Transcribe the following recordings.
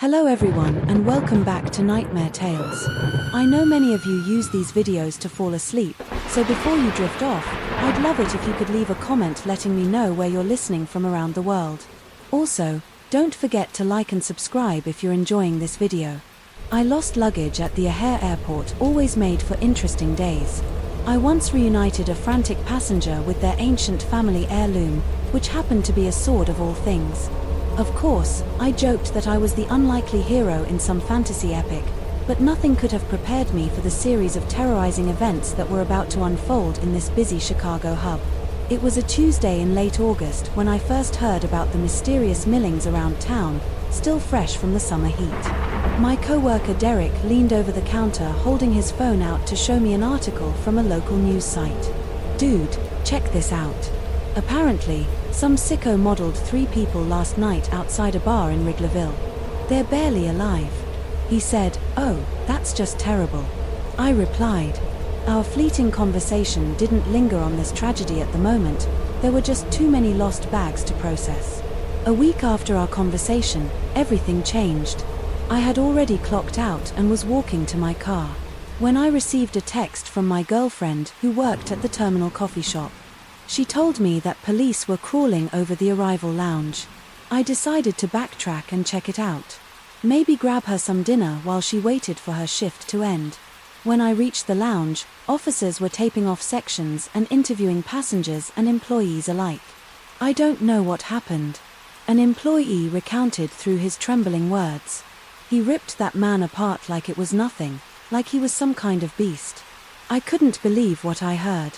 Hello everyone and welcome back to Nightmare Tales. I know many of you use these videos to fall asleep, so before you drift off, I'd love it if you could leave a comment letting me know where you're listening from around the world. Also, don't forget to like and subscribe if you're enjoying this video. I lost luggage at the O'Hare airport, always made for interesting days. I once reunited a frantic passenger with their ancient family heirloom, which happened to be a sword of all things. Of course, I joked that I was the unlikely hero in some fantasy epic, but nothing could have prepared me for the series of terrorizing events that were about to unfold in this busy Chicago hub. It was a Tuesday in late August when I first heard about the mysterious millings around town, still fresh from the summer heat. My co-worker Derek leaned over the counter holding his phone out to show me an article from a local news site. "Dude, check this out. Apparently, some sicko modeled 3 people last night outside a bar in Wrigleyville. They're barely alive." He said, "Oh, that's just terrible." I replied. Our fleeting conversation didn't linger on this tragedy at the moment. There were just too many lost bags to process. A week after our conversation, everything changed. I had already clocked out and was walking to my car when I received a text from my girlfriend who worked at the terminal coffee shop. She told me that police were crawling over the arrival lounge. I decided to backtrack and check it out. Maybe grab her some dinner while she waited for her shift to end. When I reached the lounge, officers were taping off sections and interviewing passengers and employees alike. I don't know what happened. An employee recounted through his trembling words. He ripped that man apart like it was nothing, like he was some kind of beast. I couldn't believe what I heard.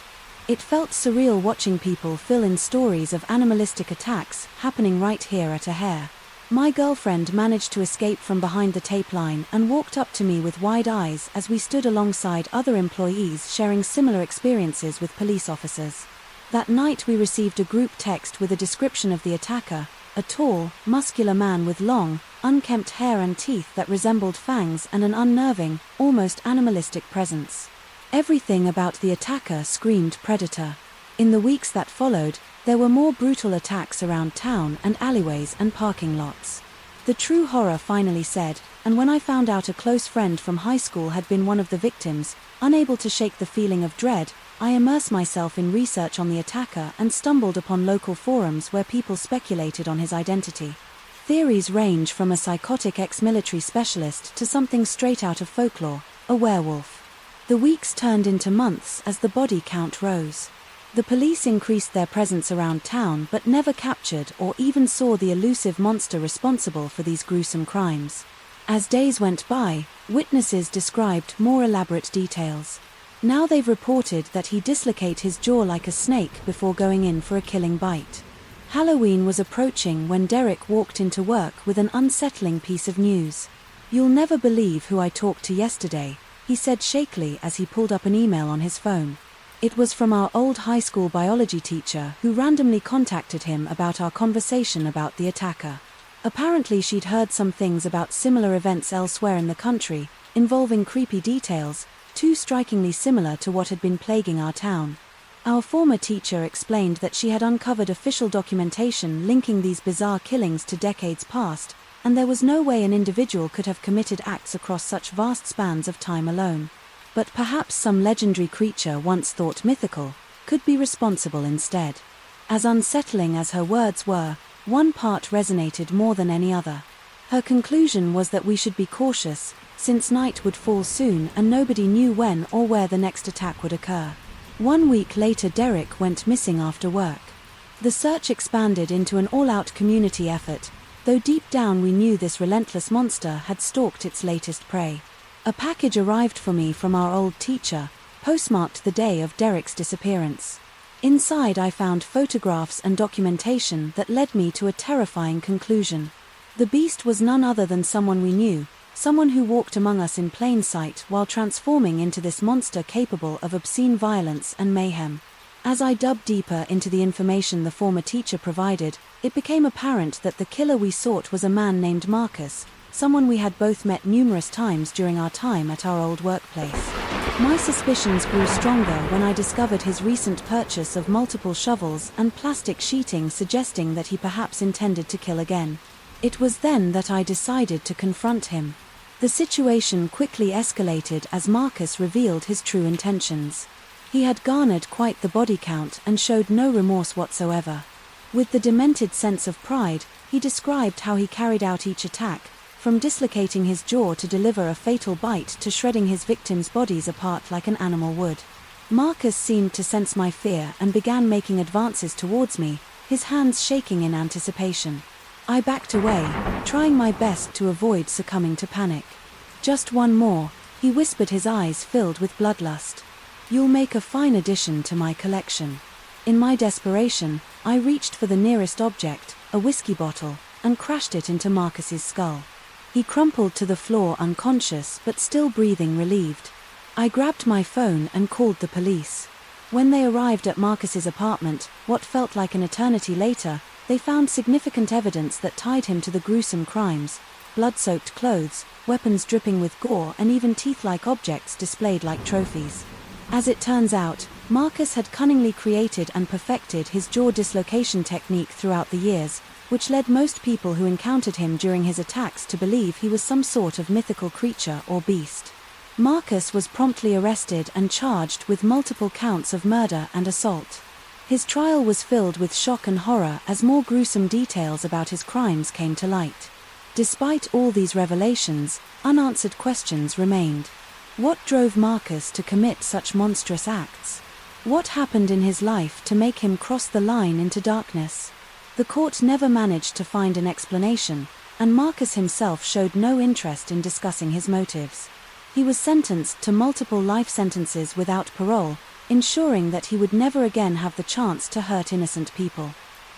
It felt surreal watching people fill in stories of animalistic attacks happening right here at O'Hare. My girlfriend managed to escape from behind the tape line and walked up to me with wide eyes as we stood alongside other employees sharing similar experiences with police officers. That night we received a group text with a description of the attacker, a tall, muscular man with long, unkempt hair and teeth that resembled fangs and an unnerving, almost animalistic presence. Everything about the attacker screamed predator. In the weeks that followed, there were more brutal attacks around town and alleyways and parking lots. The true horror finally said, and when I found out a close friend from high school had been one of the victims, unable to shake the feeling of dread, I immersed myself in research on the attacker and stumbled upon local forums where people speculated on his identity. Theories range from a psychotic ex-military specialist to something straight out of folklore, a werewolf. The weeks turned into months as the body count rose. The police increased their presence around town but never captured or even saw the elusive monster responsible for these gruesome crimes. As days went by, witnesses described more elaborate details. Now they've reported that he dislocated his jaw like a snake before going in for a killing bite. Halloween was approaching when Derek walked into work with an unsettling piece of news. "You'll never believe who I talked to yesterday," he said shakily as he pulled up an email on his phone. It was from our old high school biology teacher who randomly contacted him about our conversation about the attacker. Apparently she'd heard some things about similar events elsewhere in the country, involving creepy details, too strikingly similar to what had been plaguing our town. Our former teacher explained that she had uncovered official documentation linking these bizarre killings to decades past, and there was no way an individual could have committed acts across such vast spans of time alone. But perhaps some legendary creature once thought mythical could be responsible instead. As unsettling as her words were, one part resonated more than any other. Her conclusion was that we should be cautious, since night would fall soon and nobody knew when or where the next attack would occur. 1 week later Derek went missing after work. The search expanded into an all-out community effort, though deep down we knew this relentless monster had stalked its latest prey. A package arrived for me from our old teacher, postmarked the day of Derek's disappearance. Inside I found photographs and documentation that led me to a terrifying conclusion. The beast was none other than someone we knew, someone who walked among us in plain sight while transforming into this monster capable of obscene violence and mayhem. As I dug deeper into the information the former teacher provided, it became apparent that the killer we sought was a man named Marcus, someone we had both met numerous times during our time at our old workplace. My suspicions grew stronger when I discovered his recent purchase of multiple shovels and plastic sheeting, suggesting that he perhaps intended to kill again. It was then that I decided to confront him. The situation quickly escalated as Marcus revealed his true intentions. He had garnered quite the body count and showed no remorse whatsoever. With the demented sense of pride, he described how he carried out each attack, from dislocating his jaw to deliver a fatal bite to shredding his victims' bodies apart like an animal would. Marcus seemed to sense my fear and began making advances towards me, his hands shaking in anticipation. I backed away, trying my best to avoid succumbing to panic. "Just one more," he whispered, his eyes filled with bloodlust. "You'll make a fine addition to my collection." In my desperation, I reached for the nearest object, a whiskey bottle, and crashed it into Marcus's skull. He crumpled to the floor unconscious but still breathing relieved. I grabbed my phone and called the police. When they arrived at Marcus's apartment, what felt like an eternity later, they found significant evidence that tied him to the gruesome crimes: blood-soaked clothes, weapons dripping with gore, and even teeth-like objects displayed like trophies. As it turns out, Marcus had cunningly created and perfected his jaw dislocation technique throughout the years, which led most people who encountered him during his attacks to believe he was some sort of mythical creature or beast. Marcus was promptly arrested and charged with multiple counts of murder and assault. His trial was filled with shock and horror as more gruesome details about his crimes came to light. Despite all these revelations, unanswered questions remained. What drove Marcus to commit such monstrous acts? What happened in his life to make him cross the line into darkness? The court never managed to find an explanation, and Marcus himself showed no interest in discussing his motives. He was sentenced to multiple life sentences without parole, ensuring that he would never again have the chance to hurt innocent people.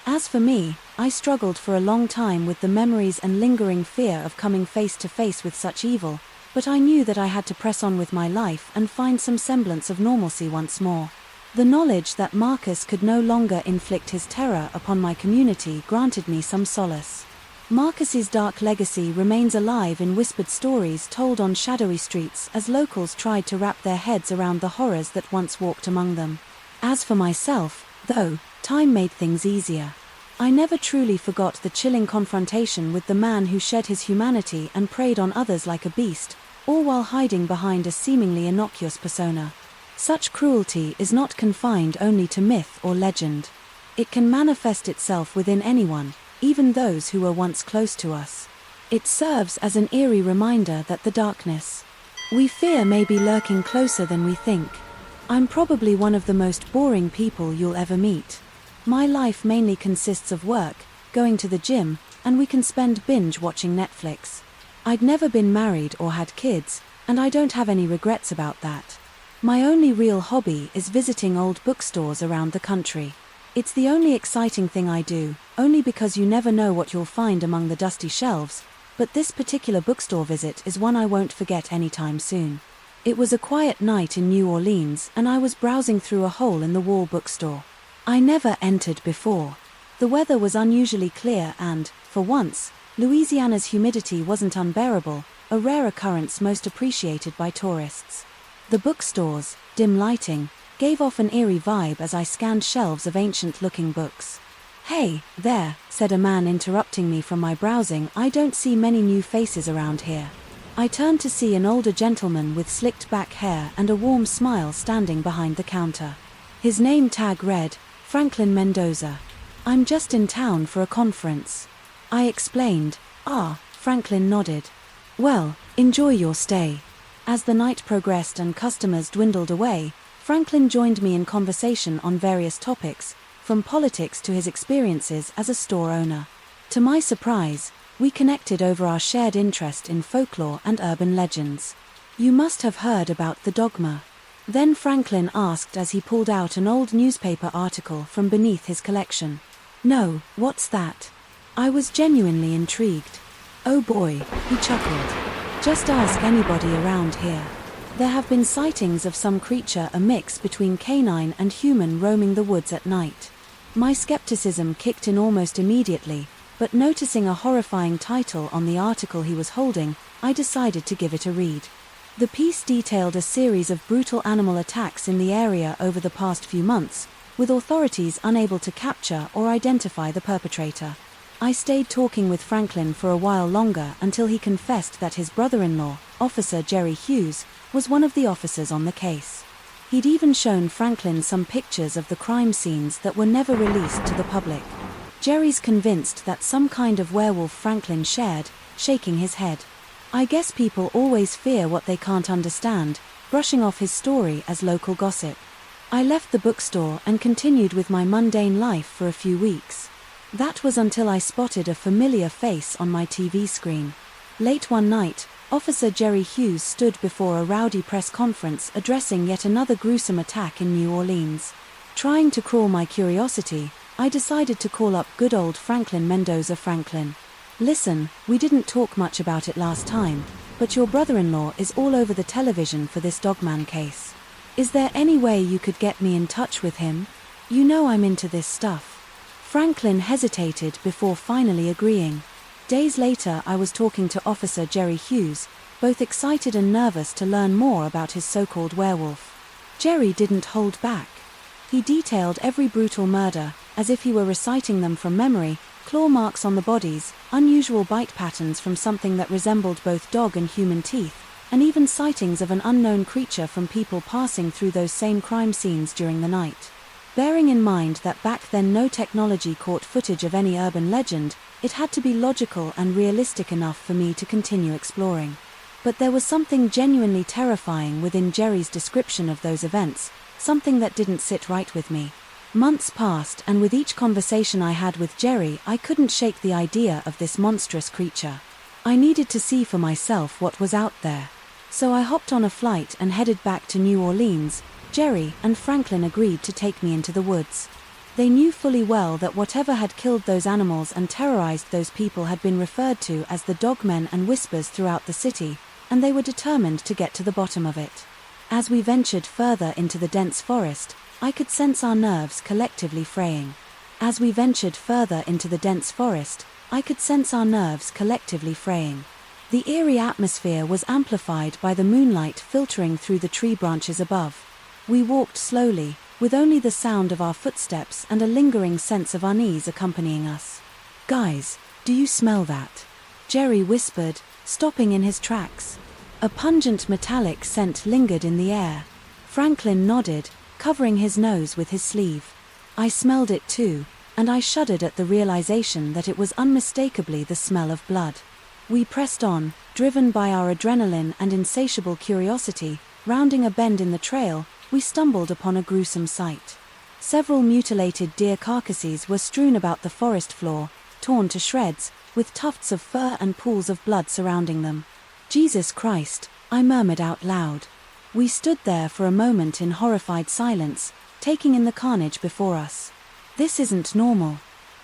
As for me, I struggled for a long time with the memories and lingering fear of coming face to face with such evil, but I knew that I had to press on with my life and find some semblance of normalcy once more. The knowledge that Marcus could no longer inflict his terror upon my community granted me some solace. Marcus's dark legacy remains alive in whispered stories told on shadowy streets as locals tried to wrap their heads around the horrors that once walked among them. As for myself, though, time made things easier. I never truly forgot the chilling confrontation with the man who shed his humanity and preyed on others like a beast, all while hiding behind a seemingly innocuous persona. Such cruelty is not confined only to myth or legend. It can manifest itself within anyone, even those who were once close to us. It serves as an eerie reminder that the darkness we fear may be lurking closer than we think. I'm probably one of the most boring people you'll ever meet. My life mainly consists of work, going to the gym, and we can spend binge-watching Netflix. I'd never been married or had kids, and I don't have any regrets about that. My only real hobby is visiting old bookstores around the country. It's the only exciting thing I do, only because you never know what you'll find among the dusty shelves, but this particular bookstore visit is one I won't forget anytime soon. It was a quiet night in New Orleans, and I was browsing through a hole-in-the-wall bookstore. I never entered before. The weather was unusually clear and, for once, Louisiana's humidity wasn't unbearable, a rare occurrence most appreciated by tourists. The bookstore's dim lighting gave off an eerie vibe as I scanned shelves of ancient-looking books. "Hey, there," said a man interrupting me from my browsing. "I don't see many new faces around here." I turned to see an older gentleman with slicked-back hair and a warm smile standing behind the counter. His name tag read, Franklin Mendoza. "I'm just in town for a conference," I explained. "Ah," Franklin nodded. "Well, enjoy your stay." As the night progressed and customers dwindled away, Franklin joined me in conversation on various topics, from politics to his experiences as a store owner. To my surprise, we connected over our shared interest in folklore and urban legends. "You must have heard about the dogma." Then Franklin asked as he pulled out an old newspaper article from beneath his collection. "No, what's that?" I was genuinely intrigued. "Oh boy," he chuckled. "Just ask anybody around here. There have been sightings of some creature, a mix between canine and human, roaming the woods at night." My skepticism kicked in almost immediately, but noticing a horrifying title on the article he was holding, I decided to give it a read. The piece detailed a series of brutal animal attacks in the area over the past few months, with authorities unable to capture or identify the perpetrator. I stayed talking with Franklin for a while longer until he confessed that his brother-in-law, Officer Jerry Hughes, was one of the officers on the case. He'd even shown Franklin some pictures of the crime scenes that were never released to the public. Jerry's convinced that some kind of werewolf, Franklin shared, shaking his head. I guess people always fear what they can't understand, brushing off his story as local gossip. I left the bookstore and continued with my mundane life for a few weeks. That was until I spotted a familiar face on my TV screen. Late one night, Officer Jerry Hughes stood before a rowdy press conference addressing yet another gruesome attack in New Orleans. Trying to cool my curiosity, I decided to call up good old Franklin Mendoza. Franklin, listen, we didn't talk much about it last time, but your brother-in-law is all over the television for this Dogman case. Is there any way you could get me in touch with him? You know I'm into this stuff. Franklin hesitated before finally agreeing. Days later I was talking to Officer Jerry Hughes, both excited and nervous to learn more about his so-called werewolf. Jerry didn't hold back. He detailed every brutal murder, as if he were reciting them from memory: claw marks on the bodies, unusual bite patterns from something that resembled both dog and human teeth, and even sightings of an unknown creature from people passing through those same crime scenes during the night. Bearing in mind that back then no technology caught footage of any urban legend, it had to be logical and realistic enough for me to continue exploring. But there was something genuinely terrifying within Jerry's description of those events, something that didn't sit right with me. Months passed, and with each conversation I had with Jerry, I couldn't shake the idea of this monstrous creature. I needed to see for myself what was out there. So I hopped on a flight and headed back to New Orleans. Jerry and Franklin agreed to take me into the woods. They knew fully well that whatever had killed those animals and terrorized those people had been referred to as the Dogmen and Whispers throughout the city, and they were determined to get to the bottom of it. As we ventured further into the dense forest, I could sense our nerves collectively fraying. As we ventured further into the dense forest, I could sense our nerves collectively fraying. The eerie atmosphere was amplified by the moonlight filtering through the tree branches above. We walked slowly, with only the sound of our footsteps and a lingering sense of unease accompanying us. "Guys, do you smell that?" Jerry whispered, stopping in his tracks. A pungent metallic scent lingered in the air. Franklin nodded, covering his nose with his sleeve. I smelled it too, and I shuddered at the realization that it was unmistakably the smell of blood. We pressed on, driven by our adrenaline and insatiable curiosity. Rounding a bend in the trail, we stumbled upon a gruesome sight. Several mutilated deer carcasses were strewn about the forest floor, torn to shreds, with tufts of fur and pools of blood surrounding them. "Jesus Christ," I murmured out loud. We stood there for a moment in horrified silence, taking in the carnage before us. "This isn't normal."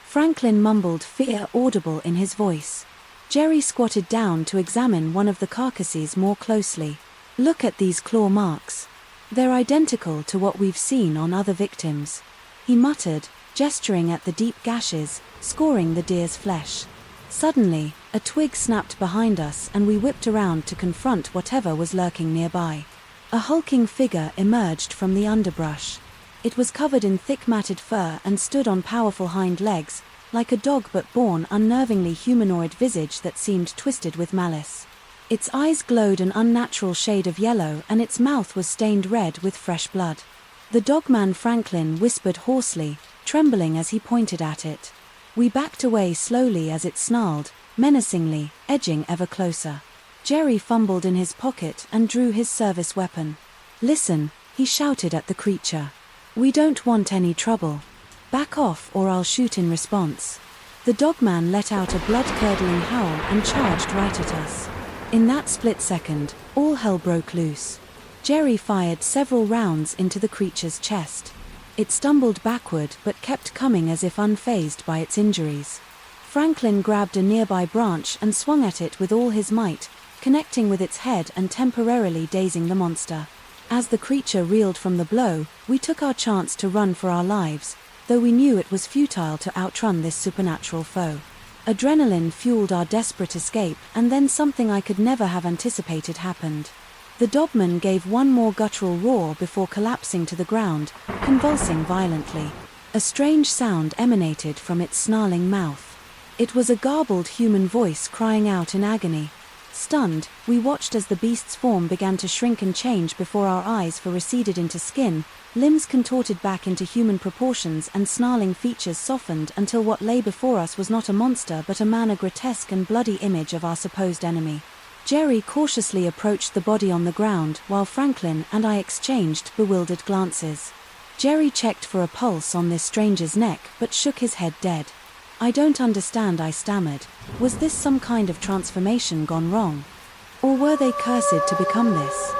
Franklin mumbled, fear audible in his voice. Jerry squatted down to examine one of the carcasses more closely. "Look at these claw marks. They're identical to what we've seen on other victims," he muttered, gesturing at the deep gashes, scoring the deer's flesh. Suddenly, a twig snapped behind us and we whipped around to confront whatever was lurking nearby. A hulking figure emerged from the underbrush. It was covered in thick matted fur and stood on powerful hind legs, like a dog but born unnervingly humanoid visage that seemed twisted with malice. Its eyes glowed an unnatural shade of yellow and its mouth was stained red with fresh blood. "The Dogman," Franklin whispered hoarsely, trembling as he pointed at it. We backed away slowly as it snarled, menacingly, edging ever closer. Jerry fumbled in his pocket and drew his service weapon. "Listen," he shouted at the creature. "We don't want any trouble. Back off or I'll shoot in response." The Dogman let out a blood-curdling howl and charged right at us. In that split second, all hell broke loose. Jerry fired several rounds into the creature's chest. It stumbled backward but kept coming as if unfazed by its injuries. Franklin grabbed a nearby branch and swung at it with all his might, connecting with its head and temporarily dazing the monster. As the creature reeled from the blow, we took our chance to run for our lives, though we knew it was futile to outrun this supernatural foe. Adrenaline fueled our desperate escape, and then something I could never have anticipated happened. The Dogman gave one more guttural roar before collapsing to the ground, convulsing violently. A strange sound emanated from its snarling mouth. It was a garbled human voice crying out in agony. Stunned, we watched as the beast's form began to shrink and change before our eyes receded into skin, limbs contorted back into human proportions and snarling features softened until what lay before us was not a monster but a man, a grotesque and bloody image of our supposed enemy. Jerry cautiously approached the body on the ground while Franklin and I exchanged bewildered glances. Jerry checked for a pulse on this stranger's neck but shook his head dead. "I don't understand," I stammered. "Was this some kind of transformation gone wrong? Or were they cursed to become this?"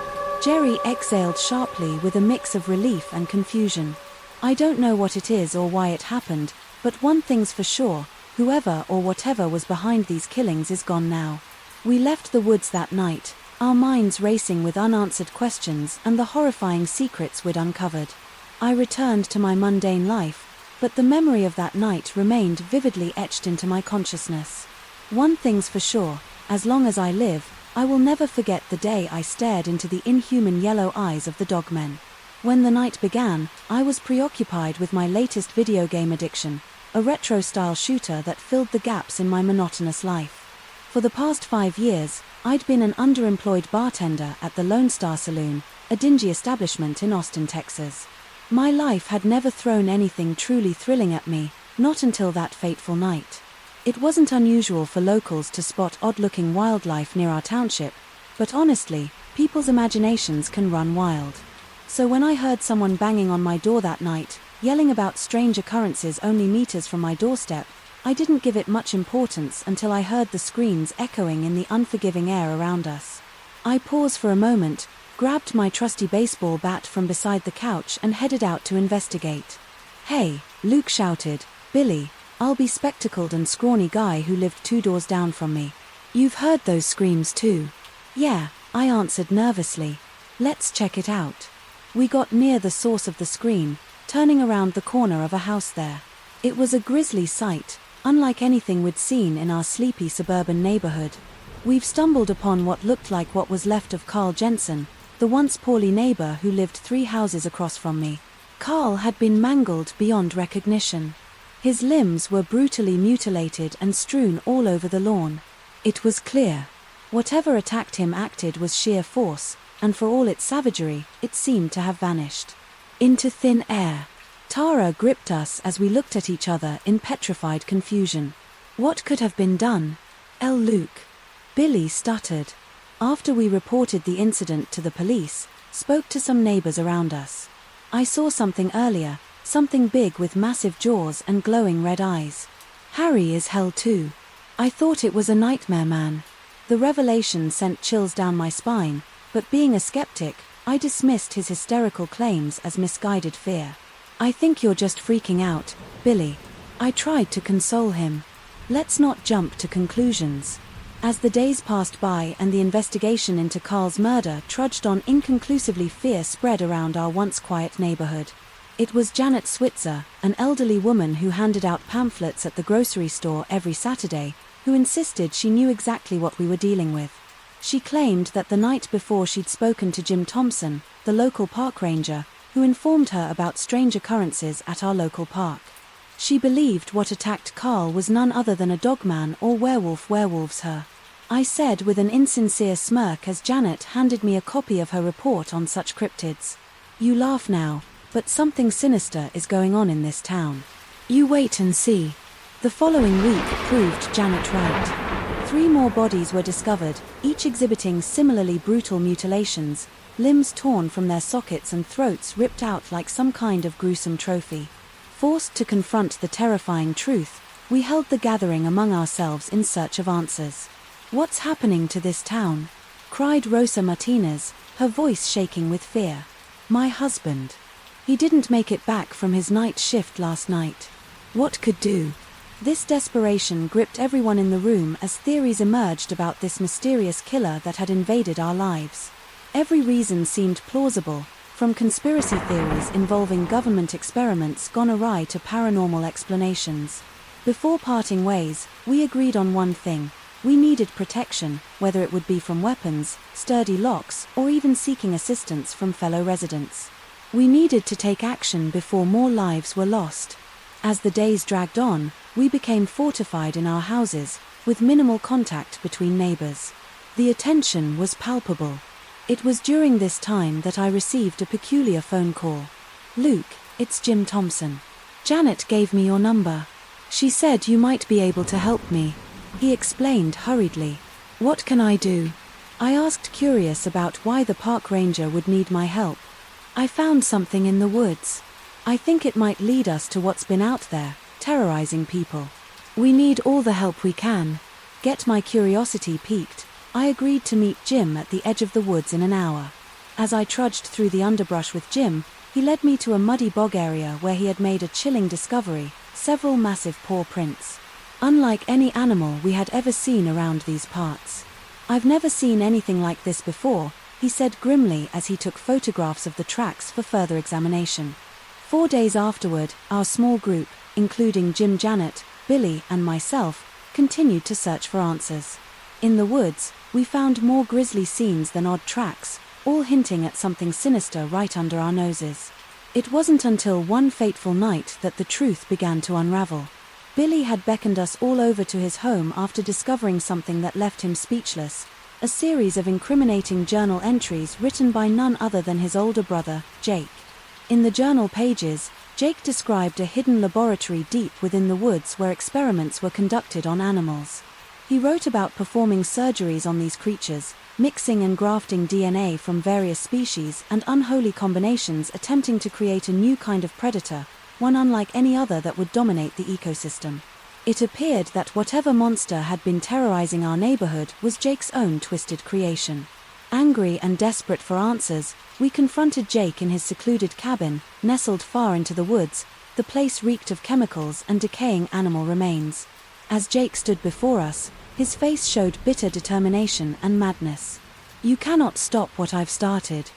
Jerry exhaled sharply with a mix of relief and confusion. "I don't know what it is or why it happened, but one thing's for sure, whoever or whatever was behind these killings is gone now." We left the woods that night, our minds racing with unanswered questions and the horrifying secrets we'd uncovered. I returned to my mundane life, but the memory of that night remained vividly etched into my consciousness. One thing's for sure, as long as I live, I will never forget the day I stared into the inhuman yellow eyes of the dogmen. When the night began, I was preoccupied with my latest video game addiction, a retro-style shooter that filled the gaps in my monotonous life. For the past 5 years, I'd been an underemployed bartender at the Lone Star Saloon, a dingy establishment in Austin, Texas. My life had never thrown anything truly thrilling at me, not until that fateful night. It wasn't unusual for locals to spot odd-looking wildlife near our township, but honestly, people's imaginations can run wild. So when I heard someone banging on my door that night, yelling about strange occurrences only meters from my doorstep, I didn't give it much importance until I heard the screams echoing in the unforgiving air around us. I paused for a moment, grabbed my trusty baseball bat from beside the couch and headed out to investigate. "Hey," Luke shouted, "Billy, I'll be spectacled and scrawny guy who lived 2 doors down from me. You've heard those screams too?" "Yeah," I answered nervously. "Let's check it out." We got near the source of the scream, turning around the corner of a house there. It was a grisly sight, unlike anything we'd seen in our sleepy suburban neighborhood. We've stumbled upon what looked like what was left of Carl Jensen, the once poorly neighbor who lived 3 houses across from me. Carl had been mangled beyond recognition. His limbs were brutally mutilated and strewn all over the lawn. It was clear. Whatever attacked him acted with sheer force, and for all its savagery, it seemed to have vanished into thin air. Tara gripped us as we looked at each other in petrified confusion. "What could have been done?" Luke. Billy stuttered. After we reported the incident to the police, spoke to some neighbors around us. "I saw something earlier, something big with massive jaws and glowing red eyes. Harry is hell too. I thought it was a nightmare, man." The revelation sent chills down my spine, but being a skeptic, I dismissed his hysterical claims as misguided fear. "I think you're just freaking out, Billy." I tried to console him. "Let's not jump to conclusions." As the days passed by and the investigation into Carl's murder trudged on inconclusively, fear spread around our once quiet neighborhood. It was Janet Switzer, an elderly woman who handed out pamphlets at the grocery store every Saturday, who insisted she knew exactly what we were dealing with. She claimed that the night before she'd spoken to Jim Thompson, the local park ranger, who informed her about strange occurrences at our local park. She believed what attacked Carl was none other than a dogman or werewolves her. I said with an insincere smirk as Janet handed me a copy of her report on such cryptids. "You laugh now, but something sinister is going on in this town. You wait and see." The following week proved Janet right. 3 more bodies were discovered, each exhibiting similarly brutal mutilations, limbs torn from their sockets and throats ripped out like some kind of gruesome trophy. Forced to confront the terrifying truth, we held the gathering among ourselves in search of answers. "What's happening to this town?" cried Rosa Martinez, her voice shaking with fear. "My husband. He didn't make it back from his night shift last night. What could do?" This desperation gripped everyone in the room as theories emerged about this mysterious killer that had invaded our lives. Every reason seemed plausible, from conspiracy theories involving government experiments gone awry to paranormal explanations. Before parting ways, we agreed on one thing. We needed protection, whether it would be from weapons, sturdy locks, or even seeking assistance from fellow residents. We needed to take action before more lives were lost. As the days dragged on, we became fortified in our houses, with minimal contact between neighbors. The attention was palpable. It was during this time that I received a peculiar phone call. "Luke, it's Jim Thompson. Janet gave me your number. She said you might be able to help me," he explained hurriedly. "What can I do?" I asked, curious about why the park ranger would need my help. "I found something in the woods. I think it might lead us to what's been out there, terrorizing people. We need all the help we can." Get my curiosity piqued, I agreed to meet Jim at the edge of the woods in an hour. As I trudged through the underbrush with Jim, he led me to a muddy bog area where he had made a chilling discovery: several massive paw prints. Unlike any animal we had ever seen around these parts. "I've never seen anything like this before," he said grimly as he took photographs of the tracks for further examination. 4 days afterward, our small group, including Jim, Janet, Billy, and myself, continued to search for answers. In the woods, we found more grisly scenes than odd tracks, all hinting at something sinister right under our noses. It wasn't until one fateful night that the truth began to unravel. Billy had beckoned us all over to his home after discovering something that left him speechless: a series of incriminating journal entries written by none other than his older brother, Jake. In the journal pages, Jake described a hidden laboratory deep within the woods where experiments were conducted on animals. He wrote about performing surgeries on these creatures, mixing and grafting DNA from various species and unholy combinations, attempting to create a new kind of predator, one unlike any other that would dominate the ecosystem. It appeared that whatever monster had been terrorizing our neighborhood was Jake's own twisted creation. Angry and desperate for answers, we confronted Jake in his secluded cabin, nestled far into the woods. The place reeked of chemicals and decaying animal remains. As Jake stood before us, his face showed bitter determination and madness. "You cannot stop what I've started."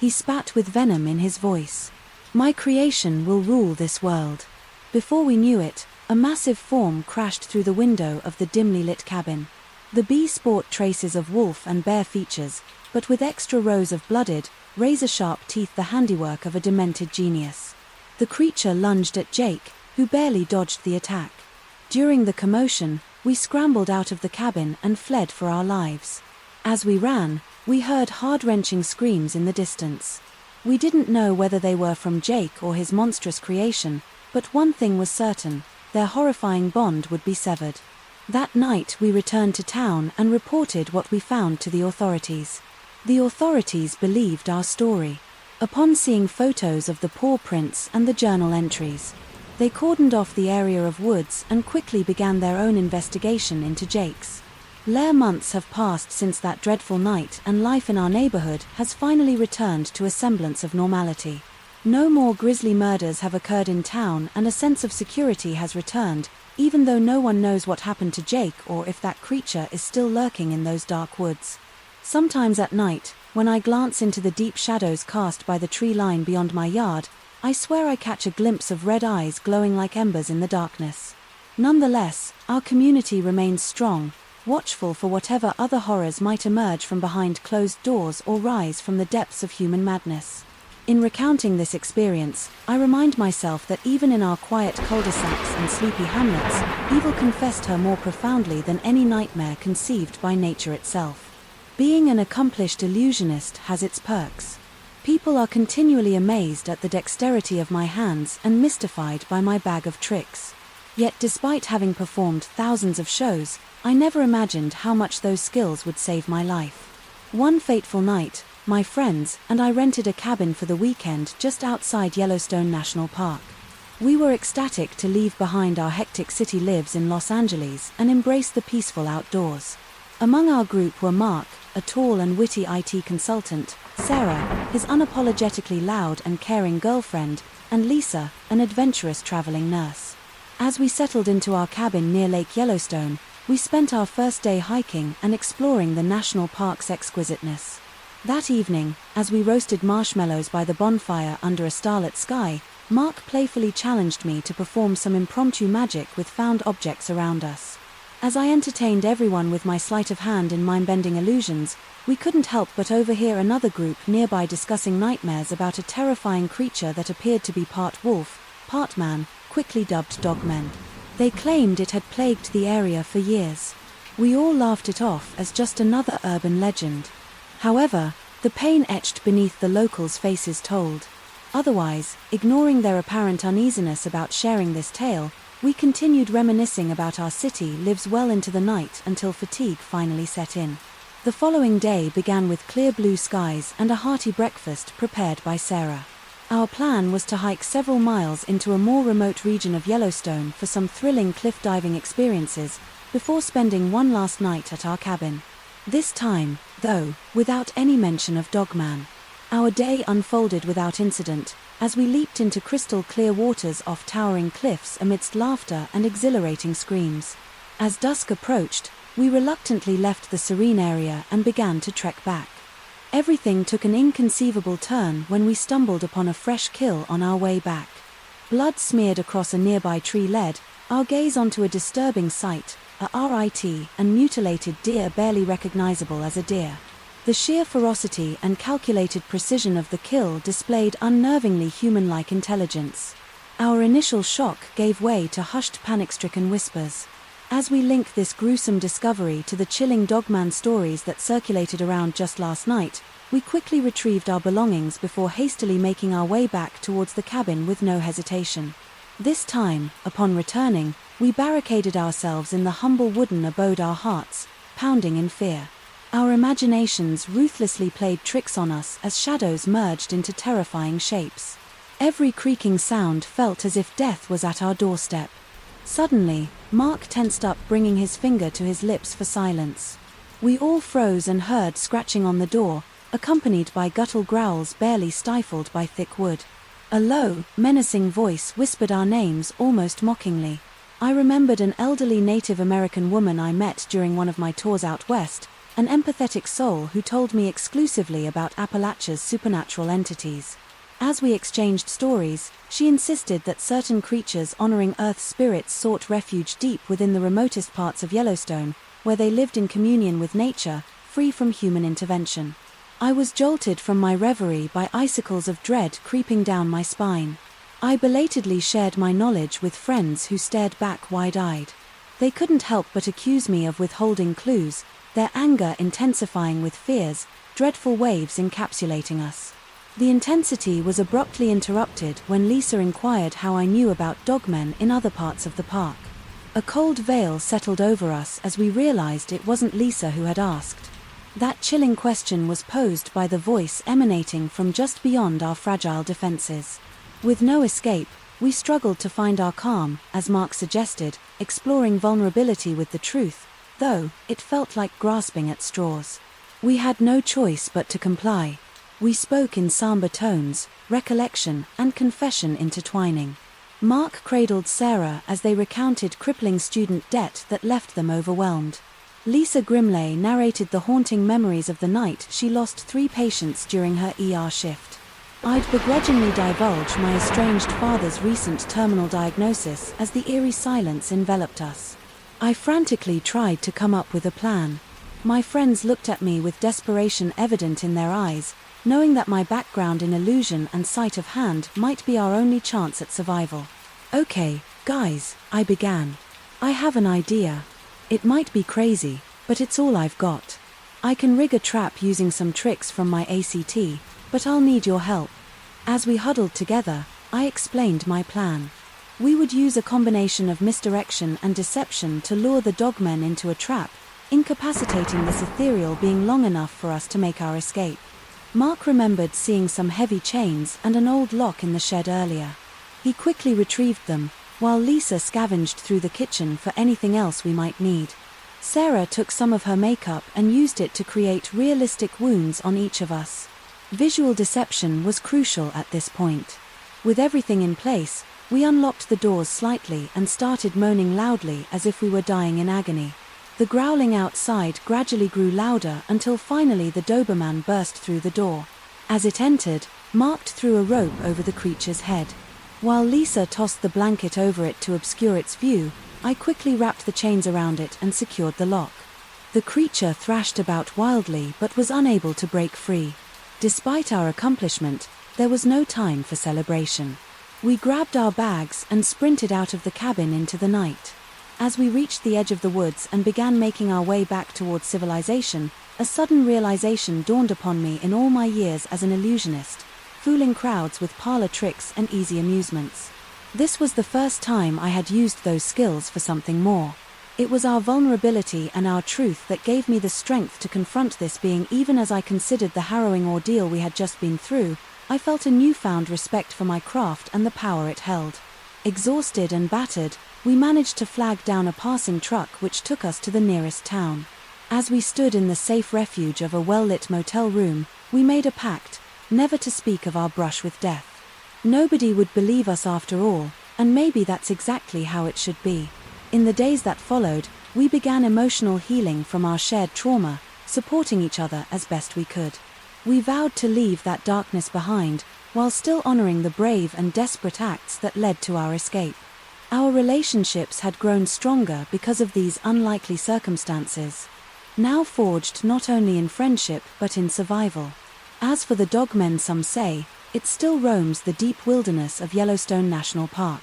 He spat with venom in his voice. "My creation will rule this world." Before we knew it, a massive form crashed through the window of the dimly lit cabin. The beast sport traces of wolf and bear features, but with extra rows of blooded, razor-sharp teeth, the handiwork of a demented genius. The creature lunged at Jake, who barely dodged the attack. During the commotion, we scrambled out of the cabin and fled for our lives. As we ran, we heard heart-wrenching screams in the distance. We didn't know whether they were from Jake or his monstrous creation, but one thing was certain: their horrifying bond would be severed. That night we returned to town and reported what we found to the authorities. The authorities believed our story. Upon seeing photos of the paw prints and the journal entries, they cordoned off the area of woods and quickly began their own investigation into Jake's lair. Months have passed since that dreadful night, and life in our neighborhood has finally returned to a semblance of normality. No more grisly murders have occurred in town, and a sense of security has returned, even though no one knows what happened to Jake or if that creature is still lurking in those dark woods. Sometimes at night, when I glance into the deep shadows cast by the tree line beyond my yard, I swear I catch a glimpse of red eyes glowing like embers in the darkness. Nonetheless, our community remains strong, watchful for whatever other horrors might emerge from behind closed doors or rise from the depths of human madness. In recounting this experience, I remind myself that even in our quiet cul-de-sacs and sleepy hamlets, evil confessed her more profoundly than any nightmare conceived by nature itself. Being an accomplished illusionist has its perks. People are continually amazed at the dexterity of my hands and mystified by my bag of tricks. Yet despite having performed thousands of shows, I never imagined how much those skills would save my life. One fateful night, my friends and I rented a cabin for the weekend just outside Yellowstone National Park. We were ecstatic to leave behind our hectic city lives in Los Angeles and embrace the peaceful outdoors. Among our group were Mark, a tall and witty IT consultant, Sarah, his unapologetically loud and caring girlfriend, and Lisa, an adventurous traveling nurse. As we settled into our cabin near Lake Yellowstone, we spent our first day hiking and exploring the national park's exquisiteness. That evening, as we roasted marshmallows by the bonfire under a starlit sky, Mark playfully challenged me to perform some impromptu magic with found objects around us. As I entertained everyone with my sleight of hand in mind-bending illusions, we couldn't help but overhear another group nearby discussing nightmares about a terrifying creature that appeared to be part wolf, part man, quickly dubbed dogmen. They claimed it had plagued the area for years. We all laughed it off as just another urban legend. However, the pain etched beneath the locals' faces told. Otherwise, ignoring their apparent uneasiness about sharing this tale, we continued reminiscing about our city lives well into the night until fatigue finally set in. The following day began with clear blue skies and a hearty breakfast prepared by Sarah. Our plan was to hike several miles into a more remote region of Yellowstone for some thrilling cliff diving experiences, before spending one last night at our cabin. This time, though, without any mention of Dogman. Our day unfolded without incident, as we leaped into crystal-clear waters off towering cliffs amidst laughter and exhilarating screams. As dusk approached, we reluctantly left the serene area and began to trek back. Everything took an inconceivable turn when we stumbled upon a fresh kill on our way back. Blood smeared across a nearby tree led our gaze onto a disturbing sight, a RIT and mutilated deer barely recognizable as a deer. The sheer ferocity and calculated precision of the kill displayed unnervingly human-like intelligence. Our initial shock gave way to hushed panic-stricken whispers. As we link this gruesome discovery to the chilling Dogman stories that circulated around just last night, we quickly retrieved our belongings before hastily making our way back towards the cabin with no hesitation. This time, upon returning, we barricaded ourselves in the humble wooden abode our hearts, pounding in fear. Our imaginations ruthlessly played tricks on us as shadows merged into terrifying shapes. Every creaking sound felt as if death was at our doorstep. Suddenly, Mark tensed up, bringing his finger to his lips for silence. We all froze and heard scratching on the door, accompanied by guttural growls barely stifled by thick wood. A low, menacing voice whispered our names almost mockingly. I remembered an elderly Native American woman I met during one of my tours out west, an empathetic soul who told me exclusively about Appalachia's supernatural entities. As we exchanged stories, she insisted that certain creatures honoring Earth spirits sought refuge deep within the remotest parts of Yellowstone, where they lived in communion with nature, free from human intervention. I was jolted from my reverie by icicles of dread creeping down my spine. I belatedly shared my knowledge with friends who stared back wide-eyed. They couldn't help but accuse me of withholding clues, their anger intensifying with fears, dreadful waves encapsulating us. The intensity was abruptly interrupted when Lisa inquired how I knew about dogmen in other parts of the park. A cold veil settled over us as we realized it wasn't Lisa who had asked. That chilling question was posed by the voice emanating from just beyond our fragile defenses. With no escape, we struggled to find our calm, as Mark suggested, exploring vulnerability with the truth, though it felt like grasping at straws. We had no choice but to comply. We spoke in somber tones, recollection and confession intertwining. Mark cradled Sarah as they recounted crippling student debt that left them overwhelmed. Lisa Grimley narrated the haunting memories of the night she lost 3 patients during her ER shift. I'd begrudgingly divulge my estranged father's recent terminal diagnosis as the eerie silence enveloped us. I frantically tried to come up with a plan. My friends looked at me with desperation evident in their eyes, knowing that my background in illusion and sleight of hand might be our only chance at survival. Okay, guys, I began. I have an idea. It might be crazy, but it's all I've got. I can rig a trap using some tricks from my ACT, but I'll need your help. As we huddled together, I explained my plan. We would use a combination of misdirection and deception to lure the dogmen into a trap, incapacitating this ethereal being long enough for us to make our escape. Mark remembered seeing some heavy chains and an old lock in the shed earlier. He quickly retrieved them, while Lisa scavenged through the kitchen for anything else we might need. Sarah took some of her makeup and used it to create realistic wounds on each of us. Visual deception was crucial at this point. With everything in place, we unlocked the doors slightly and started moaning loudly as if we were dying in agony. The growling outside gradually grew louder until finally the Doberman burst through the door. As it entered, Mark threw a rope over the creature's head. While Lisa tossed the blanket over it to obscure its view, I quickly wrapped the chains around it and secured the lock. The creature thrashed about wildly but was unable to break free. Despite our accomplishment, there was no time for celebration. We grabbed our bags and sprinted out of the cabin into the night. As we reached the edge of the woods and began making our way back towards civilization, a sudden realization dawned upon me in all my years as an illusionist, fooling crowds with parlor tricks and easy amusements. This was the first time I had used those skills for something more. It was our vulnerability and our truth that gave me the strength to confront this being. Even as I considered the harrowing ordeal we had just been through, I felt a newfound respect for my craft and the power it held. Exhausted and battered, we managed to flag down a passing truck which took us to the nearest town. As we stood in the safe refuge of a well-lit motel room, we made a pact, never to speak of our brush with death. Nobody would believe us after all, and maybe that's exactly how it should be. In the days that followed, we began emotional healing from our shared trauma, supporting each other as best we could. We vowed to leave that darkness behind, while still honoring the brave and desperate acts that led to our escape. Our relationships had grown stronger because of these unlikely circumstances, now forged not only in friendship but in survival. As for the dogmen, some say, it still roams the deep wilderness of Yellowstone National Park.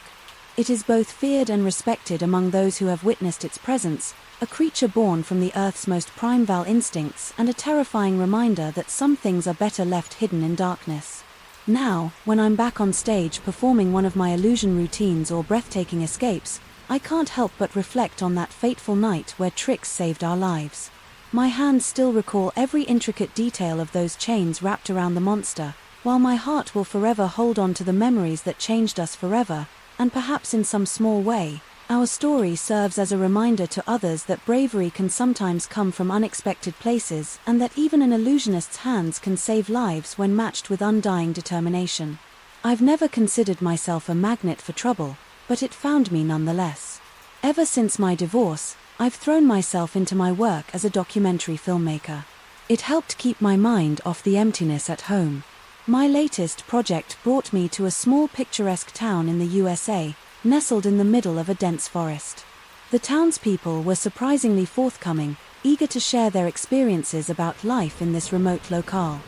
It is both feared and respected among those who have witnessed its presence, a creature born from the Earth's most primeval instincts and a terrifying reminder that some things are better left hidden in darkness. Now, when I'm back on stage performing one of my illusion routines or breathtaking escapes, I can't help but reflect on that fateful night where tricks saved our lives. My hands still recall every intricate detail of those chains wrapped around the monster, while my heart will forever hold on to the memories that changed us forever. And perhaps in some small way, our story serves as a reminder to others that bravery can sometimes come from unexpected places and that even an illusionist's hands can save lives when matched with undying determination. I've never considered myself a magnet for trouble, but it found me nonetheless. Ever since my divorce, I've thrown myself into my work as a documentary filmmaker. It helped keep my mind off the emptiness at home. My latest project brought me to a small picturesque town in the USA, nestled in the middle of a dense forest. The townspeople were surprisingly forthcoming, eager to share their experiences about life in this remote locale.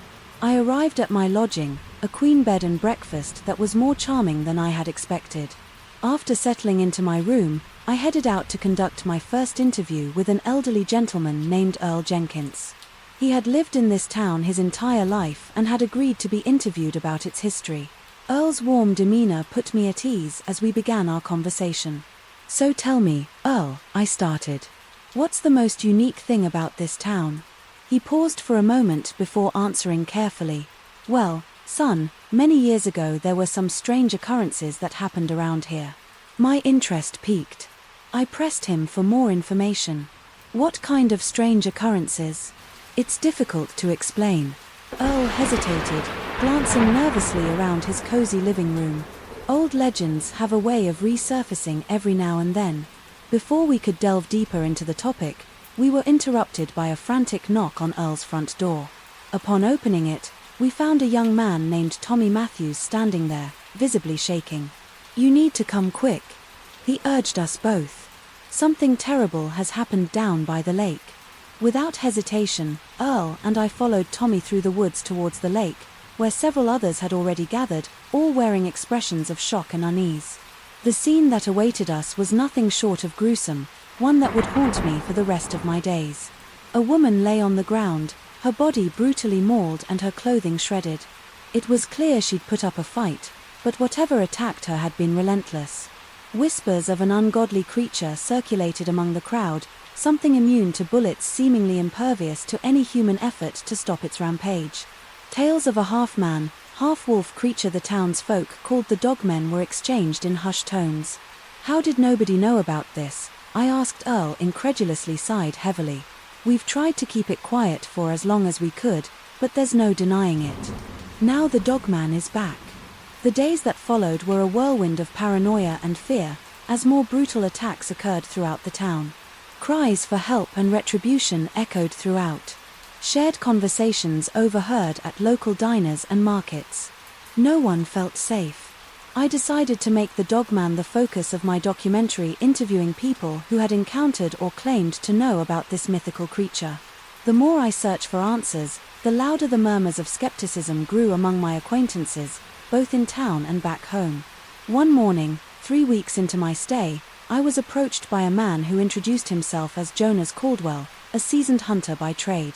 I arrived at my lodging, a queen bed and breakfast that was more charming than I had expected. After settling into my room, I headed out to conduct my first interview with an elderly gentleman named Earl Jenkins. He had lived in this town his entire life and had agreed to be interviewed about its history. Earl's warm demeanor put me at ease as we began our conversation. "So tell me, Earl," I started, "what's the most unique thing about this town?" He paused for a moment before answering carefully. "Well, son, many years ago there were some strange occurrences that happened around here." My interest piqued. I pressed him for more information. "What kind of strange occurrences?" "It's difficult to explain." Earl hesitated, glancing nervously around his cozy living room. Old legends have a way of resurfacing every now and then. Before we could delve deeper into the topic, we were interrupted by a frantic knock on Earl's front door. Upon opening it, we found a young man named Tommy Matthews standing there, visibly shaking. "You need to come quick," he urged us both. "Something terrible has happened down by the lake." Without hesitation, Earl and I followed Tommy through the woods towards the lake, where several others had already gathered, all wearing expressions of shock and unease. The scene that awaited us was nothing short of gruesome, one that would haunt me for the rest of my days. A woman lay on the ground, her body brutally mauled and her clothing shredded. It was clear she'd put up a fight, but whatever attacked her had been relentless. Whispers of an ungodly creature circulated among the crowd, something immune to bullets, seemingly impervious to any human effort to stop its rampage. Tales of a half-man, half-wolf creature the townsfolk called the Dogmen were exchanged in hushed tones. "How did nobody know about this?" I asked. Earl incredulously sighed heavily. "We've tried to keep it quiet for as long as we could, but there's no denying it. Now the Dogman is back." The days that followed were a whirlwind of paranoia and fear, as more brutal attacks occurred throughout the town. Cries for help and retribution echoed throughout. Shared conversations overheard at local diners and markets. No one felt safe. I decided to make the Dogman the focus of my documentary, interviewing people who had encountered or claimed to know about this mythical creature. The more I searched for answers, the louder the murmurs of skepticism grew among my acquaintances, both in town and back home. One morning, 3 weeks into my stay, I was approached by a man who introduced himself as Jonas Caldwell, a seasoned hunter by trade.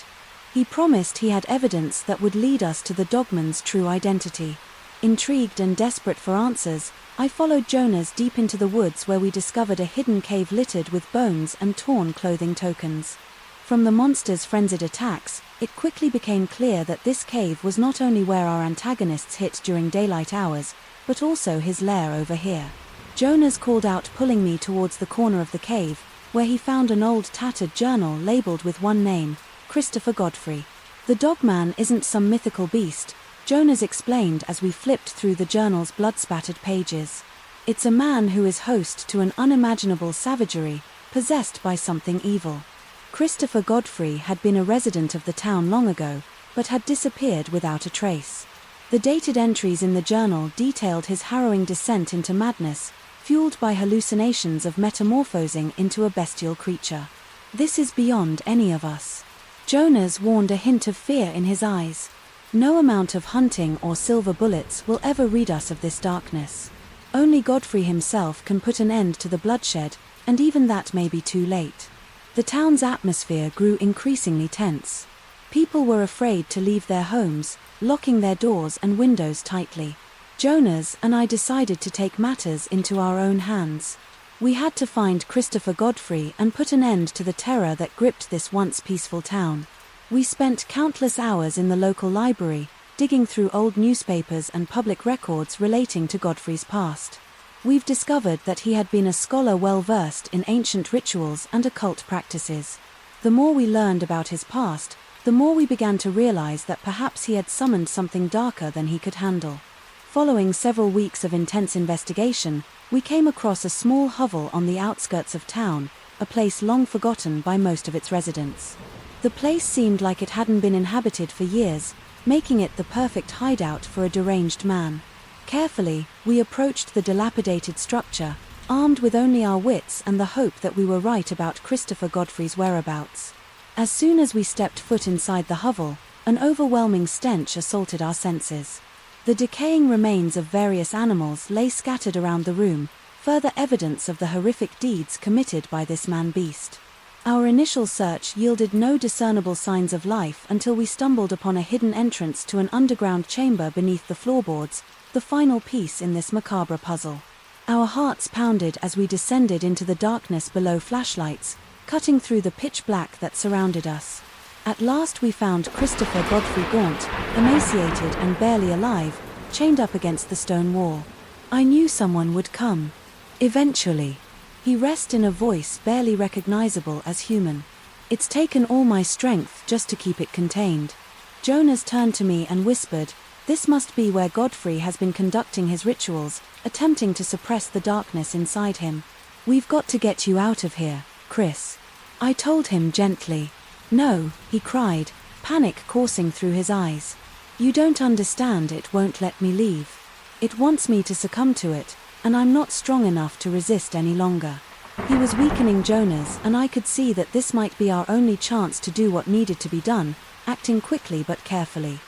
He promised he had evidence that would lead us to the dogman's true identity. Intrigued and desperate for answers, I followed Jonas deep into the woods where we discovered a hidden cave littered with bones and torn clothing tokens. From the monster's frenzied attacks, it quickly became clear that this cave was not only where our antagonists hit during daylight hours, but also his lair over here. Jonas called out, pulling me towards the corner of the cave, where he found an old tattered journal labeled with one name, Christopher Godfrey. The dogman isn't some mythical beast, Jonas explained as we flipped through the journal's blood-spattered pages. It's a man who is host to an unimaginable savagery, possessed by something evil. Christopher Godfrey had been a resident of the town long ago, but had disappeared without a trace. The dated entries in the journal detailed his harrowing descent into madness, fueled by hallucinations of metamorphosing into a bestial creature. This is beyond any of us. Jonas warned, a hint of fear in his eyes. No amount of hunting or silver bullets will ever rid us of this darkness. Only Godfrey himself can put an end to the bloodshed, and even that may be too late. The town's atmosphere grew increasingly tense. People were afraid to leave their homes, locking their doors and windows tightly. Jonas and I decided to take matters into our own hands. We had to find Christopher Godfrey and put an end to the terror that gripped this once peaceful town. We spent countless hours in the local library, digging through old newspapers and public records relating to Godfrey's past. We've discovered that he had been a scholar well-versed in ancient rituals and occult practices. The more we learned about his past, the more we began to realize that perhaps he had summoned something darker than he could handle. Following several weeks of intense investigation, we came across a small hovel on the outskirts of town, a place long forgotten by most of its residents. The place seemed like it hadn't been inhabited for years, making it the perfect hideout for a deranged man. Carefully, we approached the dilapidated structure, armed with only our wits and the hope that we were right about Christopher Godfrey's whereabouts. As soon as we stepped foot inside the hovel, an overwhelming stench assaulted our senses. The decaying remains of various animals lay scattered around the room, further evidence of the horrific deeds committed by this man-beast. Our initial search yielded no discernible signs of life until we stumbled upon a hidden entrance to an underground chamber beneath the floorboards, the final piece in this macabre puzzle. Our hearts pounded as we descended into the darkness below, flashlights cutting through the pitch black that surrounded us. At last we found Christopher Godfrey, gaunt, emaciated and barely alive, chained up against the stone wall. I knew someone would come. Eventually. He rasped in a voice barely recognizable as human. It's taken all my strength just to keep it contained. Jonas turned to me and whispered, "This must be where Godfrey has been conducting his rituals, attempting to suppress the darkness inside him. We've got to get you out of here, Chris." I told him gently. "No," he cried, panic coursing through his eyes. "You don't understand, it won't let me leave. It wants me to succumb to it, and I'm not strong enough to resist any longer." He was weakening Jonas, and I could see that this might be our only chance to do what needed to be done, acting quickly but carefully.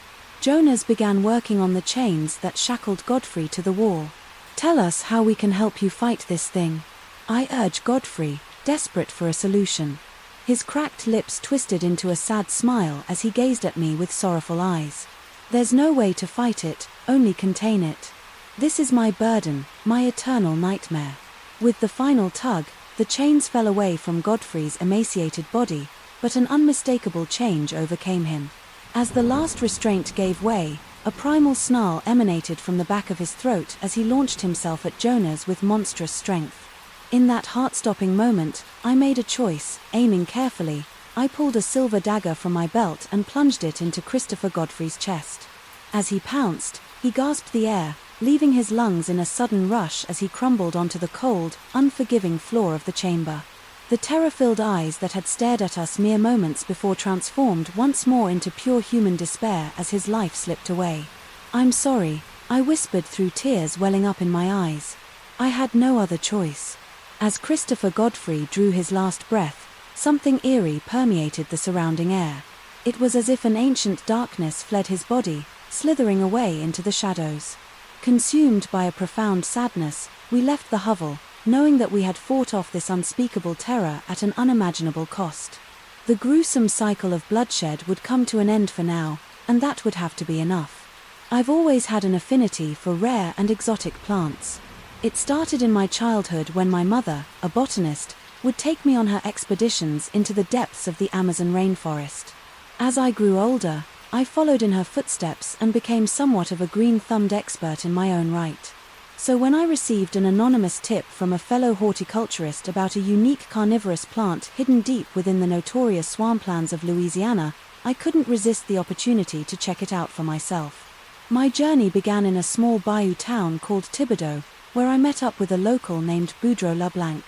Jonas began working on the chains that shackled Godfrey to the wall. "Tell us how we can help you fight this thing," I urged Godfrey, desperate for a solution. His cracked lips twisted into a sad smile as he gazed at me with sorrowful eyes. "There's no way to fight it, only contain it. This is my burden, my eternal nightmare." With the final tug, the chains fell away from Godfrey's emaciated body, but an unmistakable change overcame him. As the last restraint gave way, a primal snarl emanated from the back of his throat as he launched himself at Jonas with monstrous strength. In that heart-stopping moment, I made a choice. Aiming carefully, I pulled a silver dagger from my belt and plunged it into Christopher Godfrey's chest. As he pounced, he gasped the air, leaving his lungs in a sudden rush as he crumbled onto the cold, unforgiving floor of the chamber. The terror-filled eyes that had stared at us mere moments before transformed once more into pure human despair as his life slipped away. "I'm sorry," I whispered through tears welling up in my eyes. I had no other choice. As Christopher Godfrey drew his last breath, something eerie permeated the surrounding air. It was as if an ancient darkness fled his body, slithering away into the shadows. Consumed by a profound sadness, we left the hovel, knowing that we had fought off this unspeakable terror at an unimaginable cost. The gruesome cycle of bloodshed would come to an end for now, and that would have to be enough. I've always had an affinity for rare and exotic plants. It started in my childhood when my mother, a botanist, would take me on her expeditions into the depths of the Amazon rainforest. As I grew older, I followed in her footsteps and became somewhat of a green-thumbed expert in my own right. So when I received an anonymous tip from a fellow horticulturist about a unique carnivorous plant hidden deep within the notorious swamplands of Louisiana, I couldn't resist the opportunity to check it out for myself. My journey began in a small bayou town called Thibodeau, where I met up with a local named Boudreaux LeBlanc.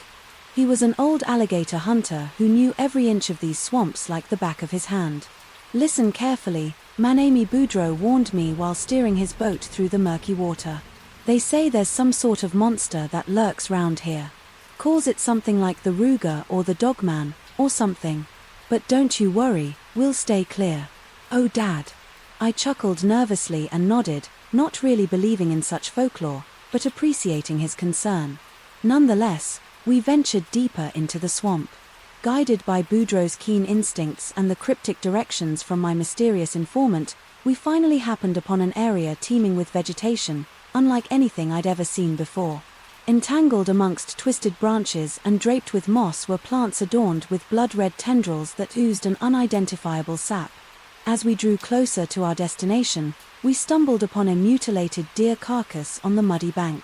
He was an old alligator hunter who knew every inch of these swamps like the back of his hand. "Listen carefully," Manami Boudreaux warned me while steering his boat through the murky water. "They say there's some sort of monster that lurks round here. Calls it something like the Ruger or the Dogman, or something. But don't you worry, we'll stay clear." "Oh, Dad." I chuckled nervously and nodded, not really believing in such folklore, but appreciating his concern. Nonetheless, we ventured deeper into the swamp. Guided by Boudreaux's keen instincts and the cryptic directions from my mysterious informant, we finally happened upon an area teeming with vegetation, unlike anything I'd ever seen before. Entangled amongst twisted branches and draped with moss were plants adorned with blood-red tendrils that oozed an unidentifiable sap. As we drew closer to our destination, we stumbled upon a mutilated deer carcass on the muddy bank.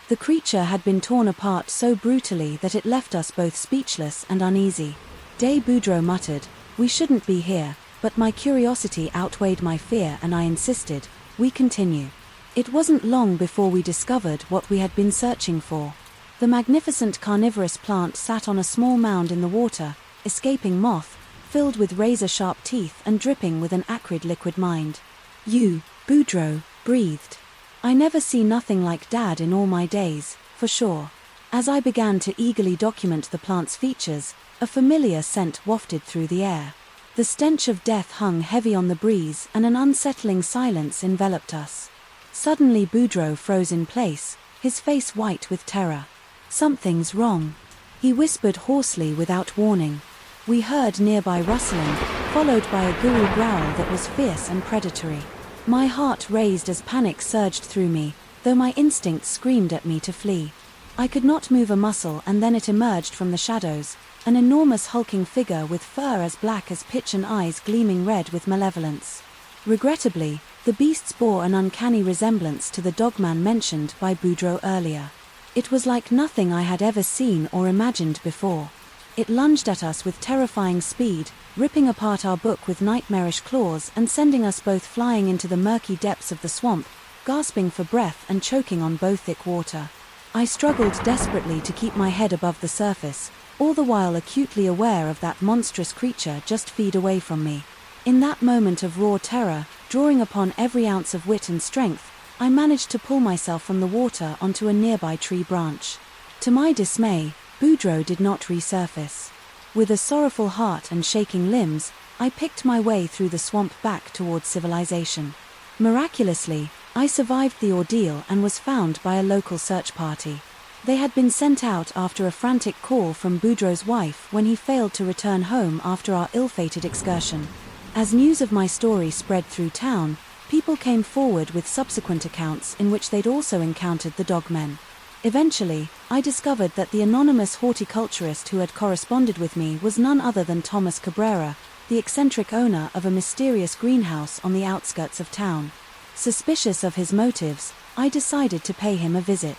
The creature had been torn apart so brutally that it left us both speechless and uneasy. Boudreaux muttered, "We shouldn't be here," but my curiosity outweighed my fear and I insisted, "We continue." It wasn't long before we discovered what we had been searching for. The magnificent carnivorous plant sat on a small mound in the water, escaping moth, filled with razor-sharp teeth and dripping with an acrid liquid mind. "You, Boudreaux," breathed. I never see nothing like Dad in all my days, for sure. As I began to eagerly document the plant's features, a familiar scent wafted through the air. The stench of death hung heavy on the breeze and an unsettling silence enveloped us. Suddenly Boudreaux froze in place, his face white with terror. "Something's wrong," he whispered hoarsely without warning. We heard nearby rustling, followed by a guru growl that was fierce and predatory. My heart raised as panic surged through me, though my instincts screamed at me to flee. I could not move a muscle and then it emerged from the shadows, an enormous hulking figure with fur as black as pitch and eyes gleaming red with malevolence. Regrettably, the beasts bore an uncanny resemblance to the Dogman mentioned by Boudreaux earlier. It was like nothing I had ever seen or imagined before. It lunged at us with terrifying speed, ripping apart our book with nightmarish claws and sending us both flying into the murky depths of the swamp, gasping for breath and choking on bothic water. I struggled desperately to keep my head above the surface, all the while acutely aware of that monstrous creature just feet away from me. In that moment of raw terror, drawing upon every ounce of wit and strength, I managed to pull myself from the water onto a nearby tree branch. To my dismay, Boudreaux did not resurface. With a sorrowful heart and shaking limbs, I picked my way through the swamp back towards civilization. Miraculously, I survived the ordeal and was found by a local search party. They had been sent out after a frantic call from Boudreaux's wife when he failed to return home after our ill-fated excursion. As news of my story spread through town, people came forward with subsequent accounts in which they'd also encountered the dogmen. Eventually, I discovered that the anonymous horticulturist who had corresponded with me was none other than Thomas Cabrera, the eccentric owner of a mysterious greenhouse on the outskirts of town. Suspicious of his motives, I decided to pay him a visit.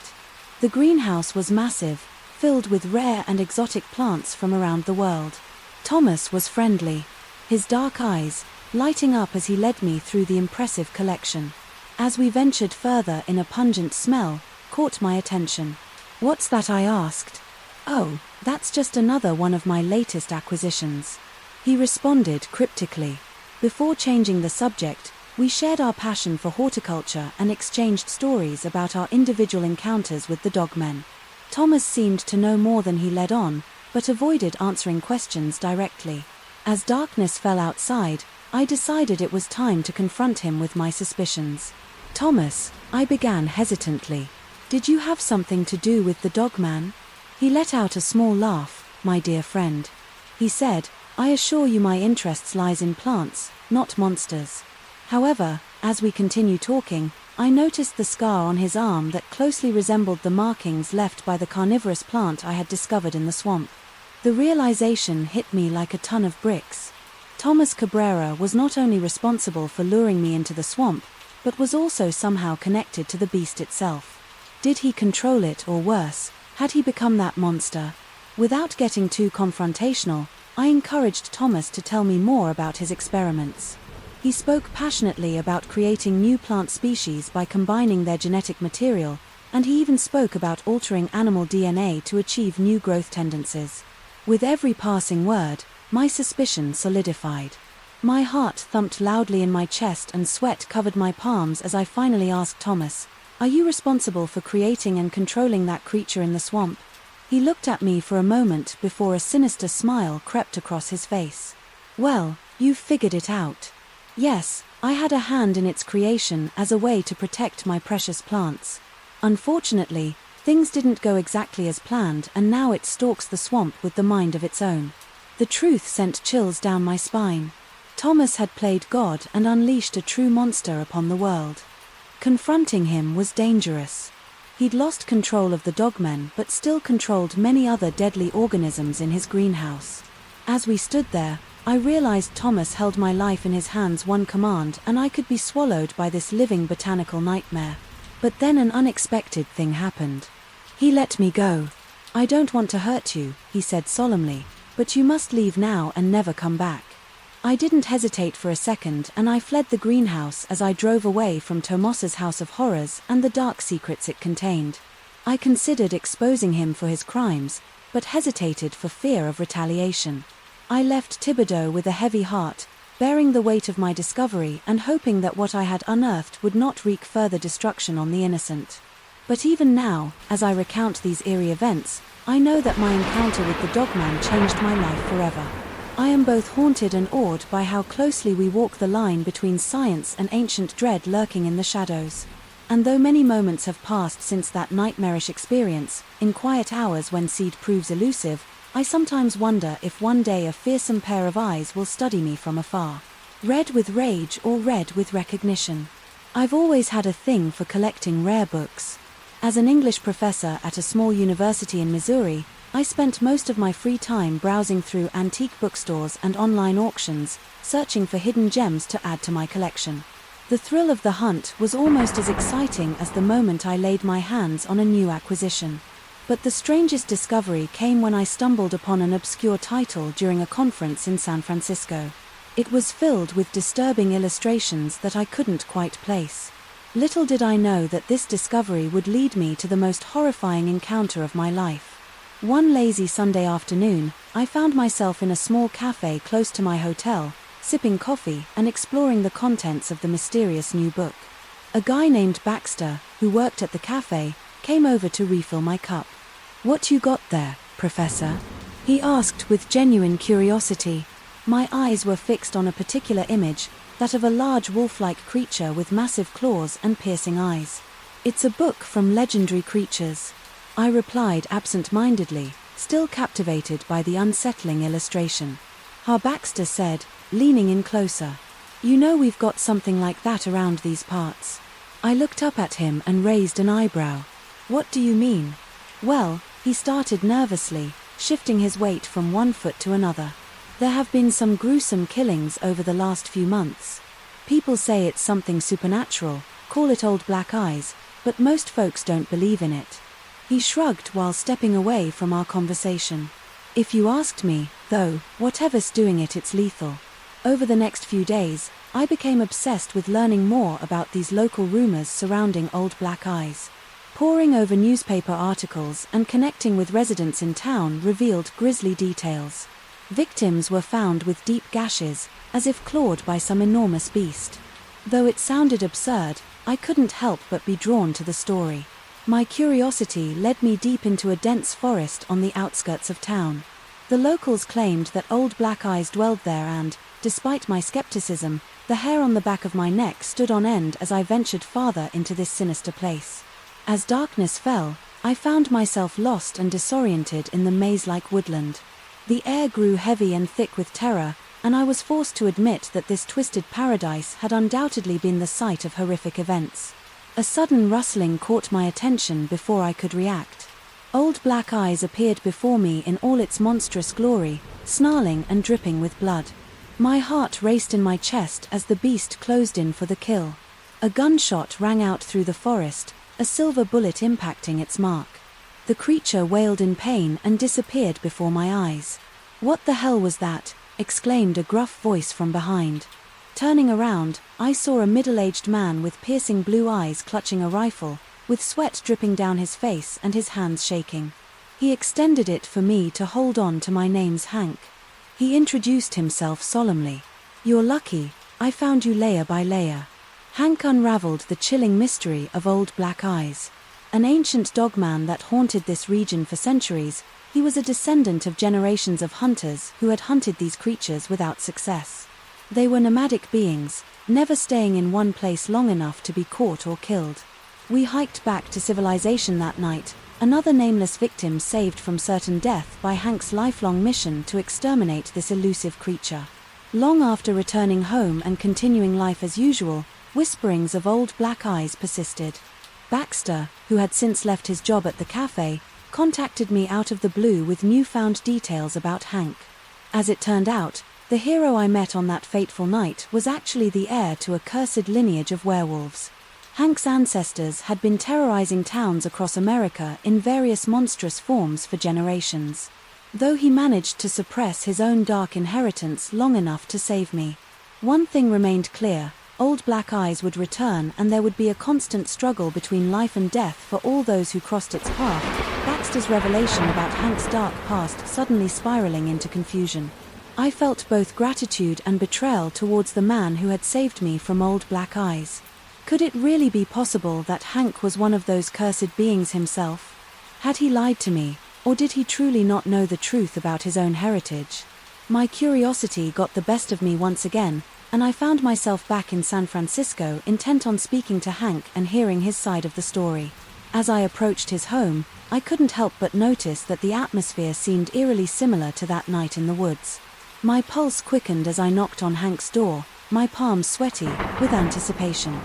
The greenhouse was massive, filled with rare and exotic plants from around the world. Thomas was friendly, his dark eyes lighting up as he led me through the impressive collection. As we ventured further in, a pungent smell caught my attention. "What's that?" I asked. "Oh, that's just another one of my latest acquisitions," he responded cryptically. Before changing the subject, we shared our passion for horticulture and exchanged stories about our individual encounters with the dogmen. Thomas seemed to know more than he let on, but avoided answering questions directly. As darkness fell outside, I decided it was time to confront him with my suspicions. Thomas, I began hesitantly. Did you have something to do with the dogman? He let out a small laugh. My dear friend, he said, I assure you my interest lies in plants, not monsters. However, as we continue talking, I noticed the scar on his arm that closely resembled the markings left by the carnivorous plant I had discovered in the swamp. The realization hit me like a ton of bricks. Thomas Cabrera was not only responsible for luring me into the swamp, but was also somehow connected to the beast itself. Did he control it, or worse, had he become that monster? Without getting too confrontational, I encouraged Thomas to tell me more about his experiments. He spoke passionately about creating new plant species by combining their genetic material, and he even spoke about altering animal DNA to achieve new growth tendencies. With every passing word, my suspicion solidified. My heart thumped loudly in my chest and sweat covered my palms as I finally asked Thomas, are you responsible for creating and controlling that creature in the swamp? He looked at me for a moment before a sinister smile crept across his face. Well, you've figured it out. Yes, I had a hand in its creation as a way to protect my precious plants. Unfortunately, things didn't go exactly as planned, and now it stalks the swamp with the mind of its own. The truth sent chills down my spine. Thomas had played God and unleashed a true monster upon the world. Confronting him was dangerous. He'd lost control of the dogmen but still controlled many other deadly organisms in his greenhouse. As we stood there, I realized Thomas held my life in his hands, one command, and I could be swallowed by this living botanical nightmare. But then an unexpected thing happened. He let me go. I don't want to hurt you, he said solemnly, but you must leave now and never come back. I didn't hesitate for a second, and I fled the greenhouse as I drove away from Tomos's house of horrors and the dark secrets it contained. I considered exposing him for his crimes, but hesitated for fear of retaliation. I left Thibodeau with a heavy heart, bearing the weight of my discovery and hoping that what I had unearthed would not wreak further destruction on the innocent. But even now, as I recount these eerie events, I know that my encounter with the dogman changed my life forever. I am both haunted and awed by how closely we walk the line between science and ancient dread lurking in the shadows. And though many moments have passed since that nightmarish experience, in quiet hours when seed proves elusive, I sometimes wonder if one day a fearsome pair of eyes will study me from afar. Red with rage or red with recognition. I've always had a thing for collecting rare books. As an English professor at a small university in Missouri, I spent most of my free time browsing through antique bookstores and online auctions, searching for hidden gems to add to my collection. The thrill of the hunt was almost as exciting as the moment I laid my hands on a new acquisition. But the strangest discovery came when I stumbled upon an obscure title during a conference in San Francisco. It was filled with disturbing illustrations that I couldn't quite place. Little did I know that this discovery would lead me to the most horrifying encounter of my life. One lazy Sunday afternoon, I found myself in a small cafe close to my hotel, sipping coffee and exploring the contents of the mysterious new book. A guy named Baxter, who worked at the cafe, came over to refill my cup. "What you got there, Professor?" he asked with genuine curiosity. My eyes were fixed on a particular image, that of a large wolf-like creature with massive claws and piercing eyes. "It's a book from legendary creatures," I replied absent-mindedly, still captivated by the unsettling illustration. Baxter said, leaning in closer. "You know we've got something like that around these parts." I looked up at him and raised an eyebrow. "What do you mean?" "Well," he started nervously, shifting his weight from one foot to another. "There have been some gruesome killings over the last few months. People say it's something supernatural, call it old black eyes, but most folks don't believe in it." He shrugged while stepping away from our conversation. "If you asked me, though, whatever's doing it, it's lethal." Over the next few days, I became obsessed with learning more about these local rumors surrounding old black eyes. Poring over newspaper articles and connecting with residents in town revealed grisly details. Victims were found with deep gashes, as if clawed by some enormous beast. Though it sounded absurd, I couldn't help but be drawn to the story. My curiosity led me deep into a dense forest on the outskirts of town. The locals claimed that old black eyes dwelled there and, despite my skepticism, The hair on the back of my neck stood on end as I ventured farther into this sinister place. As darkness fell, I found myself lost and disoriented in the maze-like woodland. The air grew heavy and thick with terror, and I was forced to admit that this twisted paradise had undoubtedly been the site of horrific events. A sudden rustling caught my attention before I could react. Old Black Eyes appeared before me in all its monstrous glory, snarling and dripping with blood. My heart raced in my chest as the beast closed in for the kill. A gunshot rang out through the forest, a silver bullet impacting its mark. The creature wailed in pain and disappeared before my eyes. "What the hell was that?" exclaimed a gruff voice from behind. Turning around, I saw a middle-aged man with piercing blue eyes clutching a rifle, with sweat dripping down his face and his hands shaking. He extended it for me to hold on to. "My name's Hank." He introduced himself solemnly. "You're lucky, I found you layer by layer." Hank unraveled the chilling mystery of Old Black Eyes. An ancient dogman that haunted this region for centuries, he was a descendant of generations of hunters who had hunted these creatures without success. They were nomadic beings, never staying in one place long enough to be caught or killed. We hiked back to civilization that night, another nameless victim saved from certain death by Hank's lifelong mission to exterminate this elusive creature. Long after returning home and continuing life as usual, whisperings of Old Black Eyes persisted. Baxter, who had since left his job at the cafe, contacted me out of the blue with newfound details about Hank. As it turned out, the hero I met on that fateful night was actually the heir to a cursed lineage of werewolves. Hank's ancestors had been terrorizing towns across America in various monstrous forms for generations. Though he managed to suppress his own dark inheritance long enough to save me. One thing remained clear: Old Black Eyes would return, and there would be a constant struggle between life and death for all those who crossed its path. Baxter's revelation about Hank's dark past suddenly spiraling into confusion. I felt both gratitude and betrayal towards the man who had saved me from Old Black Eyes. Could it really be possible that Hank was one of those cursed beings himself? Had he lied to me, or did he truly not know the truth about his own heritage? My curiosity got the best of me once again, and I found myself back in San Francisco, intent on speaking to Hank and hearing his side of the story. As I approached his home, I couldn't help but notice that the atmosphere seemed eerily similar to that night in the woods. My pulse quickened as I knocked on Hank's door, my palms sweaty with anticipation.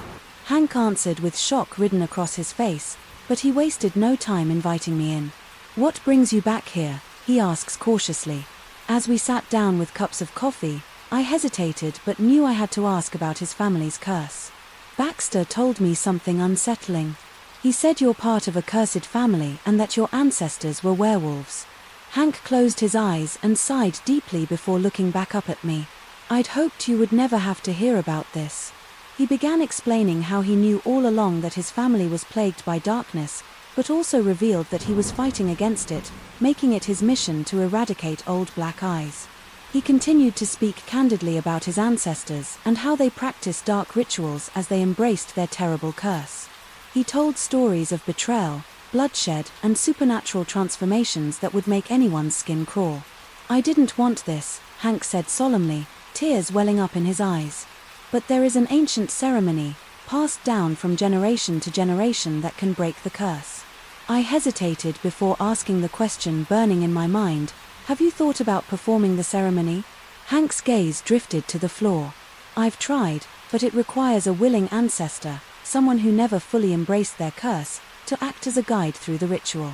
Hank answered with shock written across his face, but he wasted no time inviting me in. "What brings you back here?" he asks cautiously. As we sat down with cups of coffee, I hesitated but knew I had to ask about his family's curse. "Baxter told me something unsettling. He said you're part of a cursed family and that your ancestors were werewolves." Hank closed his eyes and sighed deeply before looking back up at me. "I'd hoped you would never have to hear about this." He began explaining how he knew all along that his family was plagued by darkness, but also revealed that he was fighting against it, making it his mission to eradicate Old Black Eyes. He continued to speak candidly about his ancestors and how they practiced dark rituals as they embraced their terrible curse. He told stories of betrayal, bloodshed, and supernatural transformations that would make anyone's skin crawl. "I didn't want this," Hank said solemnly, tears welling up in his eyes. "But there is an ancient ceremony, passed down from generation to generation, that can break the curse." I hesitated before asking the question burning in my mind: "Have you thought about performing the ceremony?" Hank's gaze drifted to the floor. "I've tried, but it requires a willing ancestor, someone who never fully embraced their curse, to act as a guide through the ritual.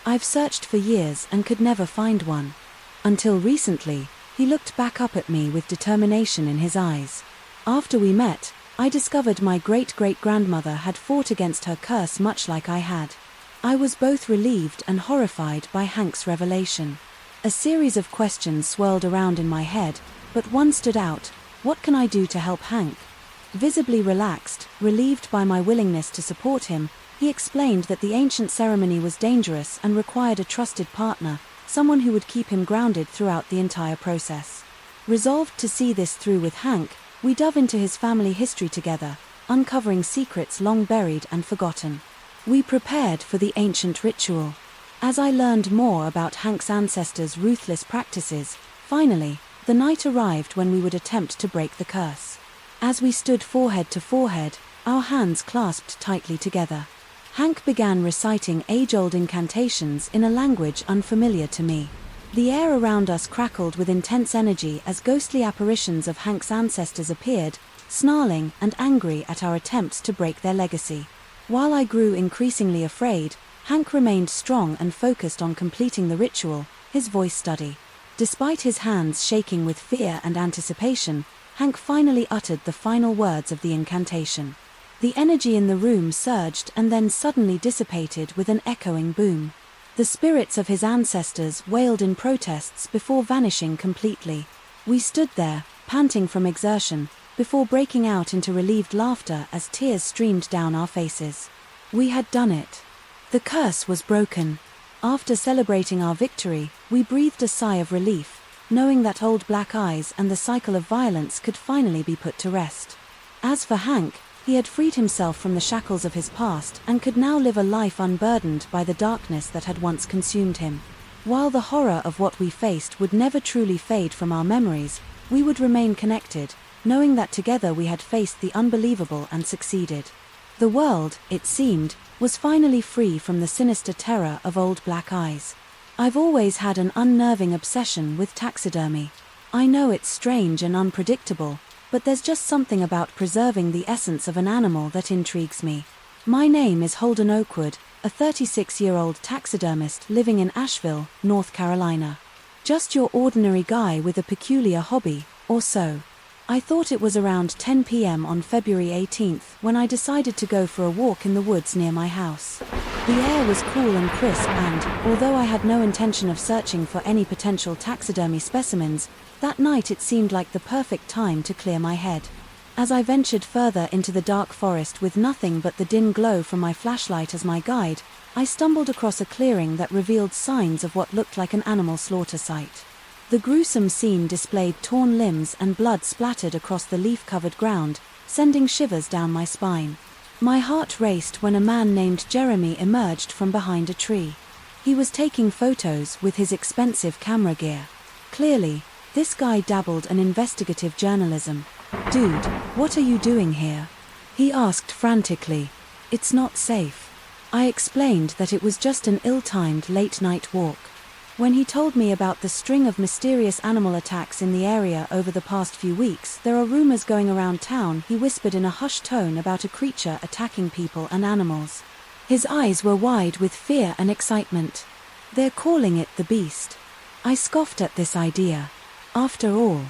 I've searched for years and could never find one." Until recently, he looked back up at me with determination in his eyes. "After we met, I discovered my great-great-grandmother had fought against her curse much like I had." I was both relieved and horrified by Hank's revelation. A series of questions swirled around in my head, but one stood out: what can I do to help Hank? Visibly relaxed, relieved by my willingness to support him, he explained that the ancient ceremony was dangerous and required a trusted partner, someone who would keep him grounded throughout the entire process. Resolved to see this through with Hank, we dove into his family history together, uncovering secrets long buried and forgotten. We prepared for the ancient ritual. As I learned more about Hank's ancestors' ruthless practices, finally, the night arrived when we would attempt to break the curse. As we stood forehead to forehead, our hands clasped tightly together, Hank began reciting age-old incantations in a language unfamiliar to me. The air around us crackled with intense energy as ghostly apparitions of Hank's ancestors appeared, snarling and angry at our attempts to break their legacy. While I grew increasingly afraid, Hank remained strong and focused on completing the ritual, his voice steady. Despite his hands shaking with fear and anticipation, Hank finally uttered the final words of the incantation. The energy in the room surged and then suddenly dissipated with an echoing boom. The spirits of his ancestors wailed in protests before vanishing completely. We stood there, panting from exertion, before breaking out into relieved laughter as tears streamed down our faces. We had done it. The curse was broken. After celebrating our victory, we breathed a sigh of relief, knowing that old black eyes and the cycle of violence could finally be put to rest. As for Hank, he had freed himself from the shackles of his past and could now live a life unburdened by the darkness that had once consumed him. While the horror of what we faced would never truly fade from our memories, we would remain connected, knowing that together we had faced the unbelievable and succeeded. The world, it seemed, was finally free from the sinister terror of old black eyes. I've always had an unnerving obsession with taxidermy. I know it's strange and unpredictable, but there's just something about preserving the essence of an animal that intrigues me. My name is Holden Oakwood, a 36-year-old taxidermist living in Asheville, North Carolina. Just your ordinary guy with a peculiar hobby, or so. I thought it was around 10 p.m. on February 18th when I decided to go for a walk in the woods near my house. The air was cool and crisp and, although I had no intention of searching for any potential taxidermy specimens, that night it seemed like the perfect time to clear my head. As I ventured further into the dark forest with nothing but the dim glow from my flashlight as my guide, I stumbled across a clearing that revealed signs of what looked like an animal slaughter site. The gruesome scene displayed torn limbs and blood splattered across the leaf-covered ground, sending shivers down my spine. My heart raced when a man named Jeremy emerged from behind a tree. He was taking photos with his expensive camera gear. Clearly, this guy dabbled in investigative journalism. "Dude, what are you doing here?" he asked frantically. "It's not safe." I explained that it was just an ill-timed late-night walk. When he told me about the string of mysterious animal attacks in the area over the past few weeks, "There are rumors going around town," he whispered in a hushed tone, "about a creature attacking people and animals." His eyes were wide with fear and excitement. "They're calling it the beast." I scoffed at this idea. After all,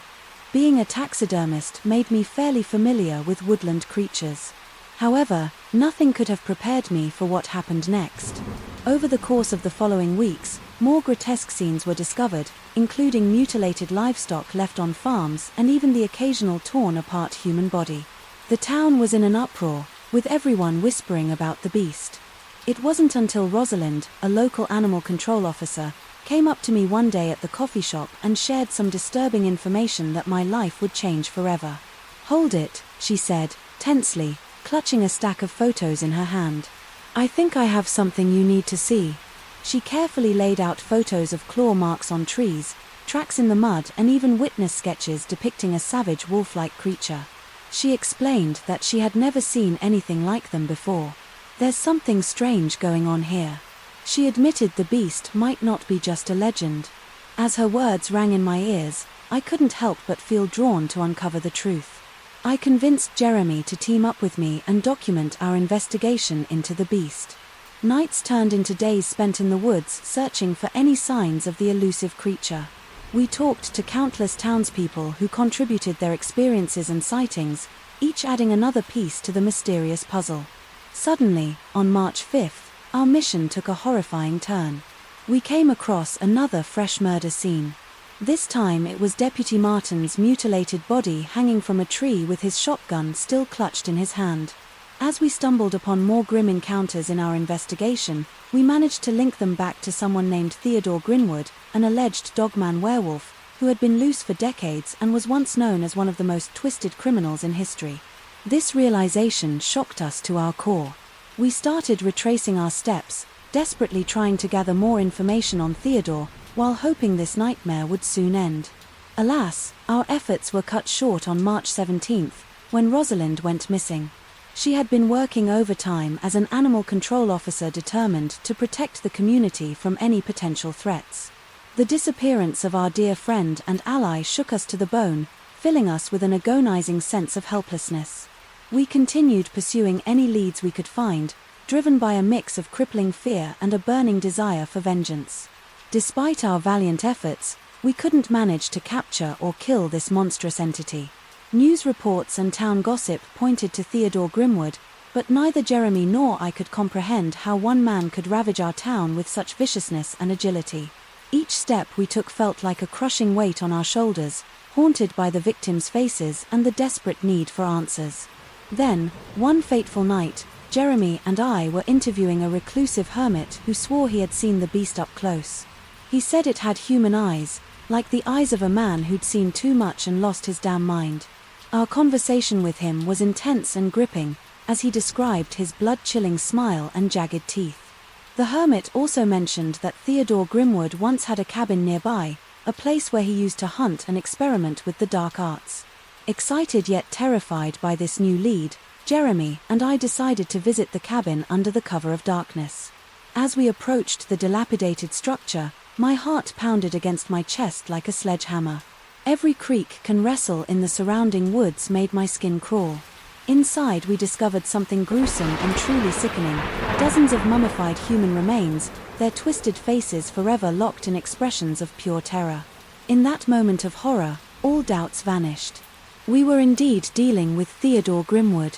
being a taxidermist made me fairly familiar with woodland creatures. However, nothing could have prepared me for what happened next. Over the course of the following weeks, more grotesque scenes were discovered, including mutilated livestock left on farms and even the occasional torn-apart human body. The town was in an uproar, with everyone whispering about the beast. It wasn't until Rosalind, a local animal control officer, came up to me one day at the coffee shop and shared some disturbing information that my life would change forever. "Hold it," she said, tensely, clutching a stack of photos in her hand. "I think I have something you need to see." She carefully laid out photos of claw marks on trees, tracks in the mud, and even witness sketches depicting a savage wolf-like creature. She explained that she had never seen anything like them before. "There's something strange going on here." She admitted the beast might not be just a legend. As her words rang in my ears, I couldn't help but feel drawn to uncover the truth. I convinced Jeremy to team up with me and document our investigation into the beast. Nights turned into days spent in the woods searching for any signs of the elusive creature. We talked to countless townspeople who contributed their experiences and sightings, each adding another piece to the mysterious puzzle. Suddenly, on March 5th, our mission took a horrifying turn. We came across another fresh murder scene. This time it was Deputy Martin's mutilated body hanging from a tree with his shotgun still clutched in his hand. As we stumbled upon more grim encounters in our investigation, we managed to link them back to someone named Theodore Grinwood, an alleged dogman werewolf, who had been loose for decades and was once known as one of the most twisted criminals in history. This realization shocked us to our core. We started retracing our steps, desperately trying to gather more information on Theodore, while hoping this nightmare would soon end. Alas, our efforts were cut short on March 17th, when Rosalind went missing. She had been working overtime as an animal control officer determined to protect the community from any potential threats. The disappearance of our dear friend and ally shook us to the bone, filling us with an agonizing sense of helplessness. We continued pursuing any leads we could find, driven by a mix of crippling fear and a burning desire for vengeance. Despite our valiant efforts, we couldn't manage to capture or kill this monstrous entity. News reports and town gossip pointed to Theodore Grimwood, but neither Jeremy nor I could comprehend how one man could ravage our town with such viciousness and agility. Each step we took felt like a crushing weight on our shoulders, haunted by the victims' faces and the desperate need for answers. Then, one fateful night, Jeremy and I were interviewing a reclusive hermit who swore he had seen the beast up close. He said it had human eyes, like the eyes of a man who'd seen too much and lost his damn mind. Our conversation with him was intense and gripping, as he described his blood-chilling smile and jagged teeth. The hermit also mentioned that Theodore Grimwood once had a cabin nearby, a place where he used to hunt and experiment with the dark arts. Excited yet terrified by this new lead, Jeremy and I decided to visit the cabin under the cover of darkness. As we approached the dilapidated structure, my heart pounded against my chest like a sledgehammer. Every creak and wrestle in the surrounding woods made my skin crawl. Inside we discovered something gruesome and truly sickening, dozens of mummified human remains, their twisted faces forever locked in expressions of pure terror. In that moment of horror, all doubts vanished. We were indeed dealing with Theodore Grimwood.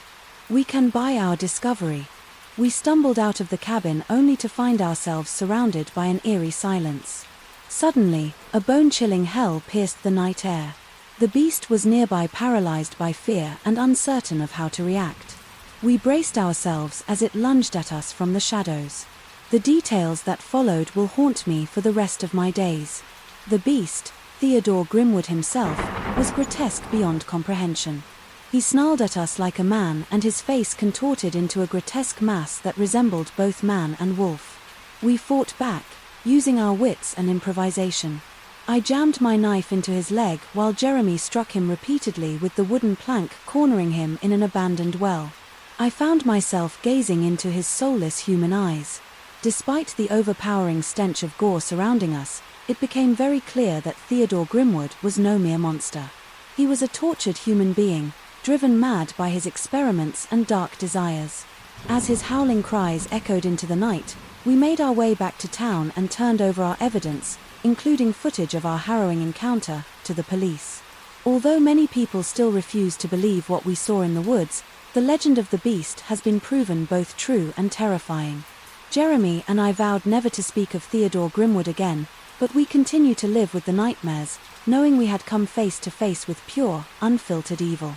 We can buy our discovery. We stumbled out of the cabin only to find ourselves surrounded by an eerie silence. Suddenly, a bone-chilling hell pierced the night air. The beast was nearby, paralyzed by fear and uncertain of how to react. We braced ourselves as it lunged at us from the shadows. The details that followed will haunt me for the rest of my days. The beast, Theodore Grimwood himself, was grotesque beyond comprehension. He snarled at us like a man, and his face contorted into a grotesque mass that resembled both man and wolf. We fought back, using our wits and improvisation. I jammed my knife into his leg while Jeremy struck him repeatedly with the wooden plank, cornering him in an abandoned well. I found myself gazing into his soulless human eyes. Despite the overpowering stench of gore surrounding us, it became very clear that Theodore Grimwood was no mere monster. He was a tortured human being, driven mad by his experiments and dark desires. As his howling cries echoed into the night, we made our way back to town and turned over our evidence, including footage of our harrowing encounter, to the police. Although many people still refuse to believe what we saw in the woods, the legend of the beast has been proven both true and terrifying. Jeremy and I vowed never to speak of Theodore Grimwood again, but we continue to live with the nightmares, knowing we had come face to face with pure, unfiltered evil.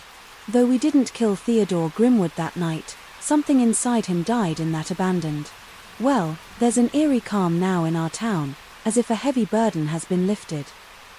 Though we didn't kill Theodore Grimwood that night, something inside him died in that abandoned well. There's an eerie calm now in our town, as if a heavy burden has been lifted.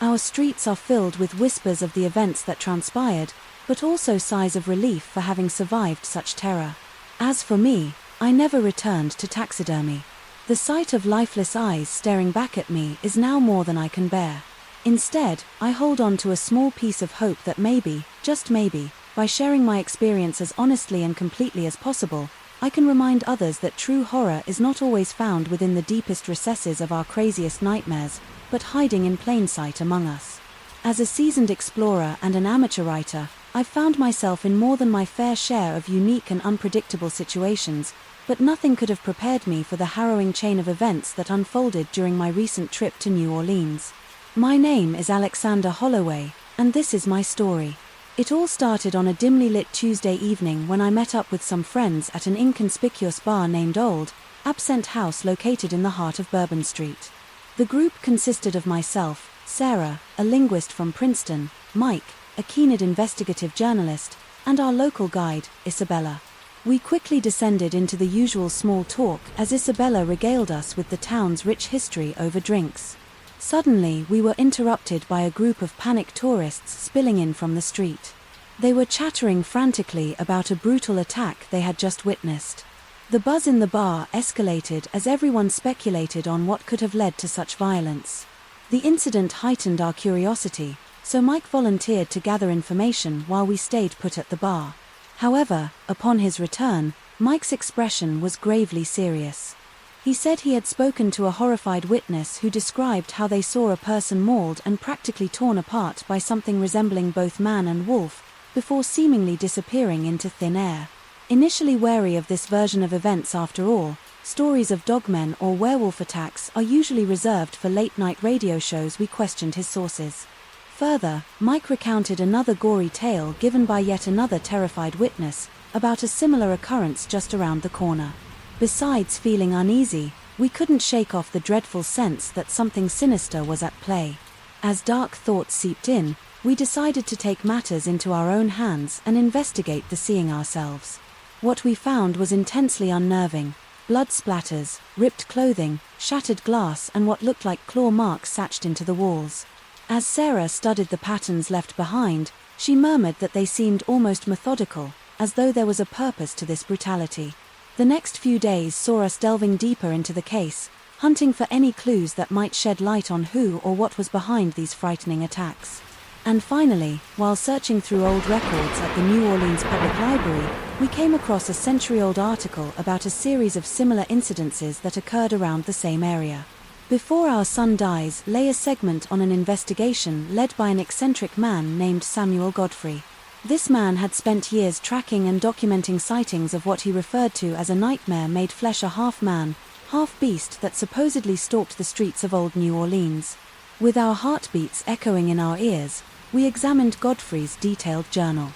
Our streets are filled with whispers of the events that transpired, but also sighs of relief for having survived such terror. As for me, I never returned to taxidermy. The sight of lifeless eyes staring back at me is now more than I can bear. Instead, I hold on to a small piece of hope that maybe, just maybe, by sharing my experience as honestly and completely as possible, I can remind others that true horror is not always found within the deepest recesses of our craziest nightmares, but hiding in plain sight among us. As a seasoned explorer and an amateur writer, I've found myself in more than my fair share of unique and unpredictable situations, but nothing could have prepared me for the harrowing chain of events that unfolded during my recent trip to New Orleans. My name is Alexander Holloway, and this is my story. It all started on a dimly lit Tuesday evening when I met up with some friends at an inconspicuous bar named Old Absent House located in the heart of Bourbon Street. The group consisted of myself, Sarah, a linguist from Princeton, Mike, a keen-eyed investigative journalist, and our local guide, Isabella. We quickly descended into the usual small talk as Isabella regaled us with the town's rich history over drinks. Suddenly, we were interrupted by a group of panicked tourists spilling in from the street. They were chattering frantically about a brutal attack they had just witnessed. The buzz in the bar escalated as everyone speculated on what could have led to such violence. The incident heightened our curiosity, so Mike volunteered to gather information while we stayed put at the bar. However, upon his return, Mike's expression was gravely serious. He said he had spoken to a horrified witness who described how they saw a person mauled and practically torn apart by something resembling both man and wolf, before seemingly disappearing into thin air. Initially wary of this version of events after all, stories of dogmen or werewolf attacks are usually reserved for late-night radio shows. We questioned his sources. Further, Mike recounted another gory tale given by yet another terrified witness, about a similar occurrence just around the corner. Besides feeling uneasy, we couldn't shake off the dreadful sense that something sinister was at play. As dark thoughts seeped in, we decided to take matters into our own hands and investigate the seeing ourselves. What we found was intensely unnerving: blood splatters, ripped clothing, shattered glass, and what looked like claw marks satched into the walls. As Sarah studied the patterns left behind, she murmured that they seemed almost methodical, as though there was a purpose to this brutality. The next few days saw us delving deeper into the case, hunting for any clues that might shed light on who or what was behind these frightening attacks. And finally, while searching through old records at the New Orleans Public Library, we came across a century-old article about a series of similar incidences that occurred around the same area. Before Our Sun Dies lay a segment on an investigation led by an eccentric man named Samuel Godfrey. This man had spent years tracking and documenting sightings of what he referred to as a nightmare-made flesh, a half-man, half-beast that supposedly stalked the streets of old New Orleans. With our heartbeats echoing in our ears, we examined Godfrey's detailed journal.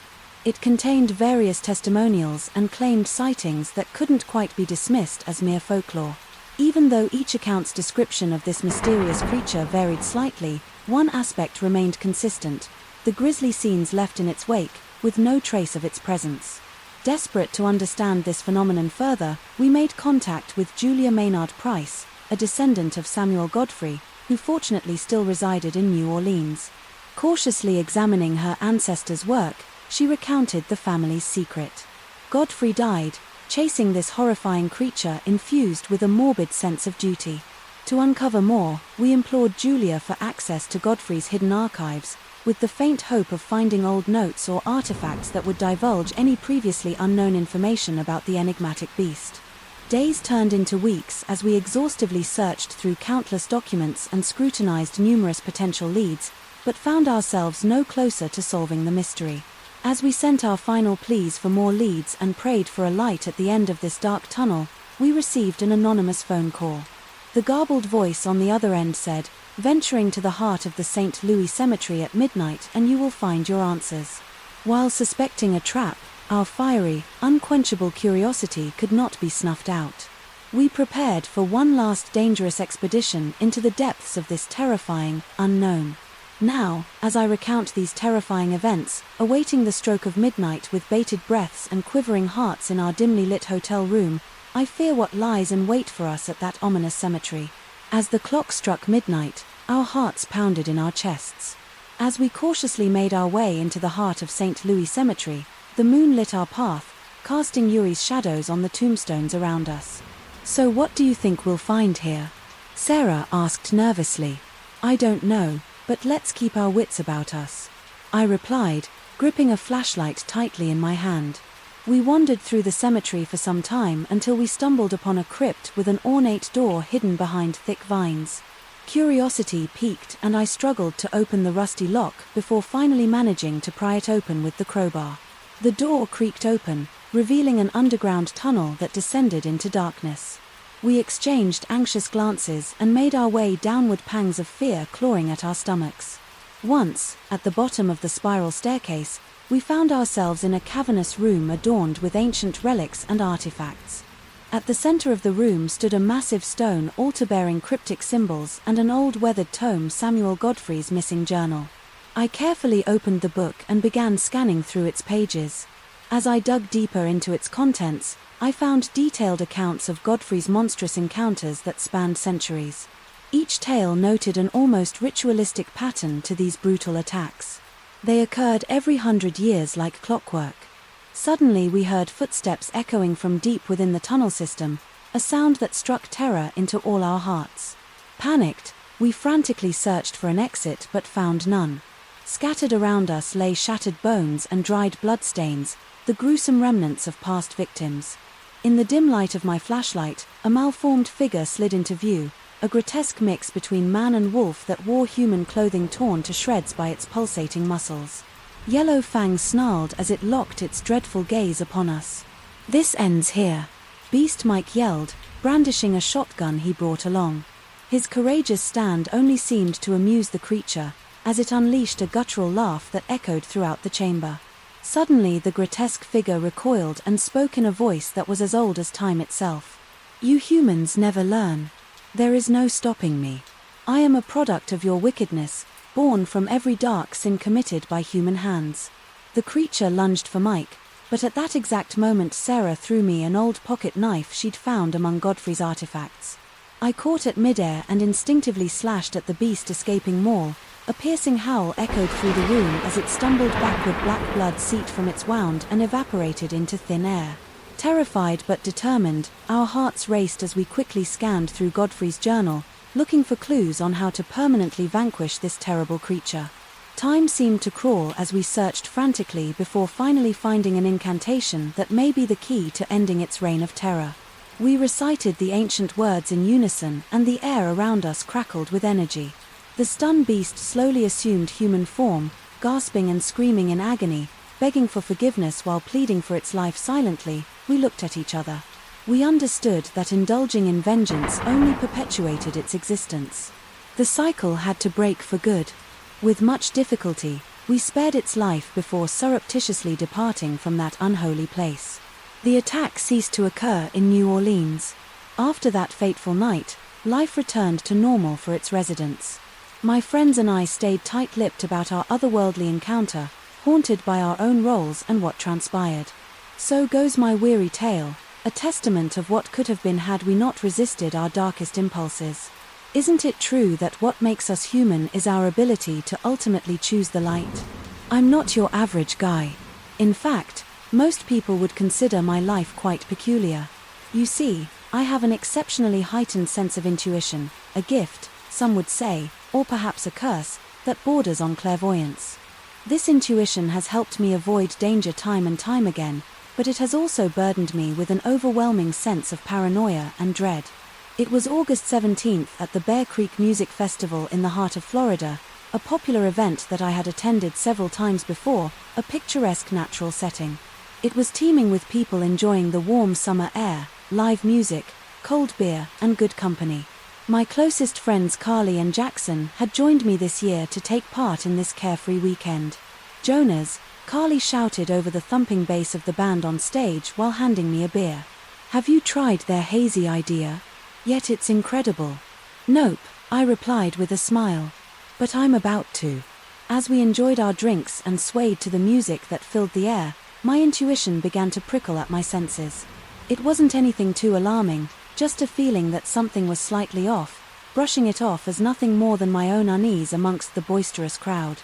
It contained various testimonials and claimed sightings that couldn't quite be dismissed as mere folklore. Even though each account's description of this mysterious creature varied slightly, one aspect remained consistent: the grisly scenes left in its wake, with no trace of its presence. Desperate to understand this phenomenon further, we made contact with Julia Maynard Price, a descendant of Samuel Godfrey, who fortunately still resided in New Orleans. Cautiously examining her ancestors' work, she recounted the family's secret. Godfrey died, chasing this horrifying creature infused with a morbid sense of duty. To uncover more, we implored Julia for access to Godfrey's hidden archives, with the faint hope of finding old notes or artifacts that would divulge any previously unknown information about the enigmatic beast. Days turned into weeks as we exhaustively searched through countless documents and scrutinized numerous potential leads, but found ourselves no closer to solving the mystery. As we sent our final pleas for more leads and prayed for a light at the end of this dark tunnel, we received an anonymous phone call. The garbled voice on the other end said, "Venturing to the heart of the St. Louis Cemetery at midnight and you will find your answers." While suspecting a trap, our fiery, unquenchable curiosity could not be snuffed out. We prepared for one last dangerous expedition into the depths of this terrifying unknown. Now, as I recount these terrifying events, awaiting the stroke of midnight with bated breaths and quivering hearts in our dimly lit hotel room, I fear what lies in wait for us at that ominous cemetery. As the clock struck midnight, our hearts pounded in our chests. As we cautiously made our way into the heart of St. Louis Cemetery, the moon lit our path, casting Yuri's shadows on the tombstones around us. "So what do you think we'll find here?" Sarah asked nervously. "I don't know, but let's keep our wits about us," I replied, gripping a flashlight tightly in my hand. We wandered through the cemetery for some time until we stumbled upon a crypt with an ornate door hidden behind thick vines. Curiosity piqued and I struggled to open the rusty lock before finally managing to pry it open with the crowbar. The door creaked open, revealing an underground tunnel that descended into darkness. We exchanged anxious glances and made our way downward, pangs of fear clawing at our stomachs. Once, at the bottom of the spiral staircase, we found ourselves in a cavernous room adorned with ancient relics and artifacts. At the center of the room stood a massive stone altar bearing cryptic symbols and an old weathered tome, Samuel Godfrey's missing journal. I carefully opened the book and began scanning through its pages. As I dug deeper into its contents, I found detailed accounts of Godfrey's monstrous encounters that spanned centuries. Each tale noted an almost ritualistic pattern to these brutal attacks. They occurred every 100 years like clockwork. Suddenly we heard footsteps echoing from deep within the tunnel system, a sound that struck terror into all our hearts. Panicked, we frantically searched for an exit but found none. Scattered around us lay shattered bones and dried bloodstains, the gruesome remnants of past victims. In the dim light of my flashlight, a malformed figure slid into view, a grotesque mix between man and wolf that wore human clothing torn to shreds by its pulsating muscles. Yellow fangs snarled as it locked its dreadful gaze upon us. "This ends here," Beast Mike yelled, brandishing a shotgun he brought along. His courageous stand only seemed to amuse the creature, as it unleashed a guttural laugh that echoed throughout the chamber. Suddenly the grotesque figure recoiled and spoke in a voice that was as old as time itself. "You humans never learn. There is no stopping me. I am a product of your wickedness, born from every dark sin committed by human hands." The creature lunged for Mike, but at that exact moment Sarah threw me an old pocket knife she'd found among Godfrey's artifacts. I caught at midair and instinctively slashed at the beast escaping maul. A piercing howl echoed through the room as it stumbled backward, black blood seeped from its wound and evaporated into thin air. Terrified but determined, our hearts raced as we quickly scanned through Godfrey's journal, looking for clues on how to permanently vanquish this terrible creature. Time seemed to crawl as we searched frantically before finally finding an incantation that may be the key to ending its reign of terror. We recited the ancient words in unison, and the air around us crackled with energy. The stunned beast slowly assumed human form, gasping and screaming in agony, begging for forgiveness while pleading for its life silently. We looked at each other. We understood that indulging in vengeance only perpetuated its existence. The cycle had to break for good. With much difficulty, we spared its life before surreptitiously departing from that unholy place. The attack ceased to occur in New Orleans. After that fateful night, life returned to normal for its residents. My friends and I stayed tight-lipped about our otherworldly encounter, haunted by our own roles and what transpired. So goes my weary tale, a testament of what could have been had we not resisted our darkest impulses. Isn't it true that what makes us human is our ability to ultimately choose the light? I'm not your average guy. In fact, most people would consider my life quite peculiar. You see, I have an exceptionally heightened sense of intuition, a gift, some would say, or perhaps a curse, that borders on clairvoyance. This intuition has helped me avoid danger time and time again, but it has also burdened me with an overwhelming sense of paranoia and dread. It was August 17th at the Bear Creek Music Festival in the heart of Florida, a popular event that I had attended several times before, a picturesque natural setting. It was teeming with people enjoying the warm summer air, live music, cold beer, and good company. My closest friends Carly and Jackson had joined me this year to take part in this carefree weekend. "Jonas," Carly shouted over the thumping bass of the band on stage while handing me a beer. "Have you tried their hazy idea? Yet it's incredible." "Nope," I replied with a smile. "But I'm about to." As we enjoyed our drinks and swayed to the music that filled the air, my intuition began to prickle at my senses. It wasn't anything too alarming, just a feeling that something was slightly off, brushing it off as nothing more than my own unease amongst the boisterous crowd.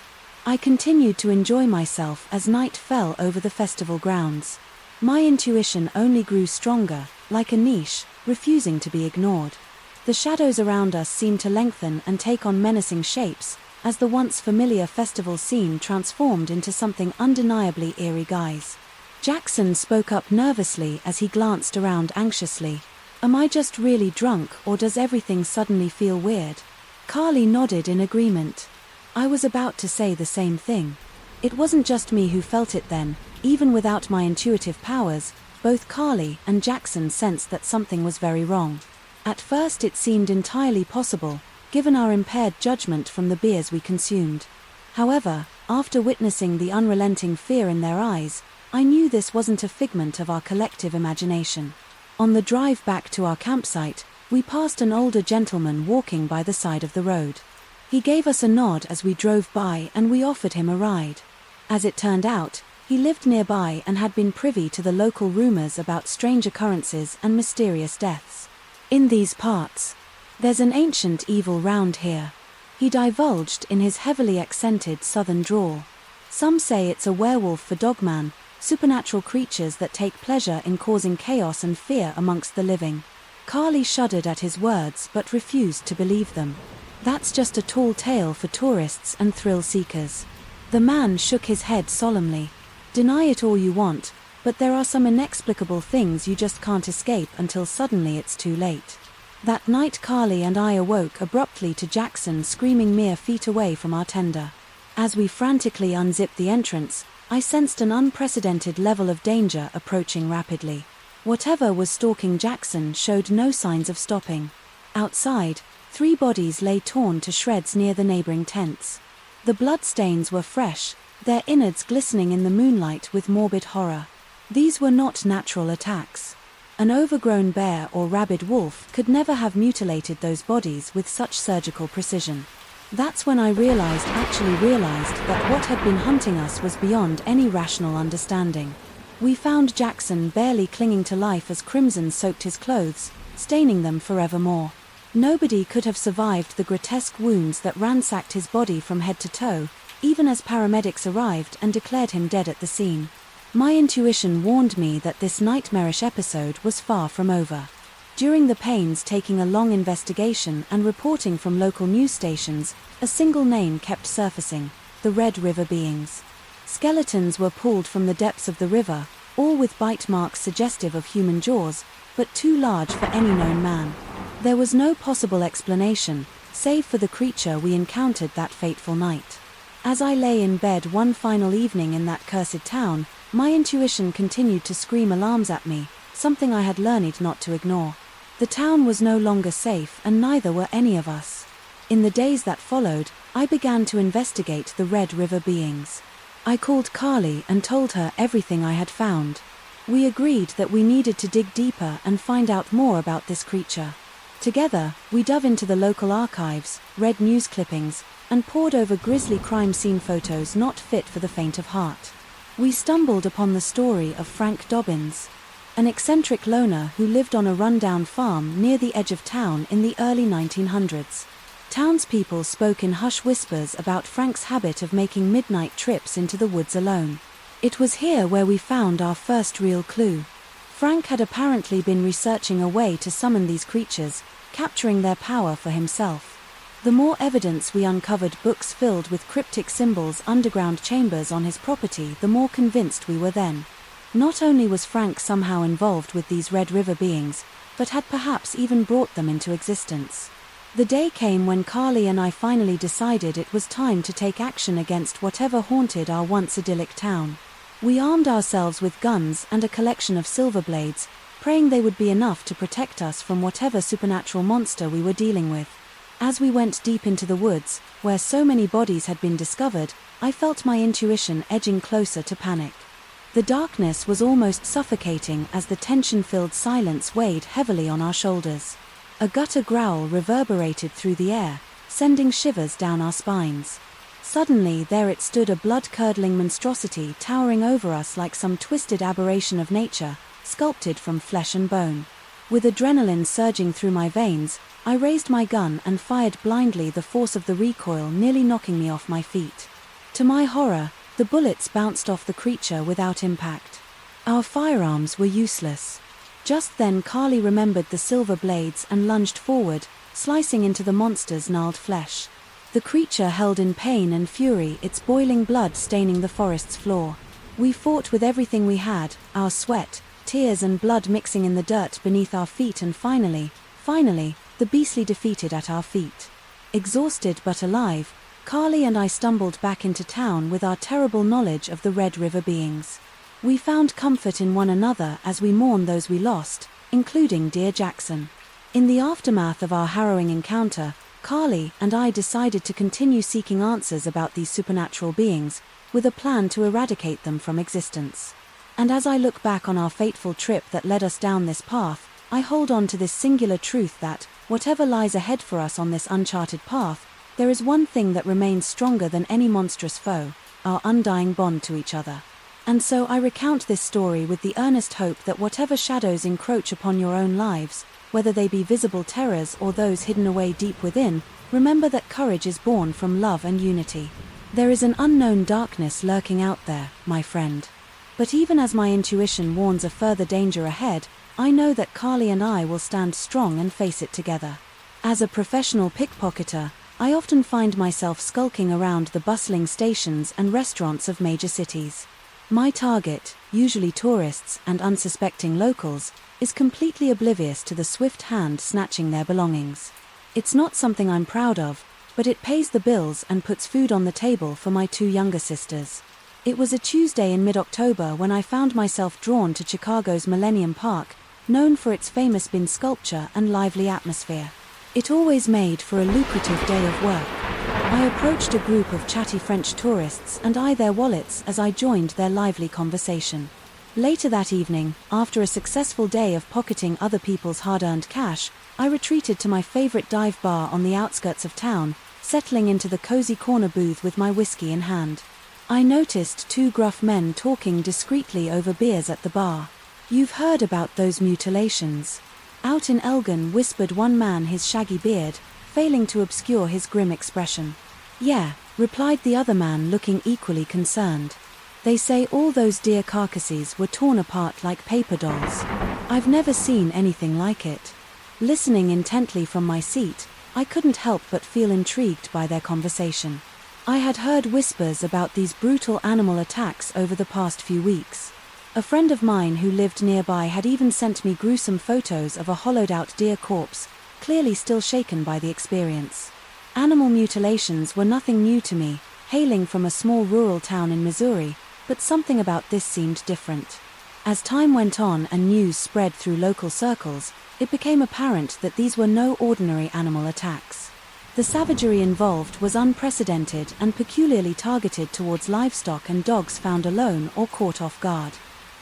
I continued to enjoy myself as night fell over the festival grounds. My intuition only grew stronger, like a niche, refusing to be ignored. The shadows around us seemed to lengthen and take on menacing shapes, as the once familiar festival scene transformed into something undeniably eerie guise. Jackson spoke up nervously as he glanced around anxiously. "Am I just really drunk, or does everything suddenly feel weird?" Carly nodded in agreement. I was about to say the same thing. It wasn't just me who felt it then. Even without my intuitive powers, both Carly and Jackson sensed that something was very wrong. At first it seemed entirely possible, given our impaired judgment from the beers we consumed. However, after witnessing the unrelenting fear in their eyes, I knew this wasn't a figment of our collective imagination. On the drive back to our campsite, we passed an older gentleman walking by the side of the road. He gave us a nod as we drove by and we offered him a ride. As it turned out, he lived nearby and had been privy to the local rumors about strange occurrences and mysterious deaths. "In these parts, there's an ancient evil round here," he divulged in his heavily accented southern drawl. "Some say it's a werewolf for dogman, supernatural creatures that take pleasure in causing chaos and fear amongst the living." Carly shuddered at his words but refused to believe them. "That's just a tall tale for tourists and thrill seekers. The man shook his head solemnly. Deny it all you want, but there are some inexplicable things you just can't escape until suddenly it's too late. That night Carly and I awoke abruptly to Jackson screaming mere feet away from our tender. As we frantically unzipped the entrance, I sensed an unprecedented level of danger approaching rapidly. Whatever was stalking Jackson showed no signs of stopping. Outside, 3 bodies lay torn to shreds near the neighboring tents. The bloodstains were fresh, their innards glistening in the moonlight with morbid horror. These were not natural attacks. An overgrown bear or rabid wolf could never have mutilated those bodies with such surgical precision. That's when I actually realized that what had been hunting us was beyond any rational understanding. We found Jackson barely clinging to life as crimson soaked his clothes, staining them forevermore. Nobody could have survived the grotesque wounds that ransacked his body from head to toe, even as paramedics arrived and declared him dead at the scene. My intuition warned me that this nightmarish episode was far from over. During the painstaking a long investigation and reporting from local news stations, a single name kept surfacing: the Red River beings. Skeletons were pulled from the depths of the river, all with bite marks suggestive of human jaws, but too large for any known man. There was no possible explanation, save for the creature we encountered that fateful night. As I lay in bed one final evening in that cursed town, my intuition continued to scream alarms at me, something I had learned not to ignore. The town was no longer safe, and neither were any of us. In the days that followed, I began to investigate the Red River beings. I called Carly and told her everything I had found. We agreed that we needed to dig deeper and find out more about this creature. Together, we dove into the local archives, read news clippings, and pored over grisly crime scene photos not fit for the faint of heart. We stumbled upon the story of Frank Dobbins, an eccentric loner who lived on a rundown farm near the edge of town in the early 1900s. Townspeople spoke in hushed whispers about Frank's habit of making midnight trips into the woods alone. It was here where we found our first real clue. Frank had apparently been researching a way to summon these creatures, capturing their power for himself. The more evidence we uncovered, books filled with cryptic symbols, underground chambers on his property, the more convinced we were then. Not only was Frank somehow involved with these Red River beings, but had perhaps even brought them into existence. The day came when Carly and I finally decided it was time to take action against whatever haunted our once idyllic town. We armed ourselves with guns and a collection of silver blades, praying they would be enough to protect us from whatever supernatural monster we were dealing with. As we went deep into the woods, where so many bodies had been discovered, I felt my intuition edging closer to panic. The darkness was almost suffocating as the tension-filled silence weighed heavily on our shoulders. A gutter growl reverberated through the air, sending shivers down our spines. Suddenly there it stood, a blood-curdling monstrosity towering over us like some twisted aberration of nature, sculpted from flesh and bone. With adrenaline surging through my veins, I raised my gun and fired blindly, the force of the recoil nearly knocking me off my feet. To my horror, the bullets bounced off the creature without impact. Our firearms were useless. Just then Carly remembered the silver blades and lunged forward, slicing into the monster's gnarled flesh. The creature held in pain and fury, its boiling blood staining the forest's floor. We fought with everything we had, our sweat, tears and blood mixing in the dirt beneath our feet, and finally, the beastly defeated at our feet. Exhausted but alive, Carly and I stumbled back into town with our terrible knowledge of the Red River beings. We found comfort in one another as we mourned those we lost, including dear Jackson. In the aftermath of our harrowing encounter, Carly and I decided to continue seeking answers about these supernatural beings, with a plan to eradicate them from existence. And as I look back on our fateful trip that led us down this path, I hold on to this singular truth that, whatever lies ahead for us on this uncharted path, there is one thing that remains stronger than any monstrous foe: our undying bond to each other. And so I recount this story with the earnest hope that whatever shadows encroach upon your own lives, whether they be visible terrors or those hidden away deep within, remember that courage is born from love and unity. There is an unknown darkness lurking out there, my friend. But even as my intuition warns of further danger ahead, I know that Carly and I will stand strong and face it together. As a professional pickpocketer, I often find myself skulking around the bustling stations and restaurants of major cities. My target, usually tourists and unsuspecting locals, is completely oblivious to the swift hand snatching their belongings. It's not something I'm proud of, but it pays the bills and puts food on the table for my 2 younger sisters. It was a Tuesday in mid-October when I found myself drawn to Chicago's Millennium Park, known for its famous bin sculpture and lively atmosphere. It always made for a lucrative day of work. I approached a group of chatty French tourists and eyed their wallets as I joined their lively conversation. Later that evening, after a successful day of pocketing other people's hard-earned cash, I retreated to my favorite dive bar on the outskirts of town, settling into the cozy corner booth with my whiskey in hand. I noticed 2 gruff men talking discreetly over beers at the bar. "You've heard about those mutilations?" Out in Elgin, whispered one man, his shaggy beard failing to obscure his grim expression. "Yeah," replied the other man, looking equally concerned. "They say all those deer carcasses were torn apart like paper dolls. I've never seen anything like it." Listening intently from my seat, I couldn't help but feel intrigued by their conversation. I had heard whispers about these brutal animal attacks over the past few weeks. A friend of mine who lived nearby had even sent me gruesome photos of a hollowed-out deer corpse, clearly still shaken by the experience. Animal mutilations were nothing new to me, hailing from a small rural town in Missouri, but something about this seemed different. As time went on and news spread through local circles, it became apparent that these were no ordinary animal attacks. The savagery involved was unprecedented and peculiarly targeted towards livestock and dogs found alone or caught off guard.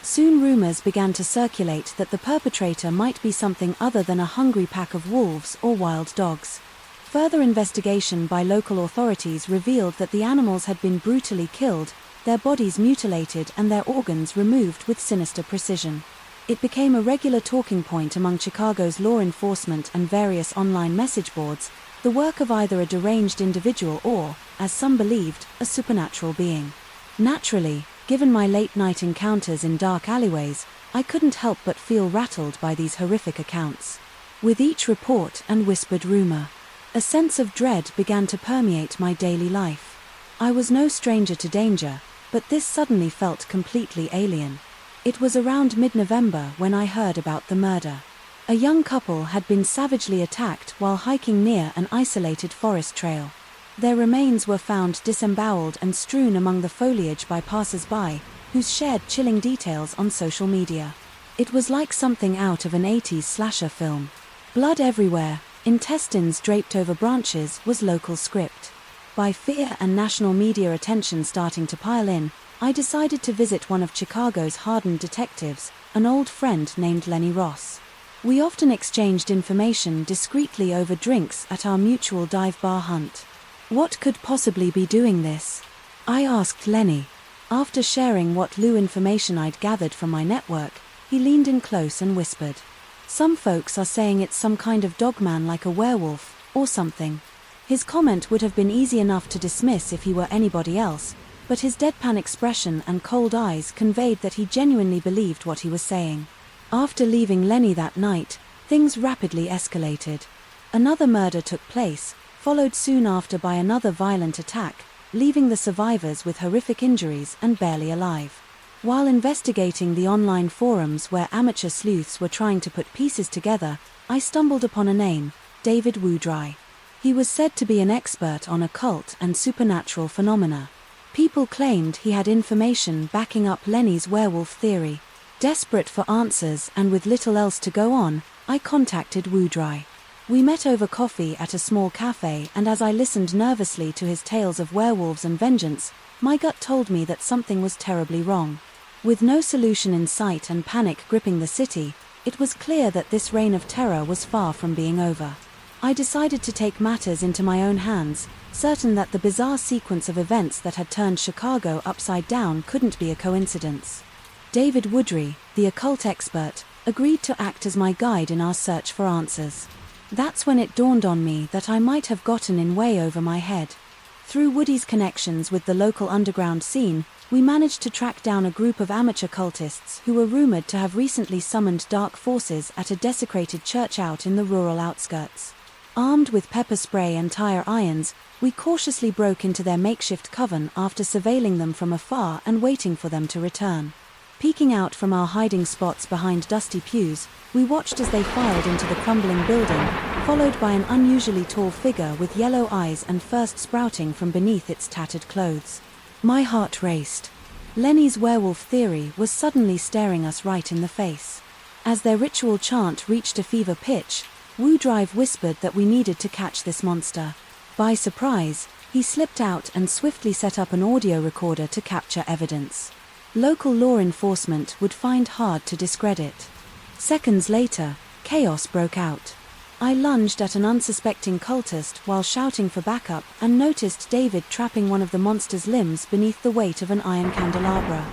Soon rumors began to circulate that the perpetrator might be something other than a hungry pack of wolves or wild dogs. Further investigation by local authorities revealed that the animals had been brutally killed, their bodies mutilated and their organs removed with sinister precision. It became a regular talking point among Chicago's law enforcement and various online message boards, the work of either a deranged individual or, as some believed, a supernatural being. Naturally, given my late-night encounters in dark alleyways, I couldn't help but feel rattled by these horrific accounts. With each report and whispered rumor, a sense of dread began to permeate my daily life. I was no stranger to danger, but this suddenly felt completely alien. It was around mid-November when I heard about the murder. A young couple had been savagely attacked while hiking near an isolated forest trail. Their remains were found disemboweled and strewn among the foliage by passers-by, who shared chilling details on social media. It was like something out of an 80s slasher film. Blood everywhere, intestines draped over branches was local script. By fear and national media attention starting to pile in, I decided to visit one of Chicago's hardened detectives, an old friend named Lenny Ross. We often exchanged information discreetly over drinks at our mutual dive bar hunt. "What could possibly be doing this?" I asked Lenny. After sharing what little information I'd gathered from my network, he leaned in close and whispered, "Some folks are saying it's some kind of dogman like a werewolf, or something." His comment would have been easy enough to dismiss if he were anybody else, but his deadpan expression and cold eyes conveyed that he genuinely believed what he was saying. After leaving Lenny that night, things rapidly escalated. Another murder took place, followed soon after by another violent attack, leaving the survivors with horrific injuries and barely alive. While investigating the online forums where amateur sleuths were trying to put pieces together, I stumbled upon a name, David Woodry. He was said to be an expert on occult and supernatural phenomena. People claimed he had information backing up Lenny's werewolf theory. Desperate for answers and with little else to go on, I contacted Woodry. We met over coffee at a small cafe, and as I listened nervously to his tales of werewolves and vengeance, my gut told me that something was terribly wrong. With no solution in sight and panic gripping the city, it was clear that this reign of terror was far from being over. I decided to take matters into my own hands, certain that the bizarre sequence of events that had turned Chicago upside down couldn't be a coincidence. David Woodry, the occult expert, agreed to act as my guide in our search for answers. That's when it dawned on me that I might have gotten in way over my head. Through Woody's connections with the local underground scene, we managed to track down a group of amateur cultists who were rumored to have recently summoned dark forces at a desecrated church out in the rural outskirts. Armed with pepper spray and tire irons, we cautiously broke into their makeshift coven after surveilling them from afar and waiting for them to return. Peeking out from our hiding spots behind dusty pews, we watched as they filed into the crumbling building, followed by an unusually tall figure with yellow eyes and first sprouting from beneath its tattered clothes. My heart raced. Lenny's werewolf theory was suddenly staring us right in the face. As their ritual chant reached a fever pitch, Wu Drive whispered that we needed to catch this monster. By surprise, he slipped out and swiftly set up an audio recorder to capture evidence. Local law enforcement would find hard to discredit. Seconds later, chaos broke out. I lunged at an unsuspecting cultist while shouting for backup and noticed David trapping one of the monster's limbs beneath the weight of an iron candelabra.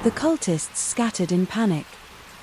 The cultists scattered in panic.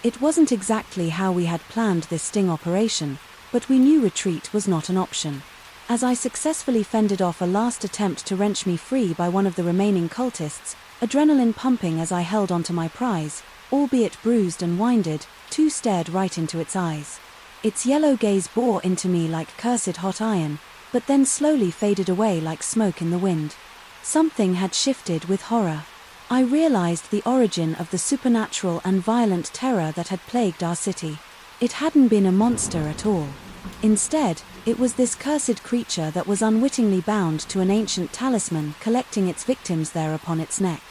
It wasn't exactly how we had planned this sting operation, but we knew retreat was not an option. As I successfully fended off a last attempt to wrench me free by one of the remaining cultists, adrenaline pumping as I held onto my prize, albeit bruised and winded, too stared right into its eyes. Its yellow gaze bore into me like cursed hot iron, but then slowly faded away like smoke in the wind. Something had shifted with horror. I realized the origin of the supernatural and violent terror that had plagued our city. It hadn't been a monster at all. Instead, it was this cursed creature that was unwittingly bound to an ancient talisman, collecting its victims there upon its neck.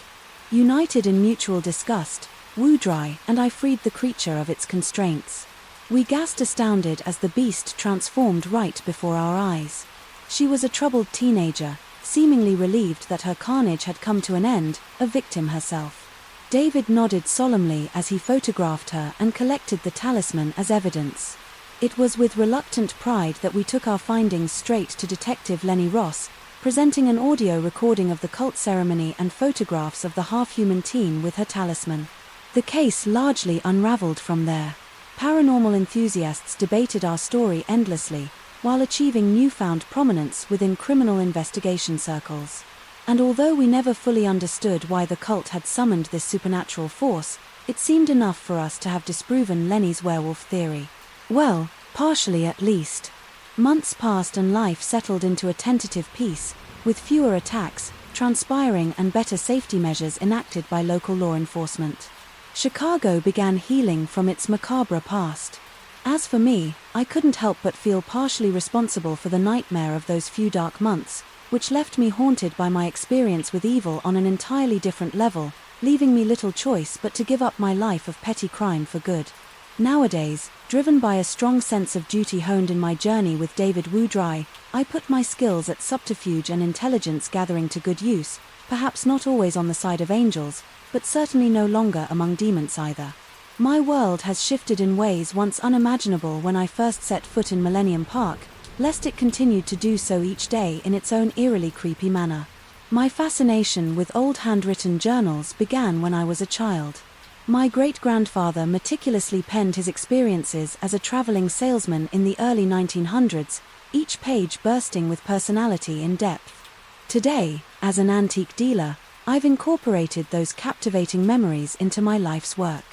United in mutual disgust, Wu Dry and I freed the creature of its constraints. We gasped astounded as the beast transformed right before our eyes. She was a troubled teenager, seemingly relieved that her carnage had come to an end, a victim herself. David nodded solemnly as he photographed her and collected the talisman as evidence. It was with reluctant pride that we took our findings straight to Detective Lenny Ross, presenting an audio recording of the cult ceremony and photographs of the half-human teen with her talisman. The case largely unraveled from there. Paranormal enthusiasts debated our story endlessly, while achieving newfound prominence within criminal investigation circles. And although we never fully understood why the cult had summoned this supernatural force, it seemed enough for us to have disproven Lenny's werewolf theory. Well, partially at least. Months passed and life settled into a tentative peace, with fewer attacks, transpiring and better safety measures enacted by local law enforcement. Chicago began healing from its macabre past. As for me, I couldn't help but feel partially responsible for the nightmare of those few dark months, which left me haunted by my experience with evil on an entirely different level, leaving me little choice but to give up my life of petty crime for good. Nowadays, driven by a strong sense of duty honed in my journey with David Wu Dry, I put my skills at subterfuge and intelligence gathering to good use, perhaps not always on the side of angels, but certainly no longer among demons either. My world has shifted in ways once unimaginable when I first set foot in Millennium Park, lest it continued to do so each day in its own eerily creepy manner. My fascination with old handwritten journals began when I was a child. My great-grandfather meticulously penned his experiences as a traveling salesman in the early 1900s, each page bursting with personality in depth. Today, as an antique dealer, I've incorporated those captivating memories into my life's work.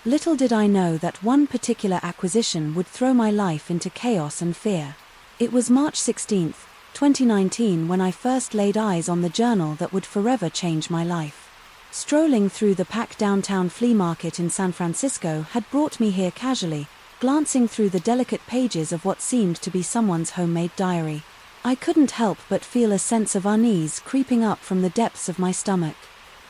Little did I know that one particular acquisition would throw my life into chaos and fear. It was March 16, 2019 when I first laid eyes on the journal that would forever change my life. Strolling through the packed downtown flea market in San Francisco had brought me here casually, glancing through the delicate pages of what seemed to be someone's homemade diary. I couldn't help but feel a sense of unease creeping up from the depths of my stomach.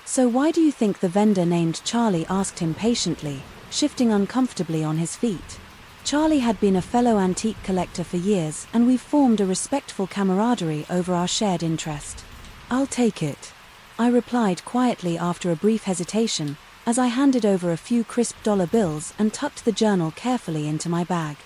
"So why do you think the vendor named Charlie?" asked him patiently, shifting uncomfortably on his feet. Charlie had been a fellow antique collector for years, and we've formed a respectful camaraderie over our shared interest. "I'll take it," I replied quietly after a brief hesitation, as I handed over a few crisp dollar bills and tucked the journal carefully into my bag.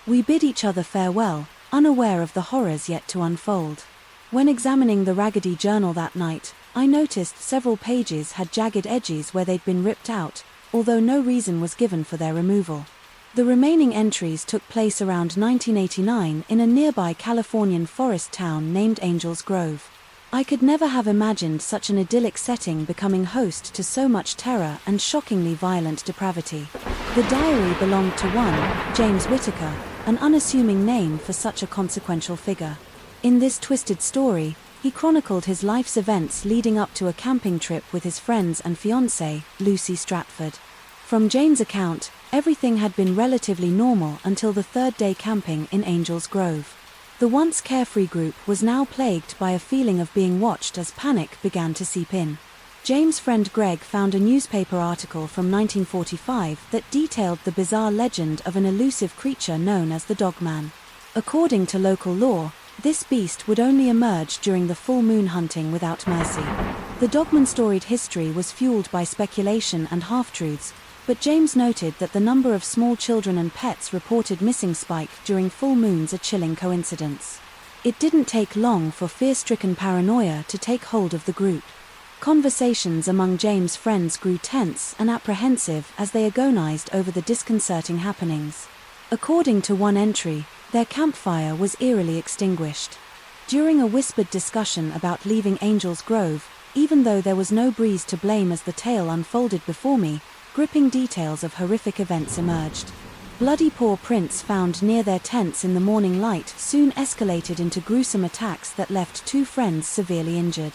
We bid each other farewell, unaware of the horrors yet to unfold. When examining the raggedy journal that night, I noticed several pages had jagged edges where they'd been ripped out, although no reason was given for their removal. The remaining entries took place around 1989 in a nearby Californian forest town named Angels Grove. I could never have imagined such an idyllic setting becoming host to so much terror and shockingly violent depravity. The diary belonged to one, James Whitaker, an unassuming name for such a consequential figure. In this twisted story, he chronicled his life's events leading up to a camping trip with his friends and fiancée, Lucy Stratford. From James' account, everything had been relatively normal until the third day camping in Angel's Grove. The once carefree group was now plagued by a feeling of being watched as panic began to seep in. James' friend Greg found a newspaper article from 1945 that detailed the bizarre legend of an elusive creature known as the Dogman. According to local law, this beast would only emerge during the full moon, hunting without mercy. The Dogman storied history was fueled by speculation and half-truths, but James noted that the number of small children and pets reported missing spike during full moons a chilling coincidence. It didn't take long for fear-stricken paranoia to take hold of the group. Conversations among James' friends grew tense and apprehensive as they agonized over the disconcerting happenings. According to one entry, their campfire was eerily extinguished. During a whispered discussion about leaving Angel's Grove, even though there was no breeze to blame as the tale unfolded before me, gripping details of horrific events emerged. Bloody paw prints found near their tents in the morning light soon escalated into gruesome attacks that left two friends severely injured.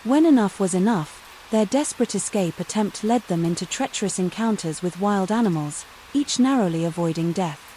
When enough was enough, their desperate escape attempt led them into treacherous encounters with wild animals, each narrowly avoiding death.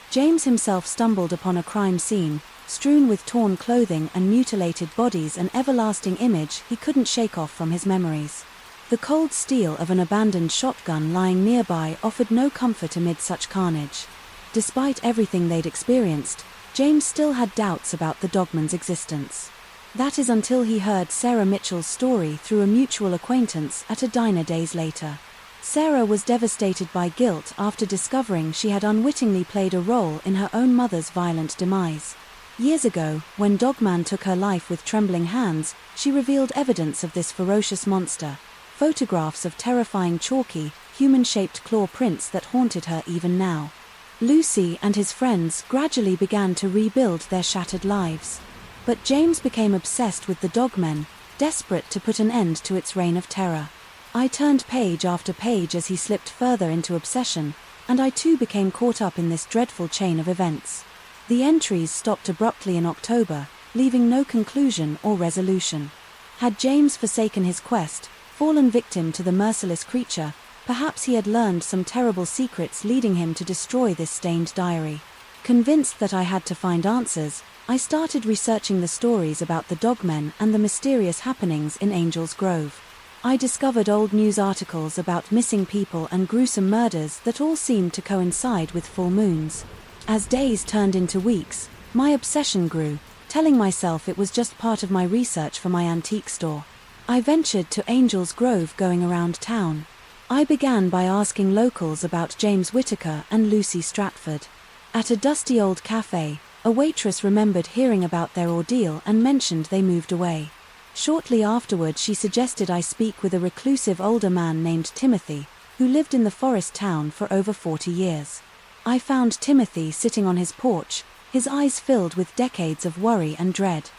James himself stumbled upon a crime scene, strewn with torn clothing and mutilated bodies, an everlasting image he couldn't shake off from his memories. The cold steel of an abandoned shotgun lying nearby offered no comfort amid such carnage. Despite everything they'd experienced, James still had doubts about the Dogman's existence. That is until he heard Sarah Mitchell's story through a mutual acquaintance at a diner days later. Sarah was devastated by guilt after discovering she had unwittingly played a role in her own mother's violent demise. Years ago, when Dogman took her life with trembling hands, she revealed evidence of this ferocious monster, photographs of terrifying chalky, human-shaped claw prints that haunted her even now. Lucy and his friends gradually began to rebuild their shattered lives. But James became obsessed with the Dogman, desperate to put an end to its reign of terror. I turned page after page as he slipped further into obsession, and I too became caught up in this dreadful chain of events. The entries stopped abruptly in October, leaving no conclusion or resolution. Had James forsaken his quest, fallen victim to the merciless creature, perhaps he had learned some terrible secrets leading him to destroy this stained diary. Convinced that I had to find answers, I started researching the stories about the Dogmen and the mysterious happenings in Angel's Grove. I discovered old news articles about missing people and gruesome murders that all seemed to coincide with full moons. As days turned into weeks, my obsession grew, telling myself it was just part of my research for my antique store. I ventured to Angel's Grove, going around town. I began by asking locals about James Whittaker and Lucy Stratford. At a dusty old cafe, a waitress remembered hearing about their ordeal and mentioned they moved away. Shortly afterward, she suggested I speak with a reclusive older man named Timothy, who lived in the forest town for over 40 years. I found Timothy sitting on his porch, his eyes filled with decades of worry and dread.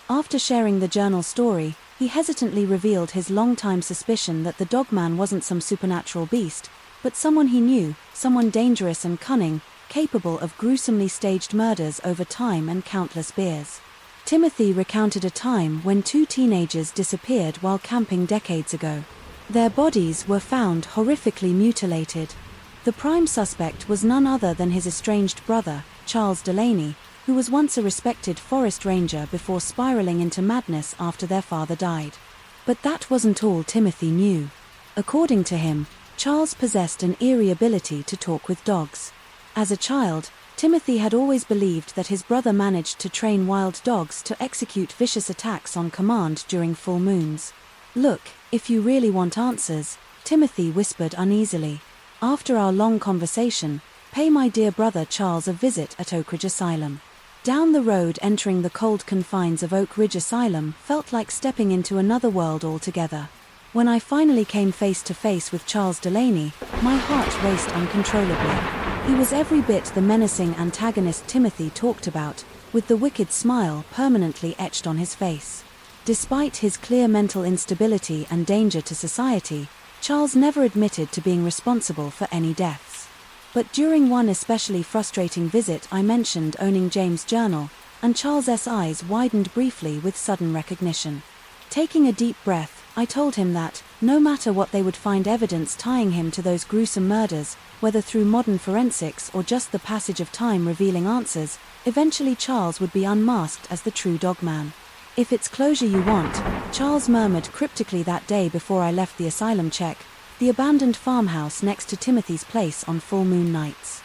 After sharing the journal story, he hesitantly revealed his long-time suspicion that the Dogman wasn't some supernatural beast, but someone he knew, someone dangerous and cunning, capable of gruesomely staged murders over time and countless beers. Timothy recounted a time when two teenagers disappeared while camping decades ago. Their bodies were found horrifically mutilated. The prime suspect was none other than his estranged brother, Charles Delaney, who was once a respected forest ranger before spiraling into madness after their father died. But that wasn't all Timothy knew. According to him, Charles possessed an eerie ability to talk with dogs. As a child, Timothy had always believed that his brother managed to train wild dogs to execute vicious attacks on command during full moons. "Look, if you really want answers," Timothy whispered uneasily. "After our long conversation, pay my dear brother Charles a visit at Oak Ridge Asylum." Down the road, entering the cold confines of Oak Ridge Asylum felt like stepping into another world altogether. When I finally came face to face with Charles Delaney, my heart raced uncontrollably. He was every bit the menacing antagonist Timothy talked about, with the wicked smile permanently etched on his face. Despite his clear mental instability and danger to society, Charles never admitted to being responsible for any deaths. But during one especially frustrating visit I mentioned owning James' journal, and Charles's eyes widened briefly with sudden recognition. Taking a deep breath, I told him that, no matter what they would find evidence tying him to those gruesome murders, whether through modern forensics or just the passage of time revealing answers, eventually Charles would be unmasked as the true dogman. "If it's closure you want," Charles murmured cryptically that day before I left the asylum check, the abandoned farmhouse next to Timothy's place on full moon nights.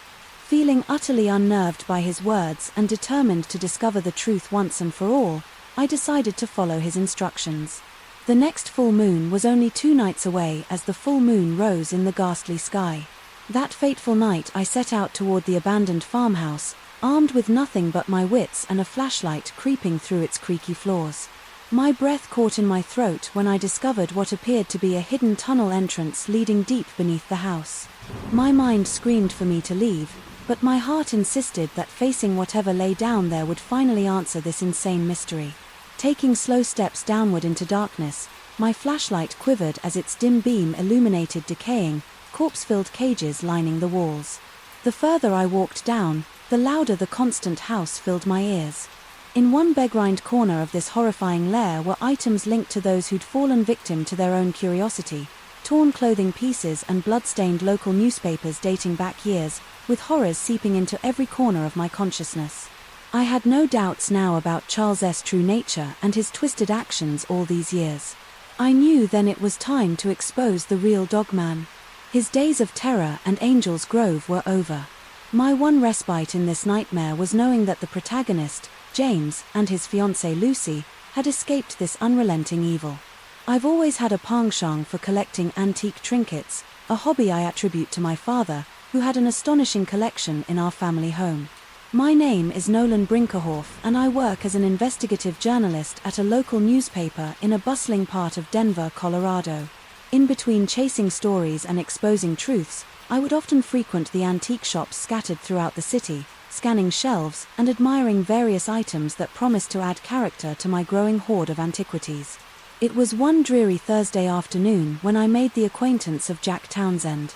Feeling utterly unnerved by his words and determined to discover the truth once and for all, I decided to follow his instructions. The next full moon was only 2 nights away as the full moon rose in the ghastly sky. That fateful night I set out toward the abandoned farmhouse, armed with nothing but my wits and a flashlight creeping through its creaky floors. My breath caught in my throat when I discovered what appeared to be a hidden tunnel entrance leading deep beneath the house. My mind screamed for me to leave, but my heart insisted that facing whatever lay down there would finally answer this insane mystery. Taking slow steps downward into darkness, my flashlight quivered as its dim beam illuminated decaying, corpse-filled cages lining the walls. The further I walked down, the louder the constant house filled my ears. In one begrimed corner of this horrifying lair were items linked to those who'd fallen victim to their own curiosity, torn clothing pieces and blood-stained local newspapers dating back years, with horrors seeping into every corner of my consciousness. I had no doubts now about Charles's true nature and his twisted actions all these years. I knew then it was time to expose the real dogman. His days of terror and Angel's Grove were over. My one respite in this nightmare was knowing that the protagonist, James, and his fiancée Lucy, had escaped this unrelenting evil. I've always had a penchant for collecting antique trinkets, a hobby I attribute to my father, who had an astonishing collection in our family home. My name is Nolan Brinkerhoff and I work as an investigative journalist at a local newspaper in a bustling part of Denver, Colorado. In between chasing stories and exposing truths, I would often frequent the antique shops scattered throughout the city, scanning shelves and admiring various items that promised to add character to my growing hoard of antiquities. It was one dreary Thursday afternoon when I made the acquaintance of Jack Townsend.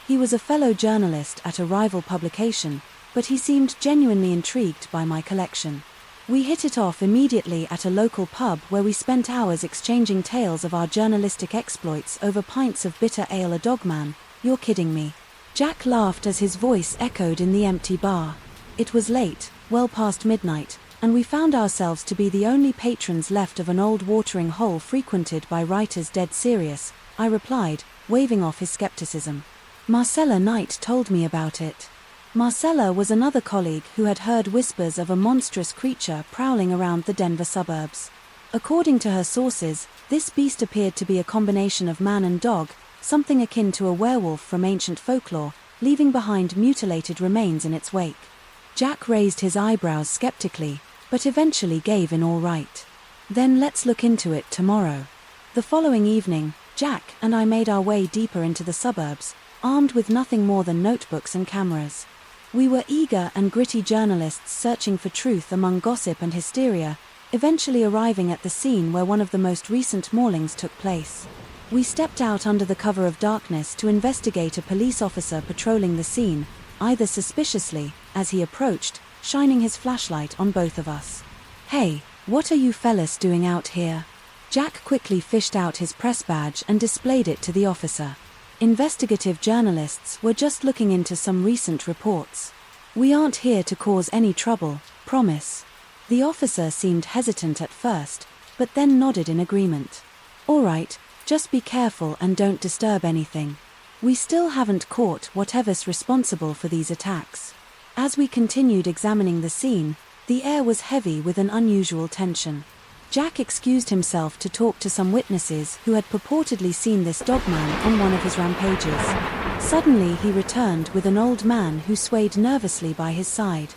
He was a fellow journalist at a rival publication, but he seemed genuinely intrigued by my collection. We hit it off immediately at a local pub where we spent hours exchanging tales of our journalistic exploits over pints of bitter ale. "A dogman? You're kidding me." Jack laughed as his voice echoed in the empty bar. It was late, well past midnight, and we found ourselves to be the only patrons left of an old watering hole frequented by writers dead serious, I replied, waving off his skepticism. "Marcella Knight told me about it." Marcella was another colleague who had heard whispers of a monstrous creature prowling around the Denver suburbs. According to her sources, this beast appeared to be a combination of man and dog, something akin to a werewolf from ancient folklore, leaving behind mutilated remains in its wake. Jack raised his eyebrows skeptically, but eventually gave in all right. "Then let's look into it tomorrow." The following evening, Jack and I made our way deeper into the suburbs, armed with nothing more than notebooks and cameras. We were eager and gritty journalists searching for truth among gossip and hysteria, eventually arriving at the scene where one of the most recent maulings took place. We stepped out under the cover of darkness to investigate a police officer patrolling the scene, either suspiciously, as he approached, shining his flashlight on both of us. "Hey, what are you fellas doing out here?" Jack quickly fished out his press badge and displayed it to the officer. "Investigative journalists were just looking into some recent reports. We aren't here to cause any trouble, promise." The officer seemed hesitant at first, but then nodded in agreement. "All right, just be careful and don't disturb anything. We still haven't caught whatever's responsible for these attacks." As we continued examining the scene, the air was heavy with an unusual tension. Jack excused himself to talk to some witnesses who had purportedly seen this dogman on one of his rampages. Suddenly he returned with an old man who swayed nervously by his side.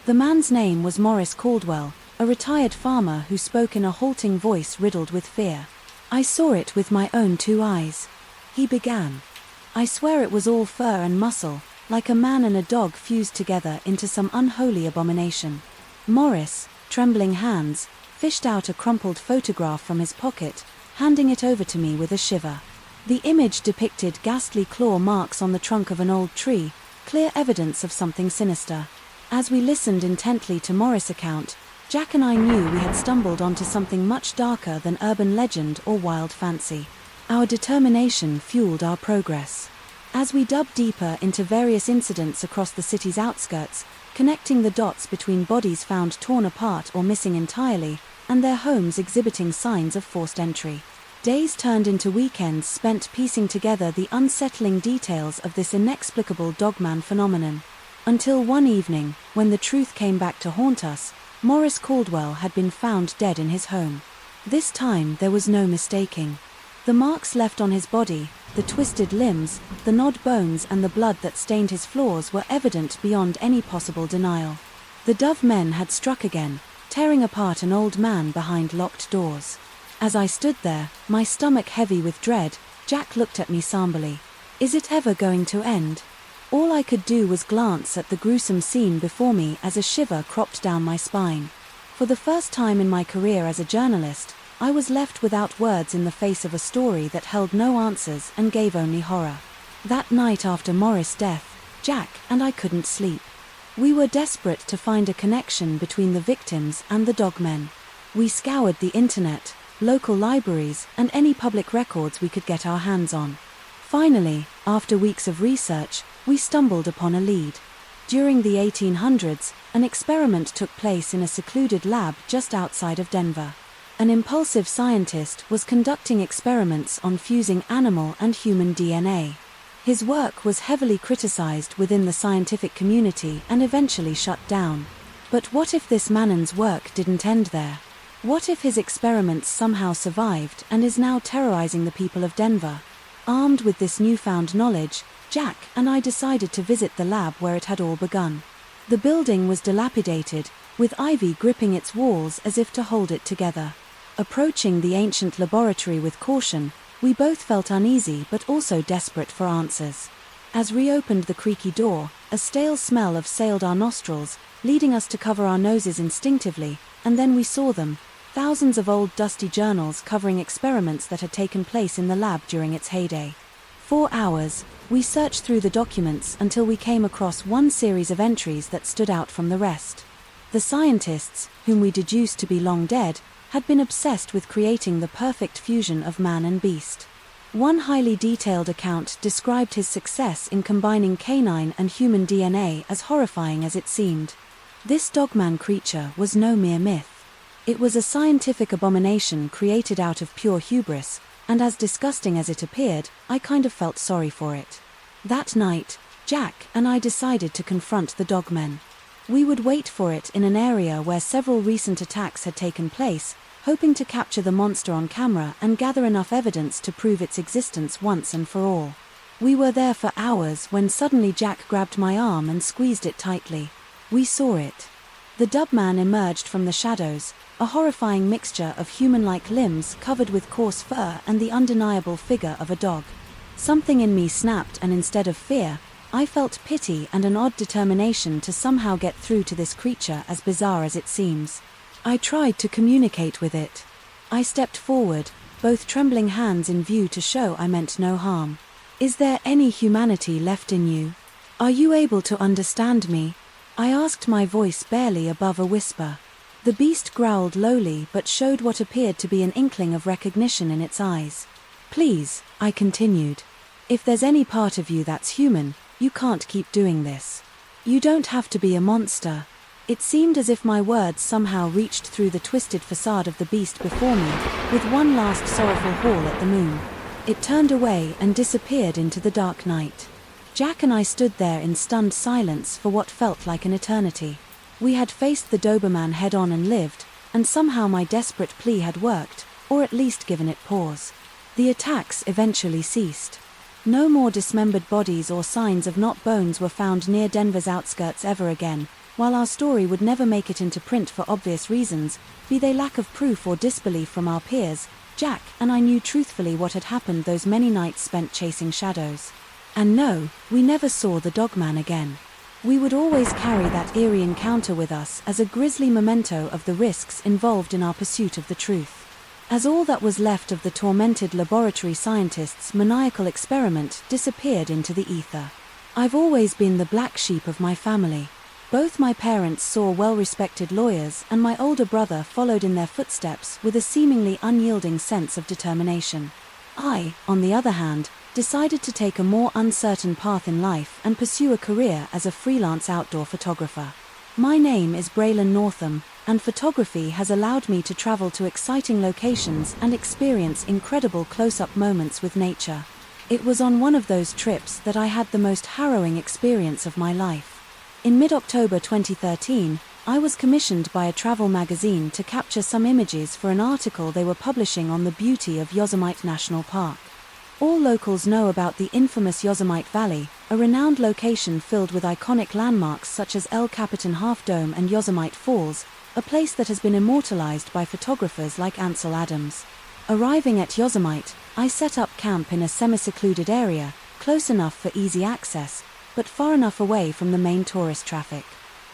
The man's name was Morris Caldwell, a retired farmer who spoke in a halting voice riddled with fear. "I saw it with my own 2 eyes," he began. "I swear it was all fur and muscle, like a man and a dog fused together into some unholy abomination." Morris, trembling hands, fished out a crumpled photograph from his pocket, handing it over to me with a shiver. The image depicted ghastly claw marks on the trunk of an old tree, clear evidence of something sinister. As we listened intently to Morris' account, Jack and I knew we had stumbled onto something much darker than urban legend or wild fancy. Our determination fueled our progress. As we dug deeper into various incidents across the city's outskirts, connecting the dots between bodies found torn apart or missing entirely, and their homes exhibiting signs of forced entry. Days turned into weekends spent piecing together the unsettling details of this inexplicable dogman phenomenon. Until one evening, when the truth came back to haunt us, Morris Caldwell had been found dead in his home. This time there was no mistaking. The marks left on his body, the twisted limbs, the gnawed bones and the blood that stained his floors were evident beyond any possible denial. The Dove men had struck again, tearing apart an old man behind locked doors. As I stood there, my stomach heavy with dread, Jack looked at me somberly. "Is it ever going to end?" All I could do was glance at the gruesome scene before me as a shiver cropped down my spine. For the first time in my career as a journalist, I was left without words in the face of a story that held no answers and gave only horror. That night after Morris' death, Jack and I couldn't sleep. We were desperate to find a connection between the victims and the dogmen. We scoured the internet, local libraries, and any public records we could get our hands on. Finally, after weeks of research, we stumbled upon a lead. During the 1800s, an experiment took place in a secluded lab just outside of Denver. An impulsive scientist was conducting experiments on fusing animal and human DNA. His work was heavily criticized within the scientific community and eventually shut down. But what if this man's work didn't end there? What if his experiments somehow survived and is now terrorizing the people of Denver? Armed with this newfound knowledge, Jack and I decided to visit the lab where it had all begun. The building was dilapidated, with ivy gripping its walls as if to hold it together. Approaching the ancient laboratory with caution, we both felt uneasy but also desperate for answers. As we opened the creaky door, a stale smell assailed our nostrils, leading us to cover our noses instinctively, and then we saw them, thousands of old dusty journals covering experiments that had taken place in the lab during its heyday. For hours, we searched through the documents until we came across one series of entries that stood out from the rest. The scientists, whom we deduced to be long dead, had been obsessed with creating the perfect fusion of man and beast. One highly detailed account described his success in combining canine and human DNA as horrifying as it seemed. This dogman creature was no mere myth. It was a scientific abomination created out of pure hubris, and as disgusting as it appeared, I kind of felt sorry for it. That night, Jack and I decided to confront the dogmen. We would wait for it in an area where several recent attacks had taken place, hoping to capture the monster on camera and gather enough evidence to prove its existence once and for all. We were there for hours when suddenly Jack grabbed my arm and squeezed it tightly. We saw it. The dubman emerged from the shadows, a horrifying mixture of human-like limbs covered with coarse fur and the undeniable figure of a dog. Something in me snapped, and instead of fear, I felt pity and an odd determination to somehow get through to this creature as bizarre as it seems. I tried to communicate with it. I stepped forward, both trembling hands in view to show I meant no harm. "Is there any humanity left in you? Are you able to understand me?" I asked, my voice barely above a whisper. The beast growled lowly but showed what appeared to be an inkling of recognition in its eyes. "Please," I continued. "If there's any part of you that's human, you can't keep doing this. You don't have to be a monster." It seemed as if my words somehow reached through the twisted facade of the beast before me, with one last sorrowful haul at the moon. It turned away and disappeared into the dark night. Jack and I stood there in stunned silence for what felt like an eternity. We had faced the Doberman head-on and lived, and somehow my desperate plea had worked, or at least given it pause. The attacks eventually ceased. No more dismembered bodies or signs of knot bones were found near Denver's outskirts ever again. While our story would never make it into print for obvious reasons, be they lack of proof or disbelief from our peers, Jack and I knew truthfully what had happened those many nights spent chasing shadows. And no, we never saw the dogman again. We would always carry that eerie encounter with us as a grisly memento of the risks involved in our pursuit of the truth. As all that was left of the tormented laboratory scientist's maniacal experiment disappeared into the ether. I've always been the black sheep of my family. Both my parents saw well-respected lawyers, and my older brother followed in their footsteps with a seemingly unyielding sense of determination. I, on the other hand, decided to take a more uncertain path in life and pursue a career as a freelance outdoor photographer. My name is Braylon Northam, and photography has allowed me to travel to exciting locations and experience incredible close-up moments with nature. It was on one of those trips that I had the most harrowing experience of my life. In mid-October 2013, I was commissioned by a travel magazine to capture some images for an article they were publishing on the beauty of Yosemite National Park. All locals know about the infamous Yosemite Valley, a renowned location filled with iconic landmarks such as El Capitan Half Dome and Yosemite Falls, a place that has been immortalized by photographers like Ansel Adams. Arriving at Yosemite, I set up camp in a semi-secluded area, close enough for easy access, but far enough away from the main tourist traffic.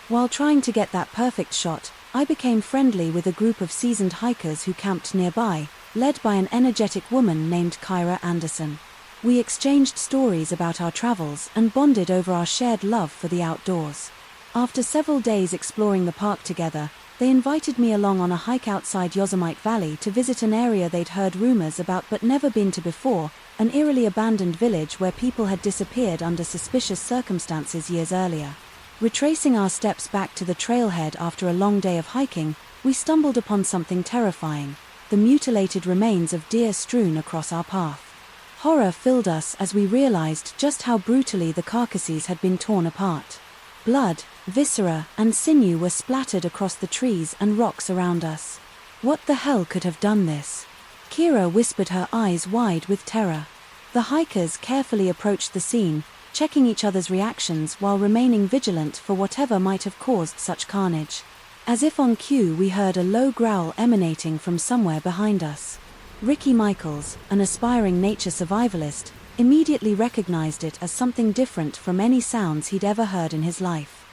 While trying to get that perfect shot, I became friendly with a group of seasoned hikers who camped nearby, led by an energetic woman named Kyra Anderson. We exchanged stories about our travels and bonded over our shared love for the outdoors. After several days exploring the park together, they invited me along on a hike outside Yosemite Valley to visit an area they'd heard rumors about but never been to before, an eerily abandoned village where people had disappeared under suspicious circumstances years earlier. Retracing our steps back to the trailhead after a long day of hiking, we stumbled upon something terrifying: the mutilated remains of deer strewn across our path. Horror filled us as we realized just how brutally the carcasses had been torn apart. Blood, viscera, and sinew were splattered across the trees and rocks around us. What the hell could have done this? Kyra whispered, her eyes wide with terror. The hikers carefully approached the scene, checking each other's reactions while remaining vigilant for whatever might have caused such carnage. As if on cue, we heard a low growl emanating from somewhere behind us. Ricky Michaels, an aspiring nature survivalist, immediately recognized it as something different from any sounds he'd ever heard in his life.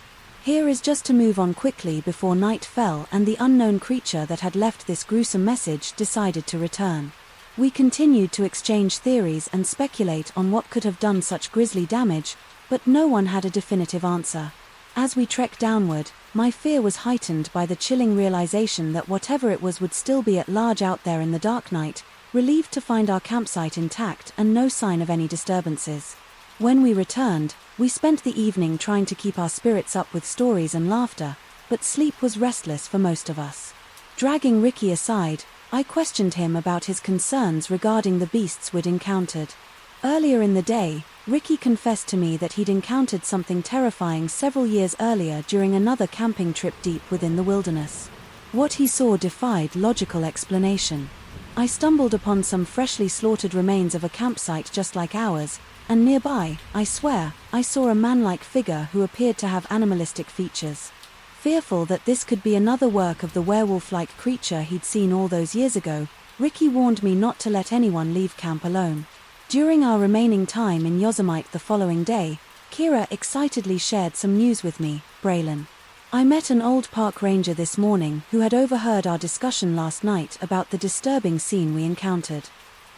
Here is just to move on quickly before night fell and the unknown creature that had left this gruesome message decided to return. We continued to exchange theories and speculate on what could have done such grisly damage, but no one had a definitive answer. As we trekked downward, my fear was heightened by the chilling realization that whatever it was would still be at large out there in the dark night, relieved to find our campsite intact and no sign of any disturbances. When we returned, we spent the evening trying to keep our spirits up with stories and laughter, but sleep was restless for most of us. Dragging Ricky aside, I questioned him about his concerns regarding the beasts we'd encountered. Earlier in the day, Ricky confessed to me that he'd encountered something terrifying several years earlier during another camping trip deep within the wilderness. What he saw defied logical explanation. I stumbled upon some freshly slaughtered remains of a campsite just like ours, and nearby, I swear, I saw a man-like figure who appeared to have animalistic features. Fearful that this could be another work of the werewolf-like creature he'd seen all those years ago, Ricky warned me not to let anyone leave camp alone. During our remaining time in Yosemite the following day, Kyra excitedly shared some news with me, Braylon. I met an old park ranger this morning who had overheard our discussion last night about the disturbing scene we encountered.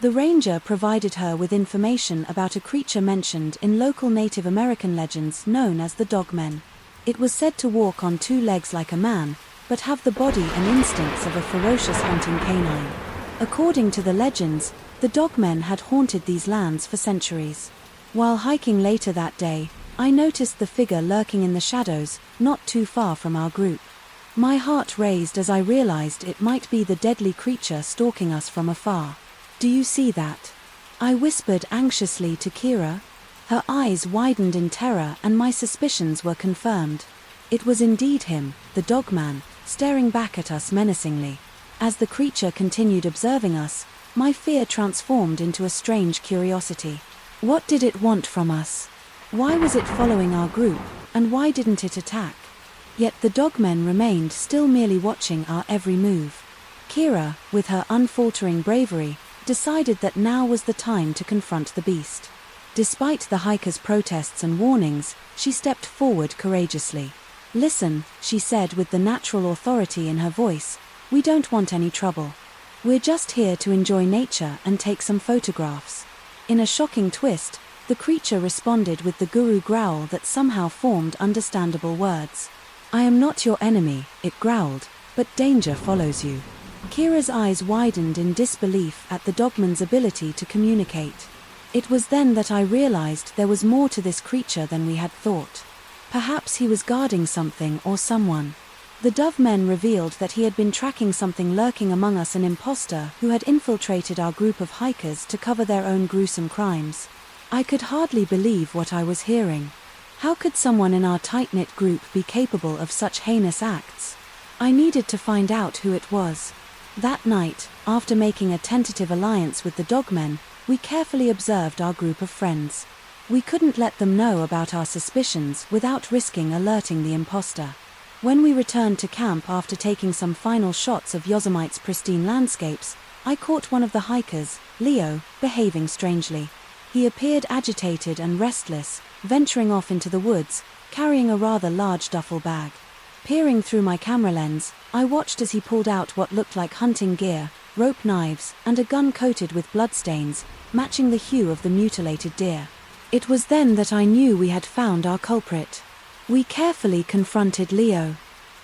The ranger provided her with information about a creature mentioned in local Native American legends known as the Dogmen. It was said to walk on two legs like a man, but have the body and instincts of a ferocious hunting canine. According to the legends, the Dogmen had haunted these lands for centuries. While hiking later that day, I noticed the figure lurking in the shadows, not too far from our group. My heart raised as I realized it might be the deadly creature stalking us from afar. "Do you see that?" I whispered anxiously to Kyra. Her eyes widened in terror and my suspicions were confirmed. It was indeed him, the Dogman, staring back at us menacingly. As the creature continued observing us, my fear transformed into a strange curiosity. What did it want from us? Why was it following our group, and why didn't it attack? Yet the Dogmen remained still, merely watching our every move. Kyra, with her unfaltering bravery, decided that now was the time to confront the beast. Despite the hikers' protests and warnings, she stepped forward courageously. "Listen," she said with the natural authority in her voice, "we don't want any trouble. We're just here to enjoy nature and take some photographs." In a shocking twist, The creature responded with the guru growl that somehow formed understandable words. "I am not your enemy," it growled, "but danger follows you." Kira's eyes widened in disbelief at the dogman's ability to communicate. It was then that I realized there was more to this creature than we had thought. Perhaps he was guarding something or someone. The dove men revealed that he had been tracking something lurking among us, an imposter who had infiltrated our group of hikers to cover their own gruesome crimes. I could hardly believe what I was hearing. How could someone in our tight-knit group be capable of such heinous acts? I needed to find out who it was. That night, after making a tentative alliance with the dogmen, we carefully observed our group of friends. We couldn't let them know about our suspicions without risking alerting the imposter. When we returned to camp after taking some final shots of Yosemite's pristine landscapes, I caught one of the hikers, Leo, behaving strangely. He appeared agitated and restless, venturing off into the woods, carrying a rather large duffel bag. Peering through my camera lens, I watched as he pulled out what looked like hunting gear, rope knives, and a gun coated with bloodstains, matching the hue of the mutilated deer. It was then that I knew we had found our culprit. We carefully confronted Leo.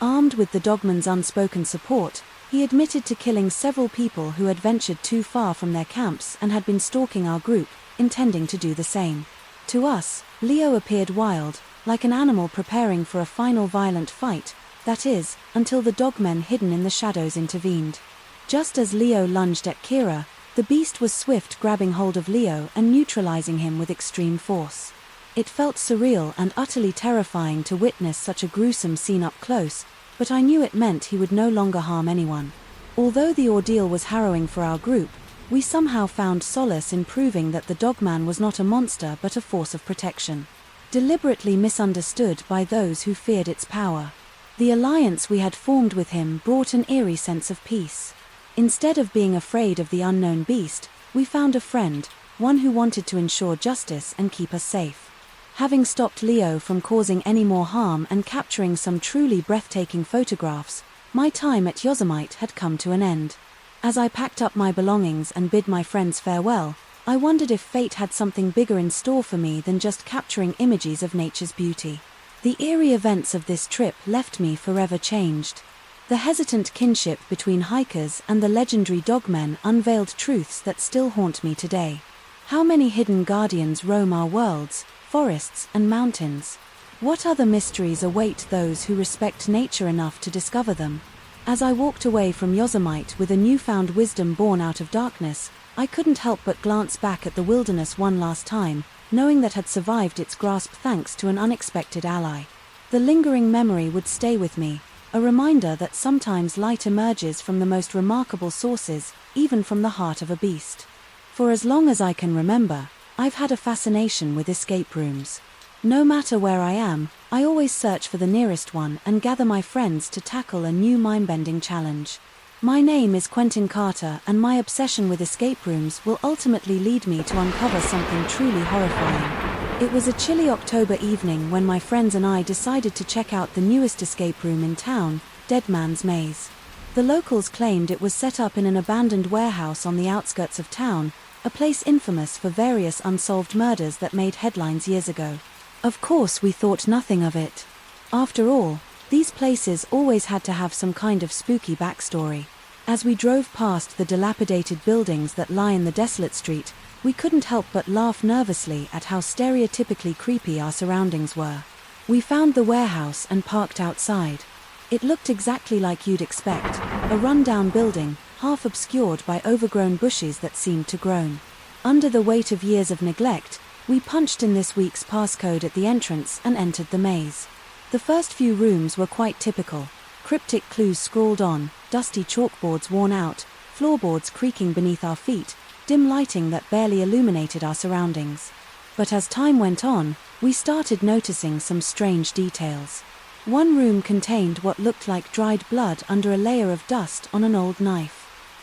Armed with the dogman's unspoken support, he admitted to killing several people who had ventured too far from their camps and had been stalking our group, intending to do the same. To us, Leo appeared wild, like an animal preparing for a final violent fight, that is, until the dogmen hidden in the shadows intervened. Just as Leo lunged at Kira, the beast was swift, grabbing hold of Leo and neutralizing him with extreme force. It felt surreal and utterly terrifying to witness such a gruesome scene up close, but I knew it meant he would no longer harm anyone. Although the ordeal was harrowing for our group, we somehow found solace in proving that the dogman was not a monster but a force of protection. Deliberately misunderstood by those who feared its power. The alliance we had formed with him brought an eerie sense of peace. Instead of being afraid of the unknown beast, we found a friend, one who wanted to ensure justice and keep us safe. Having stopped Leo from causing any more harm and capturing some truly breathtaking photographs, my time at Yosemite had come to an end. As I packed up my belongings and bid my friends farewell, I wondered if fate had something bigger in store for me than just capturing images of nature's beauty. The eerie events of this trip left me forever changed. The hesitant kinship between hikers and the legendary dogmen unveiled truths that still haunt me today. How many hidden guardians roam our worlds, forests and mountains? What other mysteries await those who respect nature enough to discover them? As I walked away from Yosemite with a newfound wisdom born out of darkness, I couldn't help but glance back at the wilderness one last time, knowing that had survived its grasp thanks to an unexpected ally. The lingering memory would stay with me, a reminder that sometimes light emerges from the most remarkable sources, even from the heart of a beast. For as long as I can remember, I've had a fascination with escape rooms. No matter where I am, I always search for the nearest one and gather my friends to tackle a new mind-bending challenge. My name is Quentin Carter, and my obsession with escape rooms will ultimately lead me to uncover something truly horrifying. It was a chilly October evening when my friends and I decided to check out the newest escape room in town, Dead Man's Maze. The locals claimed it was set up in an abandoned warehouse on the outskirts of town, a place infamous for various unsolved murders that made headlines years ago. Of course, we thought nothing of it. After all, these places always had to have some kind of spooky backstory. As we drove past the dilapidated buildings that lie in the desolate street, we couldn't help but laugh nervously at how stereotypically creepy our surroundings were. We found the warehouse and parked outside. It looked exactly like you'd expect, a run-down building, half obscured by overgrown bushes that seemed to groan. Under the weight of years of neglect, we punched in this week's passcode at the entrance and entered the maze. The first few rooms were quite typical. Cryptic clues scrawled on, dusty chalkboards worn out, floorboards creaking beneath our feet, dim lighting that barely illuminated our surroundings. But as time went on, we started noticing some strange details. One room contained what looked like dried blood under a layer of dust on an old knife.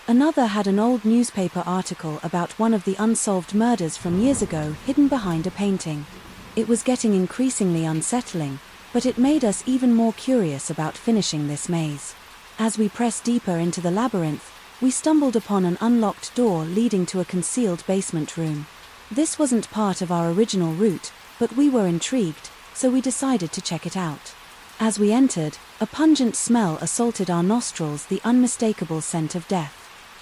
Another had an old newspaper article about one of the unsolved murders from years ago hidden behind a painting. It was getting increasingly unsettling, but it made us even more curious about finishing this maze. As we pressed deeper into the labyrinth, we stumbled upon an unlocked door leading to a concealed basement room. This wasn't part of our original route, but we were intrigued, so we decided to check it out. As we entered, a pungent smell assaulted our nostrils, the unmistakable scent of death.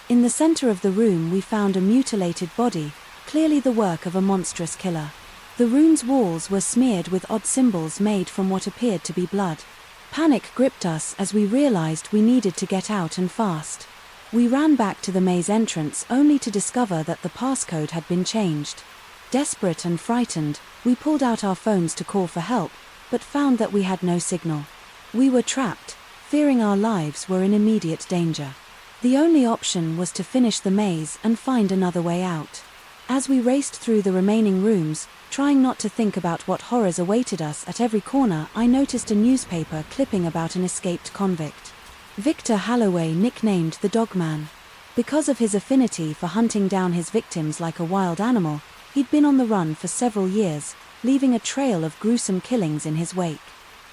In the center of the room we found a mutilated body, clearly the work of a monstrous killer. The room's walls were smeared with odd symbols made from what appeared to be blood. Panic gripped us as we realized we needed to get out and fast. We ran back to the maze entrance only to discover that the passcode had been changed. Desperate and frightened, we pulled out our phones to call for help, but found that we had no signal. We were trapped, fearing our lives were in immediate danger. The only option was to finish the maze and find another way out. As we raced through the remaining rooms, trying not to think about what horrors awaited us at every corner, I noticed a newspaper clipping about an escaped convict. Victor Holloway, nicknamed the Dogman. Because of his affinity for hunting down his victims like a wild animal, he'd been on the run for several years, leaving a trail of gruesome killings in his wake.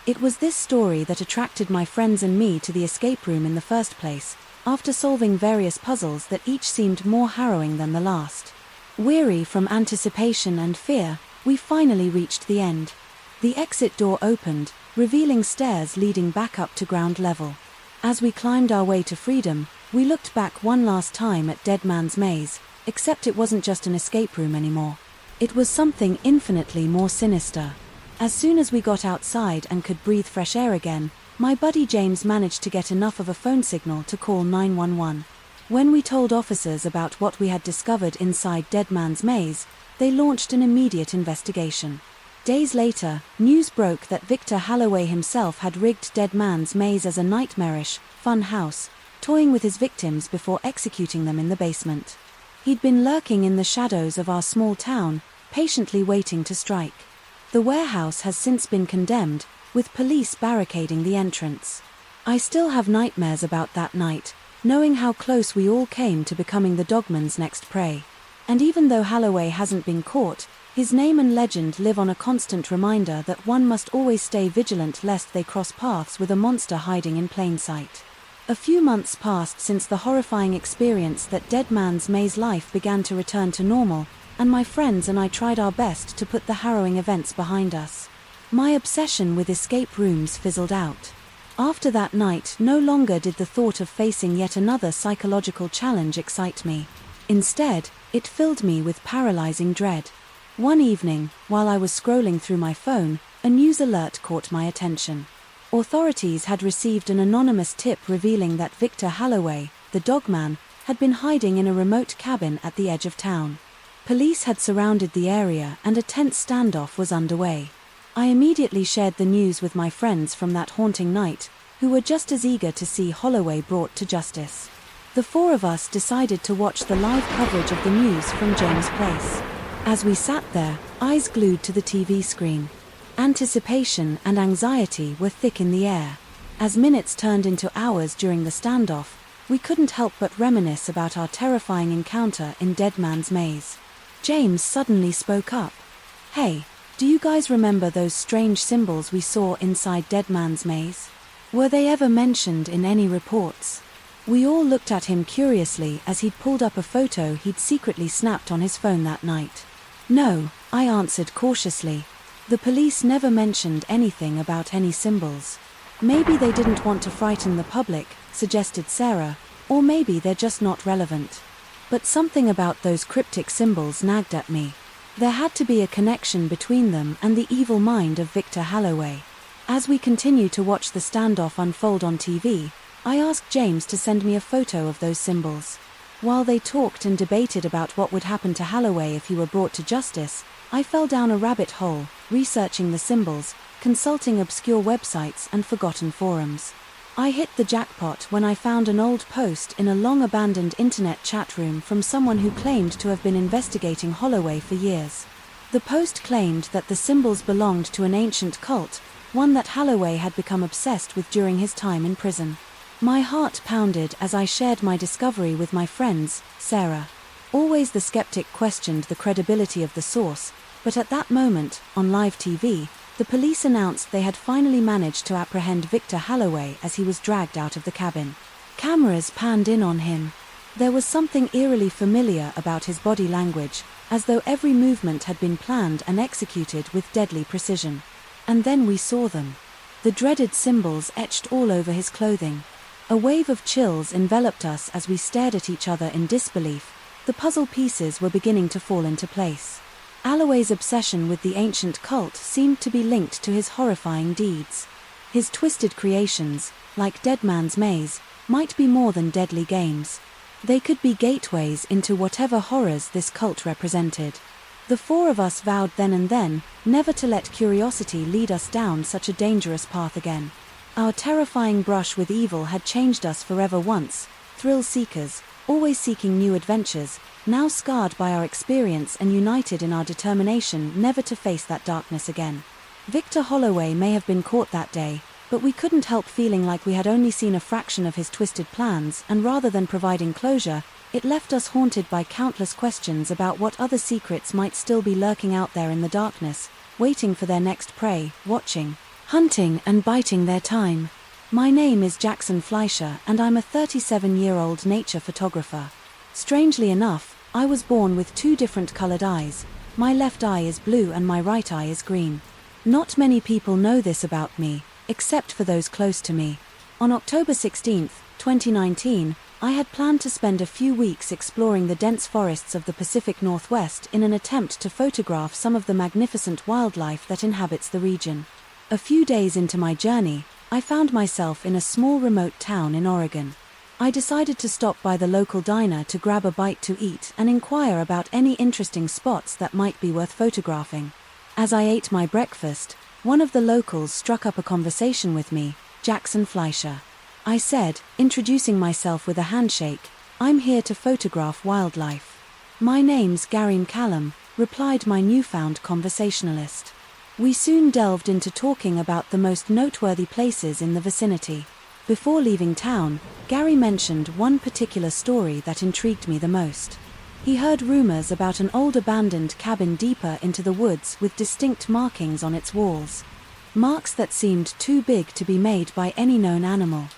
It was this story that attracted my friends and me to the escape room in the first place, after solving various puzzles that each seemed more harrowing than the last. Weary from anticipation and fear, we finally reached the end. The exit door opened, revealing stairs leading back up to ground level. As we climbed our way to freedom, we looked back one last time at Dead Man's Maze, except it wasn't just an escape room anymore. It was something infinitely more sinister. As soon as we got outside and could breathe fresh air again, my buddy James managed to get enough of a phone signal to call 911. When we told officers about what we had discovered inside Dead Man's Maze, they launched an immediate investigation. Days later, news broke that Victor Holloway himself had rigged Dead Man's Maze as a nightmarish, fun house, toying with his victims before executing them in the basement. He'd been lurking in the shadows of our small town, patiently waiting to strike. The warehouse has since been condemned, with police barricading the entrance. I still have nightmares about that night, knowing how close we all came to becoming the Dogman's next prey. And even though Holloway hasn't been caught, his name and legend live on, a constant reminder that one must always stay vigilant lest they cross paths with a monster hiding in plain sight. A few months passed since the horrifying experience that Dead Man's Maze. Life began to return to normal, and my friends and I tried our best to put the harrowing events behind us. My obsession with escape rooms fizzled out. After that night, no longer did the thought of facing yet another psychological challenge excite me. Instead, it filled me with paralyzing dread. One evening, while I was scrolling through my phone, a news alert caught my attention. Authorities had received an anonymous tip revealing that Victor Holloway, the Dogman, had been hiding in a remote cabin at the edge of town. Police had surrounded the area and a tense standoff was underway. I immediately shared the news with my friends from that haunting night, who were just as eager to see Holloway brought to justice. The four of us decided to watch the live coverage of the news from James' place. As we sat there, eyes glued to the TV screen, anticipation and anxiety were thick in the air. As minutes turned into hours during the standoff, we couldn't help but reminisce about our terrifying encounter in Dead Man's Maze. James suddenly spoke up. "Hey, do you guys remember those strange symbols we saw inside Dead Man's Maze? Were they ever mentioned in any reports?" We all looked at him curiously as he'd pulled up a photo he'd secretly snapped on his phone that night. "No," I answered cautiously. "The police never mentioned anything about any symbols." "Maybe they didn't want to frighten the public," suggested Sarah, "or maybe they're just not relevant." But something about those cryptic symbols nagged at me. There had to be a connection between them and the evil mind of Victor Holloway. As we continued to watch the standoff unfold on TV, I asked James to send me a photo of those symbols. While they talked and debated about what would happen to Holloway if he were brought to justice, I fell down a rabbit hole, researching the symbols, consulting obscure websites and forgotten forums. I hit the jackpot when I found an old post in a long-abandoned internet chat room from someone who claimed to have been investigating Holloway for years. The post claimed that the symbols belonged to an ancient cult, one that Holloway had become obsessed with during his time in prison. My heart pounded as I shared my discovery with my friends, Sarah. Always the skeptic questioned the credibility of the source, but at that moment, on live TV, the police announced they had finally managed to apprehend Victor Holloway as he was dragged out of the cabin. Cameras panned in on him. There was something eerily familiar about his body language, as though every movement had been planned and executed with deadly precision. And then we saw them. The dreaded symbols etched all over his clothing. A wave of chills enveloped us as we stared at each other in disbelief. The puzzle pieces were beginning to fall into place. Alloway's obsession with the ancient cult seemed to be linked to his horrifying deeds. His twisted creations, like Dead Man's Maze, might be more than deadly games. They could be gateways into whatever horrors this cult represented. The four of us vowed then and then never to let curiosity lead us down such a dangerous path again. Our terrifying brush with evil had changed us forever once, thrill seekers, always seeking new adventures, now scarred by our experience and united in our determination never to face that darkness again. Victor Holloway may have been caught that day, but we couldn't help feeling like we had only seen a fraction of his twisted plans, and rather than providing closure, it left us haunted by countless questions about what other secrets might still be lurking out there in the darkness, waiting for their next prey, watching, hunting and biting their time. My name is Jackson Fleischer, and I'm a 37-year-old nature photographer. Strangely enough, I was born with two different colored eyes. My left eye is blue and my right eye is green. Not many people know this about me, except for those close to me. On October 16, 2019, I had planned to spend a few weeks exploring the dense forests of the Pacific Northwest in an attempt to photograph some of the magnificent wildlife that inhabits the region. A few days into my journey, I found myself in a small remote town in Oregon. I decided to stop by the local diner to grab a bite to eat and inquire about any interesting spots that might be worth photographing. As I ate my breakfast, one of the locals struck up a conversation with me, Jackson Fleischer. I said, introducing myself with a handshake, "I'm here to photograph wildlife." "My name's Gary McCallum," replied my newfound conversationalist. We soon delved into talking about the most noteworthy places in the vicinity. Before leaving town, Gary mentioned one particular story that intrigued me the most. He heard rumors about an old abandoned cabin deeper into the woods with distinct markings on its walls. Marks that seemed too big to be made by any known animal.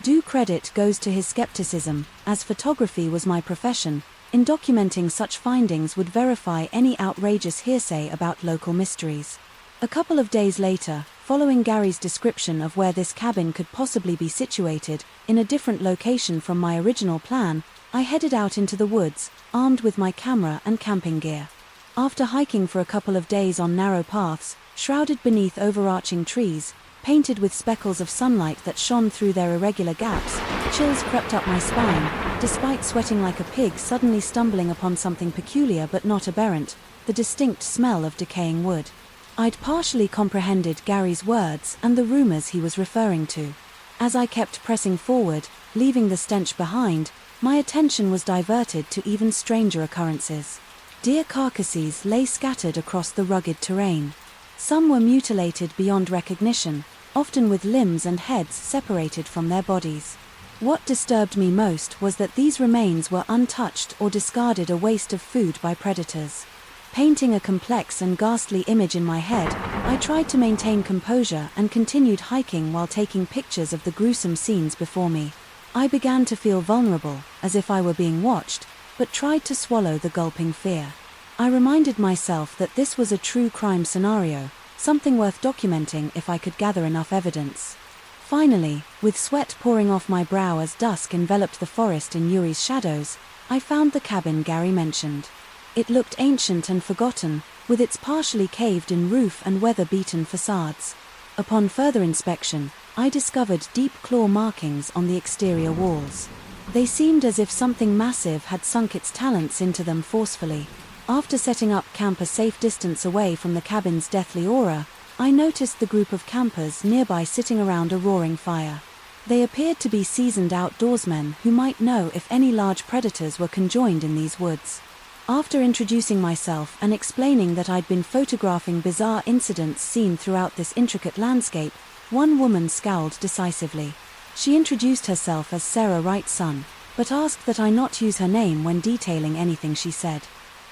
Due credit goes to his skepticism, as photography was my profession. In documenting such findings would verify any outrageous hearsay about local mysteries. A couple of days later, following Gary's description of where this cabin could possibly be situated, in a different location from my original plan, I headed out into the woods, armed with my camera and camping gear. After hiking for a couple of days on narrow paths, shrouded beneath overarching trees, painted with speckles of sunlight that shone through their irregular gaps, chills crept up my spine, despite sweating like a pig suddenly stumbling upon something peculiar but not aberrant, the distinct smell of decaying wood. I'd partially comprehended Gary's words and the rumors he was referring to. As I kept pressing forward, leaving the stench behind, my attention was diverted to even stranger occurrences. Deer carcasses lay scattered across the rugged terrain. Some were mutilated beyond recognition, often with limbs and heads separated from their bodies. What disturbed me most was that these remains were untouched or discarded, a waste of food by predators. Painting a complex and ghastly image in my head, I tried to maintain composure and continued hiking while taking pictures of the gruesome scenes before me. I began to feel vulnerable, as if I were being watched, but tried to swallow the gulping fear. I reminded myself that this was a true crime scenario, something worth documenting if I could gather enough evidence. Finally, with sweat pouring off my brow as dusk enveloped the forest in Yuri's shadows, I found the cabin Gary mentioned. It looked ancient and forgotten, with its partially caved-in roof and weather-beaten facades. Upon further inspection, I discovered deep claw markings on the exterior walls. They seemed as if something massive had sunk its talons into them forcefully. After setting up camp a safe distance away from the cabin's deathly aura, I noticed the group of campers nearby sitting around a roaring fire. They appeared to be seasoned outdoorsmen who might know if any large predators were conjoined in these woods. After introducing myself and explaining that I'd been photographing bizarre incidents seen throughout this intricate landscape, one woman scowled decisively. She introduced herself as Sarah Wright's son, but asked that I not use her name when detailing anything she said.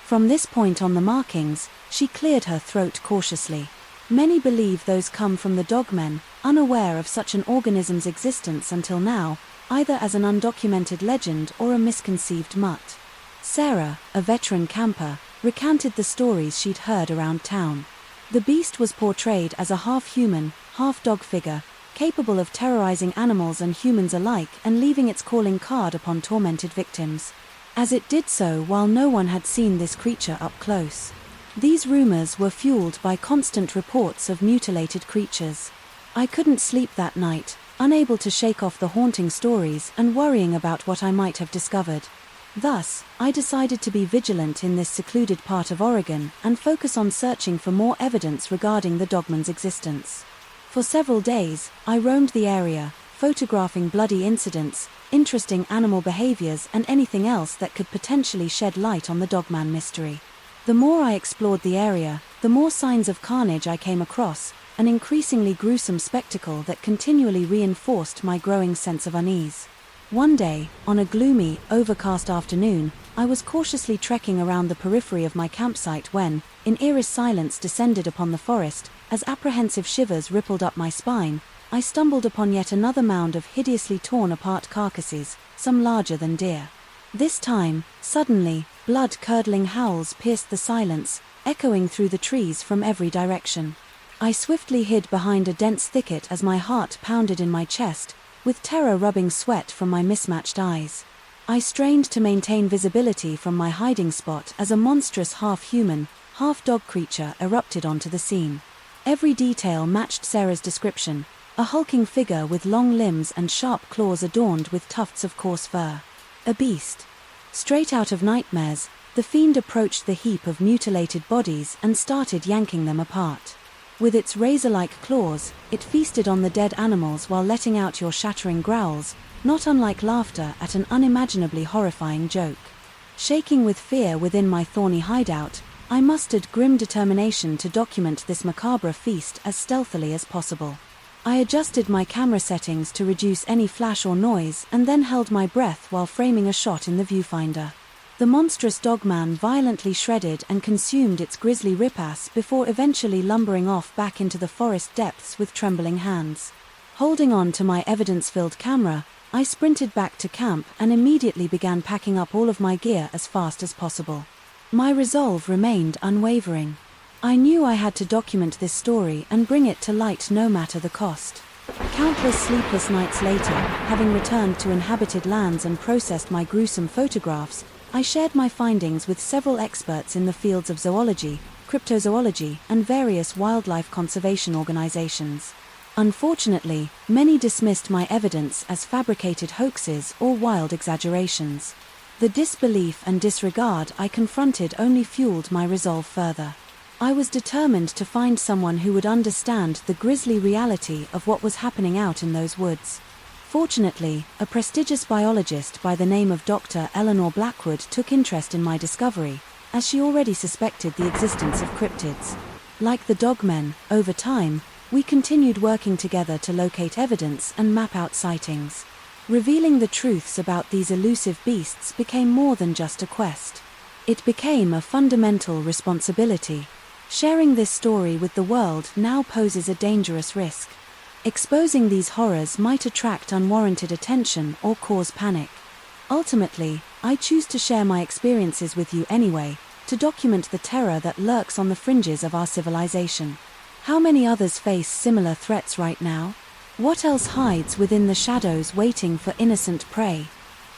From this point on the markings, she cleared her throat cautiously. "Many believe those come from the dogmen. unaware of such an organism's existence until now, either as an undocumented legend or a misconceived mutt. Sarah, a veteran camper, recounted the stories she'd heard around town. The beast was portrayed as a half-human, half-dog figure, capable of terrorizing animals and humans alike and leaving its calling card upon tormented victims. As it did so while no one had seen this creature up close. These rumors were fueled by constant reports of mutilated creatures. I couldn't sleep that night, unable to shake off the haunting stories and worrying about what I might have discovered. Thus, I decided to be vigilant in this secluded part of Oregon and focus on searching for more evidence regarding the dogman's existence. For several days, I roamed the area, photographing bloody incidents, interesting animal behaviors and anything else that could potentially shed light on the dogman mystery. The more I explored the area, the more signs of carnage I came across, an increasingly gruesome spectacle that continually reinforced my growing sense of unease. One day, on a gloomy, overcast afternoon, I was cautiously trekking around the periphery of my campsite when, an eerie silence descended upon the forest. As apprehensive shivers rippled up my spine, I stumbled upon yet another mound of hideously torn-apart carcasses, some larger than deer. This time, suddenly, blood-curdling howls pierced the silence, echoing through the trees from every direction. I swiftly hid behind a dense thicket as my heart pounded in my chest, with terror rubbing sweat from my mismatched eyes. I strained to maintain visibility from my hiding spot as a monstrous half-human, half-dog creature erupted onto the scene. Every detail matched Sarah's description, a hulking figure with long limbs and sharp claws adorned with tufts of coarse fur. A beast. Straight out of nightmares, the fiend approached the heap of mutilated bodies and started yanking them apart. With its razor-like claws, it feasted on the dead animals while letting out ear-shattering growls, not unlike laughter at an unimaginably horrifying joke. Shaking with fear within my thorny hideout, I mustered grim determination to document this macabre feast as stealthily as possible. I adjusted my camera settings to reduce any flash or noise and then held my breath while framing a shot in the viewfinder. The monstrous dogman violently shredded and consumed its grisly ripass before eventually lumbering off back into the forest depths with trembling hands. Holding on to my evidence-filled camera, I sprinted back to camp and immediately began packing up all of my gear as fast as possible. My resolve remained unwavering. I knew I had to document this story and bring it to light no matter the cost. Countless sleepless nights later, having returned to inhabited lands and processed my gruesome photographs, I shared my findings with several experts in the fields of zoology, cryptozoology, and various wildlife conservation organizations. Unfortunately, many dismissed my evidence as fabricated hoaxes or wild exaggerations. The disbelief and disregard I confronted only fueled my resolve further. I was determined to find someone who would understand the grisly reality of what was happening out in those woods. Fortunately, a prestigious biologist by the name of Dr. Eleanor Blackwood took interest in my discovery, as she already suspected the existence of cryptids. Like the dogmen, over time, we continued working together to locate evidence and map out sightings. Revealing the truths about these elusive beasts became more than just a quest. It became a fundamental responsibility. Sharing this story with the world now poses a dangerous risk. Exposing these horrors might attract unwarranted attention or cause panic. Ultimately, I choose to share my experiences with you anyway, to document the terror that lurks on the fringes of our civilization. How many others face similar threats right now? What else hides within the shadows waiting for innocent prey?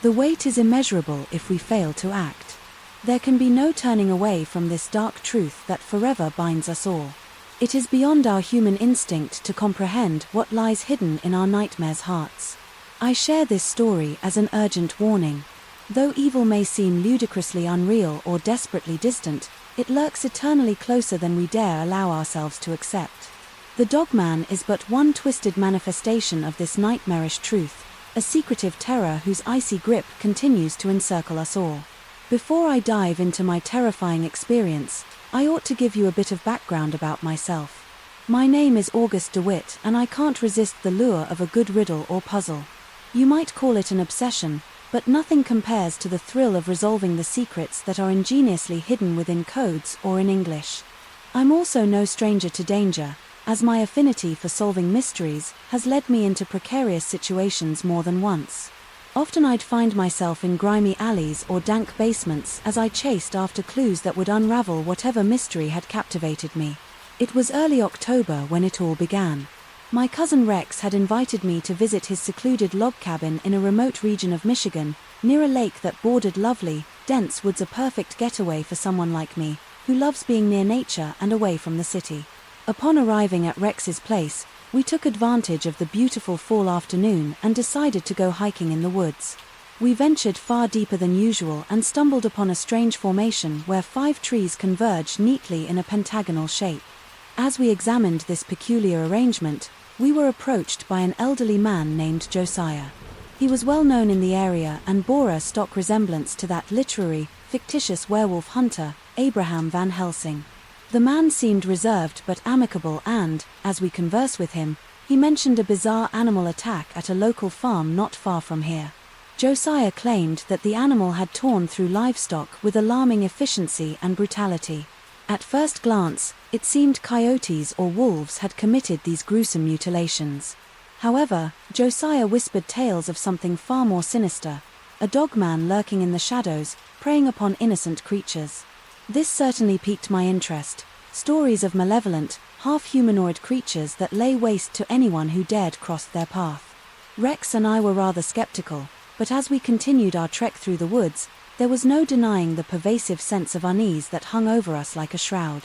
The weight is immeasurable if we fail to act. There can be no turning away from this dark truth that forever binds us all. It is beyond our human instinct to comprehend what lies hidden in our nightmares' hearts. I share this story as an urgent warning. Though evil may seem ludicrously unreal or desperately distant, it lurks eternally closer than we dare allow ourselves to accept. The dogman is but one twisted manifestation of this nightmarish truth, a secretive terror whose icy grip continues to encircle us all. Before I dive into my terrifying experience, I ought to give you a bit of background about myself. My name is August DeWitt, and I can't resist the lure of a good riddle or puzzle. You might call it an obsession, but nothing compares to the thrill of resolving the secrets that are ingeniously hidden within codes or in English. I'm also no stranger to danger, as my affinity for solving mysteries has led me into precarious situations more than once. Often I'd find myself in grimy alleys or dank basements as I chased after clues that would unravel whatever mystery had captivated me. It was early October when it all began. My cousin Rex had invited me to visit his secluded log cabin in a remote region of Michigan, near a lake that bordered lovely, dense woods, a perfect getaway for someone like me, who loves being near nature and away from the city. Upon arriving at Rex's place, we took advantage of the beautiful fall afternoon and decided to go hiking in the woods. We ventured far deeper than usual and stumbled upon a strange formation where 5 trees converged neatly in a pentagonal shape. As we examined this peculiar arrangement, we were approached by an elderly man named Josiah. He was well known in the area and bore a stark resemblance to that literary, fictitious werewolf hunter, Abraham Van Helsing. The man seemed reserved but amicable and, as we conversed with him, he mentioned a bizarre animal attack at a local farm not far from here. Josiah claimed that the animal had torn through livestock with alarming efficiency and brutality. At first glance, it seemed coyotes or wolves had committed these gruesome mutilations. However, Josiah whispered tales of something far more sinister, a dogman lurking in the shadows, preying upon innocent creatures. This certainly piqued my interest, stories of malevolent, half-humanoid creatures that lay waste to anyone who dared cross their path. Rex and I were rather skeptical, but as we continued our trek through the woods, there was no denying the pervasive sense of unease that hung over us like a shroud.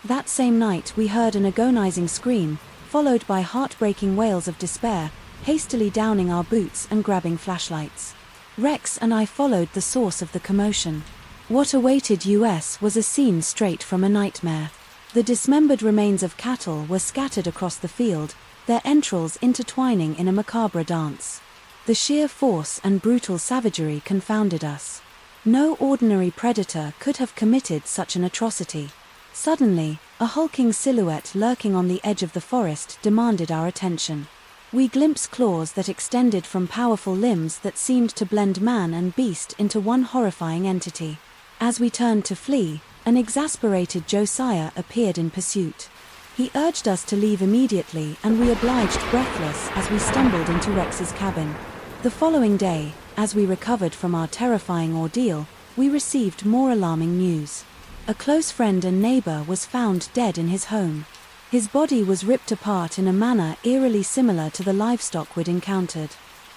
That same night we heard an agonizing scream, followed by heartbreaking wails of despair, hastily downing our boots and grabbing flashlights. Rex and I followed the source of the commotion. What awaited us was a scene straight from a nightmare. The dismembered remains of cattle were scattered across the field, their entrails intertwining in a macabre dance. The sheer force and brutal savagery confounded us. No ordinary predator could have committed such an atrocity. Suddenly, a hulking silhouette lurking on the edge of the forest demanded our attention. We glimpsed claws that extended from powerful limbs that seemed to blend man and beast into one horrifying entity. As we turned to flee, an exasperated Josiah appeared in pursuit. He urged us to leave immediately and we obliged breathless as we stumbled into Rex's cabin. The following day, as we recovered from our terrifying ordeal, we received more alarming news. A close friend and neighbor was found dead in his home. His body was ripped apart in a manner eerily similar to the livestock we'd encountered.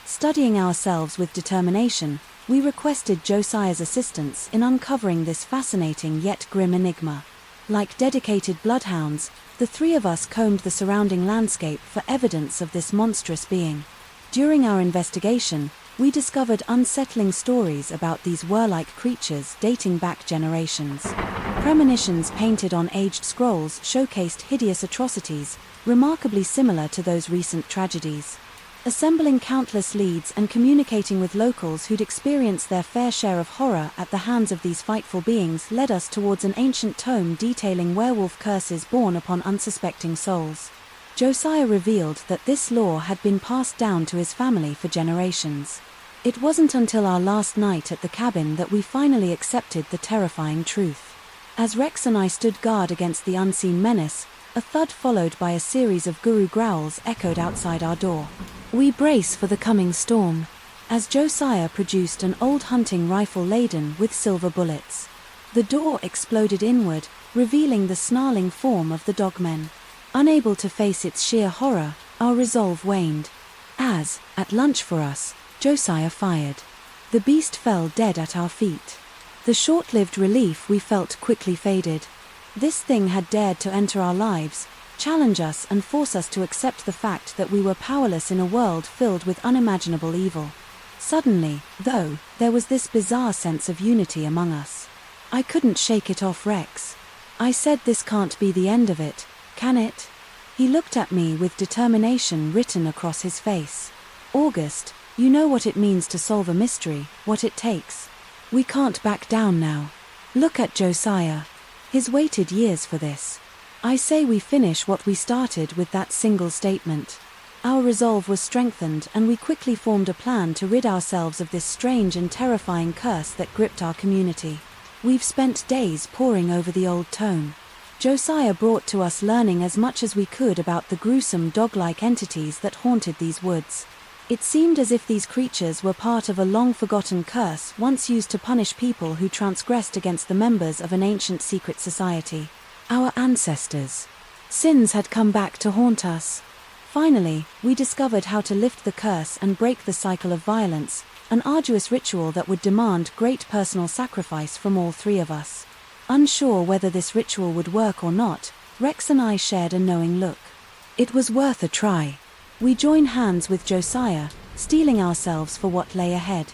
Studying ourselves with determination, we requested Josiah's assistance in uncovering this fascinating yet grim enigma. Like dedicated bloodhounds, the 3 of us combed the surrounding landscape for evidence of this monstrous being. During our investigation, we discovered unsettling stories about these warlike creatures dating back generations. Premonitions painted on aged scrolls showcased hideous atrocities, remarkably similar to those recent tragedies. Assembling countless leads and communicating with locals who'd experienced their fair share of horror at the hands of these frightful beings led us towards an ancient tome detailing werewolf curses born upon unsuspecting souls. Josiah revealed that this lore had been passed down to his family for generations. It wasn't until our last night at the cabin that we finally accepted the terrifying truth. As Rex and I stood guard against the unseen menace, a thud followed by a series of guru growls echoed outside our door. We brace for the coming storm, as Josiah produced an old hunting rifle laden with silver bullets. The door exploded inward, revealing the snarling form of the dogmen. Unable to face its sheer horror, our resolve waned. As, at lunch for us, Josiah fired. The beast fell dead at our feet. The short-lived relief we felt quickly faded. This thing had dared to enter our lives, challenge us and force us to accept the fact that we were powerless in a world filled with unimaginable evil. Suddenly, though, there was this bizarre sense of unity among us. I couldn't shake it off Rex. I said, "This can't be the end of it, can it?" He looked at me with determination written across his face. "August, you know what it means to solve a mystery, what it takes. We can't back down now. Look at Josiah. He's waited years for this. I say we finish what we started with that single statement." Our resolve was strengthened and we quickly formed a plan to rid ourselves of this strange and terrifying curse that gripped our community. We've spent days poring over the old tome. Josiah brought to us learning as much as we could about the gruesome dog-like entities that haunted these woods. It seemed as if these creatures were part of a long-forgotten curse once used to punish people who transgressed against the members of an ancient secret society. Our ancestors' sins had come back to haunt us. Finally, we discovered how to lift the curse and break the cycle of violence, an arduous ritual that would demand great personal sacrifice from all three of us. Unsure whether this ritual would work or not, Rex and I shared a knowing look. It was worth a try. We joined hands with Josiah, steeling ourselves for what lay ahead.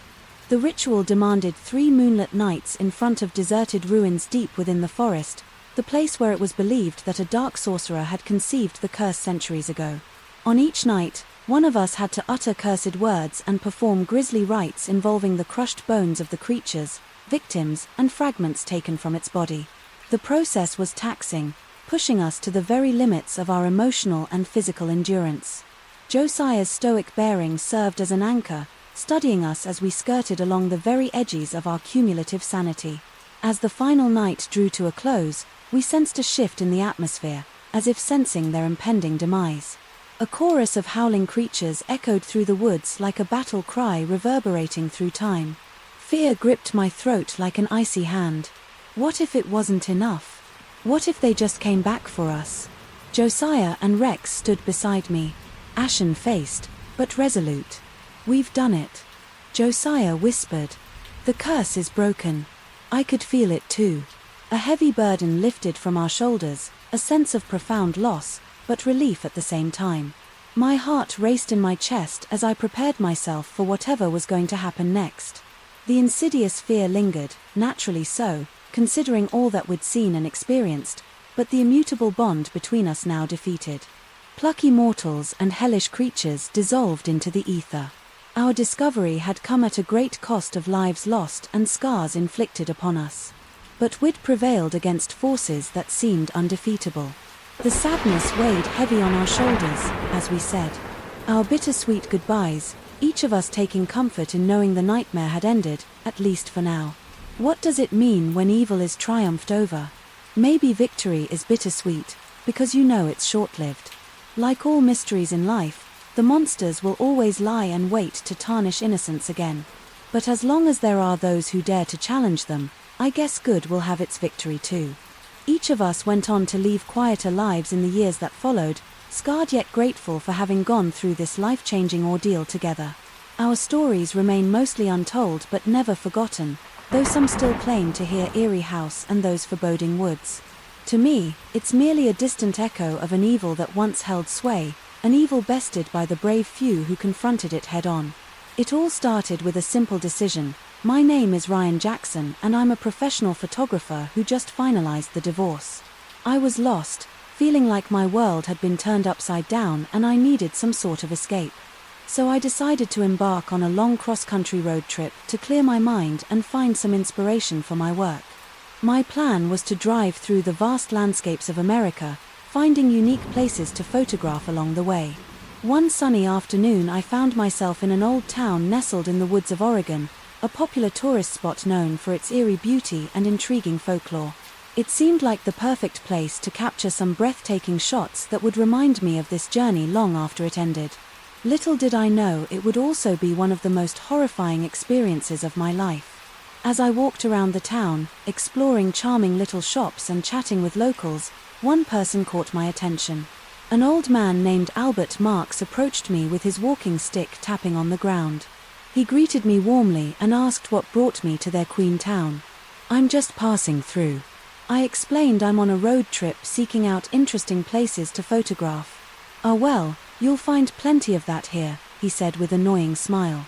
The ritual demanded 3 moonlit nights in front of deserted ruins deep within the forest, the place where it was believed that a dark sorcerer had conceived the curse centuries ago. On each night, one of us had to utter cursed words and perform grisly rites involving the crushed bones of the creatures, victims, and fragments taken from its body. The process was taxing, pushing us to the very limits of our emotional and physical endurance. Josiah's stoic bearing served as an anchor, steadying us as we skirted along the very edges of our cumulative sanity. As the final night drew to a close, we sensed a shift in the atmosphere, as if sensing their impending demise. A chorus of howling creatures echoed through the woods like a battle cry reverberating through time. Fear gripped my throat like an icy hand. What if it wasn't enough? What if they just came back for us? Josiah and Rex stood beside me, ashen-faced, but resolute. "We've done it," Josiah whispered. "The curse is broken." I could feel it too. A heavy burden lifted from our shoulders, a sense of profound loss, but relief at the same time. My heart raced in my chest as I prepared myself for whatever was going to happen next. The insidious fear lingered, naturally so, considering all that we'd seen and experienced, but the immutable bond between us now defeated. Plucky mortals and hellish creatures dissolved into the ether. Our discovery had come at a great cost of lives lost and scars inflicted upon us. But we'd prevailed against forces that seemed undefeatable. The sadness weighed heavy on our shoulders, as we said our bittersweet goodbyes, each of us taking comfort in knowing the nightmare had ended, at least for now. What does it mean when evil is triumphed over? Maybe victory is bittersweet, because you know it's short-lived. Like all mysteries in life, the monsters will always lie and wait to tarnish innocence again. But as long as there are those who dare to challenge them, I guess good will have its victory too. Each of us went on to lead quieter lives in the years that followed, scarred yet grateful for having gone through this life-changing ordeal together. Our stories remain mostly untold but never forgotten, though some still claim to hear eerie house and those foreboding woods. To me, it's merely a distant echo of an evil that once held sway, an evil bested by the brave few who confronted it head-on. It all started with a simple decision. My name is Ryan Jackson and I'm a professional photographer who just finalized the divorce. I was lost, feeling like my world had been turned upside down and I needed some sort of escape. So I decided to embark on a long cross-country road trip to clear my mind and find some inspiration for my work. My plan was to drive through the vast landscapes of America, finding unique places to photograph along the way. One sunny afternoon I found myself in an old town nestled in the woods of Oregon, a popular tourist spot known for its eerie beauty and intriguing folklore. It seemed like the perfect place to capture some breathtaking shots that would remind me of this journey long after it ended. Little did I know it would also be one of the most horrifying experiences of my life. As I walked around the town, exploring charming little shops and chatting with locals, one person caught my attention. An old man named Albert Marks approached me with his walking stick tapping on the ground. He greeted me warmly and asked what brought me to their queen town. "I'm just passing through." I explained I'm on a road trip seeking out interesting places to photograph. "Ah well, you'll find plenty of that here," he said with an annoying smile.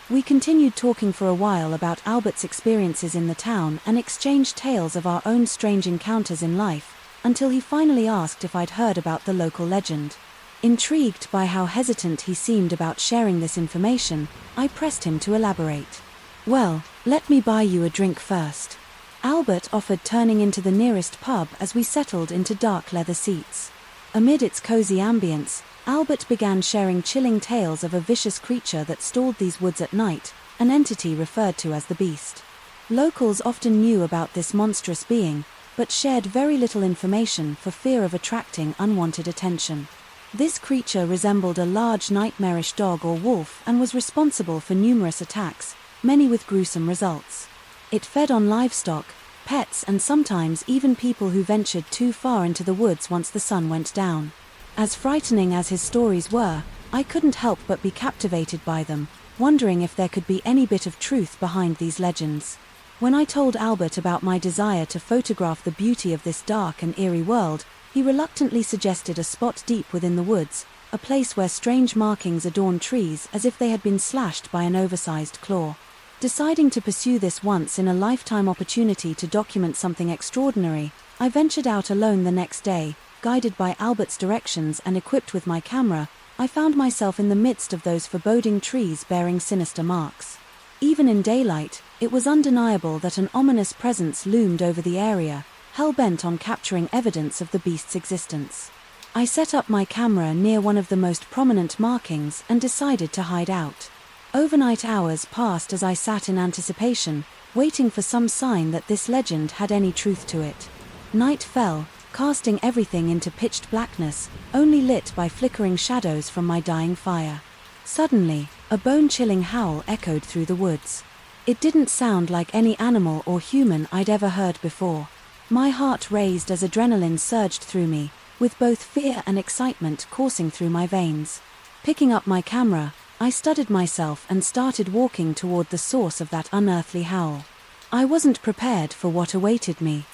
We continued talking for a while about Albert's experiences in the town and exchanged tales of our own strange encounters in life, until he finally asked if I'd heard about the local legend. Intrigued by how hesitant he seemed about sharing this information, I pressed him to elaborate. "Well, let me buy you a drink first," Albert offered, turning into the nearest pub as we settled into dark leather seats. Amid its cozy ambience, Albert began sharing chilling tales of a vicious creature that stalked these woods at night, an entity referred to as the Beast. Locals often knew about this monstrous being, but shared very little information for fear of attracting unwanted attention. This creature resembled a large nightmarish dog or wolf and was responsible for numerous attacks, many with gruesome results. It fed on livestock, pets, and sometimes even people who ventured too far into the woods once the sun went down. As frightening as his stories were, I couldn't help but be captivated by them, wondering if there could be any bit of truth behind these legends. When I told Albert about my desire to photograph the beauty of this dark and eerie world, he reluctantly suggested a spot deep within the woods, a place where strange markings adorned trees as if they had been slashed by an oversized claw. Deciding to pursue this once-in-a-lifetime opportunity to document something extraordinary, I ventured out alone the next day. Guided by Albert's directions and equipped with my camera, I found myself in the midst of those foreboding trees bearing sinister marks. Even in daylight, it was undeniable that an ominous presence loomed over the area, hell-bent on capturing evidence of the beast's existence. I set up my camera near one of the most prominent markings and decided to hide out. Overnight hours passed as I sat in anticipation, waiting for some sign that this legend had any truth to it. Night fell, casting everything into pitched blackness, only lit by flickering shadows from my dying fire. Suddenly, a bone-chilling howl echoed through the woods. It didn't sound like any animal or human I'd ever heard before. My heart raised as adrenaline surged through me, with both fear and excitement coursing through my veins. Picking up my camera, I steadied myself and started walking toward the source of that unearthly howl. I wasn't prepared for what awaited me.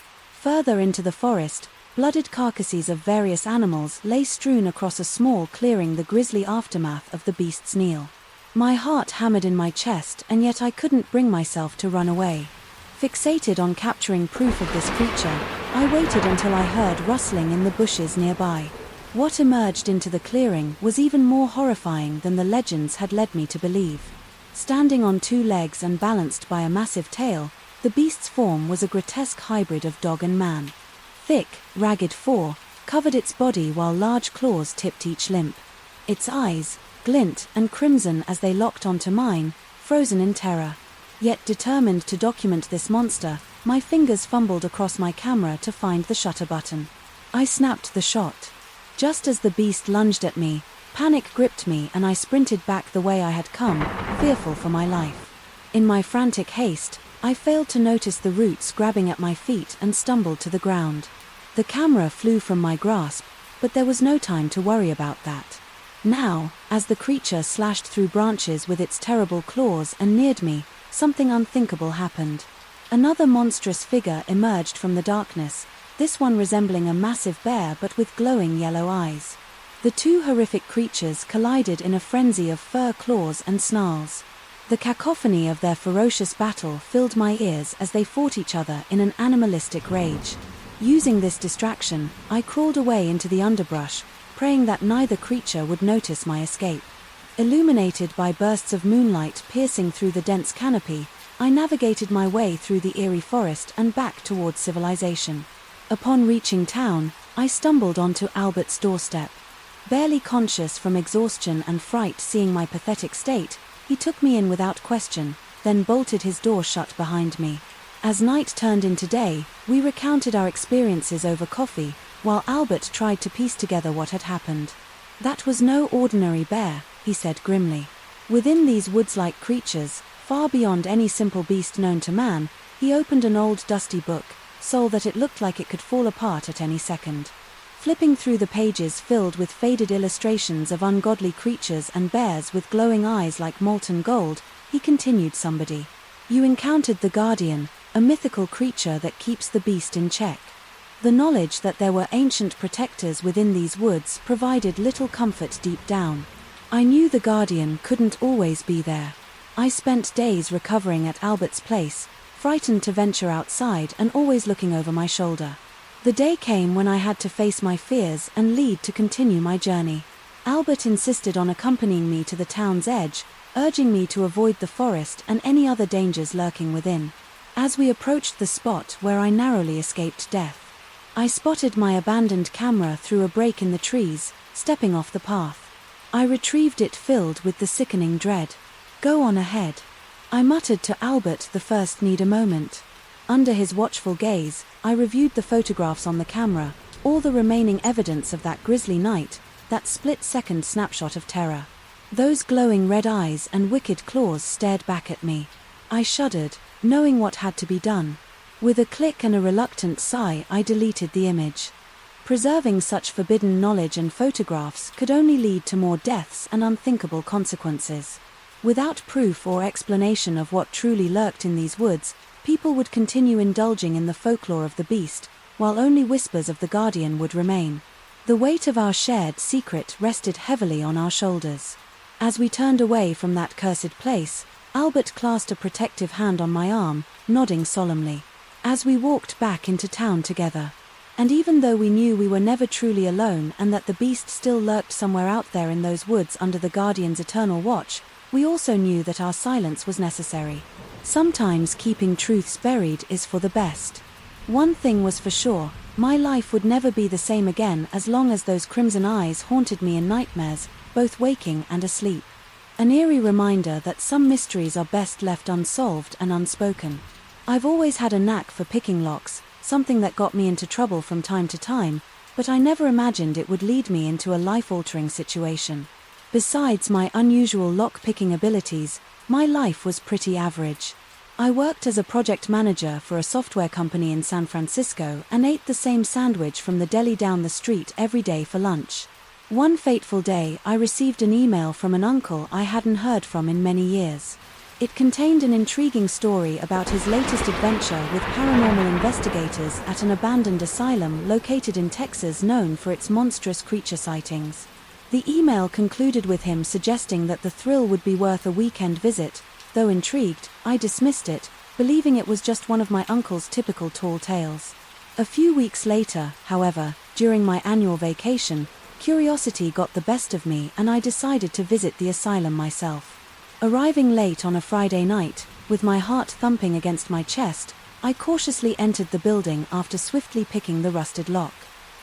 Further into the forest, blooded carcasses of various animals lay strewn across a small clearing, the grisly aftermath of the beast's kneel. My heart hammered in my chest, and yet I couldn't bring myself to run away. Fixated on capturing proof of this creature, I waited until I heard rustling in the bushes nearby. What emerged into the clearing was even more horrifying than the legends had led me to believe. Standing on two legs and balanced by a massive tail, the beast's form was a grotesque hybrid of dog and man. Thick, ragged fur covered its body while large claws tipped each limb. Its eyes, glint and crimson as they locked onto mine, frozen in terror. Yet determined to document this monster, my fingers fumbled across my camera to find the shutter button. I snapped the shot. Just as the beast lunged at me, panic gripped me and I sprinted back the way I had come, fearful for my life. In my frantic haste, I failed to notice the roots grabbing at my feet and stumbled to the ground. The camera flew from my grasp, but there was no time to worry about that. Now, as the creature slashed through branches with its terrible claws and neared me, something unthinkable happened. Another monstrous figure emerged from the darkness, this one resembling a massive bear but with glowing yellow eyes. The two horrific creatures collided in a frenzy of fur claws and snarls. The cacophony of their ferocious battle filled my ears as they fought each other in an animalistic rage. Using this distraction, I crawled away into the underbrush, praying that neither creature would notice my escape. Illuminated by bursts of moonlight piercing through the dense canopy, I navigated my way through the eerie forest and back towards civilization. Upon reaching town, I stumbled onto Albert's doorstep. Barely conscious from exhaustion and fright seeing my pathetic state, he took me in without question, then bolted his door shut behind me. As night turned into day, we recounted our experiences over coffee, while Albert tried to piece together what had happened. "That was no ordinary bear," he said grimly. "Within these woods-like creatures, far beyond any simple beast known to man," he opened an old dusty book, so that it looked like it could fall apart at any second. Flipping through the pages filled with faded illustrations of ungodly creatures and bears with glowing eyes like molten gold, he continued somebody. "You encountered the Guardian, a mythical creature that keeps the beast in check." The knowledge that there were ancient protectors within these woods provided little comfort deep down. I knew the Guardian couldn't always be there. I spent days recovering at Albert's place, frightened to venture outside and always looking over my shoulder. The day came when I had to face my fears and lead to continue my journey. Albert insisted on accompanying me to the town's edge, urging me to avoid the forest and any other dangers lurking within. As we approached the spot where I narrowly escaped death, I spotted my abandoned camera through a break in the trees, stepping off the path. I retrieved it filled with the sickening dread. "Go on ahead," I muttered to Albert. "The first need a moment." Under his watchful gaze, I reviewed the photographs on the camera, all the remaining evidence of that grisly night, that split-second snapshot of terror. Those glowing red eyes and wicked claws stared back at me. I shuddered, knowing what had to be done. With a click and a reluctant sigh, I deleted the image. Preserving such forbidden knowledge and photographs could only lead to more deaths and unthinkable consequences. Without proof or explanation of what truly lurked in these woods, people would continue indulging in the folklore of the beast, while only whispers of the guardian would remain. The weight of our shared secret rested heavily on our shoulders. As we turned away from that cursed place, Albert clasped a protective hand on my arm, nodding solemnly. As we walked back into town together. And even though we knew we were never truly alone and that the beast still lurked somewhere out there in those woods under the guardian's eternal watch, we also knew that our silence was necessary. Sometimes keeping truths buried is for the best. One thing was for sure, my life would never be the same again as long as those crimson eyes haunted me in nightmares, both waking and asleep. An eerie reminder that some mysteries are best left unsolved and unspoken. I've always had a knack for picking locks, something that got me into trouble from time to time, but I never imagined it would lead me into a life-altering situation. Besides my unusual lock-picking abilities, my life was pretty average. I worked as a project manager for a software company in San Francisco and ate the same sandwich from the deli down the street every day for lunch. One fateful day, I received an email from an uncle I hadn't heard from in many years. It contained an intriguing story about his latest adventure with paranormal investigators at an abandoned asylum located in Texas known for its monstrous creature sightings. The email concluded with him suggesting that the thrill would be worth a weekend visit. Though intrigued, I dismissed it, believing it was just one of my uncle's typical tall tales. A few weeks later, however, during my annual vacation, curiosity got the best of me and I decided to visit the asylum myself. Arriving late on a Friday night, with my heart thumping against my chest, I cautiously entered the building after swiftly picking the rusted lock.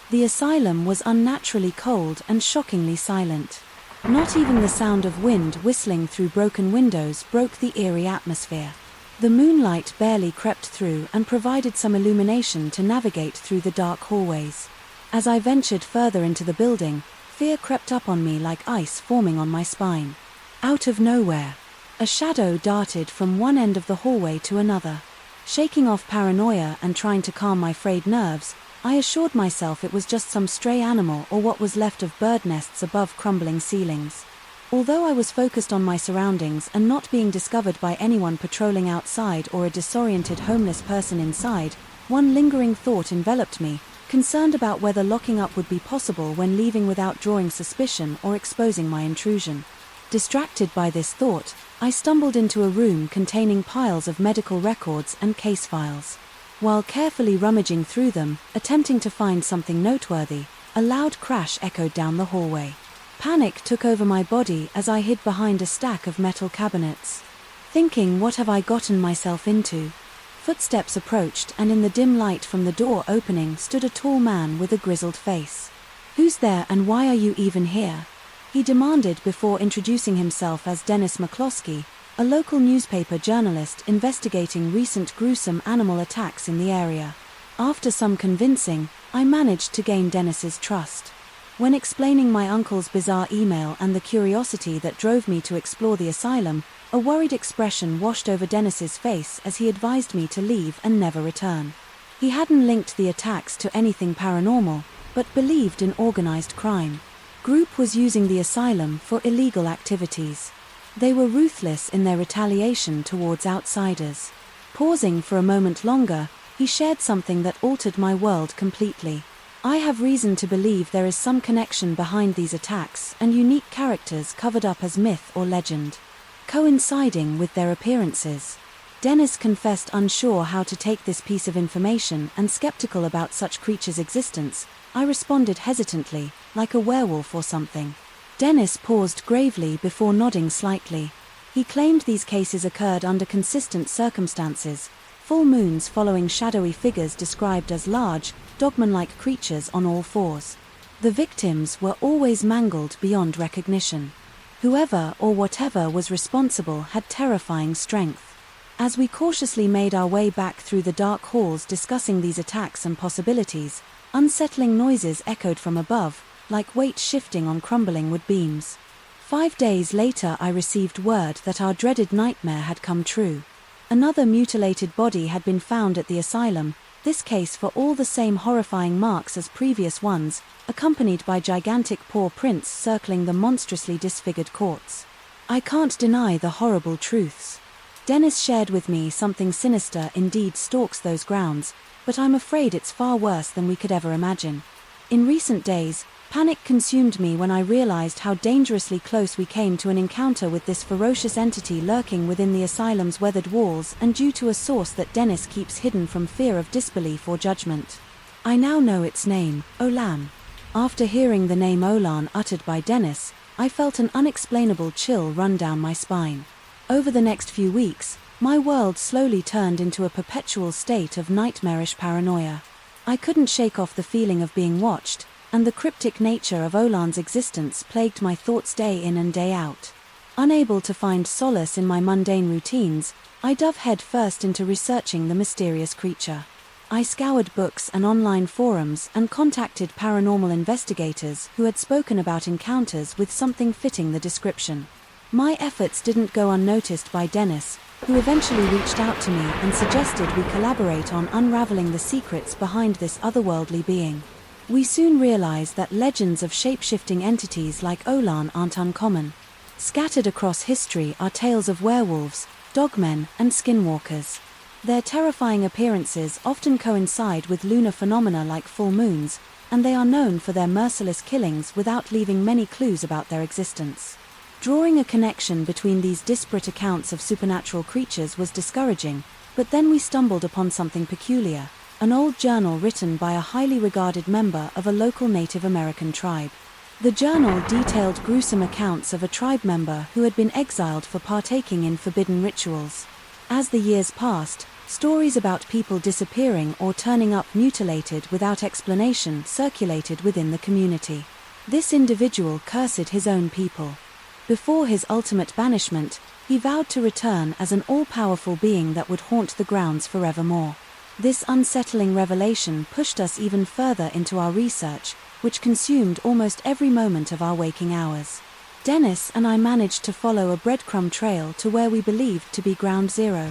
The asylum was unnaturally cold and shockingly silent. Not even the sound of wind whistling through broken windows broke the eerie atmosphere. The moonlight barely crept through and provided some illumination to navigate through the dark hallways. As I ventured further into the building, fear crept up on me like ice forming on my spine. Out of nowhere, a shadow darted from one end of the hallway to another. Shaking off paranoia and trying to calm my frayed nerves, I assured myself it was just some stray animal or what was left of bird nests above crumbling ceilings. Although I was focused on my surroundings and not being discovered by anyone patrolling outside or a disoriented homeless person inside, one lingering thought enveloped me, concerned about whether locking up would be possible when leaving without drawing suspicion or exposing my intrusion. Distracted by this thought, I stumbled into a room containing piles of medical records and case files. While carefully rummaging through them, attempting to find something noteworthy, a loud crash echoed down the hallway. Panic took over my body as I hid behind a stack of metal cabinets. Thinking, what have I gotten myself into? Footsteps approached and in the dim light from the door opening stood a tall man with a grizzled face. "Who's there and why are you even here?" he demanded before introducing himself as Dennis McCloskey, a local newspaper journalist investigating recent gruesome animal attacks in the area. After some convincing, I managed to gain Dennis's trust. When explaining my uncle's bizarre email and the curiosity that drove me to explore the asylum, a worried expression washed over Dennis's face as he advised me to leave and never return. He hadn't linked the attacks to anything paranormal, but believed in organized crime. Group was using the asylum for illegal activities. They were ruthless in their retaliation towards outsiders. Pausing for a moment longer, he shared something that altered my world completely. "I have reason to believe there is some connection behind these attacks and unique characters covered up as myth or legend, coinciding with their appearances." Dennis confessed unsure how to take this piece of information and skeptical about such creatures' existence. I responded hesitantly, like a werewolf or something. Dennis paused gravely before nodding slightly. He claimed these cases occurred under consistent circumstances, full moons following shadowy figures described as large, dogman-like creatures on all fours. The victims were always mangled beyond recognition. Whoever or whatever was responsible had terrifying strength. As we cautiously made our way back through the dark halls discussing these attacks and possibilities, unsettling noises echoed from above, like weight shifting on crumbling wood beams. 5 days later I received word that our dreaded nightmare had come true. Another mutilated body had been found at the asylum, this case for all the same horrifying marks as previous ones, accompanied by gigantic paw prints circling the monstrously disfigured corpse. I can't deny the horrible truths. Dennis shared with me something sinister indeed stalks those grounds, but I'm afraid it's far worse than we could ever imagine. In recent days, panic consumed me when I realized how dangerously close we came to an encounter with this ferocious entity lurking within the asylum's weathered walls and due to a source that Dennis keeps hidden from fear of disbelief or judgment. I now know its name, Olam. After hearing the name Olan uttered by Dennis, I felt an unexplainable chill run down my spine. Over the next few weeks, my world slowly turned into a perpetual state of nightmarish paranoia. I couldn't shake off the feeling of being watched, and the cryptic nature of Olan's existence plagued my thoughts day in and day out. Unable to find solace in my mundane routines, I dove head first into researching the mysterious creature. I scoured books and online forums and contacted paranormal investigators who had spoken about encounters with something fitting the description. My efforts didn't go unnoticed by Dennis, who eventually reached out to me and suggested we collaborate on unraveling the secrets behind this otherworldly being. We soon realized that legends of shape-shifting entities like Olan aren't uncommon. Scattered across history are tales of werewolves, dogmen, and skinwalkers. Their terrifying appearances often coincide with lunar phenomena like full moons, and they are known for their merciless killings without leaving many clues about their existence. Drawing a connection between these disparate accounts of supernatural creatures was discouraging, but then we stumbled upon something peculiar, an old journal written by a highly regarded member of a local Native American tribe. The journal detailed gruesome accounts of a tribe member who had been exiled for partaking in forbidden rituals. As the years passed, stories about people disappearing or turning up mutilated without explanation circulated within the community. This individual cursed his own people. Before his ultimate banishment, he vowed to return as an all-powerful being that would haunt the grounds forevermore. This unsettling revelation pushed us even further into our research, which consumed almost every moment of our waking hours. Dennis and I managed to follow a breadcrumb trail to where we believed to be Ground Zero,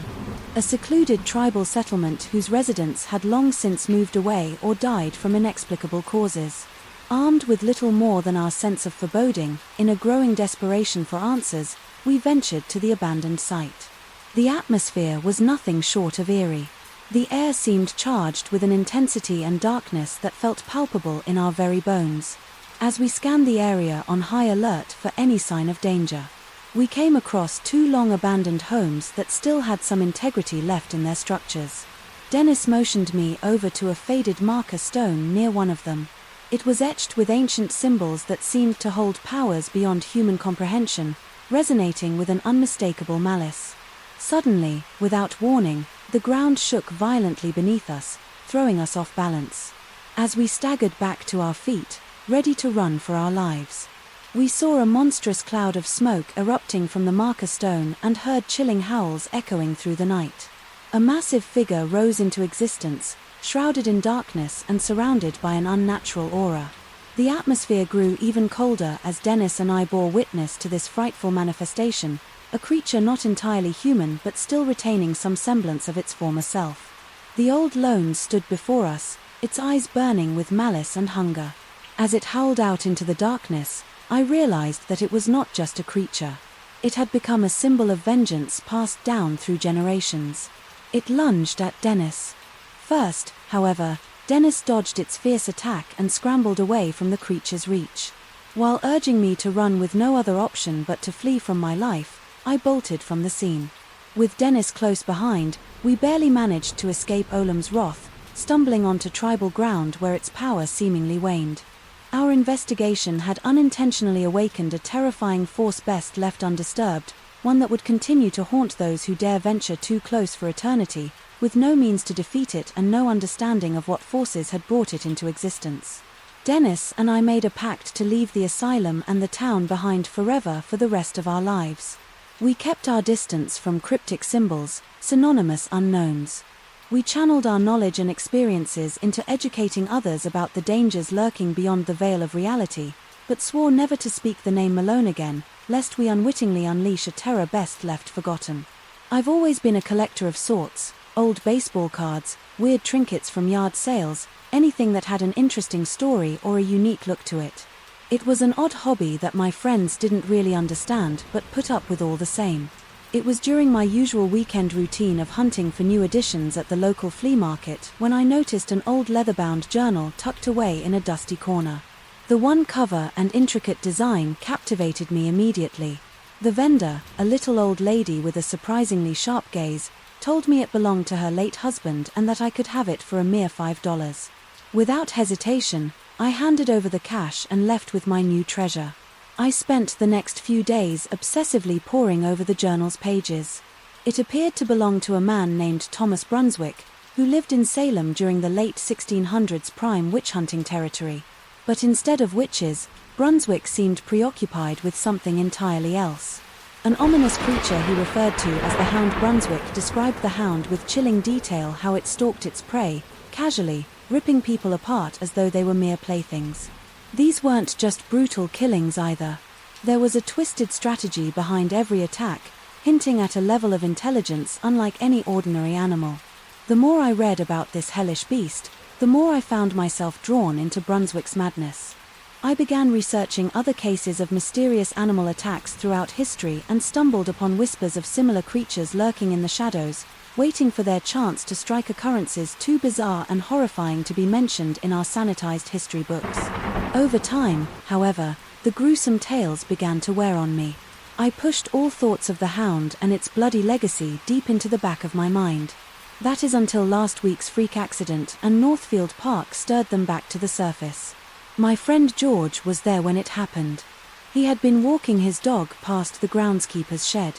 a secluded tribal settlement whose residents had long since moved away or died from inexplicable causes. Armed with little more than our sense of foreboding, in a growing desperation for answers, we ventured to the abandoned site. The atmosphere was nothing short of eerie. The air seemed charged with an intensity and darkness that felt palpable in our very bones. As we scanned the area on high alert for any sign of danger, we came across 2 long abandoned homes that still had some integrity left in their structures. Dennis motioned me over to a faded marker stone near one of them. It was etched with ancient symbols that seemed to hold powers beyond human comprehension, resonating with an unmistakable malice. Suddenly, without warning, the ground shook violently beneath us, throwing us off balance. As we staggered back to our feet, ready to run for our lives, we saw a monstrous cloud of smoke erupting from the marker stone and heard chilling howls echoing through the night. A massive figure rose into existence, shrouded in darkness and surrounded by an unnatural aura. The atmosphere grew even colder as Dennis and I bore witness to this frightful manifestation, a creature not entirely human but still retaining some semblance of its former self. The old lone stood before us, its eyes burning with malice and hunger. As it howled out into the darkness, I realized that it was not just a creature. It had become a symbol of vengeance passed down through generations. It lunged at Dennis. First, however, Dennis dodged its fierce attack and scrambled away from the creature's reach. While urging me to run with no other option but to flee from my life, I bolted from the scene. With Dennis close behind, we barely managed to escape Olam's wrath, stumbling onto tribal ground where its power seemingly waned. Our investigation had unintentionally awakened a terrifying force best left undisturbed, one that would continue to haunt those who dare venture too close for eternity, with no means to defeat it and no understanding of what forces had brought it into existence. Dennis and I made a pact to leave the asylum and the town behind forever for the rest of our lives. We kept our distance from cryptic symbols, synonymous unknowns. We channeled our knowledge and experiences into educating others about the dangers lurking beyond the veil of reality, but swore never to speak the name Malone again, lest we unwittingly unleash a terror best left forgotten. I've always been a collector of sorts, old baseball cards, weird trinkets from yard sales, anything that had an interesting story or a unique look to it. It was an odd hobby that my friends didn't really understand but put up with all the same. It was during my usual weekend routine of hunting for new editions at the local flea market when I noticed an old leather-bound journal tucked away in a dusty corner. The one cover and intricate design captivated me immediately. The vendor, a little old lady with a surprisingly sharp gaze, told me it belonged to her late husband and that I could have it for a mere $5. Without hesitation, I handed over the cash and left with my new treasure. I spent the next few days obsessively poring over the journal's pages. It appeared to belong to a man named Thomas Brunswick, who lived in Salem during the late 1600s prime witch-hunting territory. But instead of witches, Brunswick seemed preoccupied with something entirely else. An ominous creature he referred to as the Hound. Brunswick described the hound with chilling detail how it stalked its prey, casually, ripping people apart as though they were mere playthings. These weren't just brutal killings either. There was a twisted strategy behind every attack, hinting at a level of intelligence unlike any ordinary animal. The more I read about this hellish beast, the more I found myself drawn into Brunswick's madness. I began researching other cases of mysterious animal attacks throughout history and stumbled upon whispers of similar creatures lurking in the shadows, waiting for their chance to strike occurrences too bizarre and horrifying to be mentioned in our sanitized history books. Over time, however, the gruesome tales began to wear on me. I pushed all thoughts of the hound and its bloody legacy deep into the back of my mind. That is until last week's freak accident and Northfield Park stirred them back to the surface. My friend George was there when it happened. He had been walking his dog past the groundskeeper's shed.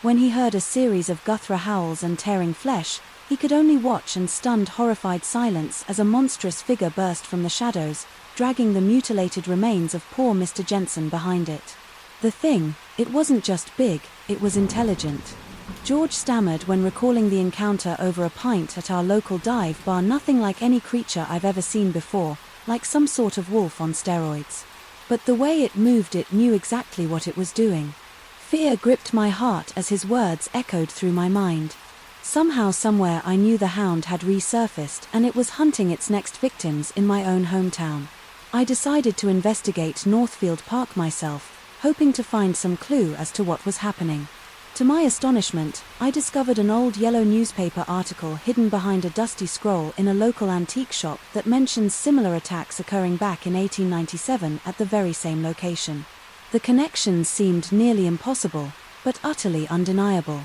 When he heard a series of guthra howls and tearing flesh, he could only watch in stunned, horrified silence as a monstrous figure burst from the shadows, dragging the mutilated remains of poor Mr. Jensen behind it. The thing, it wasn't just big, it was intelligent. George stammered when recalling the encounter over a pint at our local dive bar. Nothing like any creature I've ever seen before, like some sort of wolf on steroids. But the way it moved, it knew exactly what it was doing. Fear gripped my heart as his words echoed through my mind. Somehow, somewhere, I knew the hound had resurfaced and it was hunting its next victims in my own hometown. I decided to investigate Northfield Park myself, hoping to find some clue as to what was happening. To my astonishment, I discovered an old yellow newspaper article hidden behind a dusty scroll in a local antique shop that mentions similar attacks occurring back in 1897 at the very same location. The connections seemed nearly impossible, but utterly undeniable.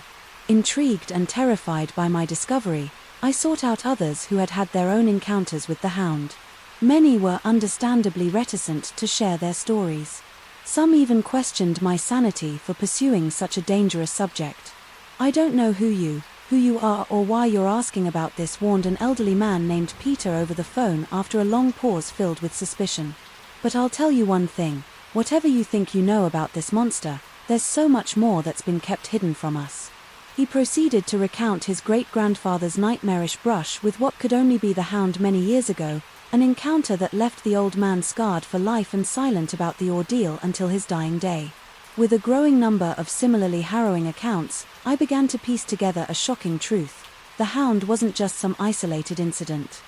Intrigued and terrified by my discovery, I sought out others who had had their own encounters with the hound. Many were understandably reticent to share their stories. Some even questioned my sanity for pursuing such a dangerous subject. "I don't know who you are or why you're asking about this," warned an elderly man named Peter over the phone after a long pause filled with suspicion. "But I'll tell you one thing, whatever you think you know about this monster, there's so much more that's been kept hidden from us." He proceeded to recount his great-grandfather's nightmarish brush with what could only be the hound many years ago, an encounter that left the old man scarred for life and silent about the ordeal until his dying day. With a growing number of similarly harrowing accounts, I began to piece together a shocking truth. The hound wasn't just some isolated incident.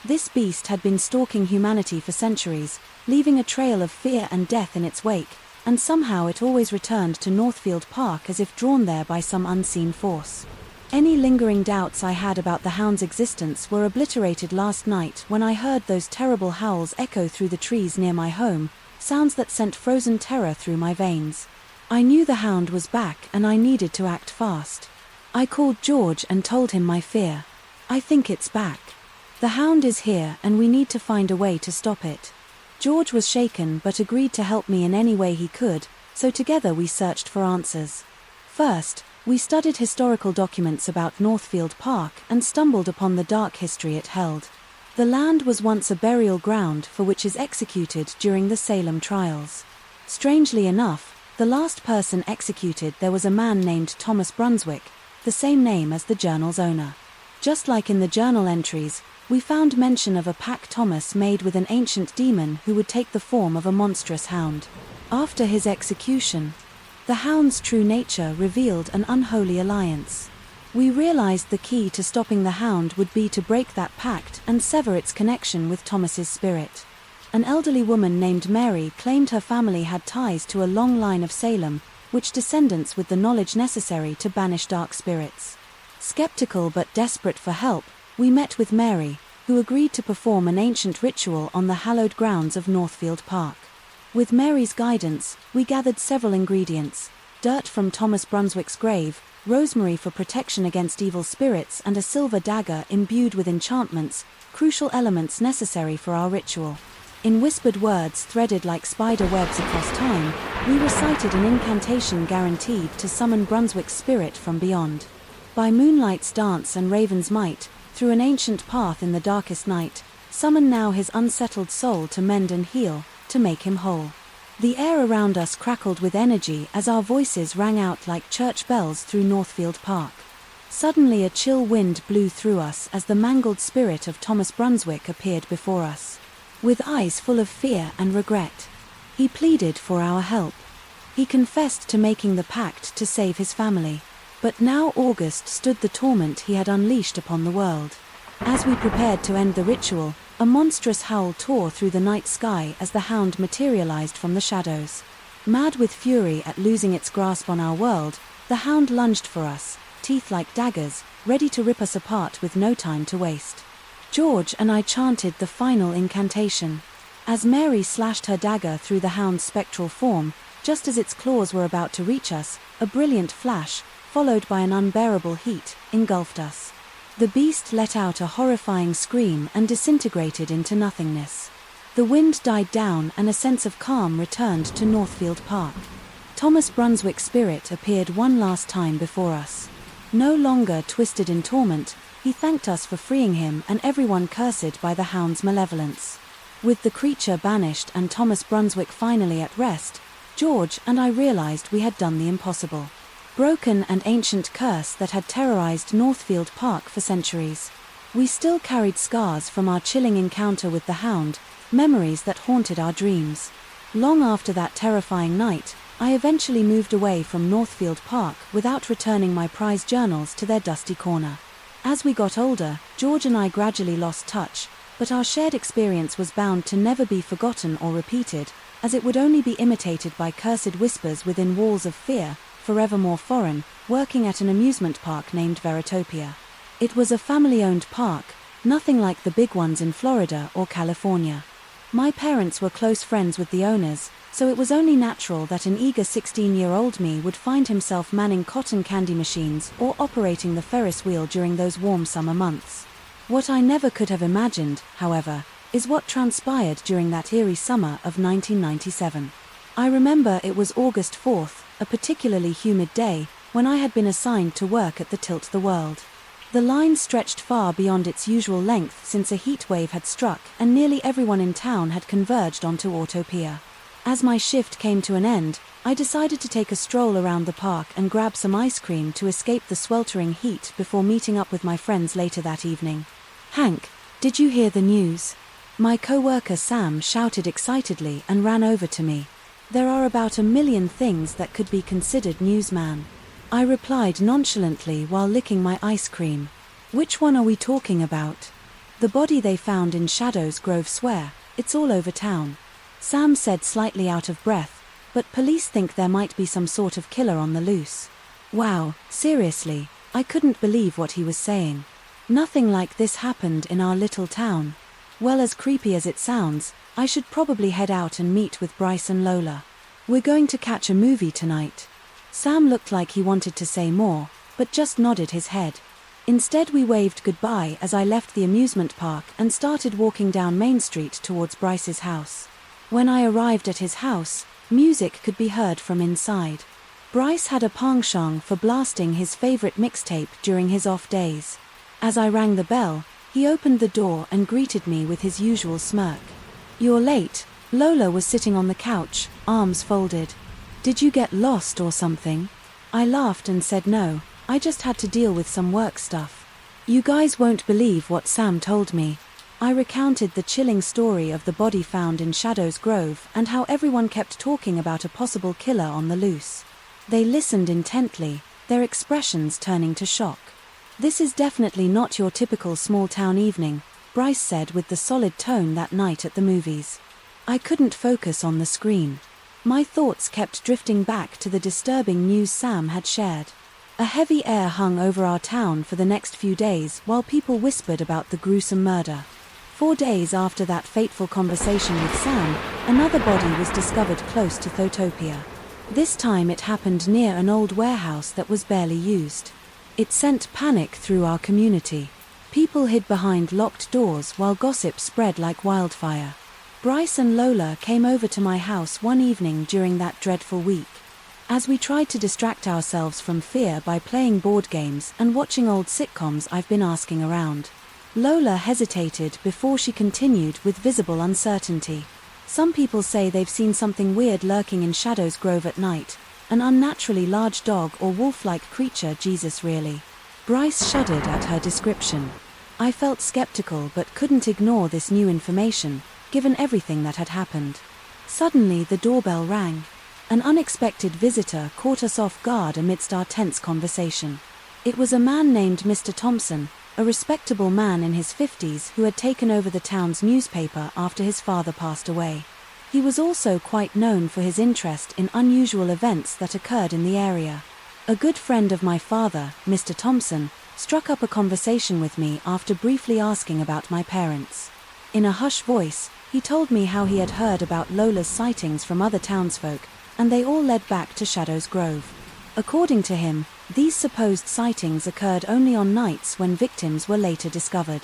This beast had been stalking humanity for centuries, leaving a trail of fear and death in its wake, and somehow it always returned to Northfield Park as if drawn there by some unseen force. Any lingering doubts I had about the hound's existence were obliterated last night when I heard those terrible howls echo through the trees near my home, sounds that sent frozen terror through my veins. I knew the hound was back and I needed to act fast. I called George and told him my fear. "I think it's back. The hound is here and we need to find a way to stop it." George was shaken but agreed to help me in any way he could, so together we searched for answers. First, we studied historical documents about Northfield Park and stumbled upon the dark history it held. The land was once a burial ground for witches executed during the Salem trials. Strangely enough, The last person executed there was a man named Thomas Brunswick, the same name as the journal's owner. Just like in the journal entries, we found mention of a pack Thomas made with an ancient demon who would take the form of a monstrous hound. After his execution, the hound's true nature revealed an unholy alliance. We realized the key to stopping the hound would be to break that pact and sever its connection with Thomas's spirit. An elderly woman named Mary claimed her family had ties to a long line of Salem, which descendants with the knowledge necessary to banish dark spirits. Skeptical but desperate for help, we met with Mary, who agreed to perform an ancient ritual on the hallowed grounds of Northfield Park. With Mary's guidance, we gathered several ingredients: dirt from Thomas Brunswick's grave, rosemary for protection against evil spirits, and a silver dagger imbued with enchantments, crucial elements necessary for our ritual. In whispered words threaded like spider webs across time, we recited an incantation guaranteed to summon Brunswick's spirit from beyond. By moonlight's dance and raven's might, through an ancient path in the darkest night, summon now his unsettled soul to mend and heal, to make him whole. The air around us crackled with energy as our voices rang out like church bells through Northfield Park. Suddenly a chill wind blew through us as the mangled spirit of Thomas Brunswick appeared before us. With eyes full of fear and regret, he pleaded for our help. He confessed to making the pact to save his family. But now August stood the torment he had unleashed upon the world. As we prepared to end the ritual, a monstrous howl tore through the night sky as the hound materialized from the shadows. Mad with fury at losing its grasp on our world, the hound lunged for us, teeth like daggers, ready to rip us apart with no time to waste. George and I chanted the final incantation. As Mary slashed her dagger through the hound's spectral form, just as its claws were about to reach us, a brilliant flash, followed by an unbearable heat, engulfed us. The beast let out a horrifying scream and disintegrated into nothingness. The wind died down and a sense of calm returned to Northfield Park. Thomas Brunswick's spirit appeared one last time before us. No longer twisted in torment, he thanked us for freeing him and everyone cursed by the hound's malevolence. With the creature banished and Thomas Brunswick finally at rest, George and I realized we had done the impossible. Broken an ancient curse that had terrorized Northfield Park for centuries. We still carried scars from our chilling encounter with the hound, memories that haunted our dreams. Long after that terrifying night, I eventually moved away from Northfield Park without returning my prized journals to their dusty corner. As we got older, George and I gradually lost touch, but our shared experience was bound to never be forgotten or repeated, as it would only be imitated by cursed whispers within walls of fear, forevermore foreign, working at an amusement park named Veritopia. It was a family-owned park, nothing like the big ones in Florida or California. My parents were close friends with the owners, so it was only natural that an eager 16-year-old me would find himself manning cotton candy machines or operating the Ferris wheel during those warm summer months. What I never could have imagined, however, is what transpired during that eerie summer of 1997. I remember it was August 4th, a particularly humid day, when I had been assigned to work at the Tilt the World. The line stretched far beyond its usual length since a heat wave had struck and nearly everyone in town had converged onto Autopia. As my shift came to an end, I decided to take a stroll around the park and grab some ice cream to escape the sweltering heat before meeting up with my friends later that evening. "Hank, did you hear the news?" My co-worker Sam shouted excitedly and ran over to me. "There are about 1 million things that could be considered news, man," I replied nonchalantly while licking my ice cream. "Which one are we talking about?" "The body they found in Shadows Grove Square. It's all over town," Sam said, slightly out of breath, "but police think there might be some sort of killer on the loose." Wow, seriously, I couldn't believe what he was saying. Nothing like this happened in our little town. Well, as creepy as it sounds, I should probably head out and meet with Bryce and Lola. "We're going to catch a movie tonight." Sam looked like he wanted to say more, but just nodded his head. Instead, we waved goodbye as I left the amusement park and started walking down Main Street towards Bryce's house. When I arrived at his house, music could be heard from inside. Bryce had a penchant for blasting his favorite mixtape during his off days. As I rang the bell, he opened the door and greeted me with his usual smirk. "You're late." Lola was sitting on the couch, arms folded. Did you get lost or something? I laughed and said no, I just had to deal with some work stuff. You guys won't believe what Sam told me. I recounted the chilling story of the body found in Shadows Grove and how everyone kept talking about a possible killer on the loose. They listened intently, their expressions turning to shock. This is definitely not your typical small-town evening, Bryce said with the solid tone that night at the movies. I couldn't focus on the screen. My thoughts kept drifting back to the disturbing news Sam had shared. A heavy air hung over our town for the next few days while people whispered about the gruesome murder. 4 days after that fateful conversation with Sam, another body was discovered close to Thotopia. This time it happened near an old warehouse that was barely used. It sent panic through our community. People hid behind locked doors while gossip spread like wildfire. Bryce and Lola came over to my house one evening during that dreadful week. As we tried to distract ourselves from fear by playing board games and watching old sitcoms, I've been asking around. Lola hesitated before she continued with visible uncertainty. Some people say they've seen something weird lurking in Shadows Grove at night, an unnaturally large dog or wolf-like creature. Jesus, really? Bryce shuddered at her description. I felt skeptical but couldn't ignore this new information, given everything that had happened. Suddenly the doorbell rang. An unexpected visitor caught us off guard amidst our tense conversation. It was a man named Mr. Thompson, a respectable man in his 50s who had taken over the town's newspaper after his father passed away. He was also quite known for his interest in unusual events that occurred in the area. A good friend of my father, Mr. Thompson, struck up a conversation with me after briefly asking about my parents. In a hushed voice, he told me how he had heard about Lola's sightings from other townsfolk, and they all led back to Shadows Grove. According to him, these supposed sightings occurred only on nights when victims were later discovered.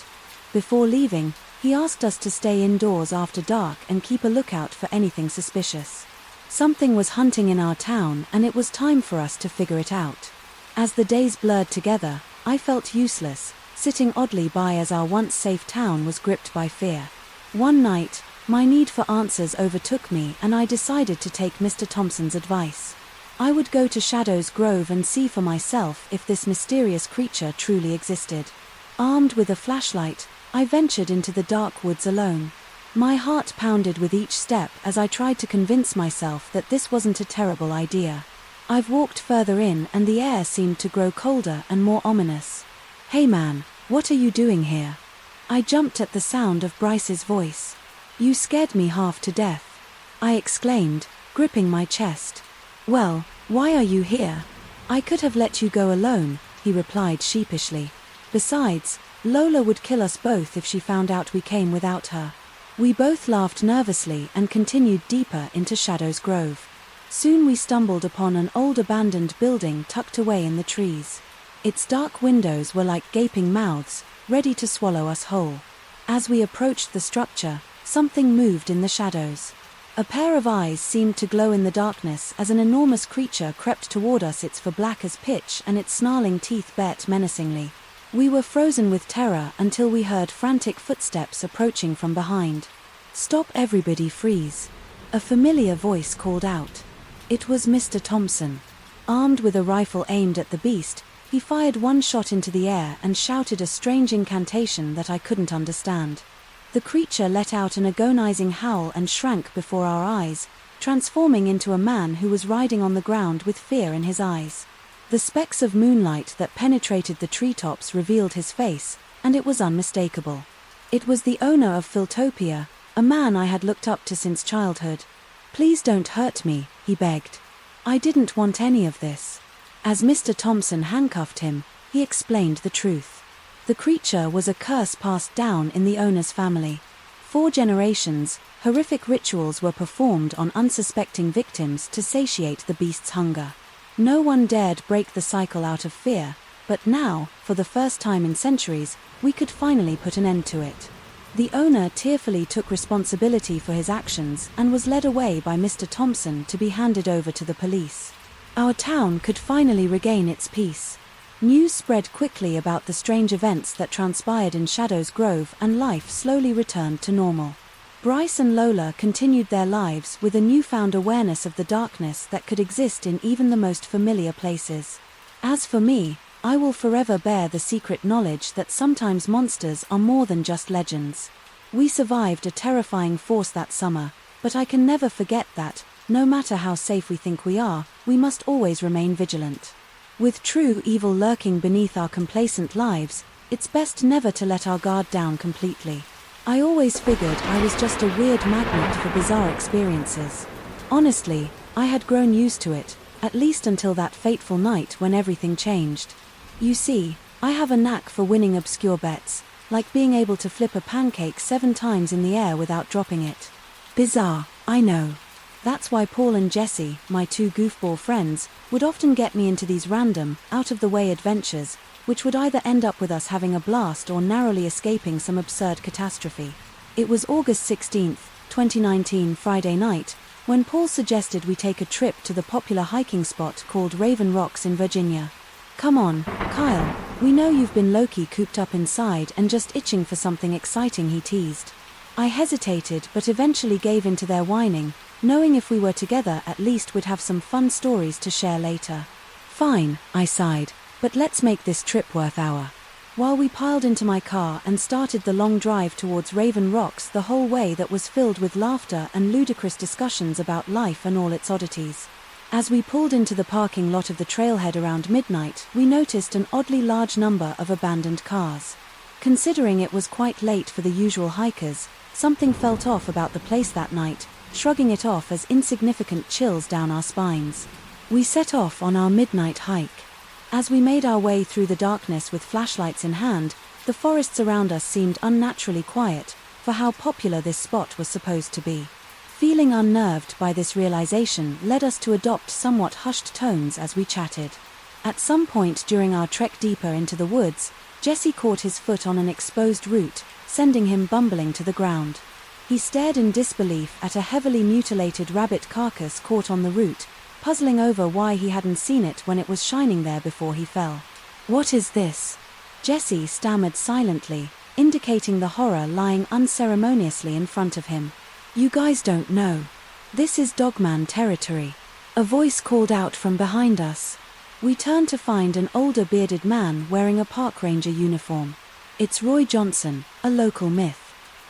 Before leaving, he asked us to stay indoors after dark and keep a lookout for anything suspicious. Something was hunting in our town, and it was time for us to figure it out. As the days blurred together, I felt useless, sitting oddly by as our once safe town was gripped by fear. One night, my need for answers overtook me and I decided to take Mr. Thompson's advice. I would go to Shadows Grove and see for myself if this mysterious creature truly existed. Armed with a flashlight, I ventured into the dark woods alone. My heart pounded with each step as I tried to convince myself that this wasn't a terrible idea. I've walked further in and the air seemed to grow colder and more ominous. "Hey man, what are you doing here?" I jumped at the sound of Bryce's voice. "You scared me half to death," I exclaimed, gripping my chest. "Well, why are you here? I could have let you go alone," he replied sheepishly. "Besides, Lola would kill us both if she found out we came without her." We both laughed nervously and continued deeper into Shadows Grove. Soon we stumbled upon an old abandoned building tucked away in the trees. Its dark windows were like gaping mouths, ready to swallow us whole. As we approached the structure, something moved in the shadows. A pair of eyes seemed to glow in the darkness as an enormous creature crept toward us, its fur black as pitch and its snarling teeth bared menacingly. We were frozen with terror until we heard frantic footsteps approaching from behind. "Stop, everybody, freeze!" A familiar voice called out. It was Mr. Thompson. Armed with a rifle aimed at the beast, he fired one shot into the air and shouted a strange incantation that I couldn't understand. The creature let out an agonizing howl and shrank before our eyes, transforming into a man who was writhing on the ground with fear in his eyes. The specks of moonlight that penetrated the treetops revealed his face, and it was unmistakable. It was the owner of Philtopia, a man I had looked up to since childhood. "Please don't hurt me," he begged. I didn't want any of this. As Mr. Thompson handcuffed him, he explained the truth. The creature was a curse passed down in the owner's family. 4 generations, horrific rituals were performed on unsuspecting victims to satiate the beast's hunger. No one dared break the cycle out of fear, but now, for the first time in centuries, we could finally put an end to it. The owner tearfully took responsibility for his actions and was led away by Mr. Thompson to be handed over to the police. Our town could finally regain its peace. News spread quickly about the strange events that transpired in Shadows Grove, and life slowly returned to normal. Bryce and Lola continued their lives with a newfound awareness of the darkness that could exist in even the most familiar places. As for me, I will forever bear the secret knowledge that sometimes monsters are more than just legends. We survived a terrifying force that summer, but I can never forget that, no matter how safe we think we are, we must always remain vigilant. With true evil lurking beneath our complacent lives, it's best never to let our guard down completely. I always figured I was just a weird magnet for bizarre experiences. Honestly, I had grown used to it, at least until that fateful night when everything changed. You see, I have a knack for winning obscure bets, like being able to flip a pancake 7 times in the air without dropping it. Bizarre, I know. That's why Paul and Jesse, my 2 goofball friends, would often get me into these random, out-of-the-way adventures, which would either end up with us having a blast or narrowly escaping some absurd catastrophe. It was August 16, 2019, Friday night, when Paul suggested we take a trip to the popular hiking spot called Raven Rocks in Virginia. Come on, Kyle, we know you've been low-key cooped up inside and just itching for something exciting, he teased. I hesitated but eventually gave in to their whining, knowing if we were together at least we'd have some fun stories to share later. Fine, I sighed, but let's make this trip worth our while. We piled into my car and started the long drive towards Raven Rocks, the whole way that was filled with laughter and ludicrous discussions about life and all its oddities. As we pulled into the parking lot of the trailhead around midnight, we noticed an oddly large number of abandoned cars. Considering it was quite late for the usual hikers, something felt off about the place that night, shrugging it off as insignificant chills down our spines. We set off on our midnight hike. As we made our way through the darkness with flashlights in hand, the forests around us seemed unnaturally quiet, for how popular this spot was supposed to be. Feeling unnerved by this realization led us to adopt somewhat hushed tones as we chatted. At some point during our trek deeper into the woods, Jesse caught his foot on an exposed root, sending him bumbling to the ground. He stared in disbelief at a heavily mutilated rabbit carcass caught on the root, puzzling over why he hadn't seen it when it was shining there before he fell. "What is this?" Jesse stammered silently, indicating the horror lying unceremoniously in front of him. "You guys don't know. This is Dogman territory," a voice called out from behind us. We turned to find an older bearded man wearing a park ranger uniform. "It's Roy Johnson, a local myth."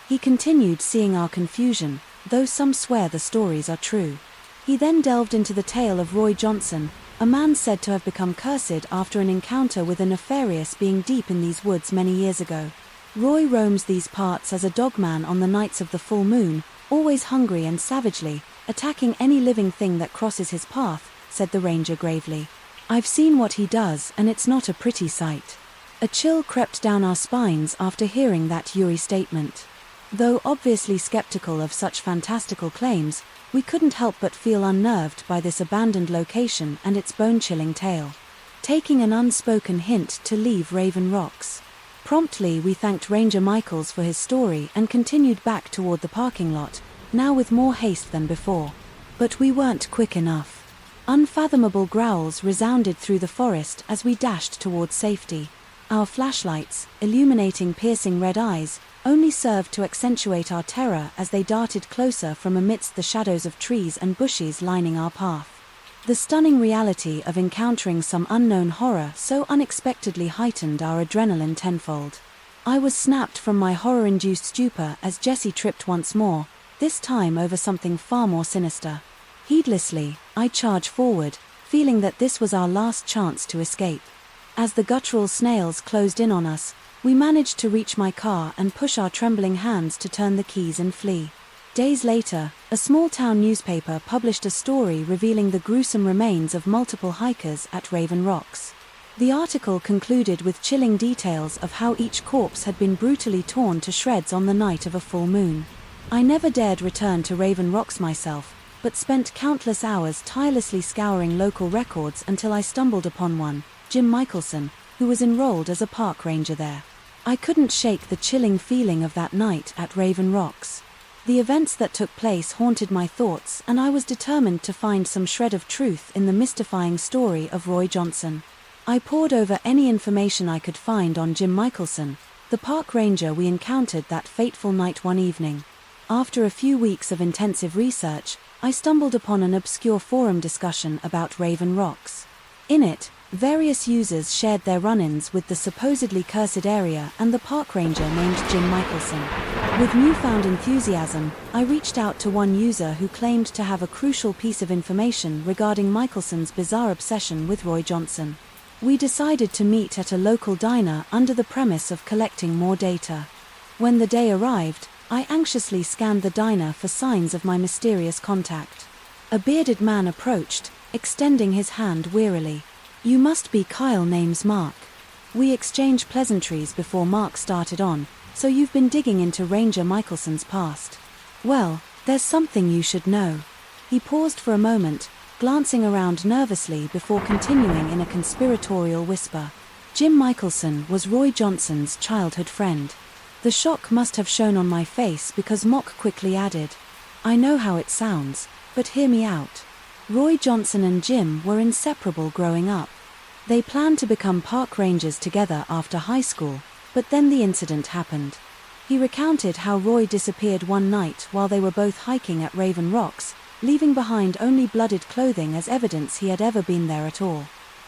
He continued, seeing our confusion, though some swear the stories are true. He then delved into the tale of Roy Johnson, a man said to have become cursed after an encounter with a nefarious being deep in these woods many years ago. Roy roams these parts as a dogman on the nights of the full moon, always hungry and savagely, attacking any living thing that crosses his path, said the ranger gravely. "I've seen what he does and it's not a pretty sight." A chill crept down our spines after hearing that eerie statement. Though obviously skeptical of such fantastical claims, we couldn't help but feel unnerved by this abandoned location and its bone-chilling tale. Taking an unspoken hint to leave Raven Rocks. Promptly we thanked Ranger Michaels for his story and continued back toward the parking lot, now with more haste than before. But we weren't quick enough. Unfathomable growls resounded through the forest as we dashed towards safety. Our flashlights, illuminating piercing red eyes, only served to accentuate our terror as they darted closer from amidst the shadows of trees and bushes lining our path. The stunning reality of encountering some unknown horror so unexpectedly heightened our adrenaline tenfold. I was snapped from my horror-induced stupor as Jesse tripped once more, this time over something far more sinister. Heedlessly, I charged forward, feeling that this was our last chance to escape. As the guttural snails closed in on us, we managed to reach my car and push our trembling hands to turn the keys and flee. Days later, a small-town newspaper published a story revealing the gruesome remains of multiple hikers at Raven Rocks. The article concluded with chilling details of how each corpse had been brutally torn to shreds on the night of a full moon. I never dared return to Raven Rocks myself, but spent countless hours tirelessly scouring local records until I stumbled upon one, Jim Michelson, who was enrolled as a park ranger there. I couldn't shake the chilling feeling of that night at Raven Rocks. The events that took place haunted my thoughts, and I was determined to find some shred of truth in the mystifying story of Roy Johnson. I pored over any information I could find on Jim Michelson, the park ranger we encountered that fateful night one evening. After a few weeks of intensive research, I stumbled upon an obscure forum discussion about Raven Rocks. In it, various users shared their run-ins with the supposedly cursed area and the park ranger named Jim Michelson. With newfound enthusiasm, I reached out to one user who claimed to have a crucial piece of information regarding Michelson's bizarre obsession with Roy Johnson. We decided to meet at a local diner under the premise of collecting more data. When the day arrived, I anxiously scanned the diner for signs of my mysterious contact. A bearded man approached, extending his hand wearily. "You must be Kyle, name's Mark." We exchanged pleasantries before Mark started on. "So you've been digging into Ranger Michelson's past. Well, there's something you should know." He paused for a moment, glancing around nervously before continuing in a conspiratorial whisper. "Jim Michelson was Roy Johnson's childhood friend." The shock must have shown on my face because Mock quickly added, "I know how it sounds, but hear me out. Roy Johnson and Jim were inseparable growing up. They planned to become park rangers together after high school, but then the incident happened." He recounted how Roy disappeared one night while they were both hiking at Raven Rocks, leaving behind only blooded clothing as evidence he had ever been there at all.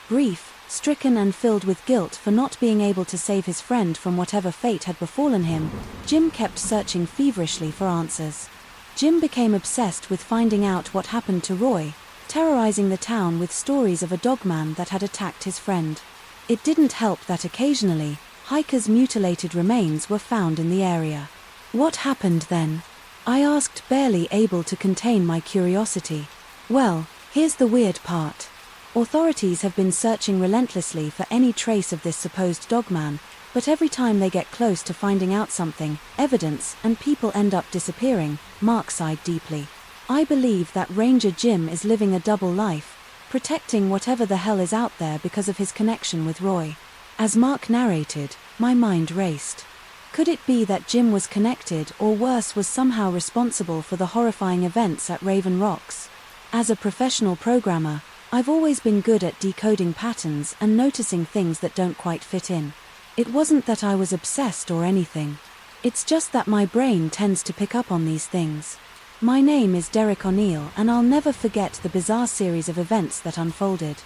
Brief, stricken and filled with guilt for not being able to save his friend from whatever fate had befallen him, Jim kept searching feverishly for answers. Jim became obsessed with finding out what happened to Roy, terrorizing the town with stories of a dogman that had attacked his friend. It didn't help that occasionally, hikers' mutilated remains were found in the area. "What happened then?" I asked, barely able to contain my curiosity. "Well, here's the weird part. Authorities have been searching relentlessly for any trace of this supposed dogman, but every time they get close to finding out something, evidence, and people end up disappearing." Mark sighed deeply. "I believe that Ranger Jim is living a double life, protecting whatever the hell is out there because of his connection with Roy." As Mark narrated, my mind raced. Could it be that Jim was connected, or worse, was somehow responsible for the horrifying events at Raven Rocks? As a professional programmer, I've always been good at decoding patterns and noticing things that don't quite fit in. It wasn't that I was obsessed or anything. It's just that my brain tends to pick up on these things. My name is Derek O'Neill, and I'll never forget the bizarre series of events that unfolded.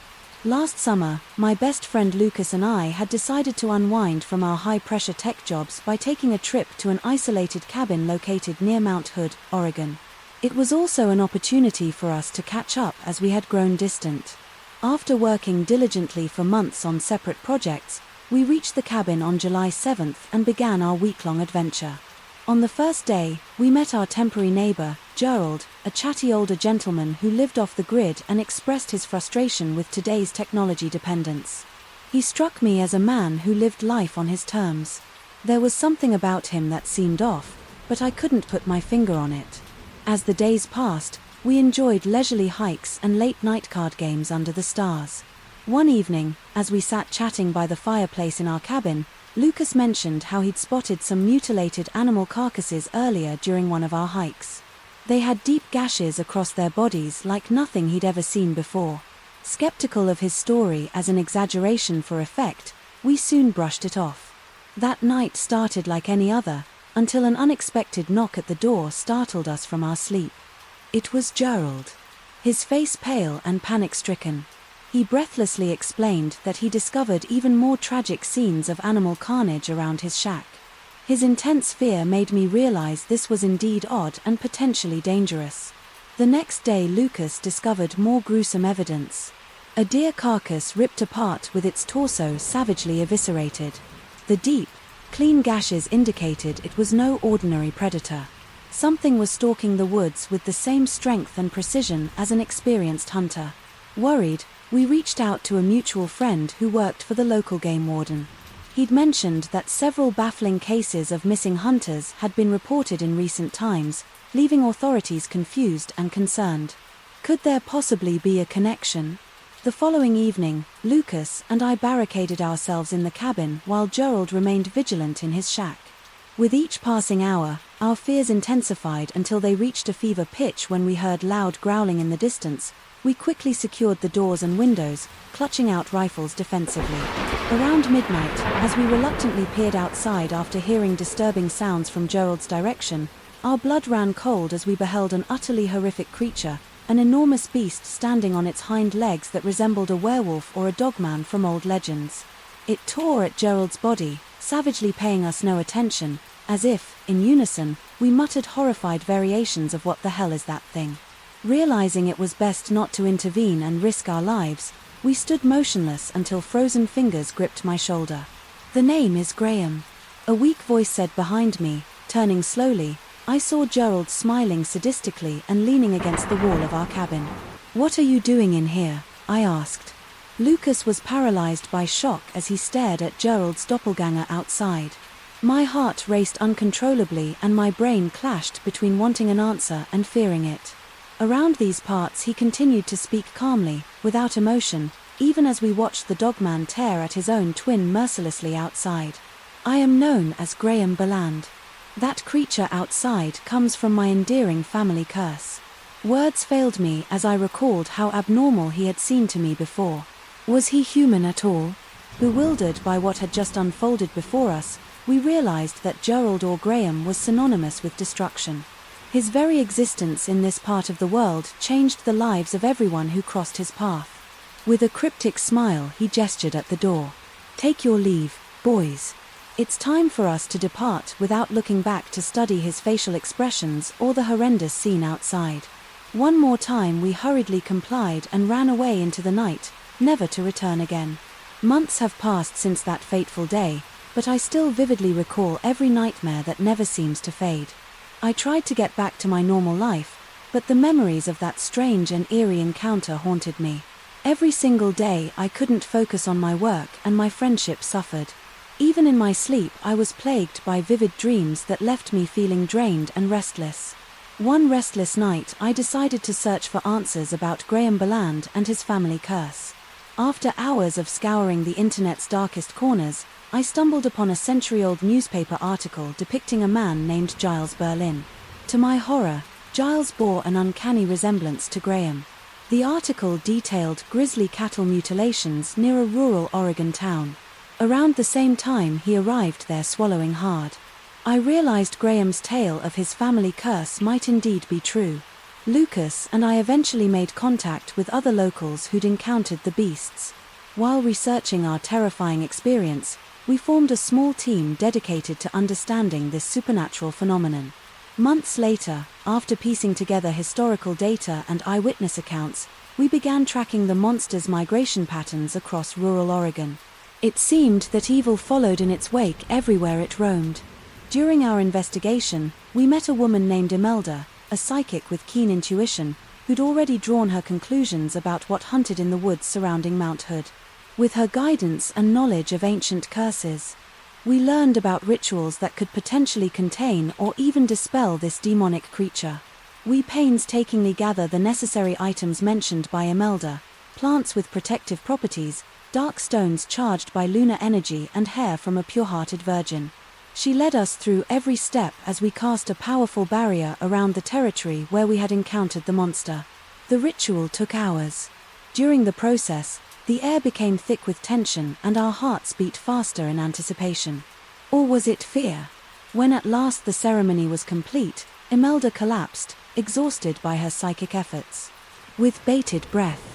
Last summer, my best friend Lucas and I had decided to unwind from our high-pressure tech jobs by taking a trip to an isolated cabin located near Mount Hood, Oregon. It was also an opportunity for us to catch up as we had grown distant. After working diligently for months on separate projects, we reached the cabin on July 7th and began our week-long adventure. On the first day, we met our temporary neighbor, Gerald, a chatty older gentleman who lived off the grid and expressed his frustration with today's technology dependence. He struck me as a man who lived life on his terms. There was something about him that seemed off, but I couldn't put my finger on it. As the days passed, we enjoyed leisurely hikes and late-night card games under the stars. One evening, as we sat chatting by the fireplace in our cabin, Lucas mentioned how he'd spotted some mutilated animal carcasses earlier during one of our hikes. They had deep gashes across their bodies like nothing he'd ever seen before. Skeptical of his story as an exaggeration for effect, we soon brushed it off. That night started like any other, until an unexpected knock at the door startled us from our sleep. It was Gerald. His face pale and panic-stricken. He breathlessly explained that he discovered even more tragic scenes of animal carnage around his shack. His intense fear made me realize this was indeed odd and potentially dangerous. The next day, Lucas discovered more gruesome evidence. A deer carcass ripped apart with its torso savagely eviscerated. The deep, clean gashes indicated it was no ordinary predator. Something was stalking the woods with the same strength and precision as an experienced hunter. Worried, we reached out to a mutual friend who worked for the local game warden. He'd mentioned that several baffling cases of missing hunters had been reported in recent times, leaving authorities confused and concerned. Could there possibly be a connection? The following evening, Lucas and I barricaded ourselves in the cabin while Gerald remained vigilant in his shack. With each passing hour, our fears intensified until they reached a fever pitch when we heard loud growling in the distance. We quickly secured the doors and windows, clutching out rifles defensively. Around midnight, as we reluctantly peered outside after hearing disturbing sounds from Gerald's direction, Our blood ran cold as we beheld an utterly horrific creature, an enormous beast standing on its hind legs that resembled a werewolf or a dogman from old legends. It tore at Gerald's body, savagely paying us no attention, as if, in unison, we muttered horrified variations of "what the hell is that thing?" Realizing it was best not to intervene and risk our lives, we stood motionless until frozen fingers gripped my shoulder. "The name is Graham," a weak voice said behind me. Turning slowly, I saw Gerald smiling sadistically and leaning against the wall of our cabin. "What are you doing in here?" I asked. Lucas was paralyzed by shock as he stared at Gerald's doppelganger outside. My heart raced uncontrollably and my brain clashed between wanting an answer and fearing it. Around these parts he continued to speak calmly, without emotion, even as we watched the dogman tear at his own twin mercilessly outside. "I am known as Graham Berland. That creature outside comes from my endearing family curse." Words failed me as I recalled how abnormal he had seemed to me before. Was he human at all? Bewildered by what had just unfolded before us, we realized that Gerald or Graham was synonymous with destruction. His very existence in this part of the world changed the lives of everyone who crossed his path. With a cryptic smile, he gestured at the door. "Take your leave, boys. It's time for us to depart," without looking back to study his facial expressions or the horrendous scene outside. One more time we hurriedly complied and ran away into the night, never to return again. Months have passed since that fateful day, but I still vividly recall every nightmare that never seems to fade. I tried to get back to my normal life, but the memories of that strange and eerie encounter haunted me. Every single day I couldn't focus on my work and my friendship suffered. Even in my sleep I was plagued by vivid dreams that left me feeling drained and restless. One restless night I decided to search for answers about Graham Berland and his family curse. After hours of scouring the internet's darkest corners, I stumbled upon a century-old newspaper article depicting a man named Giles Berlin. To my horror, Giles bore an uncanny resemblance to Graham. The article detailed grisly cattle mutilations near a rural Oregon town. Around the same time he arrived there swallowing hard. I realized Graham's tale of his family curse might indeed be true. Lucas and I eventually made contact with other locals who'd encountered the beasts. While researching our terrifying experience, we formed a small team dedicated to understanding this supernatural phenomenon. Months later, after piecing together historical data and eyewitness accounts, we began tracking the monster's migration patterns across rural Oregon. It seemed that evil followed in its wake everywhere it roamed. During our investigation, we met a woman named Imelda, a psychic with keen intuition, who'd already drawn her conclusions about what hunted in the woods surrounding Mount Hood. With her guidance and knowledge of ancient curses, we learned about rituals that could potentially contain or even dispel this demonic creature. We painstakingly gather the necessary items mentioned by Imelda: plants with protective properties, dark stones charged by lunar energy, and hair from a pure-hearted virgin. She led us through every step as we cast a powerful barrier around the territory where we had encountered the monster. The ritual took hours. During the process, the air became thick with tension and our hearts beat faster in anticipation. Or was it fear? When at last the ceremony was complete, Imelda collapsed, exhausted by her psychic efforts. With bated breath,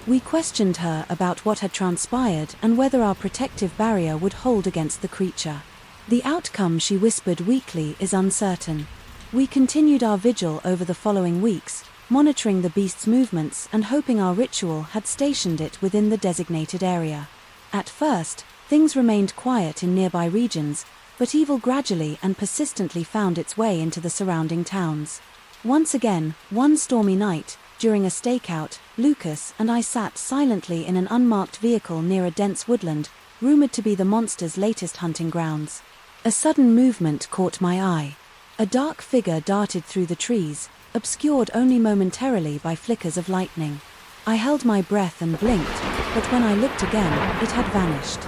we questioned her about what had transpired and whether our protective barrier would hold against the creature. "The outcome," she whispered weakly, "is uncertain." We continued our vigil over the following weeks, monitoring the beast's movements and hoping our ritual had stationed it within the designated area. At first, things remained quiet in nearby regions, but evil gradually and persistently found its way into the surrounding towns. Once again, one stormy night, during a stakeout, Lucas and I sat silently in an unmarked vehicle near a dense woodland, rumored to be the monster's latest hunting grounds. A sudden movement caught my eye. A dark figure darted through the trees, obscured only momentarily by flickers of lightning. I held my breath and blinked, but when I looked again, it had vanished.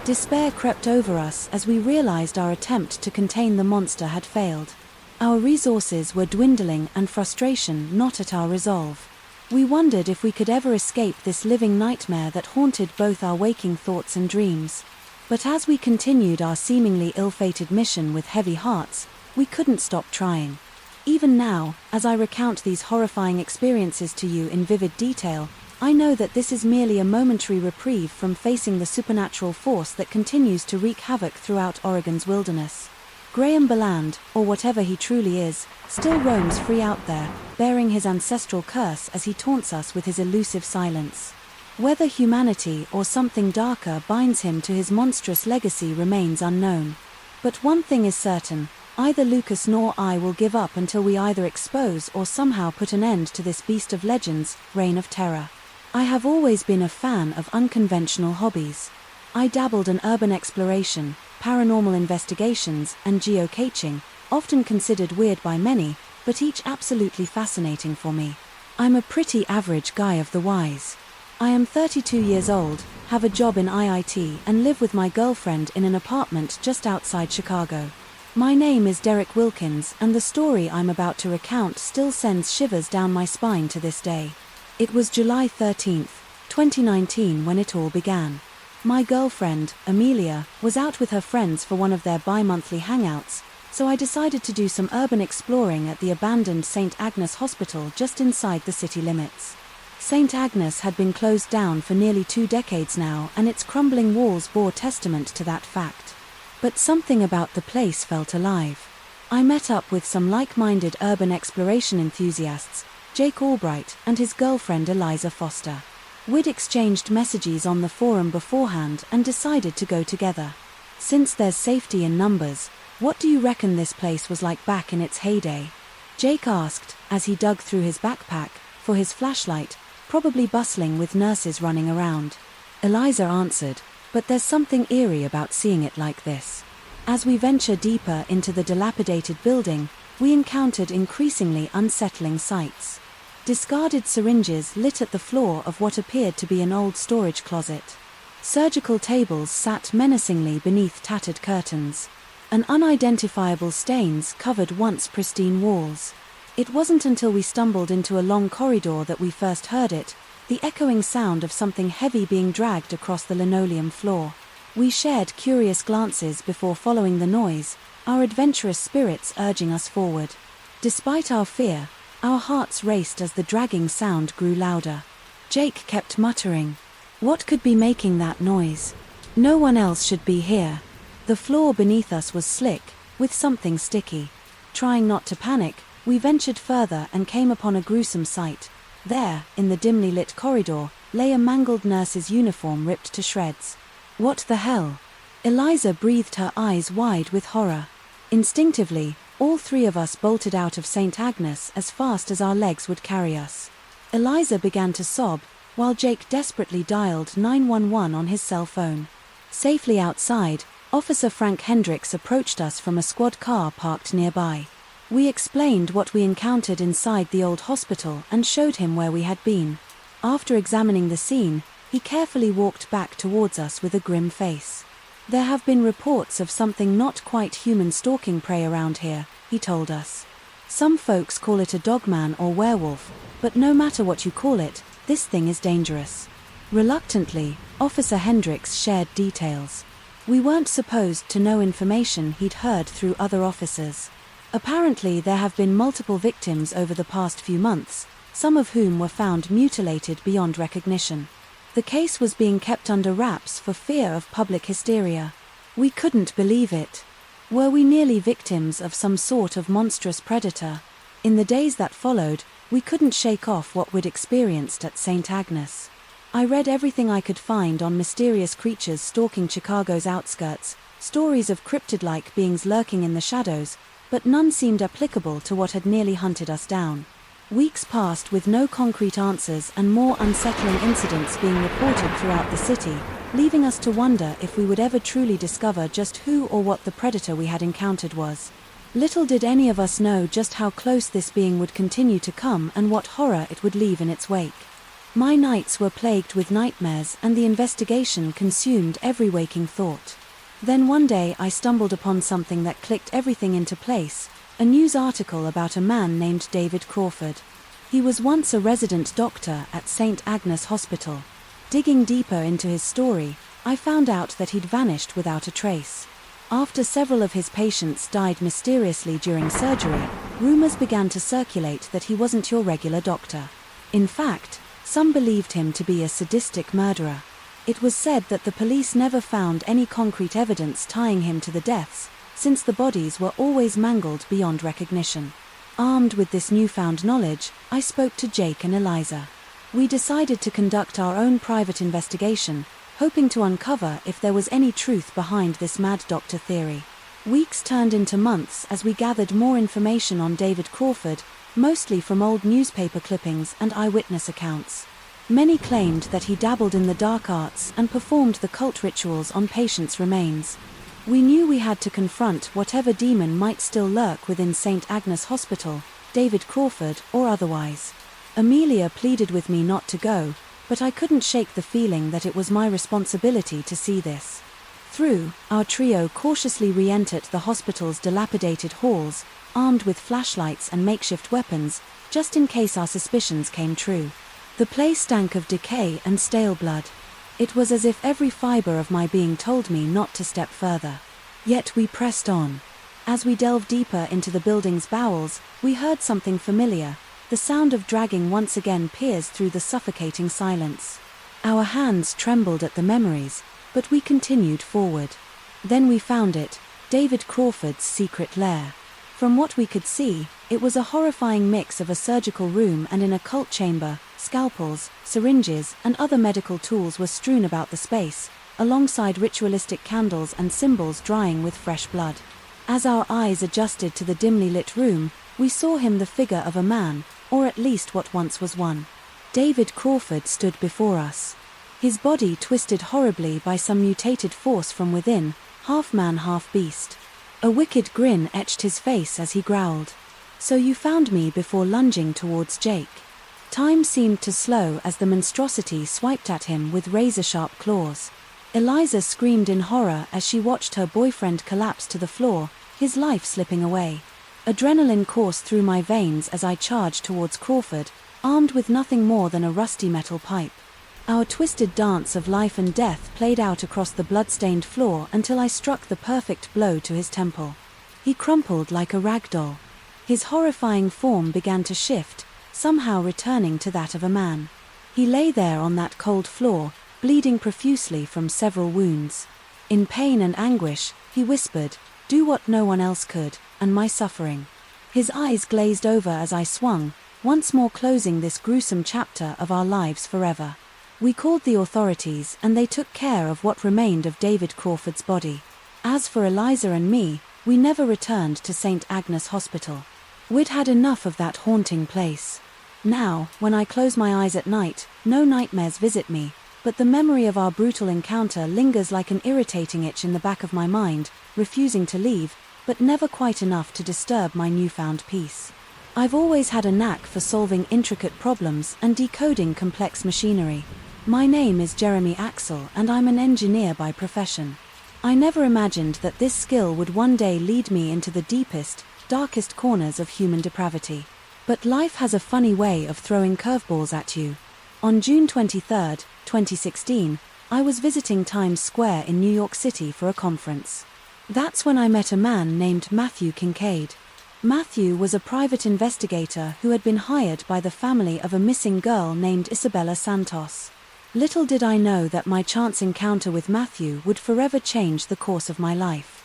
Despair crept over us as we realized our attempt to contain the monster had failed. Our resources were dwindling and frustration not at our resolve. We wondered if we could ever escape this living nightmare that haunted both our waking thoughts and dreams. But as we continued our seemingly ill-fated mission with heavy hearts, we couldn't stop trying. Even now, as I recount these horrifying experiences to you in vivid detail, I know that this is merely a momentary reprieve from facing the supernatural force that continues to wreak havoc throughout Oregon's wilderness. Graham Berland, or whatever he truly is, still roams free out there, bearing his ancestral curse as he taunts us with his elusive silence. Whether humanity or something darker binds him to his monstrous legacy remains unknown. But one thing is certain, either Lucas nor I will give up until we either expose or somehow put an end to this beast of legends, reign of terror. I have always been a fan of unconventional hobbies. I dabbled in urban exploration, paranormal investigations, and geocaching, often considered weird by many, but each absolutely fascinating for me. I'm a pretty average guy of the wise. I am 32 years old, have a job in IIT, and live with my girlfriend in an apartment just outside Chicago. My name is Derek Wilkins, and the story I'm about to recount still sends shivers down my spine to this day. It was July 13, 2019 when it all began. My girlfriend, Amelia, was out with her friends for one of their bi-monthly hangouts, so I decided to do some urban exploring at the abandoned St. Agnes Hospital just inside the city limits. St. Agnes had been closed down for nearly 2 decades now, and its crumbling walls bore testament to that fact. But something about the place felt alive. I met up with some like-minded urban exploration enthusiasts, Jake Albright and his girlfriend Eliza Foster. We'd exchanged messages on the forum beforehand and decided to go together. Since there's safety in numbers, what do you reckon this place was like back in its heyday? Jake asked, as he dug through his backpack for his flashlight, probably bustling with nurses running around. Eliza answered, but there's something eerie about seeing it like this. As we venture deeper into the dilapidated building, we encountered increasingly unsettling sights. Discarded syringes lit at the floor of what appeared to be an old storage closet. Surgical tables sat menacingly beneath tattered curtains. And unidentifiable stains covered once pristine walls. It wasn't until we stumbled into a long corridor that we first heard it, the echoing sound of something heavy being dragged across the linoleum floor. We shared curious glances before following the noise, our adventurous spirits urging us forward. Despite our fear, our hearts raced as the dragging sound grew louder. Jake kept muttering, "What could be making that noise? No one else should be here." The floor beneath us was slick, with something sticky. Trying not to panic, we ventured further and came upon a gruesome sight. There, in the dimly lit corridor, lay a mangled nurse's uniform ripped to shreds. What the hell? Eliza breathed, her eyes wide with horror. Instinctively, all 3 of us bolted out of St. Agnes as fast as our legs would carry us. Eliza began to sob, while Jake desperately dialed 911 on his cell phone. Safely outside, Officer Frank Hendricks approached us from a squad car parked nearby. We explained what we encountered inside the old hospital and showed him where we had been. After examining the scene, he carefully walked back towards us with a grim face. "There have been reports of something not quite human stalking prey around here," he told us. "Some folks call it a dogman or werewolf, but no matter what you call it, this thing is dangerous." Reluctantly, Officer Hendricks shared details. We weren't supposed to know information he'd heard through other officers. Apparently there have been multiple victims over the past few months, some of whom were found mutilated beyond recognition. The case was being kept under wraps for fear of public hysteria. We couldn't believe it. Were we nearly victims of some sort of monstrous predator? In the days that followed, we couldn't shake off what we'd experienced at St. Agnes. I read everything I could find on mysterious creatures stalking Chicago's outskirts, stories of cryptid-like beings lurking in the shadows, but none seemed applicable to what had nearly hunted us down. Weeks passed with no concrete answers and more unsettling incidents being reported throughout the city, leaving us to wonder if we would ever truly discover just who or what the predator we had encountered was. Little did any of us know just how close this being would continue to come and what horror it would leave in its wake. My nights were plagued with nightmares and the investigation consumed every waking thought. Then one day I stumbled upon something that clicked everything into place, a news article about a man named David Crawford. He was once a resident doctor at St. Agnes Hospital. Digging deeper into his story, I found out that he'd vanished without a trace. After several of his patients died mysteriously during surgery, Rumors began to circulate that he wasn't your regular doctor. In fact, some believed him to be a sadistic murderer. It was said that the police never found any concrete evidence tying him to the deaths, since the bodies were always mangled beyond recognition. Armed with this newfound knowledge, I spoke to Jake and Eliza. We decided to conduct our own private investigation, hoping to uncover if there was any truth behind this mad doctor theory. Weeks turned into months as we gathered more information on David Crawford, mostly from old newspaper clippings and eyewitness accounts. Many claimed that he dabbled in the dark arts and performed the cult rituals on patients' remains. We knew we had to confront whatever demon might still lurk within St. Agnes Hospital, David Crawford or otherwise. Amelia pleaded with me not to go, but I couldn't shake the feeling that it was my responsibility to see this through. Our trio cautiously re-entered the hospital's dilapidated halls, armed with flashlights and makeshift weapons, just in case our suspicions came true. The place stank of decay and stale blood. It was as if every fiber of my being told me not to step further. Yet we pressed on. As we delved deeper into the building's bowels, we heard something familiar. The sound of dragging once again pierced through the suffocating silence. Our hands trembled at the memories, but we continued forward. Then we found it, David Crawford's secret lair. From what we could see, it was a horrifying mix of a surgical room and an occult chamber. Scalpels, syringes, and other medical tools were strewn about the space, alongside ritualistic candles and symbols drying with fresh blood. As our eyes adjusted to the dimly lit room, we saw him the figure of a man, or at least what once was one. David Crawford stood before us. His body twisted horribly by some mutated force from within, half man half beast. A wicked grin etched his face as he growled. "So you found me," before lunging towards Jake. Time seemed to slow as the monstrosity swiped at him with razor-sharp claws. Eliza screamed in horror as she watched her boyfriend collapse to the floor, his life slipping away. Adrenaline coursed through my veins as I charged towards Crawford, armed with nothing more than a rusty metal pipe. Our twisted dance of life and death played out across the blood-stained floor until I struck the perfect blow to his temple. He crumpled like a rag doll. His horrifying form began to shift, somehow returning to that of a man. He lay there on that cold floor, bleeding profusely from several wounds. In pain and anguish, he whispered, "Do what no one else could, and my suffering." His eyes glazed over as I swung, once more closing this gruesome chapter of our lives forever. We called the authorities and they took care of what remained of David Crawford's body. As for Eliza and me, we never returned to St. Agnes Hospital. We'd had enough of that haunting place. Now, when I close my eyes at night, no nightmares visit me, but the memory of our brutal encounter lingers like an irritating itch in the back of my mind, refusing to leave, but never quite enough to disturb my newfound peace. I've always had a knack for solving intricate problems and decoding complex machinery. My name is Jeremy Axel and I'm an engineer by profession. I never imagined that this skill would one day lead me into the deepest, darkest corners of human depravity. But life has a funny way of throwing curveballs at you. On June 23, 2016, I was visiting Times Square in New York City for a conference. That's when I met a man named Matthew Kincaid. Matthew was a private investigator who had been hired by the family of a missing girl named Isabella Santos. Little did I know that my chance encounter with Matthew would forever change the course of my life.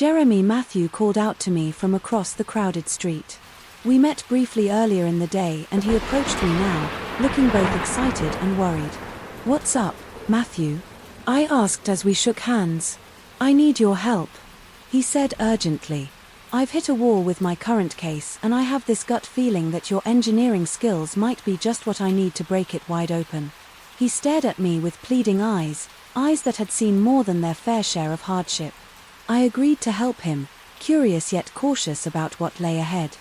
Matthew called out to me from across the crowded street. We met briefly earlier in the day and he approached me now, looking both excited and worried. "What's up, Matthew?" I asked as we shook hands. "I need your help," he said urgently. "I've hit a wall with my current case and I have this gut feeling that your engineering skills might be just what I need to break it wide open." He stared at me with pleading eyes that had seen more than their fair share of hardship. I agreed to help him, curious yet cautious about what lay ahead.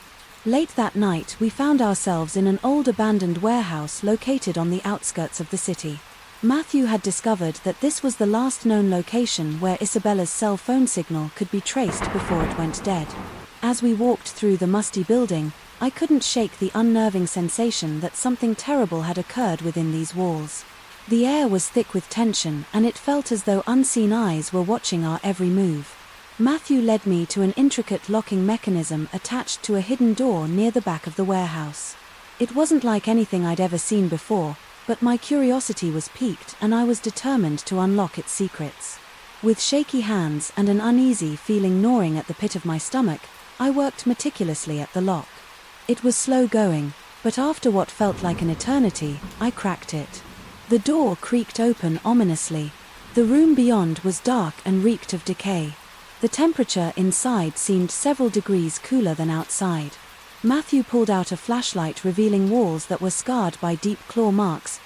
Late that night, we found ourselves in an old abandoned warehouse located on the outskirts of the city. Matthew had discovered that this was the last known location where Isabella's cell phone signal could be traced before it went dead. As we walked through the musty building, I couldn't shake the unnerving sensation that something terrible had occurred within these walls. The air was thick with tension and it felt as though unseen eyes were watching our every move. Matthew led me to an intricate locking mechanism attached to a hidden door near the back of the warehouse. It wasn't like anything I'd ever seen before, but my curiosity was piqued and I was determined to unlock its secrets. With shaky hands and an uneasy feeling gnawing at the pit of my stomach, I worked meticulously at the lock. It was slow going, but after what felt like an eternity, I cracked it. The door creaked open ominously. The room beyond was dark and reeked of decay. The temperature inside seemed several degrees cooler than outside. Matthew pulled out a flashlight, revealing walls that were scarred by deep claw marks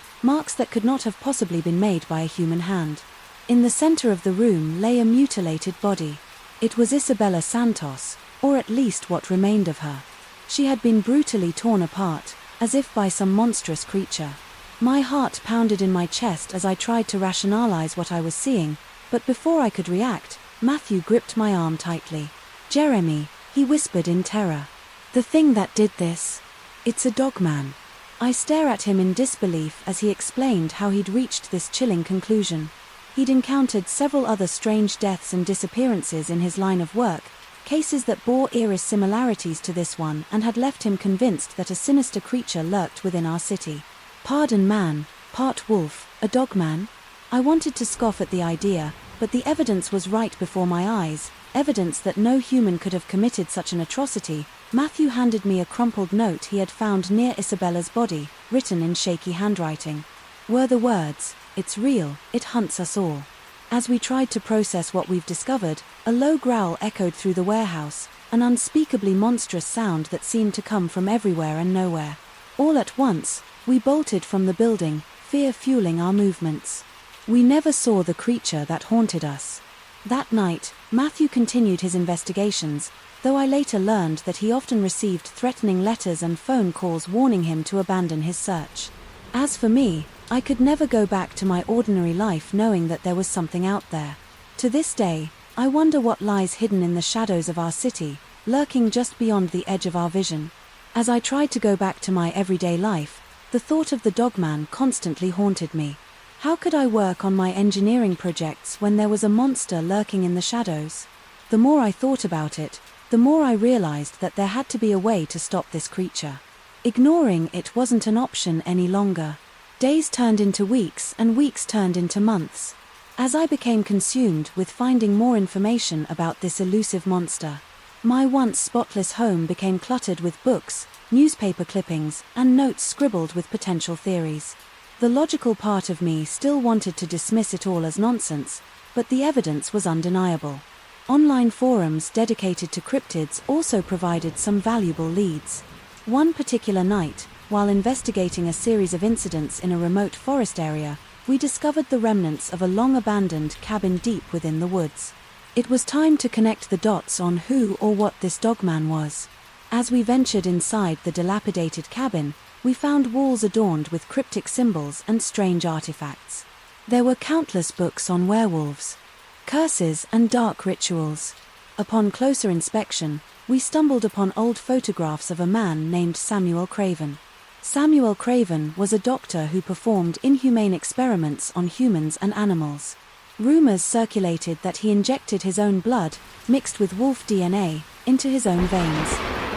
that could not have possibly been made by a human hand. In the center of the room lay a mutilated body. It was Isabella Santos, or at least what remained of her. She had been brutally torn apart, as if by some monstrous creature. My heart pounded in my chest as I tried to rationalize what I was seeing, but before I could react, Matthew gripped my arm tightly. "Jeremy," he whispered in terror. "The thing that did this. It's a dogman." I stare at him in disbelief as he explained how he'd reached this chilling conclusion. He'd encountered several other strange deaths and disappearances in his line of work, cases that bore eerie similarities to this one, and had left him convinced that a sinister creature lurked within our city. Part man, part wolf, a dogman? I wanted to scoff at the idea, but the evidence was right before my eyes, evidence that no human could have committed such an atrocity. Matthew handed me a crumpled note he had found near Isabella's body, written in shaky handwriting. Were the words, "It's real, it hunts us all." As we tried to process what we've discovered, a low growl echoed through the warehouse, an unspeakably monstrous sound that seemed to come from everywhere and nowhere. All at once, we bolted from the building, fear fueling our movements. We never saw the creature that haunted us. That night, Matthew continued his investigations, though I later learned that he often received threatening letters and phone calls warning him to abandon his search. As for me, I could never go back to my ordinary life knowing that there was something out there. To this day, I wonder what lies hidden in the shadows of our city, lurking just beyond the edge of our vision. As I tried to go back to my everyday life, the thought of the dogman constantly haunted me. How could I work on my engineering projects when there was a monster lurking in the shadows? The more I thought about it, the more I realized that there had to be a way to stop this creature. Ignoring it wasn't an option any longer. Days turned into weeks and weeks turned into months. As I became consumed with finding more information about this elusive monster, my once spotless home became cluttered with books, newspaper clippings, and notes scribbled with potential theories. The logical part of me still wanted to dismiss it all as nonsense, but the evidence was undeniable. Online forums dedicated to cryptids also provided some valuable leads. One particular night, while investigating a series of incidents in a remote forest area, we discovered the remnants of a long-abandoned cabin deep within the woods. It was time to connect the dots on who or what this dogman was. As we ventured inside the dilapidated cabin, we found walls adorned with cryptic symbols and strange artifacts. There were countless books on werewolves, curses, and dark rituals. Upon closer inspection, we stumbled upon old photographs of a man named Samuel Craven. Samuel Craven was a doctor who performed inhumane experiments on humans and animals. Rumors circulated that he injected his own blood, mixed with wolf DNA, into his own veins.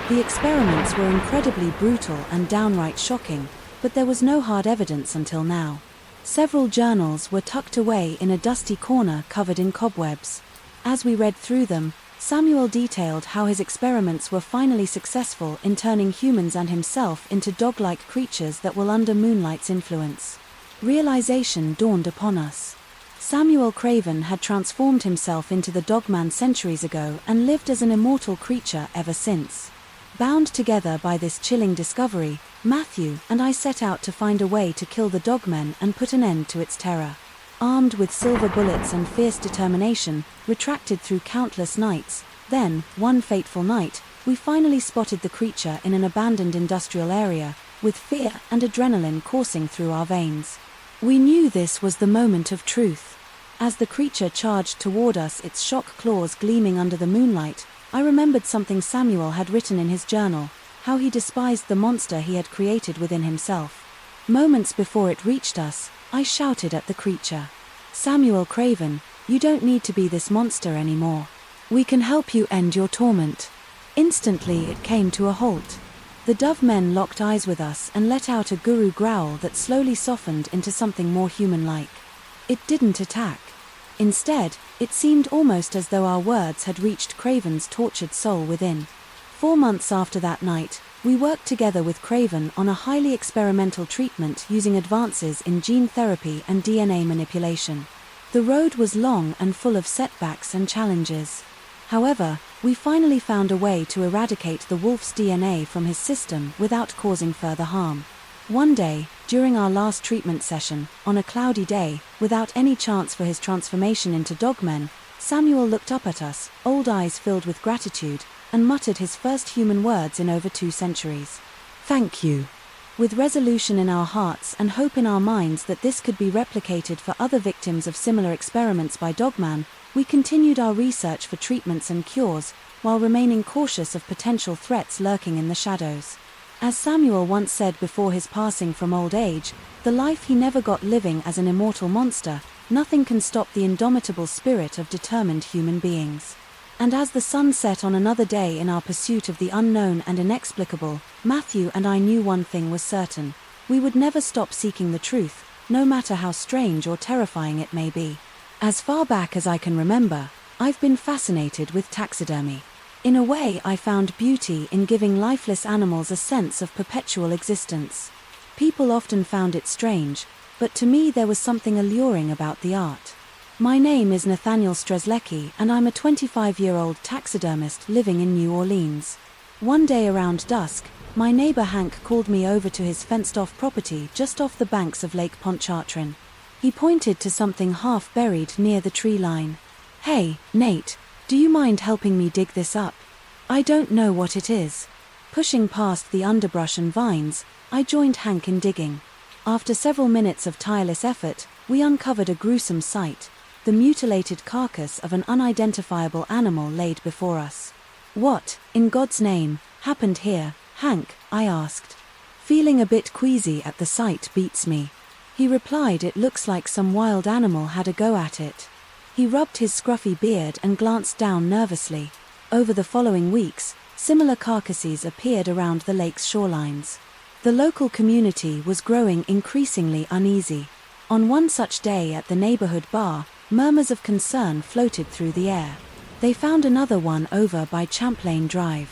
The experiments were incredibly brutal and downright shocking, but there was no hard evidence until now. Several journals were tucked away in a dusty corner covered in cobwebs. As we read through them, Samuel detailed how his experiments were finally successful in turning humans and himself into dog-like creatures that were under moonlight's influence. Realization dawned upon us. Samuel Craven had transformed himself into the dogman centuries ago and lived as an immortal creature ever since. Bound together by this chilling discovery, Matthew and I set out to find a way to kill the dogmen and put an end to its terror. Armed with silver bullets and fierce determination, retracted through countless nights, then, one fateful night, we finally spotted the creature in an abandoned industrial area, with fear and adrenaline coursing through our veins. We knew this was the moment of truth. As the creature charged toward us, its shock claws gleaming under the moonlight, I remembered something Samuel had written in his journal, how he despised the monster he had created within himself. Moments before it reached us, I shouted at the creature, "Samuel Craven, you don't need to be this monster anymore. We can help you end your torment." Instantly it came to a halt. The dove men locked eyes with us and let out a guru growl that slowly softened into something more human-like. It didn't attack. Instead, it seemed almost as though our words had reached Craven's tortured soul within. 4 months after that night, we worked together with Craven on a highly experimental treatment using advances in gene therapy and DNA manipulation. The road was long and full of setbacks and challenges. However, we finally found a way to eradicate the wolf's DNA from his system without causing further harm. One day, during our last treatment session, on a cloudy day, without any chance for his transformation into dogmen, Samuel looked up at us, old eyes filled with gratitude, and muttered his first human words in over 2 centuries. "Thank you." With resolution in our hearts and hope in our minds that this could be replicated for other victims of similar experiments by Dogman, we continued our research for treatments and cures, while remaining cautious of potential threats lurking in the shadows. As Samuel once said before his passing from old age, the life he never got living as an immortal monster, nothing can stop the indomitable spirit of determined human beings. And as the sun set on another day in our pursuit of the unknown and inexplicable, Matthew and I knew one thing was certain: we would never stop seeking the truth, no matter how strange or terrifying it may be. As far back as I can remember, I've been fascinated with taxidermy. In a way, I found beauty in giving lifeless animals a sense of perpetual existence. People often found it strange, but to me there was something alluring about the art. My name is Nathaniel Strzelecki, and I'm a 25-year-old taxidermist living in New Orleans. One day around dusk, my neighbor Hank called me over to his fenced-off property just off the banks of Lake Pontchartrain. He pointed to something half buried near the tree line. "Hey, Nate, do you mind helping me dig this up? I don't know what it is." Pushing past the underbrush and vines, I joined Hank in digging. After several minutes of tireless effort, we uncovered a gruesome sight: the mutilated carcass of an unidentifiable animal laid before us. "What, in God's name, happened here, Hank?" I asked. Feeling a bit queasy at the sight beats me. He replied it looks like some wild animal had a go at it. He rubbed his scruffy beard and glanced down nervously. Over the following weeks, similar carcasses appeared around the lake's shorelines. The local community was growing increasingly uneasy. On one such day at the neighborhood bar, murmurs of concern floated through the air. They found another one over by Champlain Drive.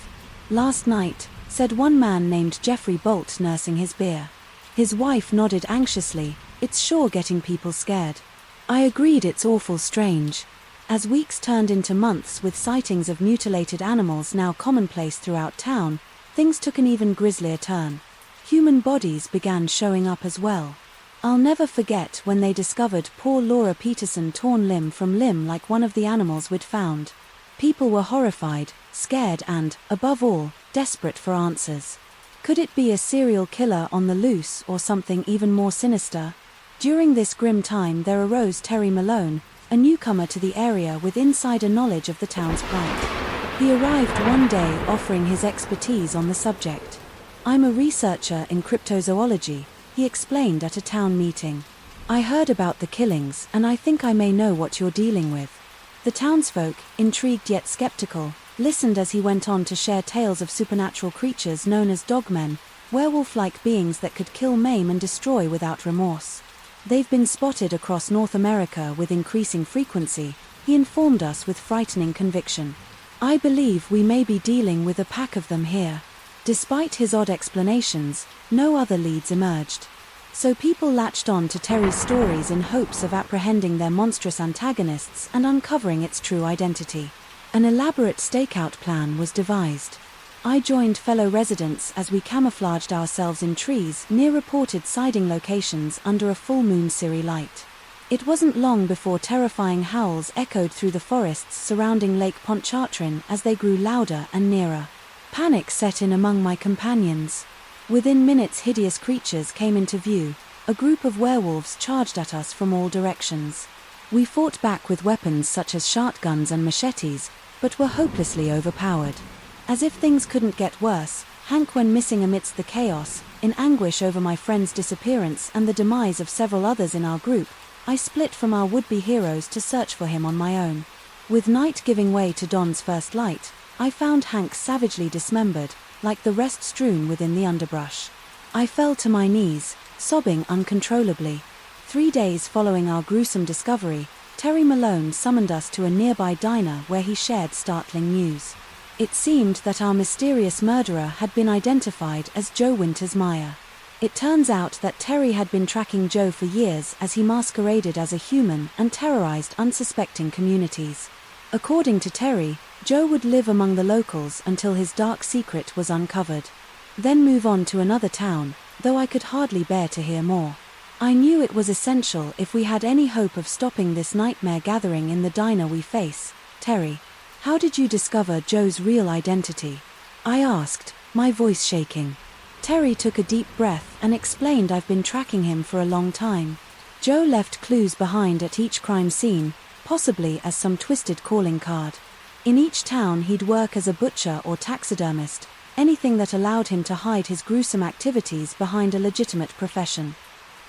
"Last night," said one man named Jeffrey Bolt, nursing his beer. His wife nodded anxiously. "It's sure getting people scared." I agreed it's awful strange. As weeks turned into months with sightings of mutilated animals now commonplace throughout town, things took an even grislier turn. Human bodies began showing up as well. I'll never forget when they discovered poor Laura Peterson torn limb from limb like one of the animals we'd found. People were horrified, scared and, above all, desperate for answers. Could it be a serial killer on the loose or something even more sinister? During this grim time there arose Terry Malone, a newcomer to the area with insider knowledge of the town's plight. He arrived one day offering his expertise on the subject. "I'm a researcher in cryptozoology," he explained at a town meeting. "I heard about the killings and I think I may know what you're dealing with." The townsfolk, intrigued yet skeptical, listened as he went on to share tales of supernatural creatures known as dogmen, werewolf-like beings that could kill, maim and destroy without remorse. "They've been spotted across North America with increasing frequency," he informed us with frightening conviction. "I believe we may be dealing with a pack of them here." Despite his odd explanations, no other leads emerged. So people latched on to Terry's stories in hopes of apprehending their monstrous antagonists and uncovering its true identity. An elaborate stakeout plan was devised. I joined fellow residents as we camouflaged ourselves in trees near reported siding locations under a full moon Siri light. It wasn't long before terrifying howls echoed through the forests surrounding Lake Pontchartrain as they grew louder and nearer. Panic set in among my companions. Within minutes hideous creatures came into view. A group of werewolves charged at us from all directions. We fought back with weapons such as shotguns and machetes, but were hopelessly overpowered. As if things couldn't get worse, Hank went missing amidst the chaos. In anguish over my friend's disappearance and the demise of several others in our group, I split from our would-be heroes to search for him on my own. With night giving way to dawn's first light, I found Hank savagely dismembered, like the rest strewn within the underbrush. I fell to my knees, sobbing uncontrollably. 3 days following our gruesome discovery, Terry Malone summoned us to a nearby diner where he shared startling news. It seemed that our mysterious murderer had been identified as Joe Winters Meyer. It turns out that Terry had been tracking Joe for years as he masqueraded as a human and terrorized unsuspecting communities. According to Terry, Joe would live among the locals until his dark secret was uncovered. Then move on to another town, though I could hardly bear to hear more. I knew it was essential if we had any hope of stopping this nightmare gathering in the diner we face. Terry, how did you discover Joe's real identity? I asked, my voice shaking. Terry took a deep breath and explained I've been tracking him for a long time. Joe left clues behind at each crime scene, possibly as some twisted calling card. In each town he'd work as a butcher or taxidermist, anything that allowed him to hide his gruesome activities behind a legitimate profession.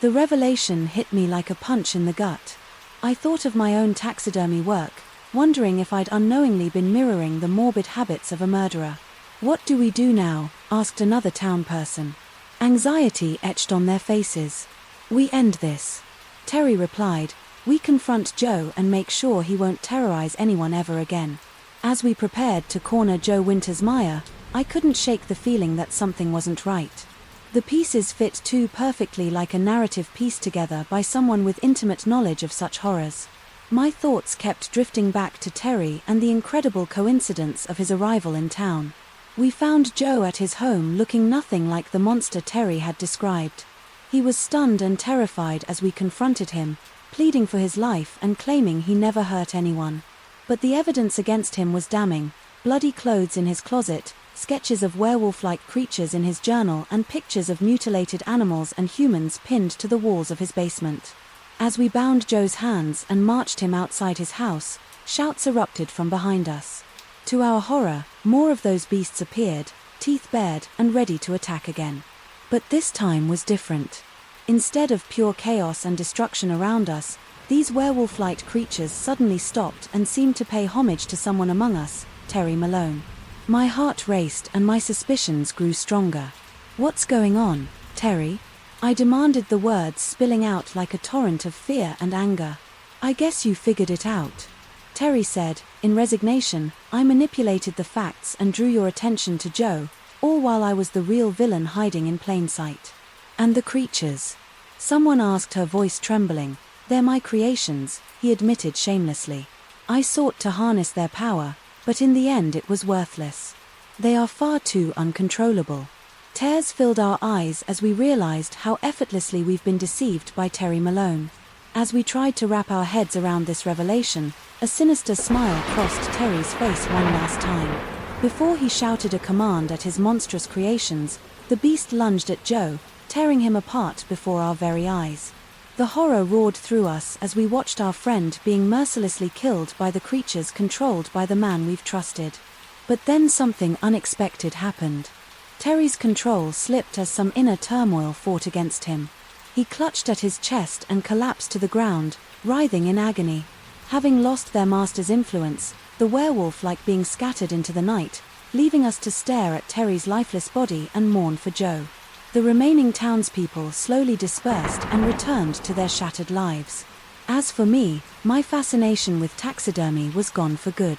The revelation hit me like a punch in the gut. I thought of my own taxidermy work, wondering if I'd unknowingly been mirroring the morbid habits of a murderer. What do we do now? Asked another town person. Anxiety etched on their faces. We end this. Terry replied, we confront Joe and make sure he won't terrorize anyone ever again. As we prepared to corner Joe Winters Meyer, I couldn't shake the feeling that something wasn't right. The pieces fit too perfectly like a narrative pieced together by someone with intimate knowledge of such horrors. My thoughts kept drifting back to Terry and the incredible coincidence of his arrival in town. We found Joe at his home looking nothing like the monster Terry had described. He was stunned and terrified as we confronted him, pleading for his life and claiming he never hurt anyone. But the evidence against him was damning: bloody clothes in his closet, sketches of werewolf-like creatures in his journal, and pictures of mutilated animals and humans pinned to the walls of his basement. As we bound Joe's hands and marched him outside his house, shouts erupted from behind us. To our horror, more of those beasts appeared, teeth bared and ready to attack again. But this time was different. Instead of pure chaos and destruction around us, these werewolf-like creatures suddenly stopped and seemed to pay homage to someone among us, Terry Malone. My heart raced and my suspicions grew stronger. What's going on, Terry? I demanded, the words spilling out like a torrent of fear and anger. I guess you figured it out, Terry said, in resignation. I manipulated the facts and drew your attention to Joe, all while I was the real villain hiding in plain sight. And the creatures? Someone asked, her voice trembling. They're my creations, he admitted shamelessly. I sought to harness their power, but in the end it was worthless. They are far too uncontrollable. Tears filled our eyes as we realized how effortlessly we've been deceived by Terry Malone. As we tried to wrap our heads around this revelation, a sinister smile crossed Terry's face one last time. Before he shouted a command at his monstrous creations, the beast lunged at Joe, tearing him apart before our very eyes. The horror roared through us as we watched our friend being mercilessly killed by the creatures controlled by the man we've trusted. But then something unexpected happened. Terry's control slipped as some inner turmoil fought against him. He clutched at his chest and collapsed to the ground, writhing in agony. Having lost their master's influence, the werewolf-like being scattered into the night, leaving us to stare at Terry's lifeless body and mourn for Joe. The remaining townspeople slowly dispersed and returned to their shattered lives. As for me, my fascination with taxidermy was gone for good.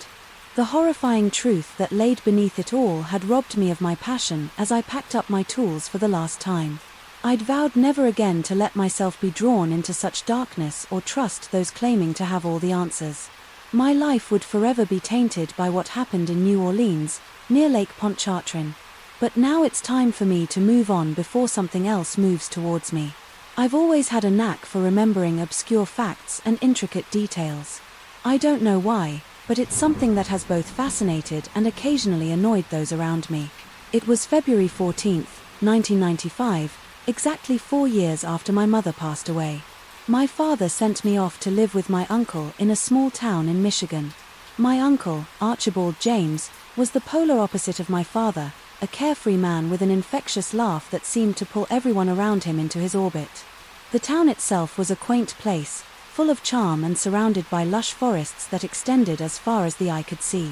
The horrifying truth that laid beneath it all had robbed me of my passion as I packed up my tools for the last time. I'd vowed never again to let myself be drawn into such darkness or trust those claiming to have all the answers. My life would forever be tainted by what happened in New Orleans, near Lake Pontchartrain. But now it's time for me to move on before something else moves towards me. I've always had a knack for remembering obscure facts and intricate details. I don't know why, but it's something that has both fascinated and occasionally annoyed those around me. It was February 14th, 1995, exactly 4 years after my mother passed away. My father sent me off to live with my uncle in a small town in Michigan. My uncle, Archibald James, was the polar opposite of my father, a carefree man with an infectious laugh that seemed to pull everyone around him into his orbit. The town itself was a quaint place, full of charm and surrounded by lush forests that extended as far as the eye could see.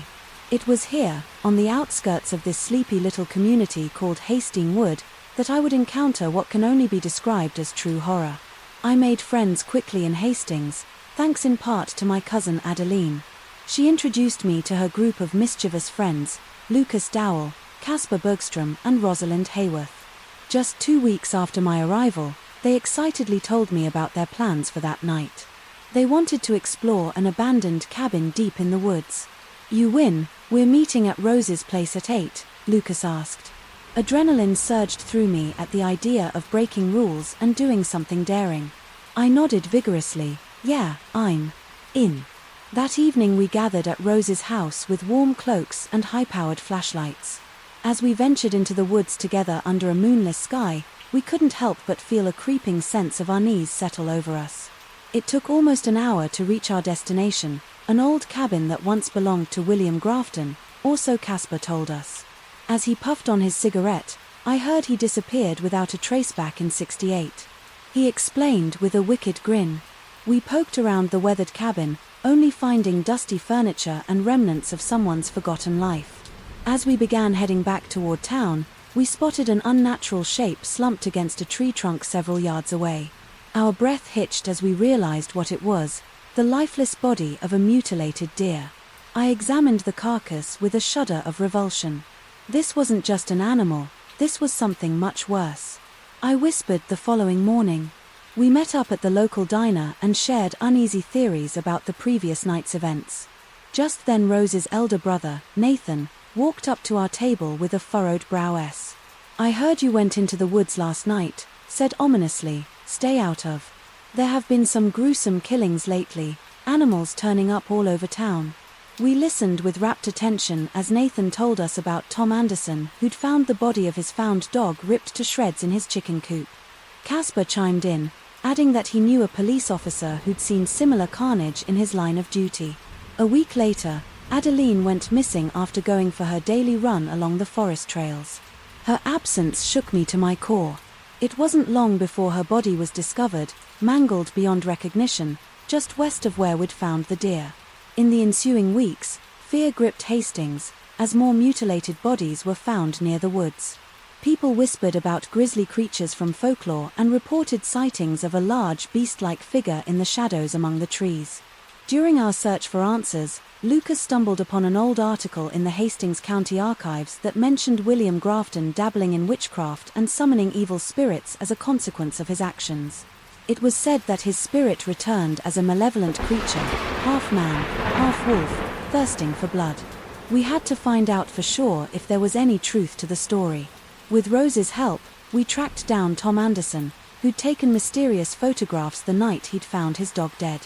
It was here, on the outskirts of this sleepy little community called Hastings Wood, that I would encounter what can only be described as true horror. I made friends quickly in Hastings, thanks in part to my cousin Adeline. She introduced me to her group of mischievous friends, Lucas Dowell, Caspar Bergstrom and Rosalind Hayworth. Just 2 weeks after my arrival, they excitedly told me about their plans for that night. They wanted to explore an abandoned cabin deep in the woods. "You win, we're meeting at Rose's place at 8, Lucas asked. Adrenaline surged through me at the idea of breaking rules and doing something daring. I nodded vigorously. Yeah, I'm in. That evening we gathered at Rose's house with warm cloaks and high-powered flashlights. As we ventured into the woods together under a moonless sky, we couldn't help but feel a creeping sense of unease settle over us. It took almost an hour to reach our destination, an old cabin that once belonged to William Grafton, or so Caspar told us. As he puffed on his cigarette, I heard he disappeared without a trace back in '68. He explained with a wicked grin. We poked around the weathered cabin, only finding dusty furniture and remnants of someone's forgotten life. As we began heading back toward town, we spotted an unnatural shape slumped against a tree trunk several yards away. Our breath hitched as we realized what it was, the lifeless body of a mutilated deer. I examined the carcass with a shudder of revulsion. This wasn't just an animal, this was something much worse. I whispered the following morning. We met up at the local diner and shared uneasy theories about the previous night's events. Just then Rose's elder brother, Nathan, walked up to our table with a furrowed brow. "I heard you went into the woods last night," said ominously. "Stay out of. There have been some gruesome killings lately, animals turning up all over town." We listened with rapt attention as Nathan told us about Tom Anderson, who'd found the body of his found dog ripped to shreds in his chicken coop. Caspar chimed in, adding that he knew a police officer who'd seen similar carnage in his line of duty. A week later, Adeline went missing after going for her daily run along the forest trails. Her absence shook me to my core. It wasn't long before her body was discovered, mangled beyond recognition, just west of where we'd found the deer. In the ensuing weeks, fear gripped Hastings, as more mutilated bodies were found near the woods. People whispered about grisly creatures from folklore and reported sightings of a large beast-like figure in the shadows among the trees. During our search for answers, Lucas stumbled upon an old article in the Hastings County Archives that mentioned William Grafton dabbling in witchcraft and summoning evil spirits as a consequence of his actions. It was said that his spirit returned as a malevolent creature, half man, half wolf, thirsting for blood. We had to find out for sure if there was any truth to the story. With Rose's help, we tracked down Tom Anderson, who'd taken mysterious photographs the night he'd found his dog dead.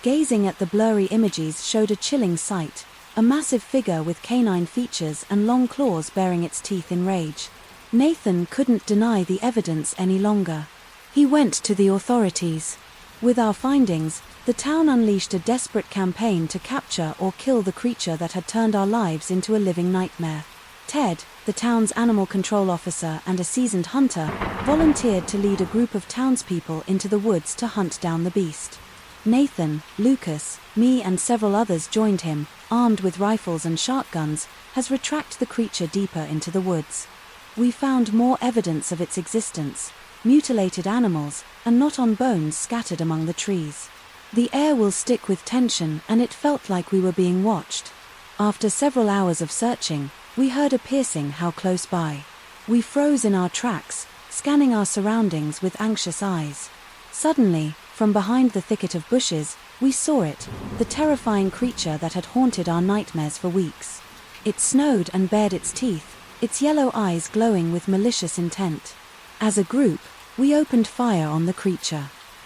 Gazing at the blurry images showed a chilling sight, a massive figure with canine features and long claws baring its teeth in rage. Nathan couldn't deny the evidence any longer. He went to the authorities. With our findings, the town unleashed a desperate campaign to capture or kill the creature that had turned our lives into a living nightmare. Ted, the town's animal control officer and a seasoned hunter, volunteered to lead a group of townspeople into the woods to hunt down the beast. Nathan, Lucas, me and several others joined him, armed with rifles and shotguns, as we tracked the creature deeper into the woods. We found more evidence of its existence, mutilated animals, and not on bones scattered among the trees. The air will stick with tension and it felt like we were being watched. After several hours of searching, we heard a piercing howl close by. We froze in our tracks, scanning our surroundings with anxious eyes. Suddenly, from behind the thicket of bushes, we saw it, the terrifying creature that had haunted our nightmares for weeks. It snowed and bared its teeth, its yellow eyes glowing with malicious intent. As a group, we opened fire on the creature.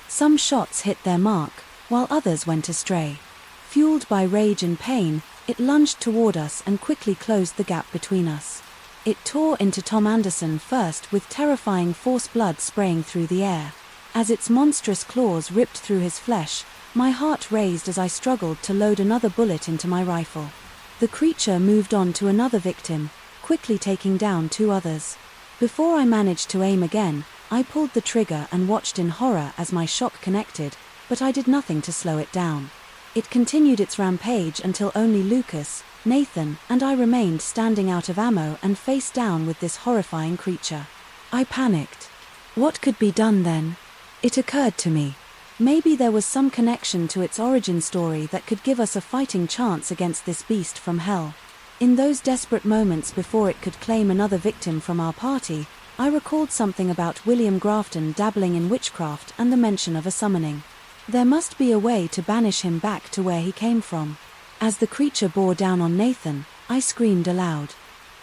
Some shots hit their mark, while others went astray. Fueled by rage and pain, it lunged toward us and quickly closed the gap between us. It tore into Tom Anderson first with terrifying force, blood spraying through the air. As its monstrous claws ripped through his flesh, my heart raised as I struggled to load another bullet into my rifle. The creature moved on to another victim, quickly taking down 2 others. Before I managed to aim again, I pulled the trigger and watched in horror as my shock connected, but I did nothing to slow it down. It continued its rampage until only Lucas, Nathan, and I remained standing out of ammo and face down with this horrifying creature. I panicked. What could be done then? It occurred to me. Maybe there was some connection to its origin story that could give us a fighting chance against this beast from hell. In those desperate moments before it could claim another victim from our party, I recalled something about William Grafton dabbling in witchcraft and the mention of a summoning. There must be a way to banish him back to where he came from. As the creature bore down on Nathan, I screamed aloud.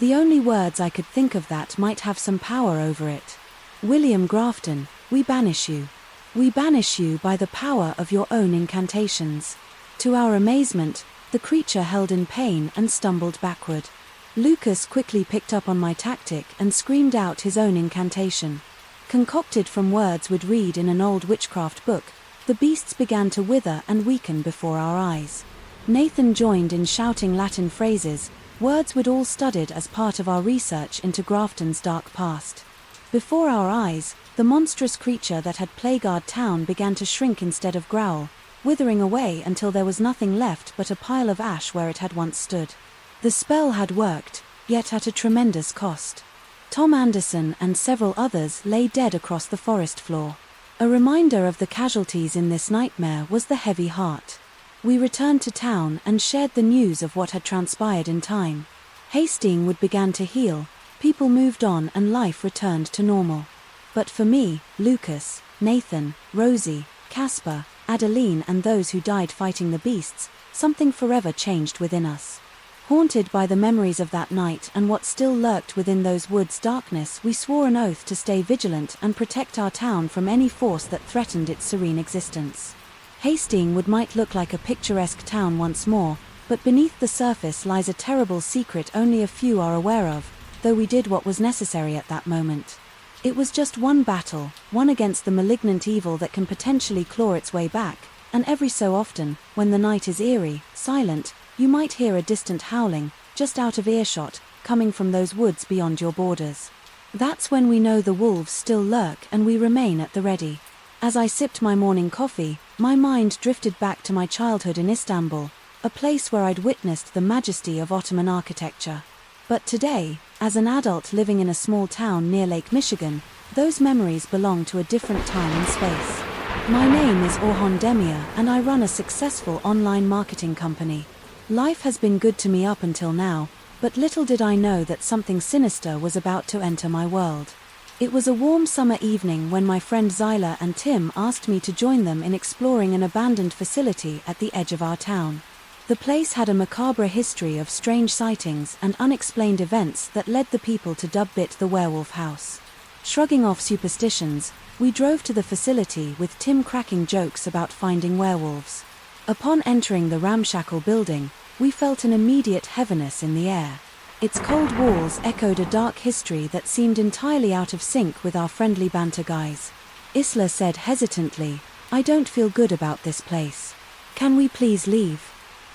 The only words I could think of that might have some power over it. William Grafton, we banish you. We banish you by the power of your own incantations. To our amazement, the creature held in pain and stumbled backward. Lucas quickly picked up on my tactic and screamed out his own incantation. Concocted from words we'd read in an old witchcraft book, the beasts began to wither and weaken before our eyes. Nathan joined in shouting Latin phrases, words we'd all studied as part of our research into Grafton's dark past. Before our eyes, the monstrous creature that had plagued our town began to shrink instead of growl, withering away until there was nothing left but a pile of ash where it had once stood. The spell had worked, yet at a tremendous cost. Tom Anderson and several others lay dead across the forest floor. A reminder of the casualties in this nightmare was the heavy heart. We returned to town and shared the news of what had transpired in time. Hastings began to heal, people moved on and life returned to normal. But for me, Lucas, Nathan, Rosie, Casper, Adeline and those who died fighting the beasts, something forever changed within us. Haunted by the memories of that night and what still lurked within those woods' darkness, we swore an oath to stay vigilant and protect our town from any force that threatened its serene existence. Hastings might look like a picturesque town once more, but beneath the surface lies a terrible secret only a few are aware of, though we did what was necessary at that moment. It was just one battle, one against the malignant evil that can potentially claw its way back, and every so often, when the night is eerie, silent, you might hear a distant howling, just out of earshot, coming from those woods beyond your borders. That's when we know the wolves still lurk and we remain at the ready. As I sipped my morning coffee, my mind drifted back to my childhood in Istanbul, a place where I'd witnessed the majesty of Ottoman architecture. But today, as an adult living in a small town near Lake Michigan, those memories belong to a different time and space. My name is Orhan Demir and I run a successful online marketing company. Life has been good to me up until now, but little did I know that something sinister was about to enter my world. It was a warm summer evening when my friend Zyla and Tim asked me to join them in exploring an abandoned facility at the edge of our town. The place had a macabre history of strange sightings and unexplained events that led the people to dub it the werewolf house. Shrugging off superstitions, we drove to the facility with Tim cracking jokes about finding werewolves. Upon entering the ramshackle building, we felt an immediate heaviness in the air. Its cold walls echoed a dark history that seemed entirely out of sync with our friendly banter guys. Isla said hesitantly, "I don't feel good about this place. Can we please leave?"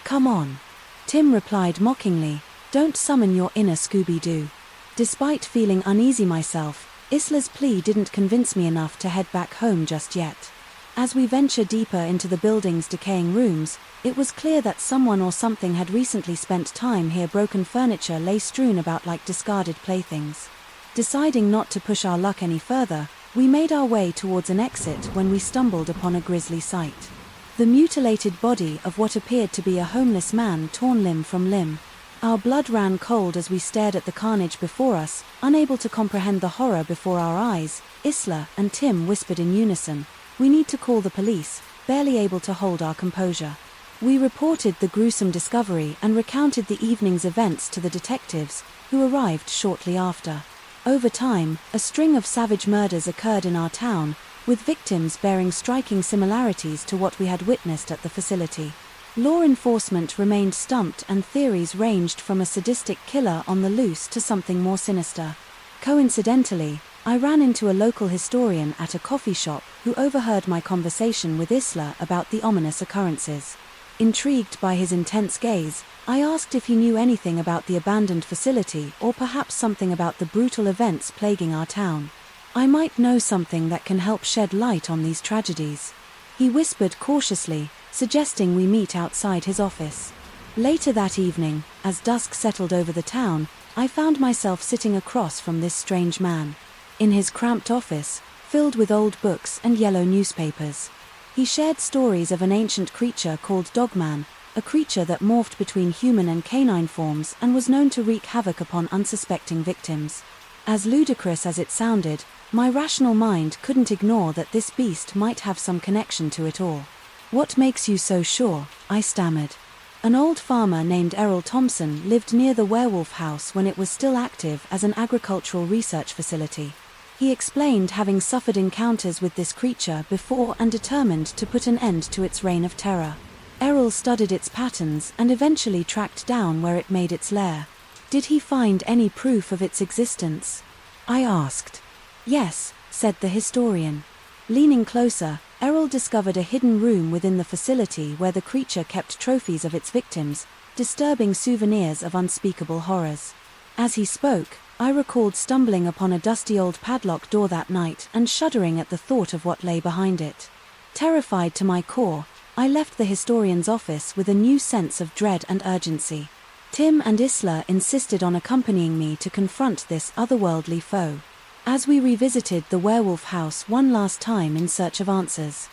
"Come on." Tim replied mockingly, "Don't summon your inner Scooby-Doo." Despite feeling uneasy myself, Isla's plea didn't convince me enough to head back home just yet. As we venture deeper into the building's decaying rooms, it was clear that someone or something had recently spent time here. Broken furniture lay strewn about like discarded playthings. Deciding not to push our luck any further, we made our way towards an exit when we stumbled upon a grisly sight. The mutilated body of what appeared to be a homeless man, torn limb from limb. Our blood ran cold as we stared at the carnage before us, unable to comprehend the horror before our eyes. Isla and Tim whispered in unison, "We need to call the police," barely able to hold our composure. We reported the gruesome discovery and recounted the evening's events to the detectives, who arrived shortly after. Over time, a string of savage murders occurred in our town, with victims bearing striking similarities to what we had witnessed at the facility. Law enforcement remained stumped and theories ranged from a sadistic killer on the loose to something more sinister. Coincidentally, I ran into a local historian at a coffee shop who overheard my conversation with Isla about the ominous occurrences. Intrigued by his intense gaze, I asked if he knew anything about the abandoned facility or perhaps something about the brutal events plaguing our town. "I might know something that can help shed light on these tragedies." He whispered cautiously, suggesting we meet outside his office. Later that evening, as dusk settled over the town, I found myself sitting across from this strange man. In his cramped office, filled with old books and yellow newspapers. He shared stories of an ancient creature called Dogman, a creature that morphed between human and canine forms and was known to wreak havoc upon unsuspecting victims. As ludicrous as it sounded, my rational mind couldn't ignore that this beast might have some connection to it all. "What makes you so sure?" I stammered. An old farmer named Errol Thompson lived near the werewolf house when it was still active as an agricultural research facility. He explained having suffered encounters with this creature before and determined to put an end to its reign of terror. Errol studied its patterns and eventually tracked down where it made its lair. "Did he find any proof of its existence?" I asked. "Yes," said the historian. Leaning closer, Errol discovered a hidden room within the facility where the creature kept trophies of its victims, disturbing souvenirs of unspeakable horrors. As he spoke, I recalled stumbling upon a dusty old padlock door that night and shuddering at the thought of what lay behind it. Terrified to my core, I left the historian's office with a new sense of dread and urgency. Tim and Isla insisted on accompanying me to confront this otherworldly foe. As we revisited the werewolf house one last time in search of answers,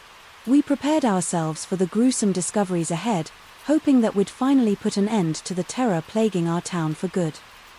we prepared ourselves for the gruesome discoveries ahead, hoping that we'd finally put an end to the terror plaguing our town for good.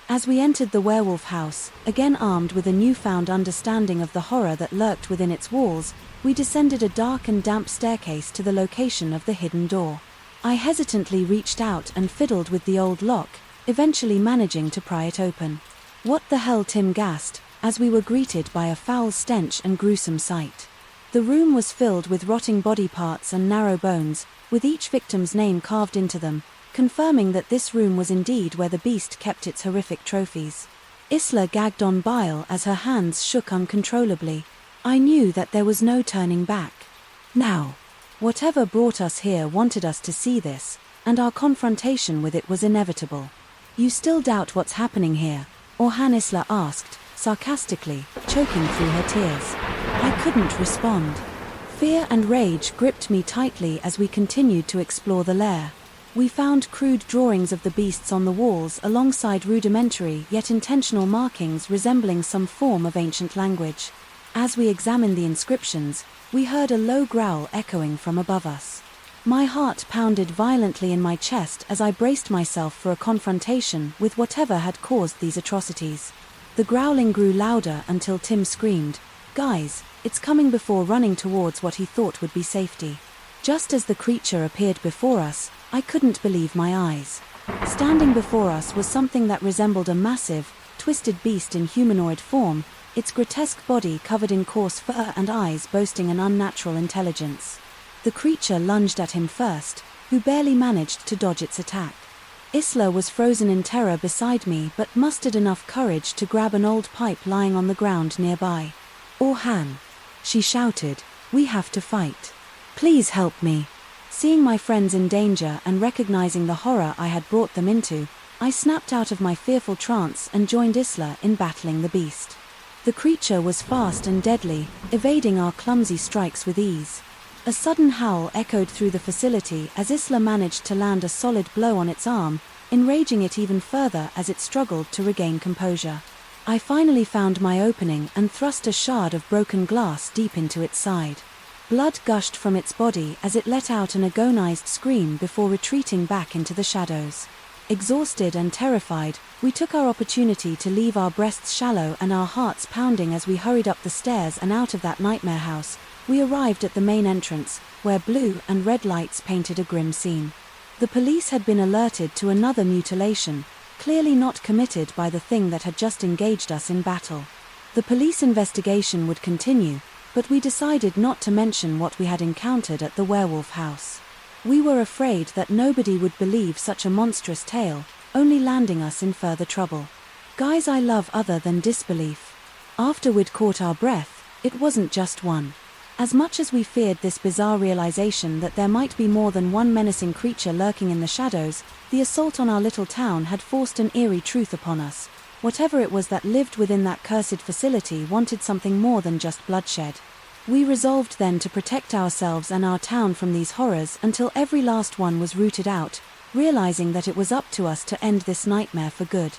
As we entered the werewolf house, again armed with a newfound understanding of the horror that lurked within its walls, we descended a dark and damp staircase to the location of the hidden door. I hesitantly reached out and fiddled with the old lock, eventually managing to pry it open. "What the hell?" Tim gasped, as we were greeted by a foul stench and gruesome sight. The room was filled with rotting body parts and narrow bones, with each victim's name carved into them, confirming that this room was indeed where the beast kept its horrific trophies. Isla gagged on bile as her hands shook uncontrollably. I knew that there was no turning back. Now, whatever brought us here wanted us to see this, and our confrontation with it was inevitable. "You still doubt what's happening here?" Orhan Isla asked, sarcastically, choking through her tears. I couldn't respond. Fear and rage gripped me tightly as we continued to explore the lair. We found crude drawings of the beasts on the walls alongside rudimentary yet intentional markings resembling some form of ancient language. As we examined the inscriptions, we heard a low growl echoing from above us. My heart pounded violently in my chest as I braced myself for a confrontation with whatever had caused these atrocities. The growling grew louder until Tim screamed, "Guys, it's coming!" before running towards what he thought would be safety. Just as the creature appeared before us, I couldn't believe my eyes. Standing before us was something that resembled a massive, twisted beast in humanoid form, its grotesque body covered in coarse fur and eyes boasting an unnatural intelligence. The creature lunged at him first, who barely managed to dodge its attack. Isla was frozen in terror beside me but mustered enough courage to grab an old pipe lying on the ground nearby. "Orhan," she shouted, "we have to fight. Please help me." Seeing my friends in danger and recognizing the horror I had brought them into, I snapped out of my fearful trance and joined Isla in battling the beast. The creature was fast and deadly, evading our clumsy strikes with ease. A sudden howl echoed through the facility as Isla managed to land a solid blow on its arm, enraging it even further as it struggled to regain composure. I finally found my opening and thrust a shard of broken glass deep into its side. Blood gushed from its body as it let out an agonized scream before retreating back into the shadows. Exhausted and terrified, we took our opportunity to leave our breasts shallow and our hearts pounding as we hurried up the stairs and out of that nightmare house. We arrived at the main entrance, where blue and red lights painted a grim scene. The police had been alerted to another mutilation, clearly not committed by the thing that had just engaged us in battle. The police investigation would continue, but we decided not to mention what we had encountered at the werewolf house. We were afraid that nobody would believe such a monstrous tale, only landing us in further trouble. Guys I love other than disbelief. After we'd caught our breath, it wasn't just one. As much as we feared this bizarre realization that there might be more than one menacing creature lurking in the shadows, the assault on our little town had forced an eerie truth upon us. Whatever it was that lived within that cursed facility wanted something more than just bloodshed. We resolved then to protect ourselves and our town from these horrors until every last one was rooted out, realizing that it was up to us to end this nightmare for good.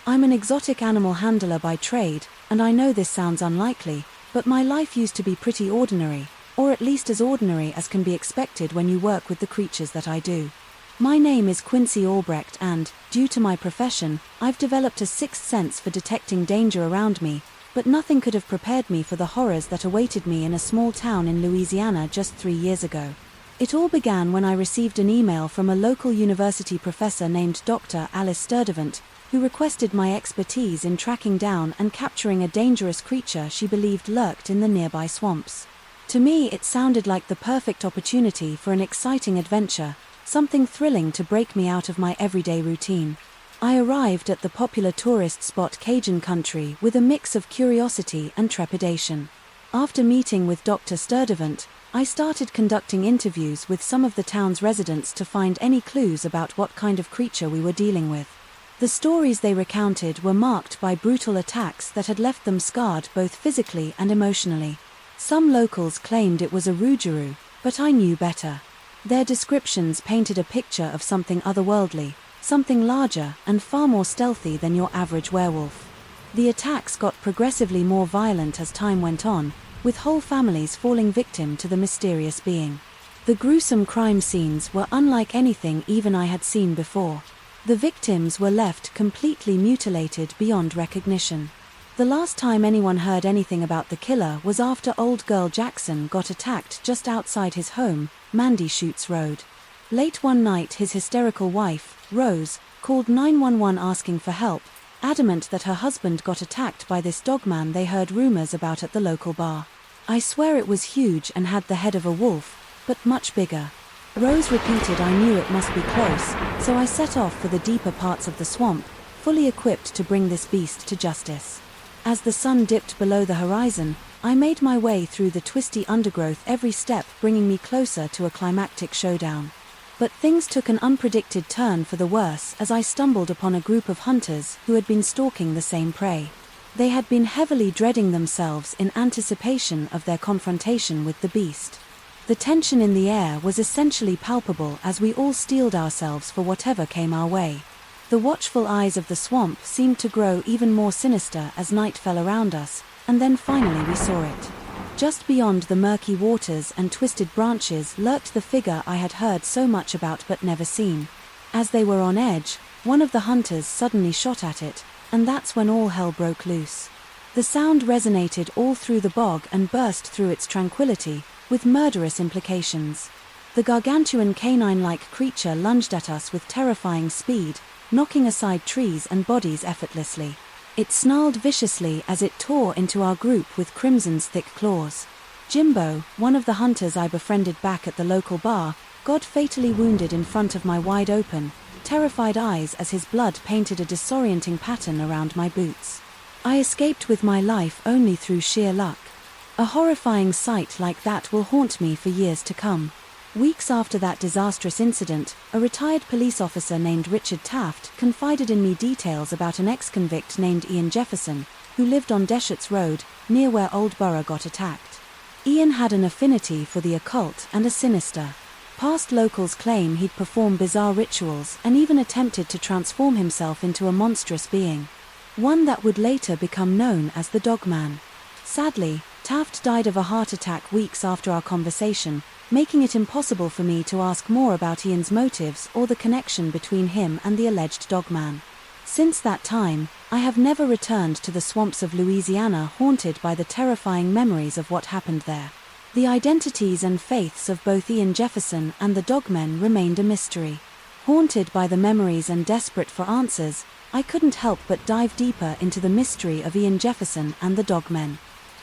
I'm an exotic animal handler by trade, and I know this sounds unlikely, but my life used to be pretty ordinary, or at least as ordinary as can be expected when you work with the creatures that I do. My name is Quincy Albrecht and, due to my profession, I've developed a sixth sense for detecting danger around me, but nothing could have prepared me for the horrors that awaited me in a small town in Louisiana just 3 years ago. It all began when I received an email from a local university professor named Dr. Alice Sturdivant, who requested my expertise in tracking down and capturing a dangerous creature she believed lurked in the nearby swamps. To me, it sounded like the perfect opportunity for an exciting adventure, something thrilling to break me out of my everyday routine. I arrived at the popular tourist spot Cajun Country with a mix of curiosity and trepidation. After meeting with Dr. Sturdivant, I started conducting interviews with some of the town's residents to find any clues about what kind of creature we were dealing with. The stories they recounted were marked by brutal attacks that had left them scarred both physically and emotionally. Some locals claimed it was a rougarou, but I knew better. Their descriptions painted a picture of something otherworldly, something larger and far more stealthy than your average werewolf. The attacks got progressively more violent as time went on, with whole families falling victim to the mysterious being. The gruesome crime scenes were unlike anything even I had seen before. The victims were left completely mutilated beyond recognition. The last time anyone heard anything about the killer was after old girl Jackson got attacked just outside his home, Mandy Shoots Road. Late one night his hysterical wife, Rose, called 911 asking for help, adamant that her husband got attacked by this dogman they heard rumors about at the local bar. I swear it was huge and had the head of a wolf, but much bigger. Rose repeated I knew it must be close, so I set off for the deeper parts of the swamp, fully equipped to bring this beast to justice. As the sun dipped below the horizon, I made my way through the twisty undergrowth, every step bringing me closer to a climactic showdown. But things took an unpredicted turn for the worse as I stumbled upon a group of hunters who had been stalking the same prey. They had been heavily dreading themselves in anticipation of their confrontation with the beast. The tension in the air was essentially palpable as we all steeled ourselves for whatever came our way. The watchful eyes of the swamp seemed to grow even more sinister as night fell around us, and then finally we saw it. Just beyond the murky waters and twisted branches lurked the figure I had heard so much about but never seen. As they were on edge, one of the hunters suddenly shot at it, and that's when all hell broke loose. The sound resonated all through the bog and burst through its tranquility, with murderous implications. The gargantuan canine-like creature lunged at us with terrifying speed, knocking aside trees and bodies effortlessly. It snarled viciously as it tore into our group with crimson's thick claws. Jimbo, one of the hunters I befriended back at the local bar, got fatally wounded in front of my wide-open, terrified eyes as his blood painted a disorienting pattern around my boots. I escaped with my life only through sheer luck. A horrifying sight like that will haunt me for years to come. Weeks after that disastrous incident, a retired police officer named Richard Taft confided in me details about an ex-convict named Ian Jefferson, who lived on Deschutes Road, near where Old Borough got attacked. Ian had an affinity for the occult and a sinister. Past locals claim he'd perform bizarre rituals and even attempted to transform himself into a monstrous being. One that would later become known as the Dogman. Sadly, Taft died of a heart attack weeks after our conversation, making it impossible for me to ask more about Ian's motives or the connection between him and the alleged Dogman. Since that time, I have never returned to the swamps of Louisiana, haunted by the terrifying memories of what happened there. The identities and faiths of both Ian Jefferson and the Dogmen remained a mystery. Haunted by the memories and desperate for answers, I couldn't help but dive deeper into the mystery of Ian Jefferson and the Dogmen.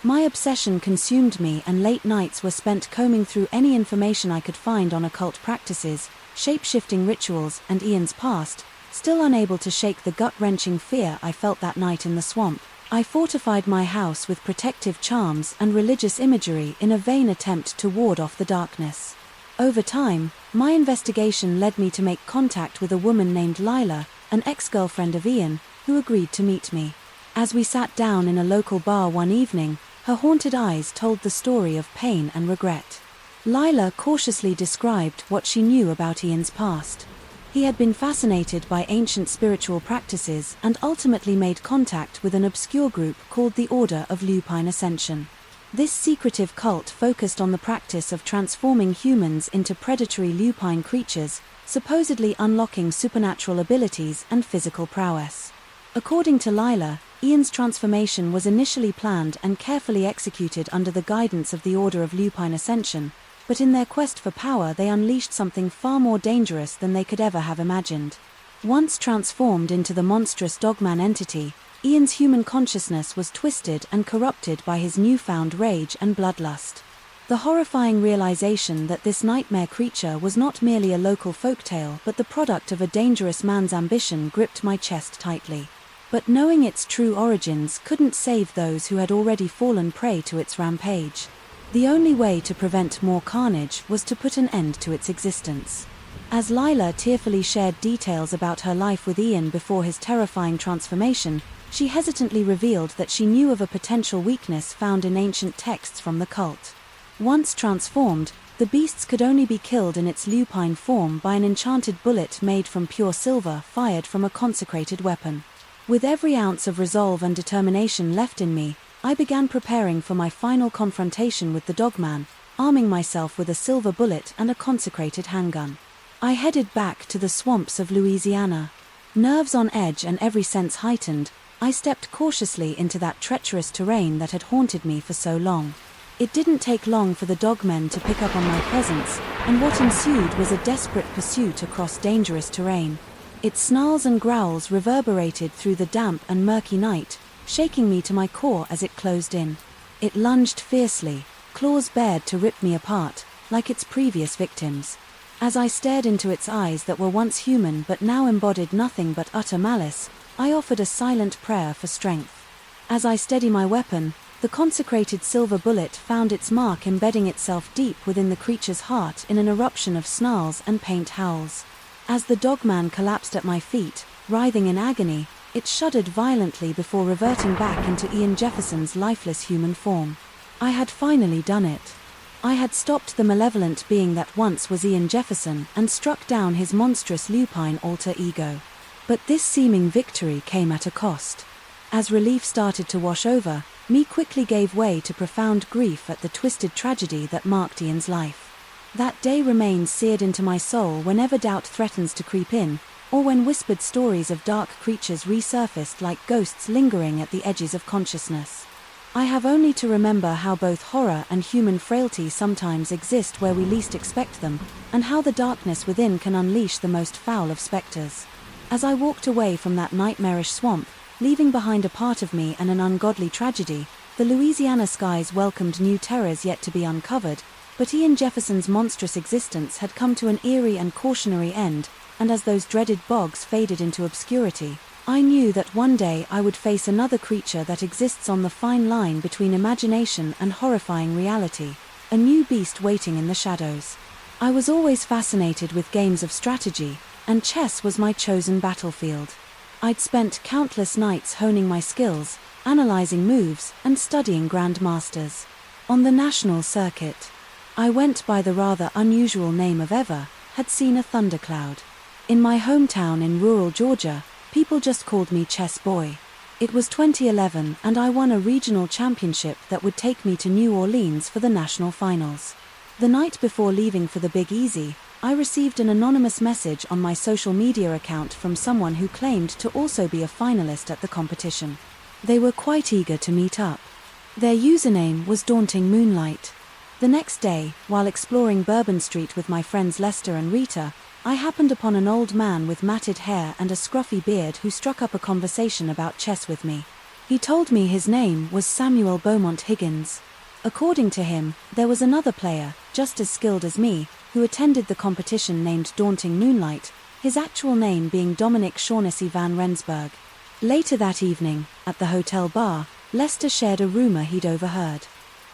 My obsession consumed me, and late nights were spent combing through any information I could find on occult practices, shape-shifting rituals, and Ian's past. Still unable to shake the gut-wrenching fear I felt that night in the swamp, I fortified my house with protective charms and religious imagery in a vain attempt to ward off the darkness. Over time, my investigation led me to make contact with a woman named Lila, an ex-girlfriend of Ian, who agreed to meet me. As we sat down in a local bar one evening, Her haunted eyes told the story of pain and regret. Lila cautiously described what she knew about Ian's past. He had been fascinated by ancient spiritual practices and ultimately made contact with an obscure group called the Order of Lupine Ascension. This secretive cult focused on the practice of transforming humans into predatory lupine creatures, supposedly unlocking supernatural abilities and physical prowess. According to Lila, Ian's transformation was initially planned and carefully executed under the guidance of the Order of Lupine Ascension, but in their quest for power they unleashed something far more dangerous than they could ever have imagined. Once transformed into the monstrous dogman entity, Ian's human consciousness was twisted and corrupted by his newfound rage and bloodlust. The horrifying realization that this nightmare creature was not merely a local folktale but the product of a dangerous man's ambition gripped my chest tightly. But knowing its true origins couldn't save those who had already fallen prey to its rampage. The only way to prevent more carnage was to put an end to its existence. As Lila tearfully shared details about her life with Ian before his terrifying transformation, she hesitantly revealed that she knew of a potential weakness found in ancient texts from the cult. Once transformed, the beasts could only be killed in its lupine form by an enchanted bullet made from pure silver fired from a consecrated weapon. With every ounce of resolve and determination left in me, I began preparing for my final confrontation with the dogman, arming myself with a silver bullet and a consecrated handgun. I headed back to the swamps of Louisiana. Nerves on edge and every sense heightened, I stepped cautiously into that treacherous terrain that had haunted me for so long. It didn't take long for the dogmen to pick up on my presence, and what ensued was a desperate pursuit across dangerous terrain. Its snarls and growls reverberated through the damp and murky night, shaking me to my core as it closed in. It lunged fiercely, claws bared to rip me apart, like its previous victims. As I stared into its eyes that were once human but now embodied nothing but utter malice, I offered a silent prayer for strength. As I steadied my weapon, the consecrated silver bullet found its mark embedding itself deep within the creature's heart in an eruption of snarls and pained howls. As the dogman collapsed at my feet, writhing in agony, it shuddered violently before reverting back into Ian Jefferson's lifeless human form. I had finally done it. I had stopped the malevolent being that once was Ian Jefferson and struck down his monstrous lupine alter ego. But this seeming victory came at a cost. As relief started to wash over, me quickly gave way to profound grief at the twisted tragedy that marked Ian's life. That day remains seared into my soul whenever doubt threatens to creep in, or when whispered stories of dark creatures resurfaced like ghosts lingering at the edges of consciousness. I have only to remember how both horror and human frailty sometimes exist where we least expect them, and how the darkness within can unleash the most foul of specters. As I walked away from that nightmarish swamp, leaving behind a part of me and an ungodly tragedy, the Louisiana skies welcomed new terrors yet to be uncovered, but Ian Jefferson's monstrous existence had come to an eerie and cautionary end, and as those dreaded bogs faded into obscurity, I knew that one day I would face another creature that exists on the fine line between imagination and horrifying reality, a new beast waiting in the shadows. I was always fascinated with games of strategy, and chess was my chosen battlefield. I'd spent countless nights honing my skills, analyzing moves, and studying grandmasters. On the national circuit, I went by the rather unusual name of Ever, had seen a thundercloud. In my hometown in rural Georgia, people just called me Chess Boy. It was 2011 and I won a regional championship that would take me to New Orleans for the national finals. The night before leaving for the Big Easy, I received an anonymous message on my social media account from someone who claimed to also be a finalist at the competition. They were quite eager to meet up. Their username was Daunting Moonlight. The next day, while exploring Bourbon Street with my friends Lester and Rita, I happened upon an old man with matted hair and a scruffy beard who struck up a conversation about chess with me. He told me his name was Samuel Beaumont Higgins. According to him, there was another player, just as skilled as me, who attended the competition named Daunting Moonlight, his actual name being Dominic Shaughnessy van Rensburg. Later that evening, at the hotel bar, Lester shared a rumor he'd overheard.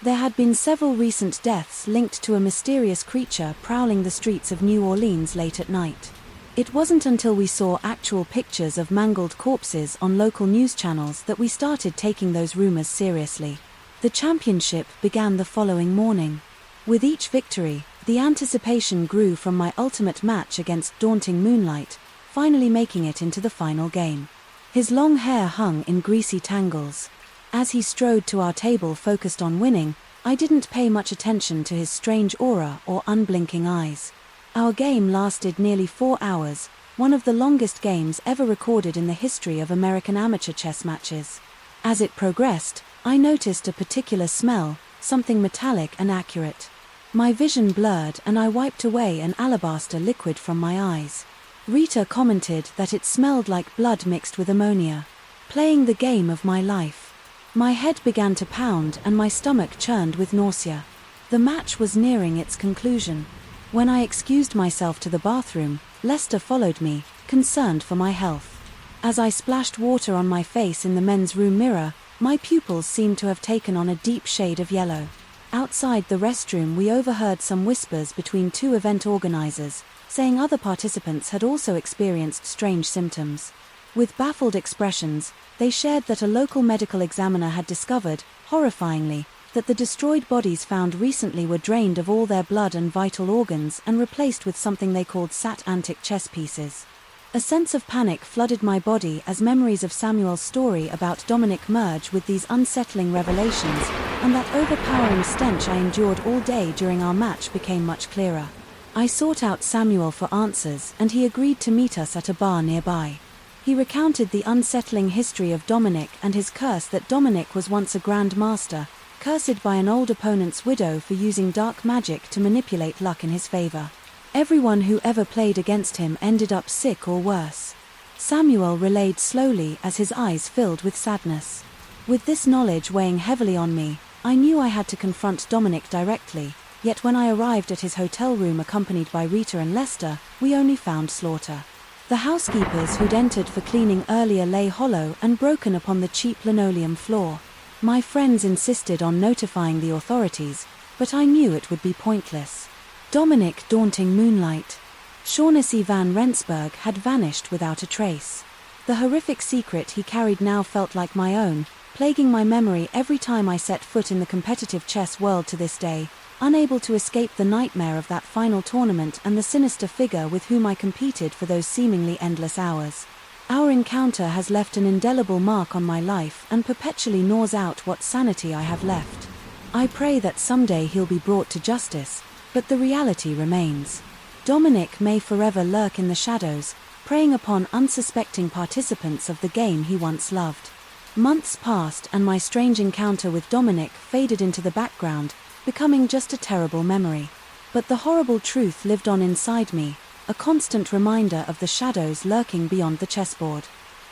There had been several recent deaths linked to a mysterious creature prowling the streets of New Orleans late at night. It wasn't until we saw actual pictures of mangled corpses on local news channels that we started taking those rumors seriously. The championship began the following morning. With each victory, the anticipation grew from my ultimate match against daunting Moonlight, finally making it into the final game. His long hair hung in greasy tangles. As he strode to our table focused on winning, I didn't pay much attention to his strange aura or unblinking eyes. Our game lasted nearly 4 hours, one of the longest games ever recorded in the history of American amateur chess matches. As it progressed, I noticed a particular smell, something metallic and accurate. My vision blurred and I wiped away an alabaster liquid from my eyes. Rita commented that it smelled like blood mixed with ammonia. Playing the game of my life. My head began to pound and my stomach churned with nausea. The match was nearing its conclusion. When I excused myself to the bathroom, Lester followed me, concerned for my health. As I splashed water on my face in the men's room mirror, my pupils seemed to have taken on a deep shade of yellow. Outside the restroom we overheard some whispers between 2 event organizers, saying other participants had also experienced strange symptoms. With baffled expressions, they shared that a local medical examiner had discovered, horrifyingly, that the destroyed bodies found recently were drained of all their blood and vital organs and replaced with something they called sat-antic chess pieces. A sense of panic flooded my body as memories of Samuel's story about Dominic merged with these unsettling revelations, and that overpowering stench I endured all day during our match became much clearer. I sought out Samuel for answers and he agreed to meet us at a bar nearby. He recounted the unsettling history of Dominic and his curse that Dominic was once a Grand Master, cursed by an old opponent's widow for using dark magic to manipulate luck in his favor. Everyone who ever played against him ended up sick or worse. Samuel relayed slowly as his eyes filled with sadness. With this knowledge weighing heavily on me, I knew I had to confront Dominic directly, yet when I arrived at his hotel room accompanied by Rita and Lester, we only found slaughter. The housekeepers who'd entered for cleaning earlier lay hollow and broken upon the cheap linoleum floor. My friends insisted on notifying the authorities, but I knew it would be pointless. Dominic daunting Moonlight. Shaughnessy van Rensburg had vanished without a trace. The horrific secret he carried now felt like my own, plaguing my memory every time I set foot in the competitive chess world to this day, unable to escape the nightmare of that final tournament and the sinister figure with whom I competed for those seemingly endless hours. Our encounter has left an indelible mark on my life and perpetually gnaws out what sanity I have left. I pray that someday he'll be brought to justice, but the reality remains. Dominic may forever lurk in the shadows, preying upon unsuspecting participants of the game he once loved. Months passed and my strange encounter with Dominic faded into the background, becoming just a terrible memory. But the horrible truth lived on inside me, a constant reminder of the shadows lurking beyond the chessboard.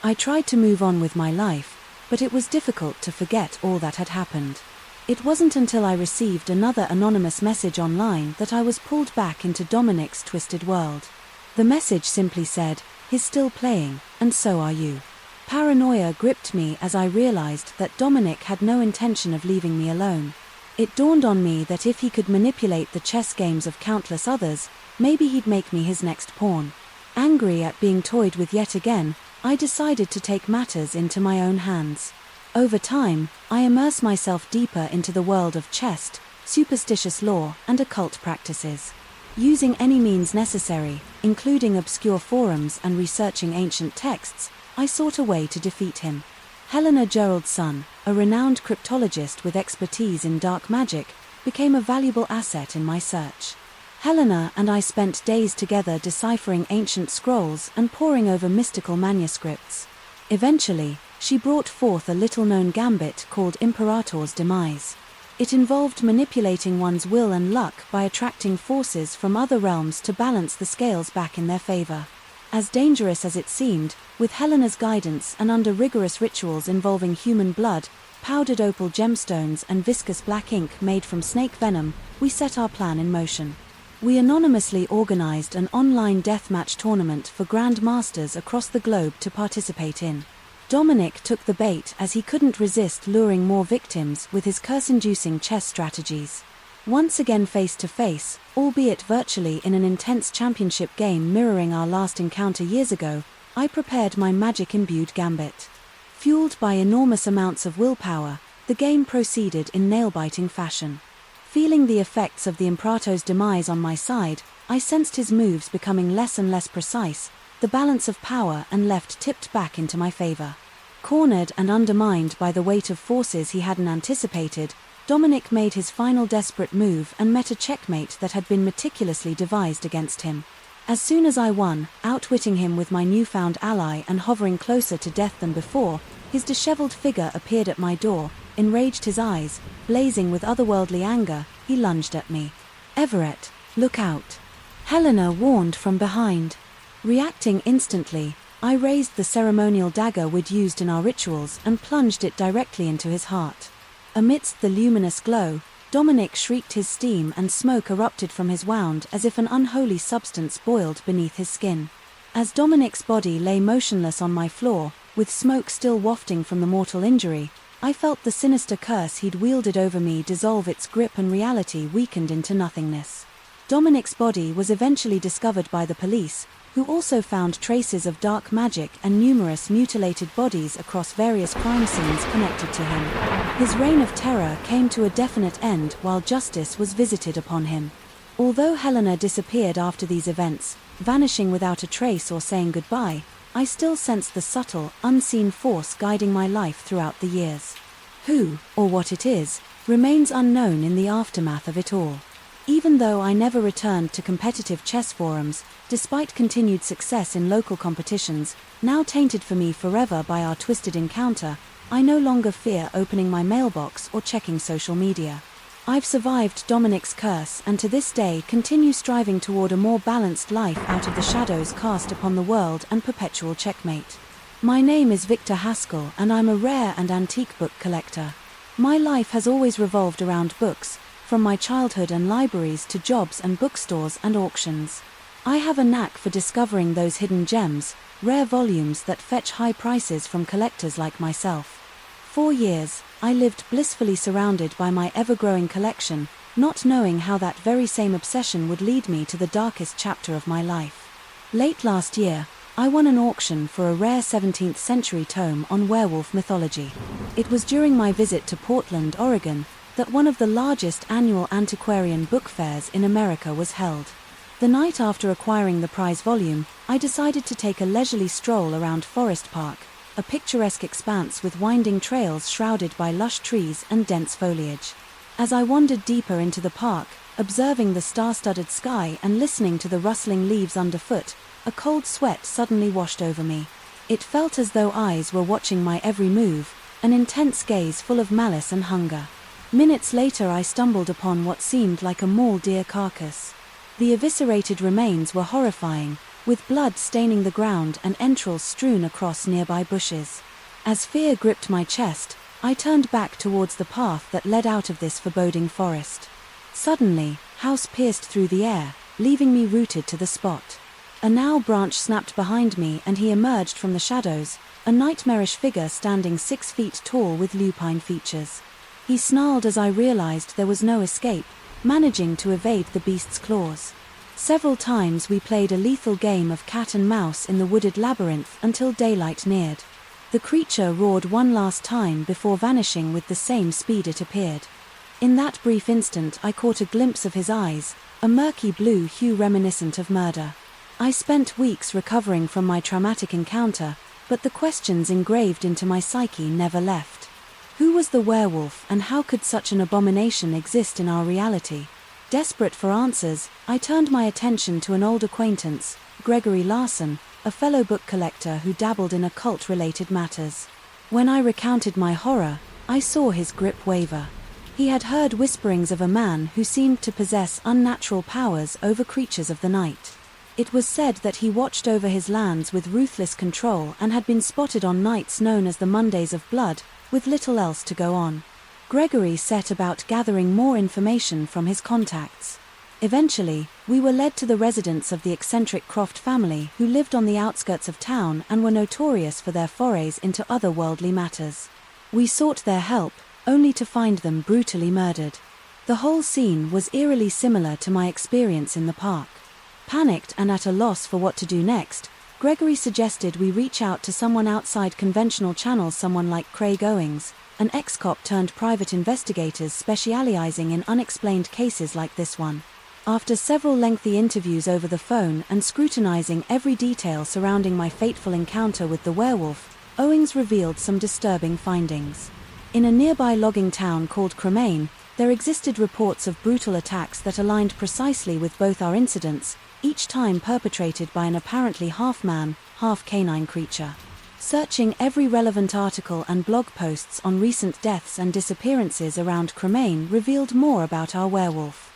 I tried to move on with my life, but it was difficult to forget all that had happened. It wasn't until I received another anonymous message online that I was pulled back into Dominic's twisted world. The message simply said, "He's still playing, and so are you." Paranoia gripped me as I realized that Dominic had no intention of leaving me alone. It dawned on me that if he could manipulate the chess games of countless others, maybe he'd make me his next pawn. Angry at being toyed with yet again, I decided to take matters into my own hands. Over time, I immerse myself deeper into the world of chess, superstitious lore, and occult practices. Using any means necessary, including obscure forums and researching ancient texts, I sought a way to defeat him. Helena Geraldson, a renowned cryptologist with expertise in dark magic, became a valuable asset in my search. Helena and I spent days together deciphering ancient scrolls and poring over mystical manuscripts. Eventually, she brought forth a little-known gambit called Imperator's Demise. It involved manipulating one's will and luck by attracting forces from other realms to balance the scales back in their favor. As dangerous as it seemed, with Helena's guidance and under rigorous rituals involving human blood, powdered opal gemstones and viscous black ink made from snake venom, we set our plan in motion. We anonymously organized an online deathmatch tournament for Grand Masters across the globe to participate in. Dominic took the bait as he couldn't resist luring more victims with his curse-inducing chess strategies. Once again face to face, albeit virtually in an intense championship game mirroring our last encounter years ago, I prepared my magic-imbued gambit. Fueled by enormous amounts of willpower, The game proceeded in nail-biting fashion. Feeling the effects of the Imprato's demise on my side, I sensed his moves becoming less and less precise, the balance of power and left tipped back into my favor. Cornered and undermined by the weight of forces he hadn't anticipated, Dominic made his final desperate move and met a checkmate that had been meticulously devised against him. As soon as I won, outwitting him with my newfound ally and hovering closer to death than before, his disheveled figure appeared at my door. Enraged, his eyes blazing with otherworldly anger, he lunged at me. "Everett, look out!" Helena warned from behind. Reacting instantly, I raised the ceremonial dagger we'd used in our rituals and plunged it directly into his heart. Amidst the luminous glow, Dominic shrieked, his steam and smoke erupted from his wound as if an unholy substance boiled beneath his skin. As Dominic's body lay motionless on my floor, with smoke still wafting from the mortal injury, I felt the sinister curse he'd wielded over me dissolve its grip and reality weakened into nothingness. Dominic's body was eventually discovered by the police, who also found traces of dark magic and numerous mutilated bodies across various crime scenes connected to him. His reign of terror came to a definite end while justice was visited upon him. Although Helena disappeared after these events, vanishing without a trace or saying goodbye, I still sensed the subtle, unseen force guiding my life throughout the years. Who, or what it is, remains unknown in the aftermath of it all. Even though I never returned to competitive chess forums, despite continued success in local competitions, now tainted for me forever by our twisted encounter, I no longer fear opening my mailbox or checking social media. I've survived Dominic's curse and to this day continue striving toward a more balanced life out of the shadows cast upon the world and perpetual checkmate. My name is Victor Haskell and I'm a rare and antique book collector. My life has always revolved around books, from my childhood and libraries to jobs and bookstores and auctions. I have a knack for discovering those hidden gems, rare volumes that fetch high prices from collectors like myself. For years, I lived blissfully surrounded by my ever-growing collection, not knowing how that very same obsession would lead me to the darkest chapter of my life. Late last year, I won an auction for a rare 17th century tome on werewolf mythology. It was during my visit to Portland, Oregon, that one of the largest annual antiquarian book fairs in America was held. The night after acquiring the prize volume, I decided to take a leisurely stroll around Forest Park, a picturesque expanse with winding trails shrouded by lush trees and dense foliage. As I wandered deeper into the park, observing the star-studded sky and listening to the rustling leaves underfoot, a cold sweat suddenly washed over me. It felt as though eyes were watching my every move, an intense gaze full of malice and hunger. Minutes later I stumbled upon what seemed like a mauled deer carcass. The eviscerated remains were horrifying, with blood staining the ground and entrails strewn across nearby bushes. As fear gripped my chest, I turned back towards the path that led out of this foreboding forest. Suddenly, House pierced through the air, leaving me rooted to the spot. A now branch snapped behind me and he emerged from the shadows, a nightmarish figure standing 6 feet tall with lupine features. He snarled as I realized there was no escape, managing to evade the beast's claws. Several times we played a lethal game of cat and mouse in the wooded labyrinth until daylight neared. The creature roared one last time before vanishing with the same speed it appeared. In that brief instant I caught a glimpse of his eyes, a murky blue hue reminiscent of murder. I spent weeks recovering from my traumatic encounter, but the questions engraved into my psyche never left. Who was the werewolf and how could such an abomination exist in our reality? Desperate for answers, I turned my attention to an old acquaintance, Gregory Larson, a fellow book collector who dabbled in occult-related matters. When I recounted my horror, I saw his grip waver. He had heard whisperings of a man who seemed to possess unnatural powers over creatures of the night. It was said that he watched over his lands with ruthless control and had been spotted on nights known as the Mondays of Blood, with little else to go on. Gregory set about gathering more information from his contacts. Eventually, we were led to the residence of the eccentric Croft family who lived on the outskirts of town and were notorious for their forays into otherworldly matters. We sought their help, only to find them brutally murdered. The whole scene was eerily similar to my experience in the park. Panicked and at a loss for what to do next, Gregory suggested we reach out to someone outside conventional channels, someone like Craig, an ex-cop turned private investigator specializing in unexplained cases like this one. After several lengthy interviews over the phone and scrutinizing every detail surrounding my fateful encounter with the werewolf, Owings revealed some disturbing findings. In a nearby logging town called Cremain, there existed reports of brutal attacks that aligned precisely with both our incidents, each time perpetrated by an apparently half-man, half-canine creature. Searching every relevant article and blog posts on recent deaths and disappearances around Cremain revealed more about our werewolf.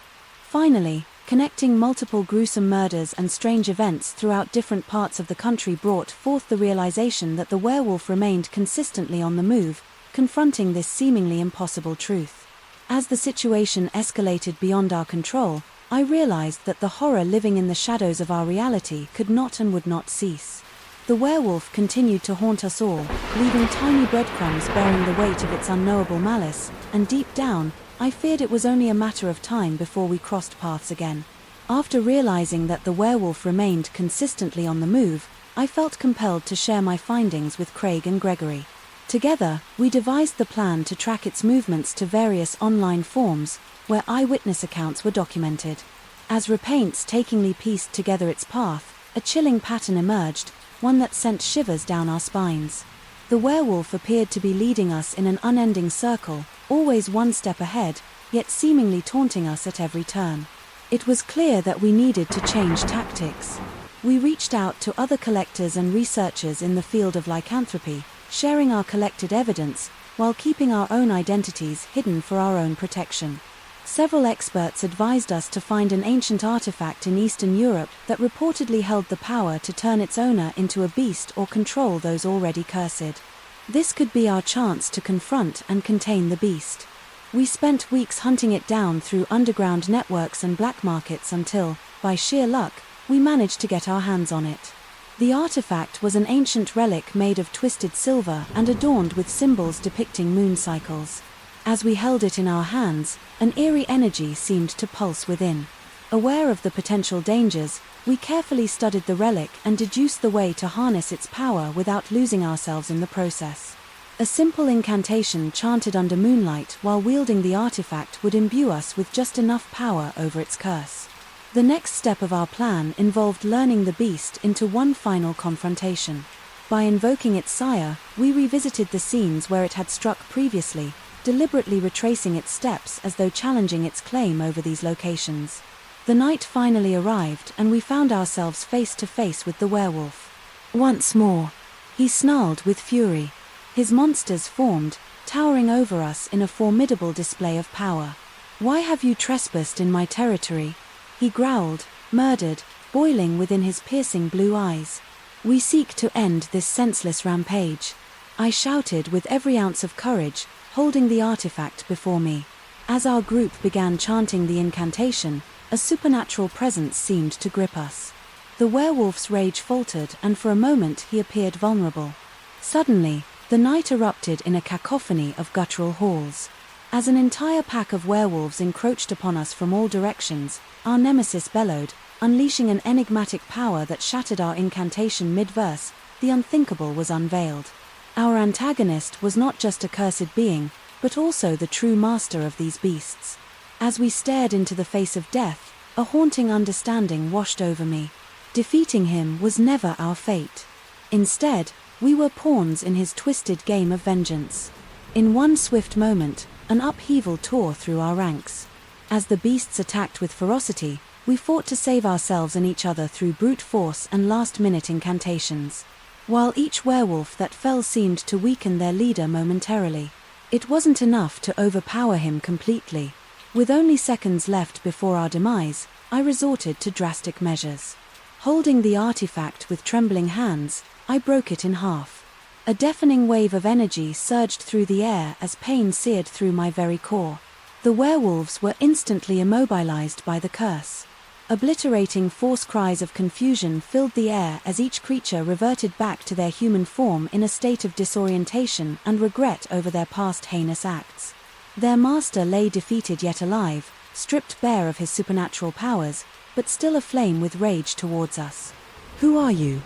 Finally, connecting multiple gruesome murders and strange events throughout different parts of the country brought forth the realization that the werewolf remained consistently on the move, confronting this seemingly impossible truth. As the situation escalated beyond our control, I realized that the horror living in the shadows of our reality could not and would not cease. The werewolf continued to haunt us all, leaving tiny breadcrumbs bearing the weight of its unknowable malice, and deep down, I feared it was only a matter of time before we crossed paths again. After realizing that the werewolf remained consistently on the move, I felt compelled to share my findings with Craig and Gregory. Together, we devised the plan to track its movements to various online forums, where eyewitness accounts were documented. As we painstakingly pieced together its path, a chilling pattern emerged, one that sent shivers down our spines. The werewolf appeared to be leading us in an unending circle, always one step ahead, yet seemingly taunting us at every turn. It was clear that we needed to change tactics. We reached out to other collectors and researchers in the field of lycanthropy, sharing our collected evidence, while keeping our own identities hidden for our own protection. Several experts advised us to find an ancient artifact in Eastern Europe that reportedly held the power to turn its owner into a beast or control those already cursed. This could be our chance to confront and contain the beast. We spent weeks hunting it down through underground networks and black markets until, by sheer luck, we managed to get our hands on it. The artifact was an ancient relic made of twisted silver and adorned with symbols depicting moon cycles. As we held it in our hands, an eerie energy seemed to pulse within. Aware of the potential dangers, we carefully studied the relic and deduced the way to harness its power without losing ourselves in the process. A simple incantation chanted under moonlight while wielding the artifact would imbue us with just enough power over its curse. The next step of our plan involved luring the beast into one final confrontation. By invoking its sire, we revisited the scenes where it had struck previously, deliberately retracing its steps as though challenging its claim over these locations. The night finally arrived and we found ourselves face to face with the werewolf. Once more, he snarled with fury. His monsters formed, towering over us in a formidable display of power. "Why have you trespassed in my territory?" he growled, murdered, boiling within his piercing blue eyes. "We seek to end this senseless rampage," I shouted with every ounce of courage, holding the artifact before me. As our group began chanting the incantation, a supernatural presence seemed to grip us. The werewolf's rage faltered and for a moment he appeared vulnerable. Suddenly, the night erupted in a cacophony of guttural howls. As an entire pack of werewolves encroached upon us from all directions, our nemesis bellowed, unleashing an enigmatic power that shattered our incantation mid-verse. The unthinkable was unveiled. Our antagonist was not just a cursed being, but also the true master of these beasts. As we stared into the face of death, a haunting understanding washed over me. Defeating him was never our fate. Instead, we were pawns in his twisted game of vengeance. In one swift moment, an upheaval tore through our ranks. As the beasts attacked with ferocity, we fought to save ourselves and each other through brute force and last-minute incantations. While each werewolf that fell seemed to weaken their leader momentarily, it wasn't enough to overpower him completely. With only seconds left before our demise, I resorted to drastic measures. Holding the artifact with trembling hands, I broke it in half. A deafening wave of energy surged through the air as pain seared through my very core. The werewolves were instantly immobilized by the curse. Obliterating force cries of confusion filled the air as each creature reverted back to their human form in a state of disorientation and regret over their past heinous acts. Their master lay defeated yet alive, stripped bare of his supernatural powers, but still aflame with rage towards us. "Who are you?"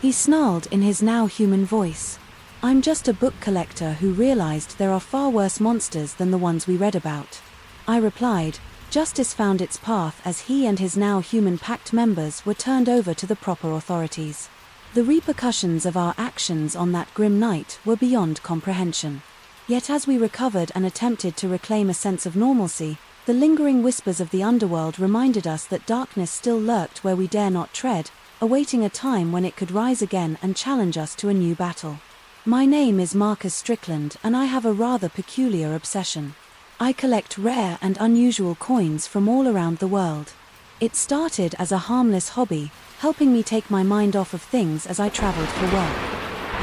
he snarled in his now human voice. "I'm just a book collector who realized there are far worse monsters than the ones we read about." I replied. Justice found its path as he and his now human pact members were turned over to the proper authorities. The repercussions of our actions on that grim night were beyond comprehension. Yet as we recovered and attempted to reclaim a sense of normalcy, the lingering whispers of the underworld reminded us that darkness still lurked where we dare not tread, awaiting a time when it could rise again and challenge us to a new battle. My name is Marcus Strickland, and I have a rather peculiar obsession. I collect rare and unusual coins from all around the world. It started as a harmless hobby, helping me take my mind off of things as I traveled for work.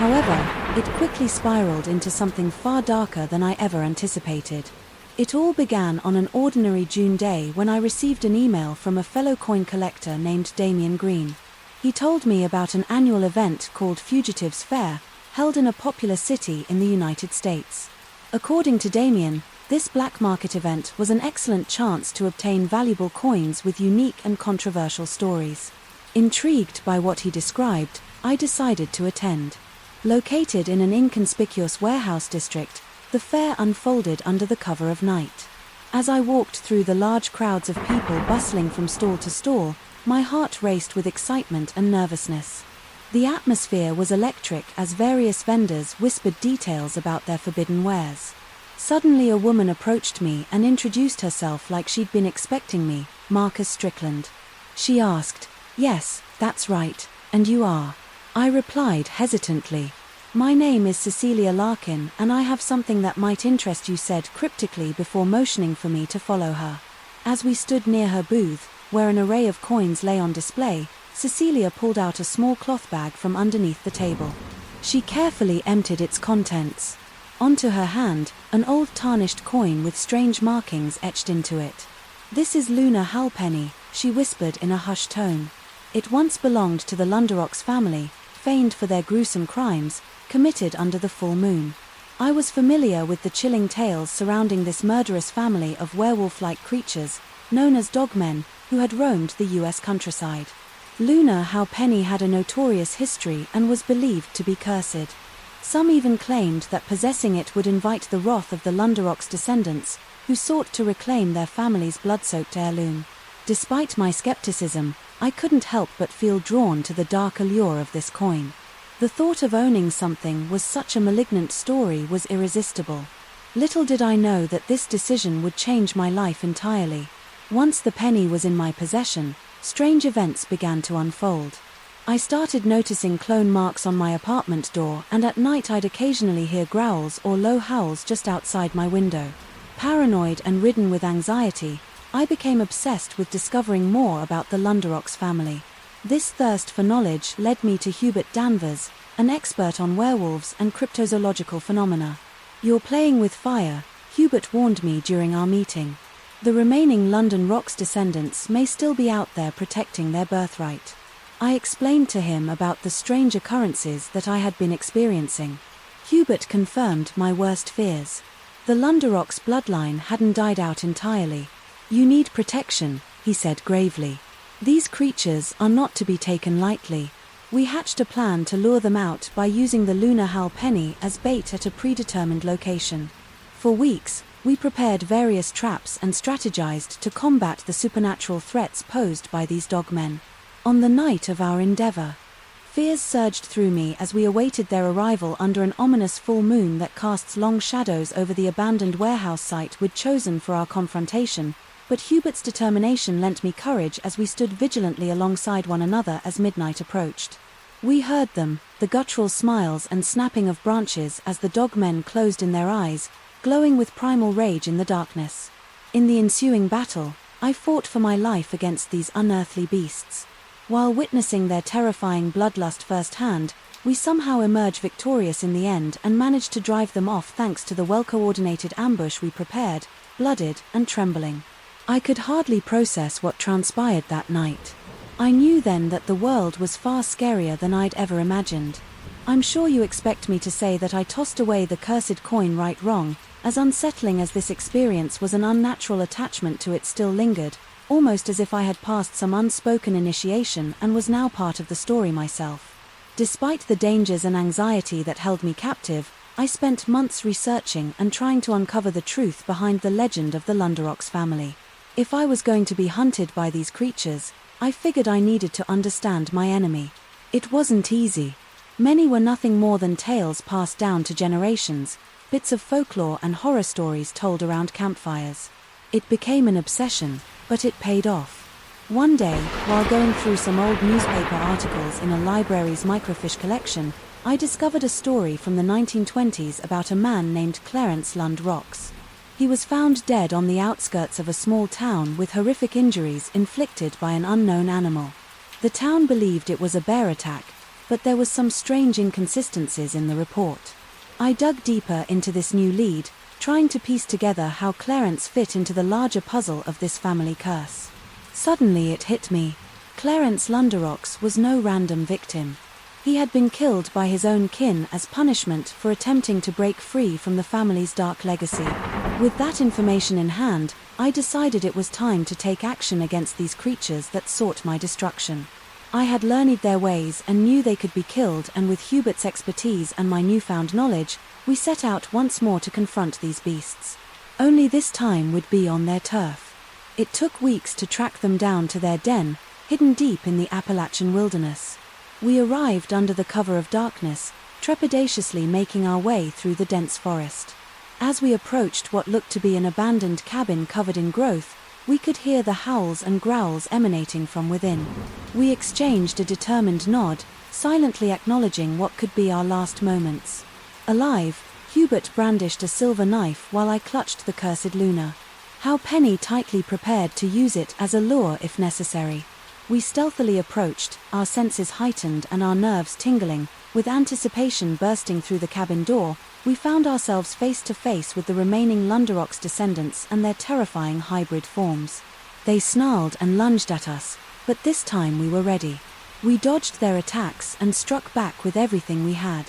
However, it quickly spiraled into something far darker than I ever anticipated. It all began on an ordinary June day when I received an email from a fellow coin collector named Damian Green. He told me about an annual event called Fugitives Fair, held in a popular city in the United States. According to Damian, this black market event was an excellent chance to obtain valuable coins with unique and controversial stories. Intrigued by what he described, I decided to attend. Located in an inconspicuous warehouse district, the fair unfolded under the cover of night. As I walked through the large crowds of people bustling from stall to stall, my heart raced with excitement and nervousness. The atmosphere was electric as various vendors whispered details about their forbidden wares. Suddenly a woman approached me and introduced herself like she'd been expecting me, Marcus Strickland. She asked, "Yes, that's right, and you are?" I replied hesitantly. "My name is Cecilia Larkin, and I have something that might interest you," said cryptically before motioning for me to follow her. As we stood near her booth, where an array of coins lay on display, Cecilia pulled out a small cloth bag from underneath the table. She carefully emptied its contents. Onto her hand, an old tarnished coin with strange markings etched into it. "This is lunar halfpenny," she whispered in a hushed tone. "It once belonged to the Lunderox family, famed for their gruesome crimes, committed under the full moon." I was familiar with the chilling tales surrounding this murderous family of werewolf-like creatures, known as dogmen, who had roamed the US countryside. Lunar halfpenny had a notorious history and was believed to be cursed. Some even claimed that possessing it would invite the wrath of the Lunderox descendants, who sought to reclaim their family's blood-soaked heirloom. Despite my skepticism, I couldn't help but feel drawn to the dark allure of this coin. The thought of owning something with such a malignant story was irresistible. Little did I know that this decision would change my life entirely. Once the penny was in my possession, strange events began to unfold. I started noticing clone marks on my apartment door, and at night I'd occasionally hear growls or low howls just outside my window. Paranoid and ridden with anxiety, I became obsessed with discovering more about the Lunderox family. This thirst for knowledge led me to Hubert Danvers, an expert on werewolves and cryptozoological phenomena. "You're playing with fire," Hubert warned me during our meeting. "The remaining London Rocks descendants may still be out there protecting their birthright." I explained to him about the strange occurrences that I had been experiencing. Hubert confirmed my worst fears. The Lunderox bloodline hadn't died out entirely. "You need protection," he said gravely. "These creatures are not to be taken lightly. We hatched a plan to lure them out by using the lunar halfpenny as bait at a predetermined location. For weeks, we prepared various traps and strategized to combat the supernatural threats posed by these dogmen. On the night of our endeavor, fears surged through me as we awaited their arrival under an ominous full moon that casts long shadows over the abandoned warehouse site we'd chosen for our confrontation, but Hubert's determination lent me courage as we stood vigilantly alongside one another as midnight approached. We heard them, the guttural smiles and snapping of branches as the dogmen closed in their eyes, glowing with primal rage in the darkness. In the ensuing battle, I fought for my life against these unearthly beasts. While witnessing their terrifying bloodlust firsthand, we somehow emerged victorious in the end and managed to drive them off thanks to the well-coordinated ambush we prepared, blooded and trembling. I could hardly process what transpired that night. I knew then that the world was far scarier than I'd ever imagined. I'm sure you expect me to say that I tossed away the cursed coin right wrong, as unsettling as this experience was, an unnatural attachment to it still lingered, almost as if I had passed some unspoken initiation and was now part of the story myself. Despite the dangers and anxiety that held me captive, I spent months researching and trying to uncover the truth behind the legend of the Lunderox family. If I was going to be hunted by these creatures, I figured I needed to understand my enemy. It wasn't easy. Many were nothing more than tales passed down to generations, bits of folklore and horror stories told around campfires. It became an obsession, but it paid off. One day, while going through some old newspaper articles in a library's microfiche collection, I discovered a story from the 1920s about a man named Clarence Lunderox. He was found dead on the outskirts of a small town with horrific injuries inflicted by an unknown animal. The town believed it was a bear attack, but there was some strange inconsistencies in the report. I dug deeper into this new lead, trying to piece together how Clarence fit into the larger puzzle of this family curse. Suddenly it hit me. Clarence Lunderox was no random victim. He had been killed by his own kin as punishment for attempting to break free from the family's dark legacy. With that information in hand, I decided it was time to take action against these creatures that sought my destruction. I had learned their ways and knew they could be killed, and with Hubert's expertise and my newfound knowledge, we set out once more to confront these beasts. Only this time would be on their turf. It took weeks to track them down to their den, hidden deep in the Appalachian wilderness. We arrived under the cover of darkness, trepidatiously making our way through the dense forest. As we approached what looked to be an abandoned cabin covered in growth, we could hear the howls and growls emanating from within. We exchanged a determined nod, silently acknowledging what could be our last moments. Alive, Hubert brandished a silver knife while I clutched the cursed Luna. How Penny tightly prepared to use it as a lure if necessary. We stealthily approached, our senses heightened and our nerves tingling. With anticipation bursting through the cabin door, we found ourselves face to face with the remaining Lunderox descendants and their terrifying hybrid forms. They snarled and lunged at us, but this time we were ready. We dodged their attacks and struck back with everything we had.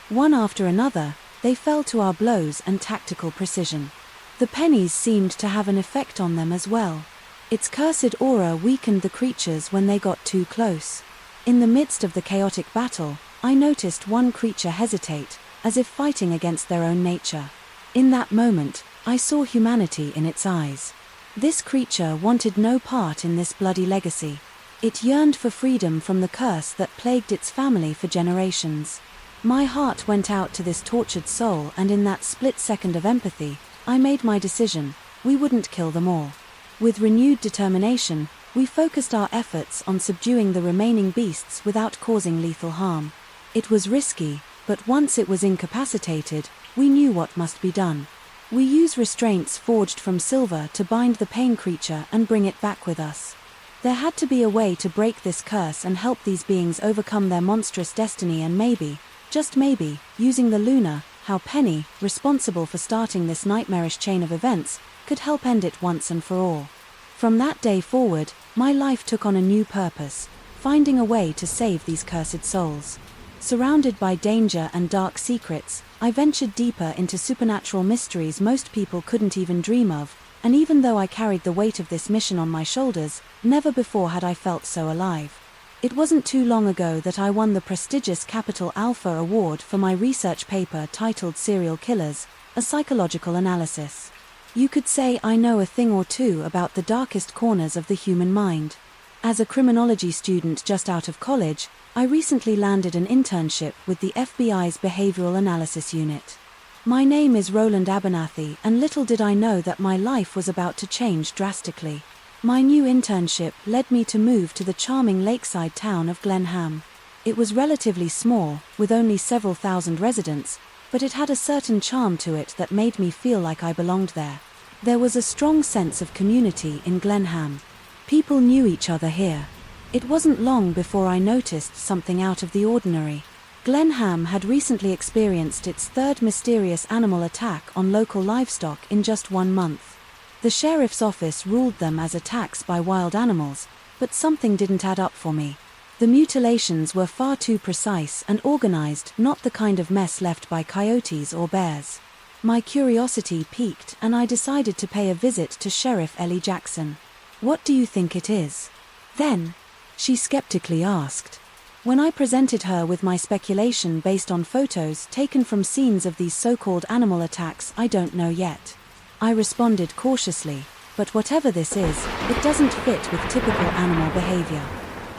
One after another, they fell to our blows and tactical precision. The pennies seemed to have an effect on them as well. Its cursed aura weakened the creatures when they got too close. In the midst of the chaotic battle, I noticed one creature hesitate, as if fighting against their own nature. In that moment, I saw humanity in its eyes. This creature wanted no part in this bloody legacy. It yearned for freedom from the curse that plagued its family for generations. My heart went out to this tortured soul, and in that split second of empathy, I made my decision: we wouldn't kill them all. With renewed determination, we focused our efforts on subduing the remaining beasts without causing lethal harm. It was risky, but once it was incapacitated, we knew what must be done. We used restraints forged from silver to bind the pain creature and bring it back with us. There had to be a way to break this curse and help these beings overcome their monstrous destiny, and maybe, just maybe, using the Luna, how Penny, responsible for starting this nightmarish chain of events, could help end it once and for all. From that day forward, my life took on a new purpose, finding a way to save these cursed souls. Surrounded by danger and dark secrets, I ventured deeper into supernatural mysteries most people couldn't even dream of, and even though I carried the weight of this mission on my shoulders, never before had I felt so alive. It wasn't too long ago that I won the prestigious Capital Alpha Award for my research paper titled Serial Killers, a Psychological Analysis. You could say I know a thing or two about the darkest corners of the human mind. As a criminology student just out of college, I recently landed an internship with the FBI's Behavioral Analysis Unit. My name is Roland Abernathy, and little did I know that my life was about to change drastically. My new internship led me to move to the charming lakeside town of Glenham. It was relatively small, with only several thousand residents, but it had a certain charm to it that made me feel like I belonged there. There was a strong sense of community in Glenham. People knew each other here. It wasn't long before I noticed something out of the ordinary. Glenham had recently experienced its third mysterious animal attack on local livestock in just 1 month. The sheriff's office ruled them as attacks by wild animals, but something didn't add up for me. The mutilations were far too precise and organized, not the kind of mess left by coyotes or bears. My curiosity piqued, and I decided to pay a visit to Sheriff Ellie Jackson. "What do you think it is?" Then, she skeptically asked. When I presented her with my speculation based on photos taken from scenes of these so-called animal attacks, I don't know yet. I responded cautiously, but whatever this is, it doesn't fit with typical animal behavior.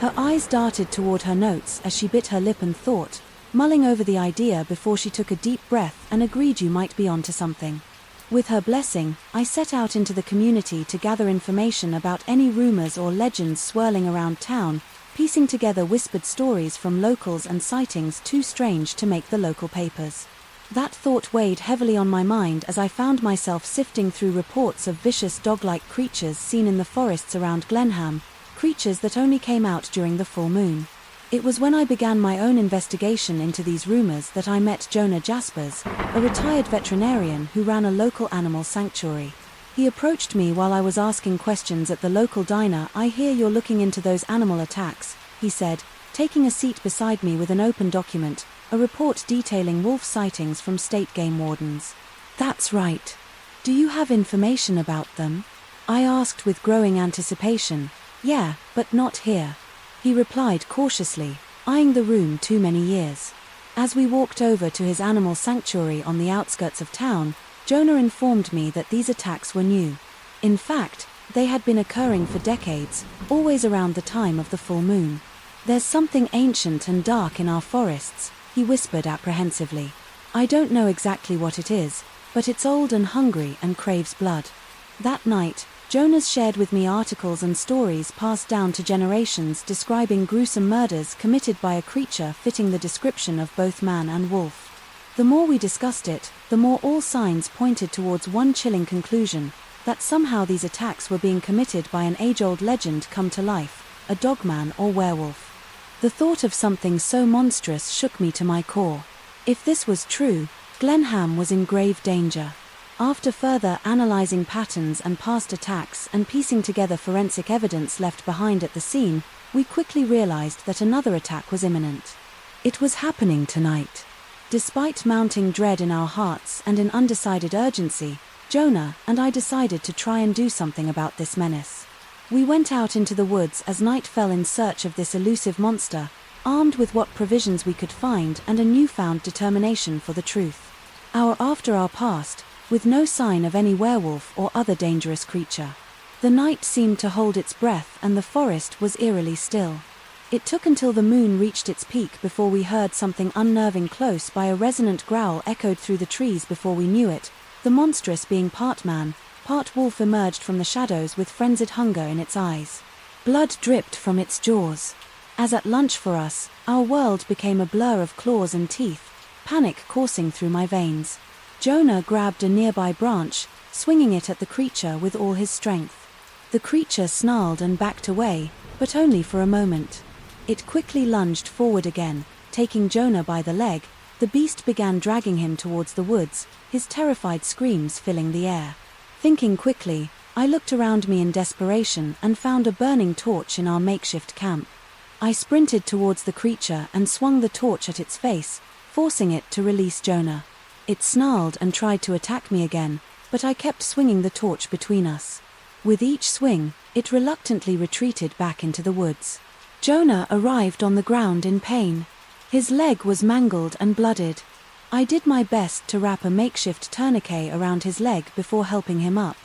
Her eyes darted toward her notes as she bit her lip and thought, mulling over the idea before she took a deep breath and agreed you might be onto something. With her blessing, I set out into the community to gather information about any rumors or legends swirling around town, piecing together whispered stories from locals and sightings too strange to make the local papers. That thought weighed heavily on my mind as I found myself sifting through reports of vicious dog-like creatures seen in the forests around Glenham, creatures that only came out during the full moon. It was when I began my own investigation into these rumors that I met Jonah Jaspers, a retired veterinarian who ran a local animal sanctuary. He approached me while I was asking questions at the local diner. "I hear you're looking into those animal attacks," he said, taking a seat beside me with an open document, a report detailing wolf sightings from state game wardens. "That's right. Do you have information about them?" I asked with growing anticipation. "Yeah, but not here," he replied cautiously, eyeing the room too many years. As we walked over to his animal sanctuary on the outskirts of town, Jonah informed me that these attacks were new. In fact, they had been occurring for decades, always around the time of the full moon. "There's something ancient and dark in our forests," he whispered apprehensively. "I don't know exactly what it is, but it's old and hungry and craves blood." That night, Jonas shared with me articles and stories passed down to generations describing gruesome murders committed by a creature fitting the description of both man and wolf. The more we discussed it, the more all signs pointed towards one chilling conclusion, that somehow these attacks were being committed by an age-old legend come to life, a dogman or werewolf. The thought of something so monstrous shook me to my core. If this was true, Glenham was in grave danger. After further analyzing patterns and past attacks and piecing together forensic evidence left behind at the scene, we quickly realized that another attack was imminent. It was happening tonight. Despite mounting dread in our hearts and in undecided urgency, Jonah and I decided to try and do something about this menace. We went out into the woods as night fell in search of this elusive monster, armed with what provisions we could find and a newfound determination for the truth. Hour after our passed, with no sign of any werewolf or other dangerous creature. The night seemed to hold its breath and the forest was eerily still. It took until the moon reached its peak before we heard something unnerving close by. A resonant growl echoed through the trees before we knew it. The monstrous being part man, part wolf emerged from the shadows with frenzied hunger in its eyes. Blood dripped from its jaws. As at lunch for us, our world became a blur of claws and teeth, panic coursing through my veins. Jonah grabbed a nearby branch, swinging it at the creature with all his strength. The creature snarled and backed away, but only for a moment. It quickly lunged forward again, taking Jonah by the leg. The beast began dragging him towards the woods, his terrified screams filling the air. Thinking quickly, I looked around me in desperation and found a burning torch in our makeshift camp. I sprinted towards the creature and swung the torch at its face, forcing it to release Jonah. It snarled and tried to attack me again, but I kept swinging the torch between us. With each swing, it reluctantly retreated back into the woods. Jonah arrived on the ground in pain. His leg was mangled and blooded. I did my best to wrap a makeshift tourniquet around his leg before helping him up.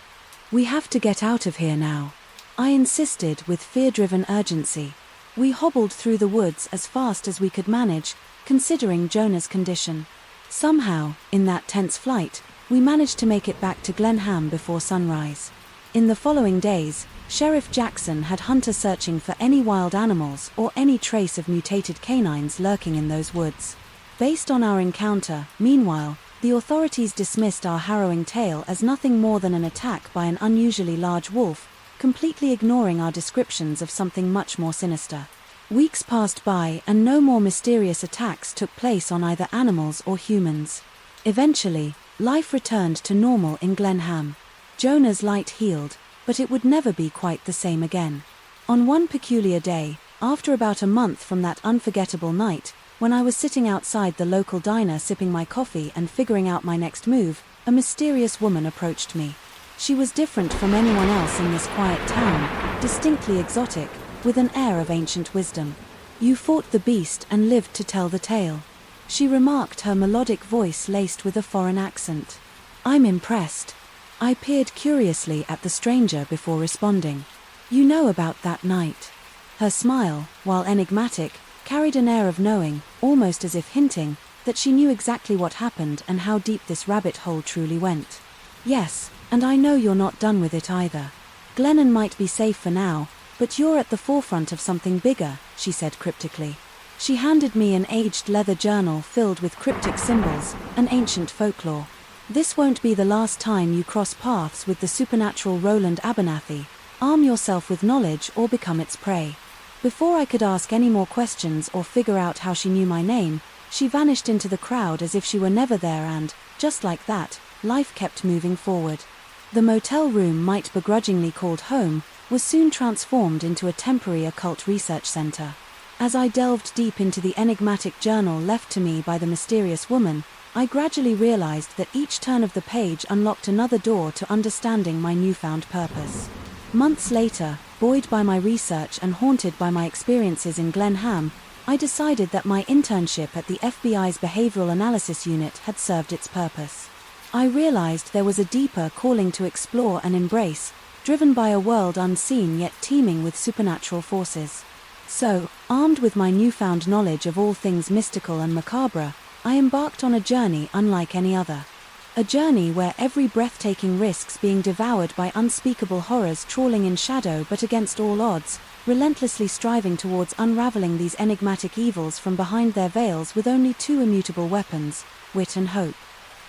"We have to get out of here now," I insisted with fear-driven urgency. We hobbled through the woods as fast as we could manage, considering Jonah's condition. Somehow, in that tense flight, we managed to make it back to Glenham before sunrise. In the following days, Sheriff Jackson had hunters searching for any wild animals or any trace of mutated canines lurking in those woods. Based on our encounter, meanwhile, the authorities dismissed our harrowing tale as nothing more than an attack by an unusually large wolf, completely ignoring our descriptions of something much more sinister. Weeks passed by and no more mysterious attacks took place on either animals or humans. Eventually, life returned to normal in Glenham. Jonah's light healed, but it would never be quite the same again. On one peculiar day, after about a month from that unforgettable night, when I was sitting outside the local diner sipping my coffee and figuring out my next move, a mysterious woman approached me. She was different from anyone else in this quiet town, distinctly exotic, with an air of ancient wisdom. You fought the beast and lived to tell the tale," she remarked, her melodic voice laced with a foreign accent. "I'm impressed." I peered curiously at the stranger before responding. "You know about that night?" Her smile, while enigmatic, carried an air of knowing, almost as if hinting that she knew exactly what happened and how deep this rabbit hole truly went. "Yes, and I know you're not done with it either. Glennon might be safe for now, but you're at the forefront of something bigger," she said cryptically. She handed me an aged leather journal filled with cryptic symbols and ancient folklore. "This won't be the last time you cross paths with the supernatural Roland Abernathy. Arm yourself with knowledge or become its prey." Before I could ask any more questions or figure out how she knew my name, she vanished into the crowd as if she were never there, and, just like that, life kept moving forward. The motel room might begrudgingly called home was soon transformed into a temporary occult research center. As I delved deep into the enigmatic journal left to me by the mysterious woman, I gradually realized that each turn of the page unlocked another door to understanding my newfound purpose. Months later, buoyed by my research and haunted by my experiences in Glenham, I decided that my internship at the FBI's Behavioral Analysis Unit had served its purpose. I realized there was a deeper calling to explore and embrace, driven by a world unseen yet teeming with supernatural forces. So, armed with my newfound knowledge of all things mystical and macabre, I embarked on a journey unlike any other. A journey where every breathtaking risks being devoured by unspeakable horrors trawling in shadow but against all odds, relentlessly striving towards unraveling these enigmatic evils from behind their veils with only two immutable weapons, wit and hope.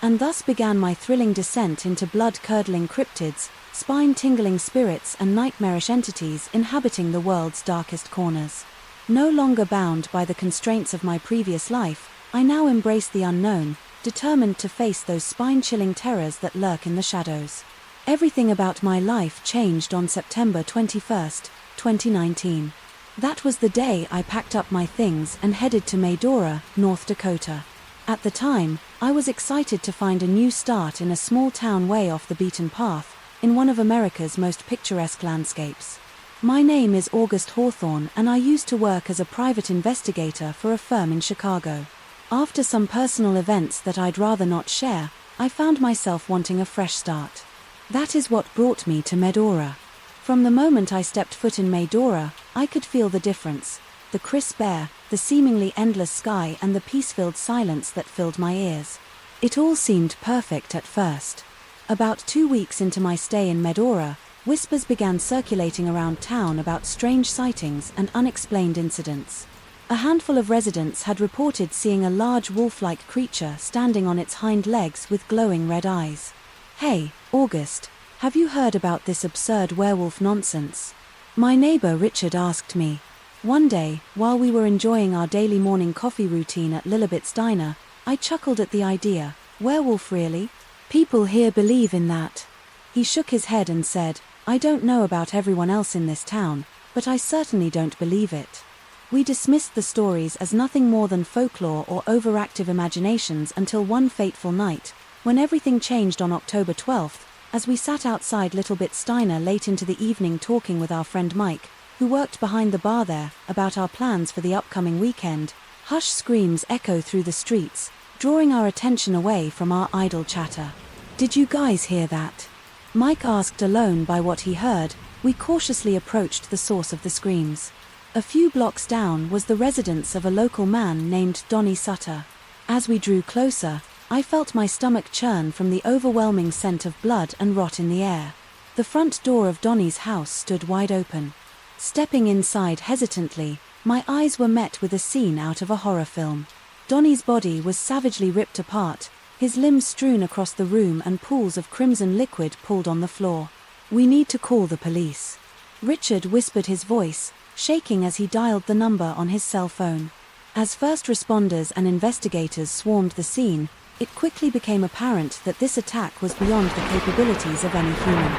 And thus began my thrilling descent into blood-curdling cryptids, spine-tingling spirits and nightmarish entities inhabiting the world's darkest corners. No longer bound by the constraints of my previous life, I now embraced the unknown, determined to face those spine-chilling terrors that lurk in the shadows. Everything about my life changed on September 21st, 2019. That was the day I packed up my things and headed to Medora, North Dakota. At the time, I was excited to find a new start in a small town way off the beaten path, in one of America's most picturesque landscapes. My name is August Hawthorne, and I used to work as a private investigator for a firm in Chicago. After some personal events that I'd rather not share, I found myself wanting a fresh start. That is what brought me to Medora. From the moment I stepped foot in Medora, I could feel the difference: the crisp air, the seemingly endless sky, and the peace-filled silence that filled my ears. It all seemed perfect at first. About 2 weeks into my stay in Medora, whispers began circulating around town about strange sightings and unexplained incidents. A handful of residents had reported seeing a large wolf-like creature standing on its hind legs with glowing red eyes. "Hey, August, have you heard about this absurd werewolf nonsense?" my neighbor Richard asked me. One day, while we were enjoying our daily morning coffee routine at Lilibet's Diner, I chuckled at the idea. "Werewolf, really? People here believe in that." He shook his head and said, "I don't know about everyone else in this town, but I certainly don't believe it." We dismissed the stories as nothing more than folklore or overactive imaginations until one fateful night, when everything changed on October 12th, as we sat outside Little Bit Steiner late into the evening talking with our friend Mike, who worked behind the bar there, about our plans for the upcoming weekend. Hushed screams echo through the streets, drawing our attention away from our idle chatter. "Did you guys hear that?" Mike asked, alone by what he heard. We cautiously approached the source of the screams. A few blocks down was the residence of a local man named Donnie Sutter. As we drew closer, I felt my stomach churn from the overwhelming scent of blood and rot in the air. The front door of Donnie's house stood wide open. Stepping inside hesitantly, my eyes were met with a scene out of a horror film. Donnie's body was savagely ripped apart, his limbs strewn across the room and pools of crimson liquid pooled on the floor. "We need to call the police." Richard whispered, his voice shaking as he dialed the number on his cell phone. As first responders and investigators swarmed the scene, it quickly became apparent that this attack was beyond the capabilities of any human.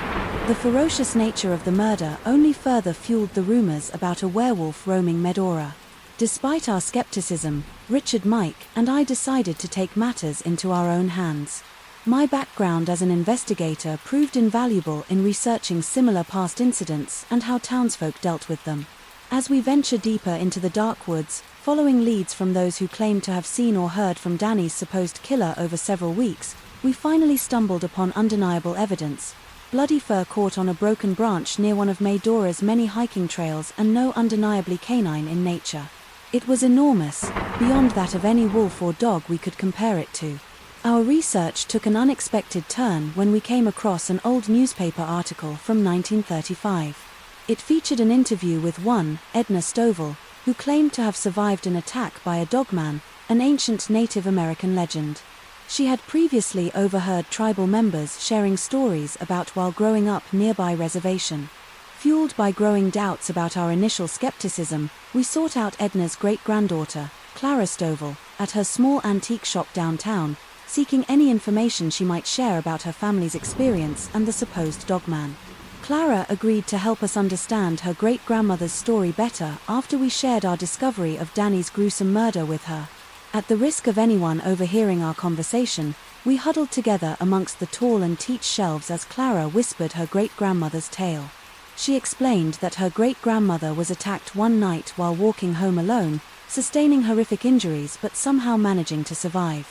The ferocious nature of the murder only further fueled the rumors about a werewolf roaming Medora. Despite our skepticism, Richard, Mike, and I decided to take matters into our own hands. My background as an investigator proved invaluable in researching similar past incidents and how townsfolk dealt with them. As we venture deeper into the dark woods, following leads from those who claim to have seen or heard from Danny's supposed killer over several weeks, we finally stumbled upon undeniable evidence: bloody fur caught on a broken branch near one of Medora's many hiking trails, and no undeniably canine in nature. It was enormous, beyond that of any wolf or dog we could compare it to. Our research took an unexpected turn when we came across an old newspaper article from 1935. It featured an interview with one Edna Stovall, who claimed to have survived an attack by a dogman, an ancient Native American legend. She had previously overheard tribal members sharing stories about while growing up nearby reservation. Fueled by growing doubts about our initial skepticism, we sought out Edna's great-granddaughter, Clara Stovall, at her small antique shop downtown, seeking any information she might share about her family's experience and the supposed dogman. Clara agreed to help us understand her great-grandmother's story better after we shared our discovery of Danny's gruesome murder with her. At the risk of anyone overhearing our conversation, we huddled together amongst the tall antique shelves as Clara whispered her great-grandmother's tale. She explained that her great-grandmother was attacked one night while walking home alone, sustaining horrific injuries but somehow managing to survive.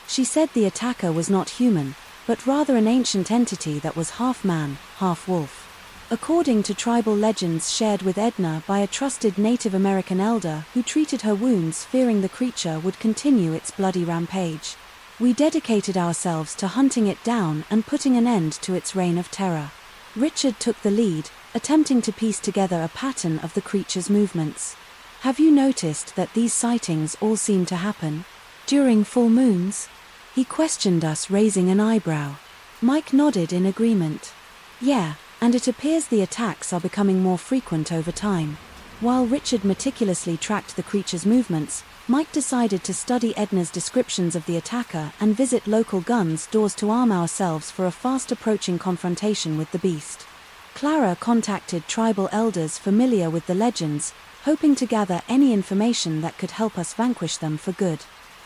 She said the attacker was not human, but rather an ancient entity that was half man, half wolf. According to tribal legends shared with Edna by a trusted Native American elder who treated her wounds, fearing the creature would continue its bloody rampage. We dedicated ourselves to hunting it down and putting an end to its reign of terror. Richard took the lead, attempting to piece together a pattern of the creature's movements. Have you noticed that these sightings all seem to happen during full moons? He questioned us, raising an eyebrow. Mike nodded in agreement. Yeah, and it appears the attacks are becoming more frequent over time. While Richard meticulously tracked the creature's movements, Mike decided to study Edna's descriptions of the attacker and visit local gun stores to arm ourselves for a fast-approaching confrontation with the beast. Clara contacted tribal elders familiar with the legends, hoping to gather any information that could help us vanquish them for good.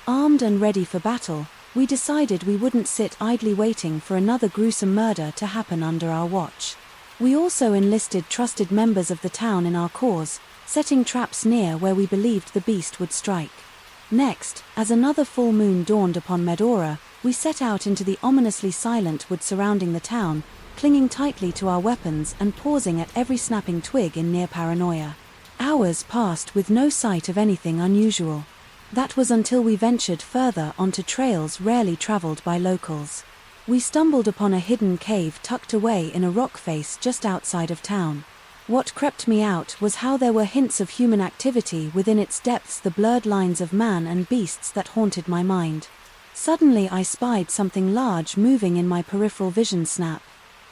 Armed and ready for battle, we decided we wouldn't sit idly waiting for another gruesome murder to happen under our watch. We also enlisted trusted members of the town in our cause, setting traps near where we believed the beast would strike. Next, as another full moon dawned upon Medora, we set out into the ominously silent wood surrounding the town, clinging tightly to our weapons and pausing at every snapping twig in near paranoia. Hours passed with no sight of anything unusual. That was until we ventured further onto trails rarely traveled by locals. We stumbled upon a hidden cave tucked away in a rock face just outside of town. What crept me out was how there were hints of human activity within its depths, the blurred lines of man and beasts that haunted my mind. Suddenly I spied something large moving in my peripheral vision. Snap.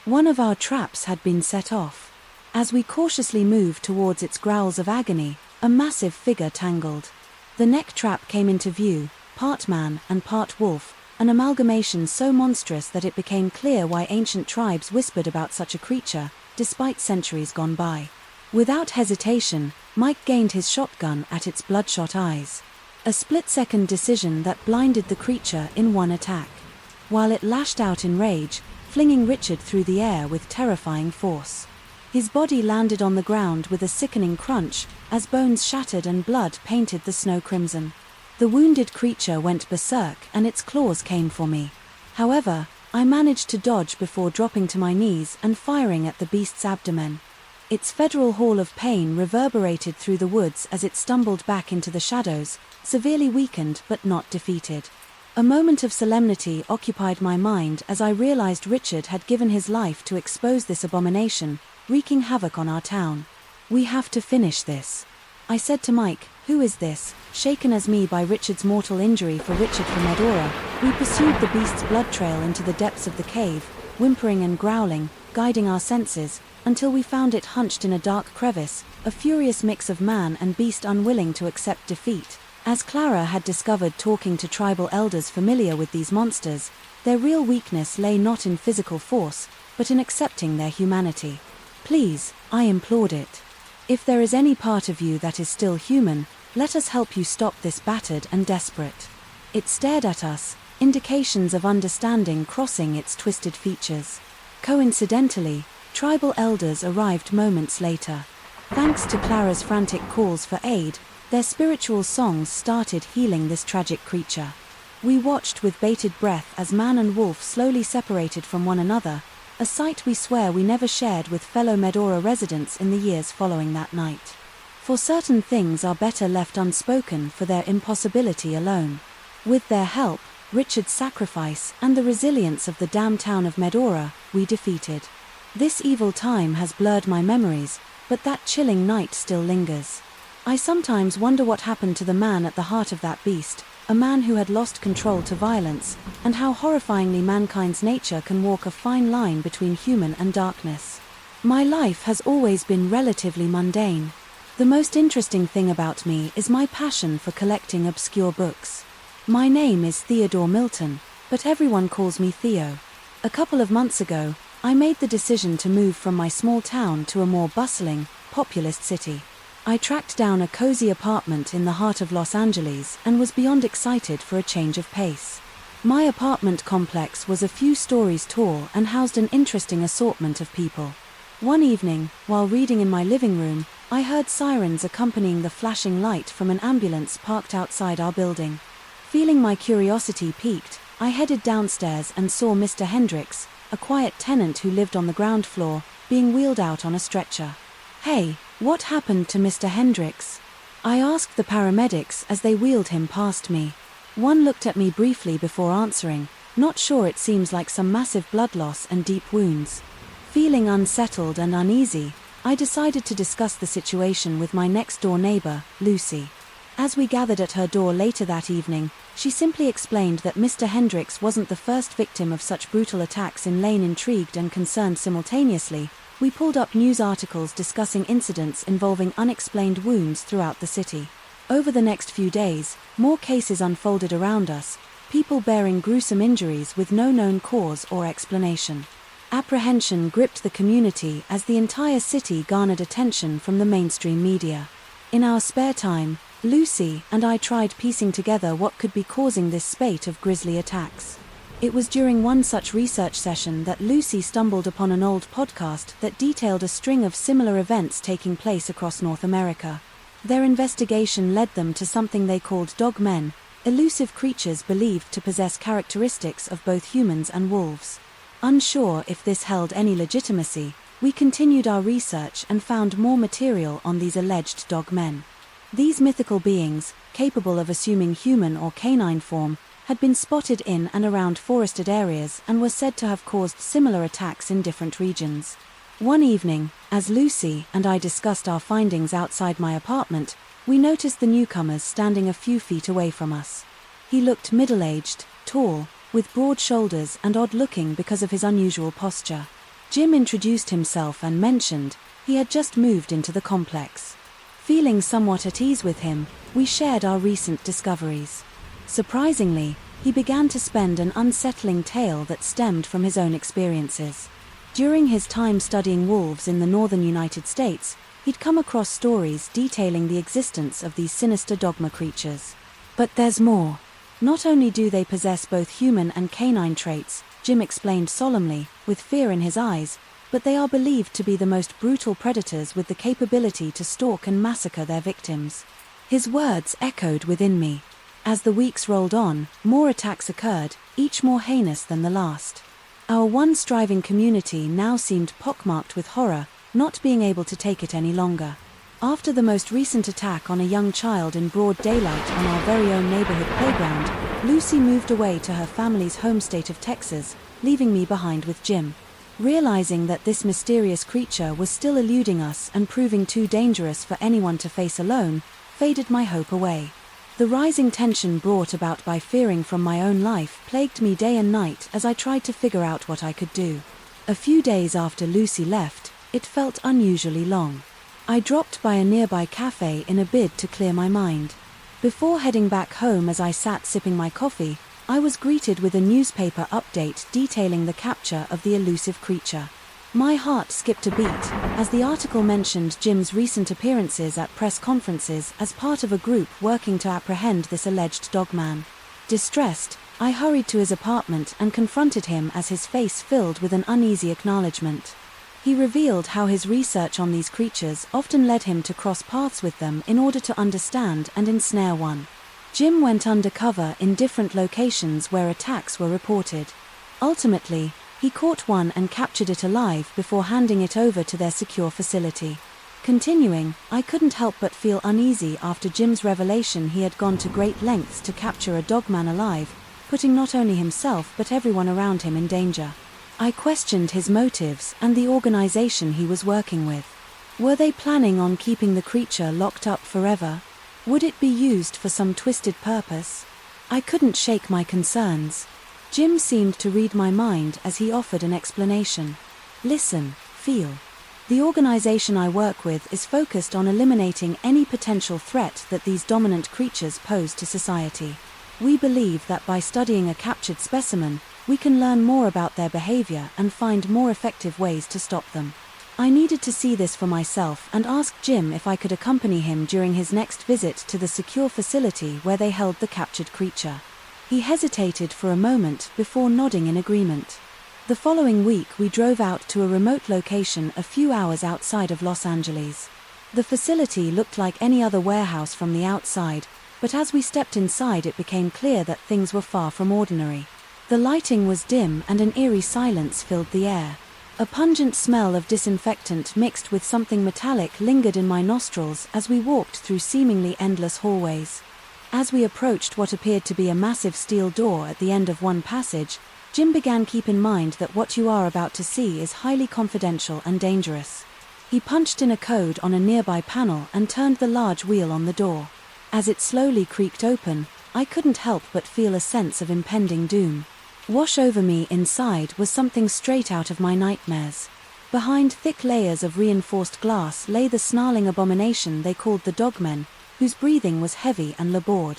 One of our traps had been set off. As we cautiously moved towards its growls of agony, a massive figure tangled. The neck trap came into view, part man and part wolf, an amalgamation so monstrous that it became clear why ancient tribes whispered about such a creature, despite centuries gone by. Without hesitation, Mike gained his shotgun at its bloodshot eyes. A split-second decision that blinded the creature in one attack. While it lashed out in rage, flinging Richard through the air with terrifying force. His body landed on the ground with a sickening crunch, as bones shattered and blood painted the snow crimson. The wounded creature went berserk and its claws came for me. However, I managed to dodge before dropping to my knees and firing at the beast's abdomen. Its federal hall of pain reverberated through the woods as it stumbled back into the shadows, severely weakened but not defeated. A moment of solemnity occupied my mind as I realized Richard had given his life to expose this abomination, wreaking havoc on our town. We have to finish this, I said to Mike. Who is this? Shaken as me by Richard's mortal injury for Richard from Medora, we pursued the beast's blood trail into the depths of the cave, whimpering and growling, guiding our senses, until we found it hunched in a dark crevice, a furious mix of man and beast unwilling to accept defeat. As Clara had discovered talking to tribal elders familiar with these monsters, their real weakness lay not in physical force, but in accepting their humanity. Please, I implored it. If there is any part of you that is still human, let us help you stop this battered and desperate. It stared at us, indications of understanding crossing its twisted features. Coincidentally, tribal elders arrived moments later. Thanks to Clara's frantic calls for aid, their spiritual songs started healing this tragic creature. We watched with bated breath as man and wolf slowly separated from one another, a sight we swear we never shared with fellow Medora residents in the years following that night. For certain things are better left unspoken for their impossibility alone. With their help, Richard's sacrifice, and the resilience of the damned town of Medora, we defeated. This evil time has blurred my memories, but that chilling night still lingers. I sometimes wonder what happened to the man at the heart of that beast, a man who had lost control to violence, and how horrifyingly mankind's nature can walk a fine line between human and darkness. My life has always been relatively mundane. The most interesting thing about me is my passion for collecting obscure books. My name is Theodore Milton, but everyone calls me Theo. A couple of months ago, I made the decision to move from my small town to a more bustling, populous city. I tracked down a cozy apartment in the heart of Los Angeles and was beyond excited for a change of pace. My apartment complex was a few stories tall and housed an interesting assortment of people. One evening, while reading in my living room, I heard sirens accompanying the flashing light from an ambulance parked outside our building. Feeling my curiosity piqued, I headed downstairs and saw Mr. Hendricks, a quiet tenant who lived on the ground floor, being wheeled out on a stretcher. "Hey, what happened to Mr. Hendricks?" I asked the paramedics as they wheeled him past me. One looked at me briefly before answering, not sure. It seems like some massive blood loss and deep wounds. Feeling unsettled and uneasy, I decided to discuss the situation with my next-door neighbor, Lucy. As we gathered at her door later that evening, she simply explained that Mr. Hendricks wasn't the first victim of such brutal attacks in Lane. Intrigued and concerned simultaneously, we pulled up news articles discussing incidents involving unexplained wounds throughout the city. Over the next few days, more cases unfolded around us, people bearing gruesome injuries with no known cause or explanation. Apprehension gripped the community as the entire city garnered attention from the mainstream media. In our spare time, Lucy and I tried piecing together what could be causing this spate of grisly attacks. It was during one such research session that Lucy stumbled upon an old podcast that detailed a string of similar events taking place across North America. Their investigation led them to something they called dogmen, elusive creatures believed to possess characteristics of both humans and wolves. Unsure if this held any legitimacy, we continued our research and found more material on these alleged dogmen. These mythical beings, capable of assuming human or canine form, had been spotted in and around forested areas and were said to have caused similar attacks in different regions. One evening, as Lucy and I discussed our findings outside my apartment, we noticed the newcomers standing a few feet away from us. He looked middle-aged, tall, with broad shoulders and odd-looking because of his unusual posture. Jim introduced himself and mentioned he had just moved into the complex. Feeling somewhat at ease with him, we shared our recent discoveries. Surprisingly, he began to spend an unsettling tale that stemmed from his own experiences. During his time studying wolves in the northern United States, he'd come across stories detailing the existence of these sinister dogma creatures. But there's more. Not only do they possess both human and canine traits, Jim explained solemnly, with fear in his eyes, but they are believed to be the most brutal predators with the capability to stalk and massacre their victims. His words echoed within me. As the weeks rolled on, more attacks occurred, each more heinous than the last. Our once striving community now seemed pockmarked with horror, not being able to take it any longer. After the most recent attack on a young child in broad daylight on our very own neighborhood playground, Lucy moved away to her family's home state of Texas, leaving me behind with Jim. Realizing that this mysterious creature was still eluding us and proving too dangerous for anyone to face alone, faded my hope away. The rising tension brought about by fearing from my own life plagued me day and night as I tried to figure out what I could do. A few days after Lucy left, it felt unusually long. I dropped by a nearby cafe in a bid to clear my mind. Before heading back home, as I sat sipping my coffee, I was greeted with a newspaper update detailing the capture of the elusive creature. My heart skipped a beat, as the article mentioned Jim's recent appearances at press conferences as part of a group working to apprehend this alleged dogman. Distressed, I hurried to his apartment and confronted him as his face filled with an uneasy acknowledgement. He revealed how his research on these creatures often led him to cross paths with them in order to understand and ensnare one. Jim went undercover in different locations where attacks were reported. Ultimately, he caught one and captured it alive before handing it over to their secure facility. Continuing, I couldn't help but feel uneasy after Jim's revelation he had gone to great lengths to capture a dogman alive, putting not only himself but everyone around him in danger. I questioned his motives and the organization he was working with. Were they planning on keeping the creature locked up forever? Would it be used for some twisted purpose? I couldn't shake my concerns. Jim seemed to read my mind as he offered an explanation. Listen, feel. The organization I work with is focused on eliminating any potential threat that these dominant creatures pose to society. We believe that by studying a captured specimen, we can learn more about their behavior and find more effective ways to stop them. I needed to see this for myself and asked Jim if I could accompany him during his next visit to the secure facility where they held the captured creature. He hesitated for a moment before nodding in agreement. The following week we drove out to a remote location a few hours outside of Los Angeles. The facility looked like any other warehouse from the outside, but as we stepped inside it became clear that things were far from ordinary. The lighting was dim and an eerie silence filled the air. A pungent smell of disinfectant mixed with something metallic lingered in my nostrils as we walked through seemingly endless hallways. As we approached what appeared to be a massive steel door at the end of one passage, Jim began to keep in mind that what you are about to see is highly confidential and dangerous. He punched in a code on a nearby panel and turned the large wheel on the door. As it slowly creaked open, I couldn't help but feel a sense of impending doom. Wash over me inside was something straight out of my nightmares. Behind thick layers of reinforced glass lay the snarling abomination they called the dogmen, whose breathing was heavy and labored.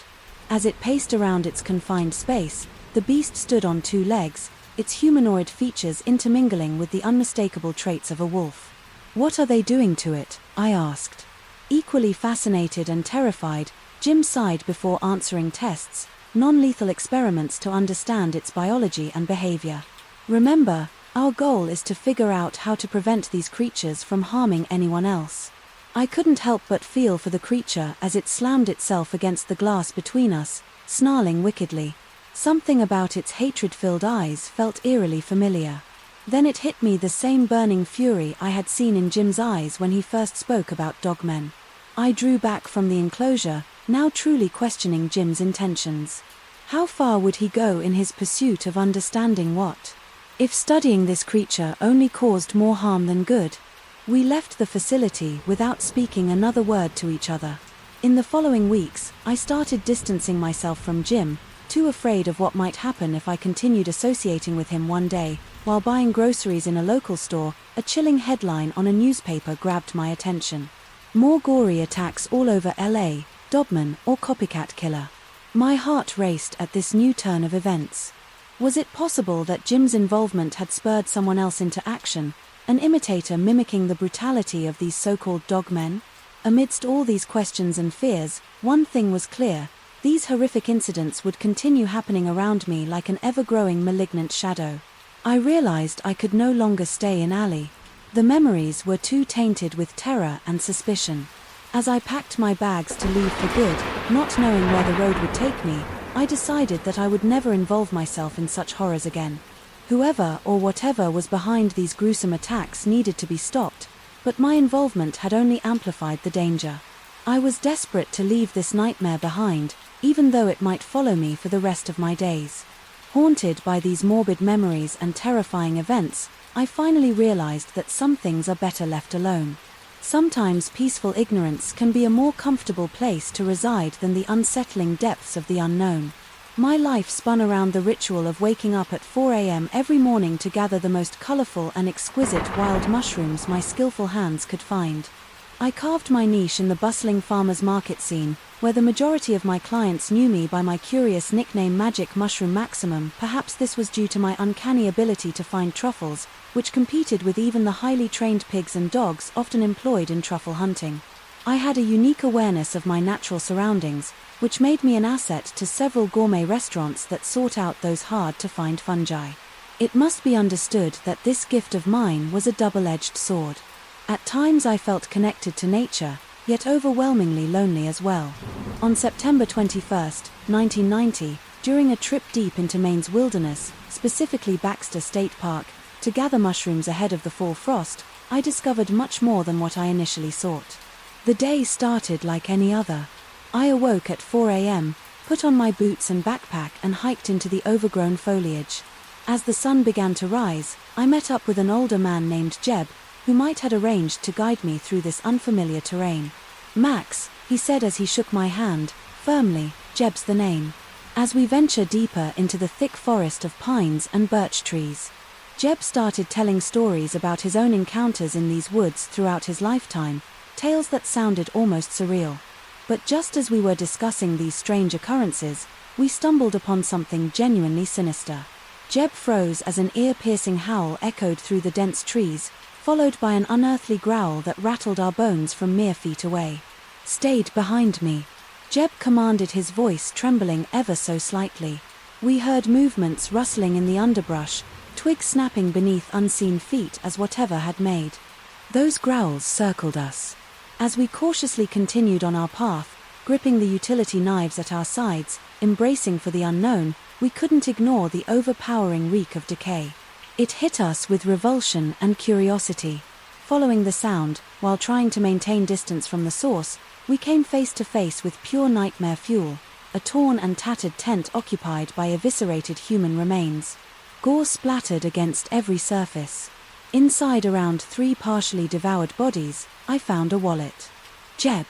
As it paced around its confined space, the beast stood on two legs, its humanoid features intermingling with the unmistakable traits of a wolf. "What are they doing to it?" I asked. Equally fascinated and terrified, Jim sighed before answering tests, non-lethal experiments to understand its biology and behavior. "Remember, our goal is to figure out how to prevent these creatures from harming anyone else." I couldn't help but feel for the creature as it slammed itself against the glass between us, snarling wickedly. Something about its hatred-filled eyes felt eerily familiar. Then it hit me, the same burning fury I had seen in Jim's eyes when he first spoke about dogmen. I drew back from the enclosure, now truly questioning Jim's intentions. How far would he go in his pursuit of understanding what? If studying this creature only caused more harm than good? We left the facility without speaking another word to each other. In the following weeks, I started distancing myself from Jim, too afraid of what might happen if I continued associating with him. One day, while buying groceries in a local store, a chilling headline on a newspaper grabbed my attention. "More gory attacks all over LA, Dogman or copycat killer." My heart raced at this new turn of events. Was it possible that Jim's involvement had spurred someone else into action, an imitator mimicking the brutality of these so-called dogmen? Amidst all these questions and fears, one thing was clear: these horrific incidents would continue happening around me like an ever-growing malignant shadow. I realized I could no longer stay in alley. The memories were too tainted with terror and suspicion. As I packed my bags to leave for good, not knowing where the road would take me, I decided that I would never involve myself in such horrors again. Whoever or whatever was behind these gruesome attacks needed to be stopped, but my involvement had only amplified the danger. I was desperate to leave this nightmare behind, even though it might follow me for the rest of my days. Haunted by these morbid memories and terrifying events, I finally realized that some things are better left alone. Sometimes peaceful ignorance can be a more comfortable place to reside than the unsettling depths of the unknown. My life spun around the ritual of waking up at 4 a.m. every morning to gather the most colorful and exquisite wild mushrooms my skillful hands could find. I carved my niche in the bustling farmers market scene, where the majority of my clients knew me by my curious nickname Magic Mushroom Maximum. Perhaps this was due to my uncanny ability to find truffles, which competed with even the highly trained pigs and dogs often employed in truffle hunting. I had a unique awareness of my natural surroundings, which made me an asset to several gourmet restaurants that sought out those hard-to-find fungi. It must be understood that this gift of mine was a double-edged sword. At times I felt connected to nature, yet overwhelmingly lonely as well. On September 21st, 1990, during a trip deep into Maine's wilderness, specifically Baxter State Park, to gather mushrooms ahead of the fall frost, I discovered much more than what I initially sought. The day started like any other. I awoke at 4 a.m., put on my boots and backpack and hiked into the overgrown foliage. As the sun began to rise, I met up with an older man named Jeb, who might had arranged to guide me through this unfamiliar terrain. "Max," he said as he shook my hand, firmly. Jeb's the name. As we venture deeper into the thick forest of pines and birch trees, Jeb started telling stories about his own encounters in these woods throughout his lifetime, tales that sounded almost surreal. But just as we were discussing these strange occurrences, we stumbled upon something genuinely sinister. Jeb froze as an ear-piercing howl echoed through the dense trees, followed by an unearthly growl that rattled our bones from mere feet away. "Stayed behind me," Jeb commanded, his voice trembling ever so slightly. We heard movements rustling in the underbrush, twigs snapping beneath unseen feet as whatever had made those growls circled us. As we cautiously continued on our path, gripping the utility knives at our sides, embracing for the unknown, we couldn't ignore the overpowering reek of decay. It hit us with revulsion and curiosity. Following the sound, while trying to maintain distance from the source, we came face to face with pure nightmare fuel, a torn and tattered tent occupied by eviscerated human remains. Gore splattered against every surface. Inside around 3 partially devoured bodies, I found a wallet. "Jeb!"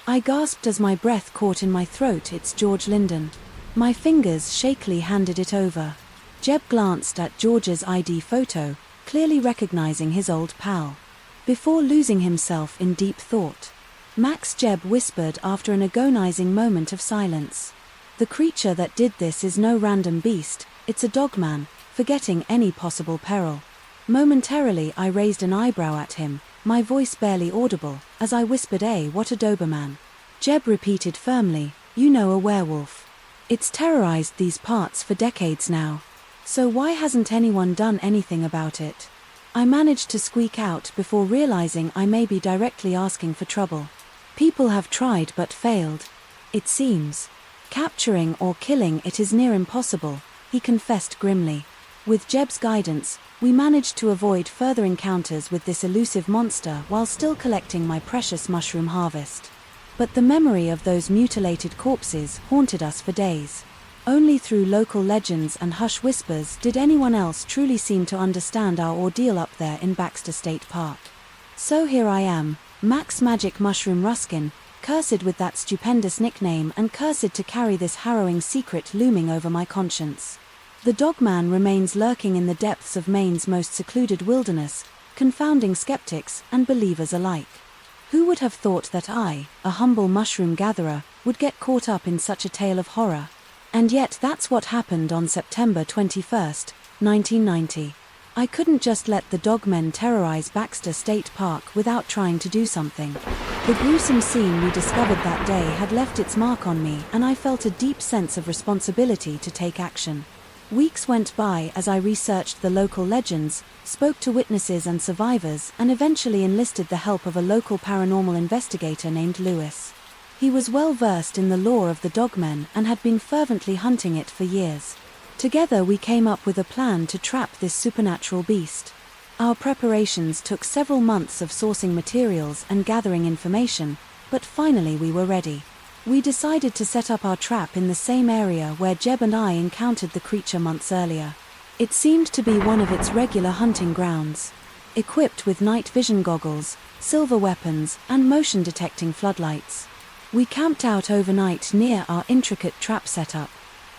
I gasped as my breath caught in my throat. "It's George Linden." My fingers shakily handed it over. Jeb glanced at George's ID photo, clearly recognizing his old pal. Before losing himself in deep thought, "Max," Jeb whispered after an agonizing moment of silence. "The creature that did this is no random beast, it's a dogman, forgetting any possible peril." Momentarily I raised an eyebrow at him, my voice barely audible, as I whispered, "What a Doberman." Jeb repeated firmly, "You know, a werewolf. It's terrorized these parts for decades now. So why hasn't anyone done anything about it?" I managed to squeak out before realizing I may be directly asking for trouble. "People have tried but failed. It seems. Capturing or killing it is near impossible," he confessed grimly. With Jeb's guidance, we managed to avoid further encounters with this elusive monster while still collecting my precious mushroom harvest. But the memory of those mutilated corpses haunted us for days. Only through local legends and hush whispers did anyone else truly seem to understand our ordeal up there in Baxter State Park. So here I am, Max Magic Mushroom Ruskin, cursed with that stupendous nickname and cursed to carry this harrowing secret looming over my conscience. The Dogman remains lurking in the depths of Maine's most secluded wilderness, confounding skeptics and believers alike. Who would have thought that I, a humble mushroom gatherer, would get caught up in such a tale of horror? And yet that's what happened on September 21st, 1990. I couldn't just let the dogmen terrorize Baxter State Park without trying to do something. The gruesome scene we discovered that day had left its mark on me, and I felt a deep sense of responsibility to take action. Weeks went by as I researched the local legends, spoke to witnesses and survivors, and eventually enlisted the help of a local paranormal investigator named Lewis. He was well versed in the lore of the Dogmen and had been fervently hunting it for years. Together we came up with a plan to trap this supernatural beast. Our preparations took several months of sourcing materials and gathering information, but finally we were ready. We decided to set up our trap in the same area where Jeb and I encountered the creature months earlier. It seemed to be one of its regular hunting grounds. Equipped with night vision goggles, silver weapons, and motion-detecting floodlights, we camped out overnight near our intricate trap setup.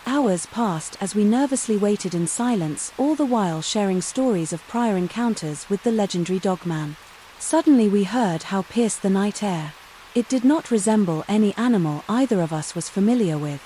Hours passed as we nervously waited in silence, all the while sharing stories of prior encounters with the legendary Dogman. Suddenly we heard how pierced the night air. It did not resemble any animal either of us was familiar with.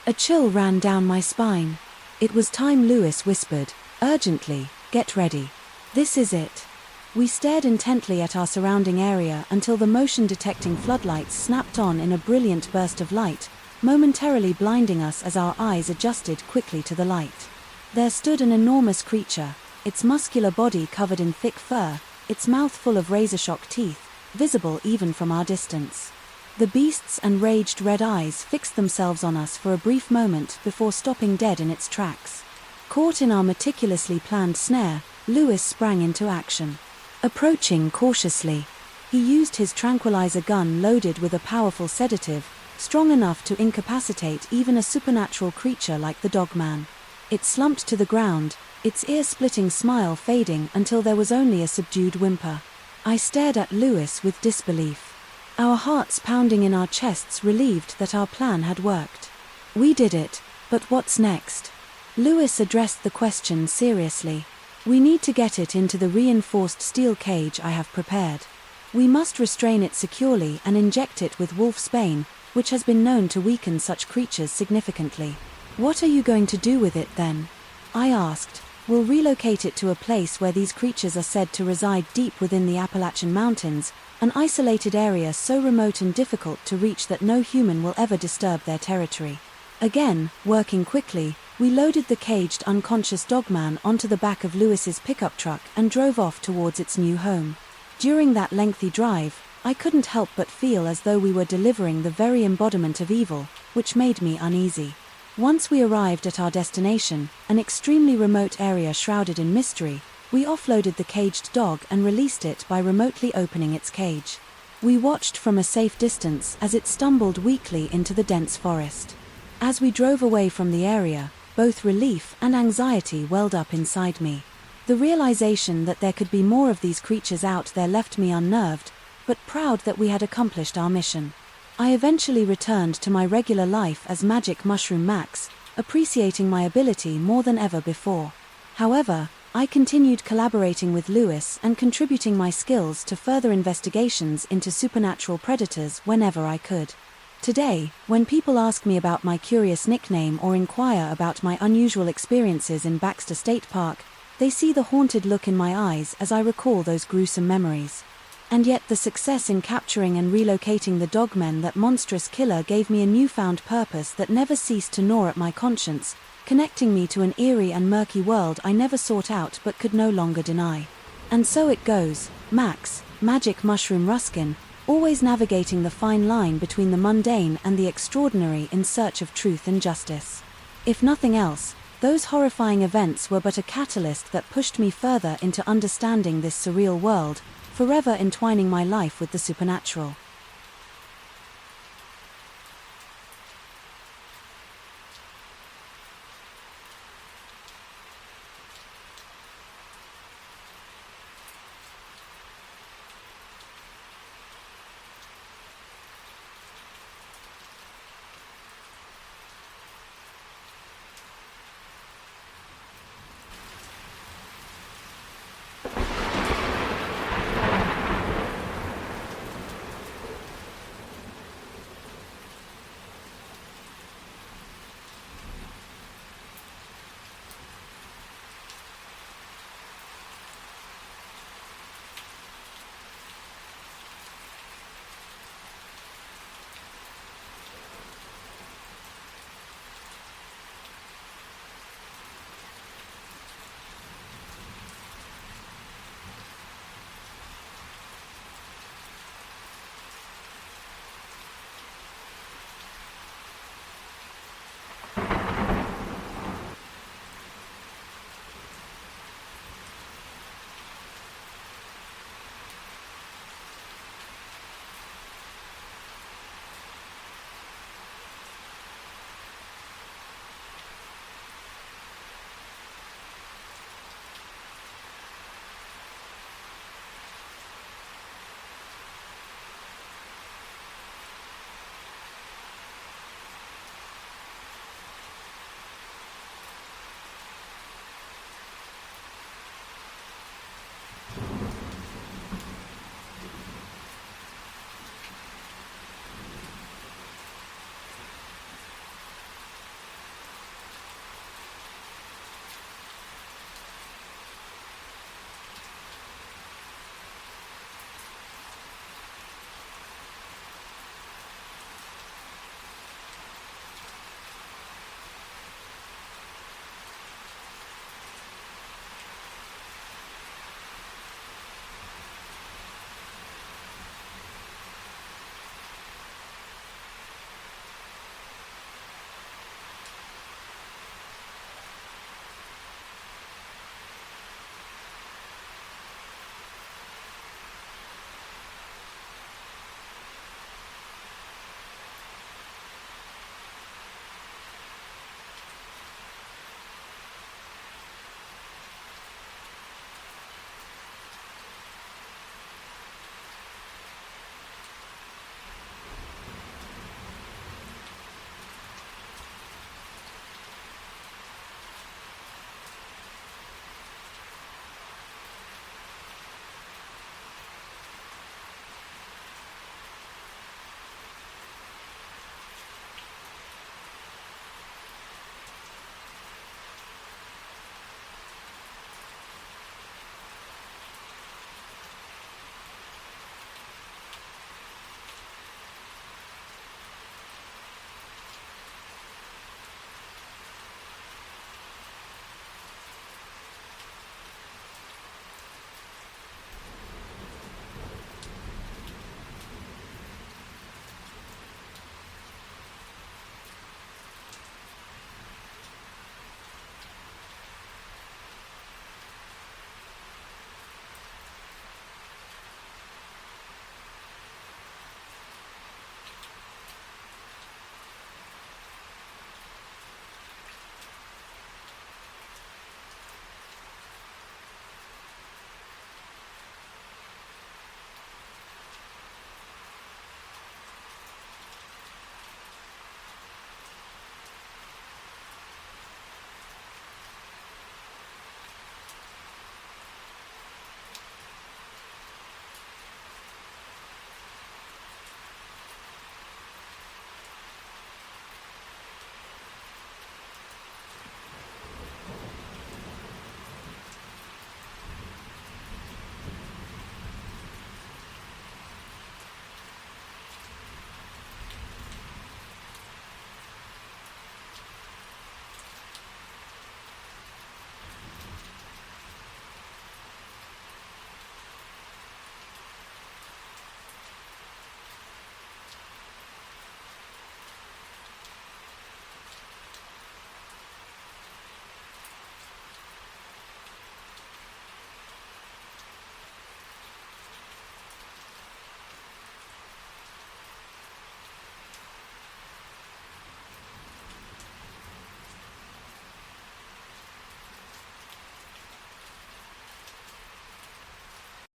A chill ran down my spine. "It was time," Lewis whispered, urgently, "get ready. This is it." We stared intently at our surrounding area until the motion-detecting floodlights snapped on in a brilliant burst of light, momentarily blinding us as our eyes adjusted quickly to the light. There stood an enormous creature, its muscular body covered in thick fur, its mouth full of razor-sharp teeth, visible even from our distance. The beast's enraged red eyes fixed themselves on us for a brief moment before stopping dead in its tracks. Caught in our meticulously planned snare, Lewis sprang into action. Approaching cautiously, he used his tranquilizer gun loaded with a powerful sedative, strong enough to incapacitate even a supernatural creature like the dogman. It slumped to the ground, its ear-splitting smile fading until there was only a subdued whimper. I stared at Lewis with disbelief. Our hearts pounding in our chests, relieved that our plan had worked. We did it, but what's next? Lewis addressed the question seriously. We need to get it into the reinforced steel cage I have prepared. We must restrain it securely and inject it with wolfsbane, which has been known to weaken such creatures significantly. What are you going to do with it then? I asked. We'll relocate it to a place where these creatures are said to reside, deep within the Appalachian Mountains, an isolated area so remote and difficult to reach that no human will ever disturb their territory. Again, working quickly, we loaded the caged, unconscious dogman onto the back of Lewis's pickup truck and drove off towards its new home. During that lengthy drive, I couldn't help but feel as though we were delivering the very embodiment of evil, which made me uneasy. Once we arrived at our destination, an extremely remote area shrouded in mystery, we offloaded the caged dog and released it by remotely opening its cage. We watched from a safe distance as it stumbled weakly into the dense forest. As we drove away from the area, both relief and anxiety welled up inside me. The realization that there could be more of these creatures out there left me unnerved, but proud that we had accomplished our mission. I eventually returned to my regular life as Magic Mushroom Max, appreciating my ability more than ever before. However, I continued collaborating with Lewis and contributing my skills to further investigations into supernatural predators whenever I could. Today, when people ask me about my curious nickname or inquire about my unusual experiences in Baxter State Park, they see the haunted look in my eyes as I recall those gruesome memories. And yet the success in capturing and relocating the dogmen, that monstrous killer, gave me a newfound purpose that never ceased to gnaw at my conscience, connecting me to an eerie and murky world I never sought out but could no longer deny. And so it goes, Max, Magic Mushroom Ruskin, always navigating the fine line between the mundane and the extraordinary in search of truth and justice. If nothing else, those horrifying events were but a catalyst that pushed me further into understanding this surreal world, forever entwining my life with the supernatural.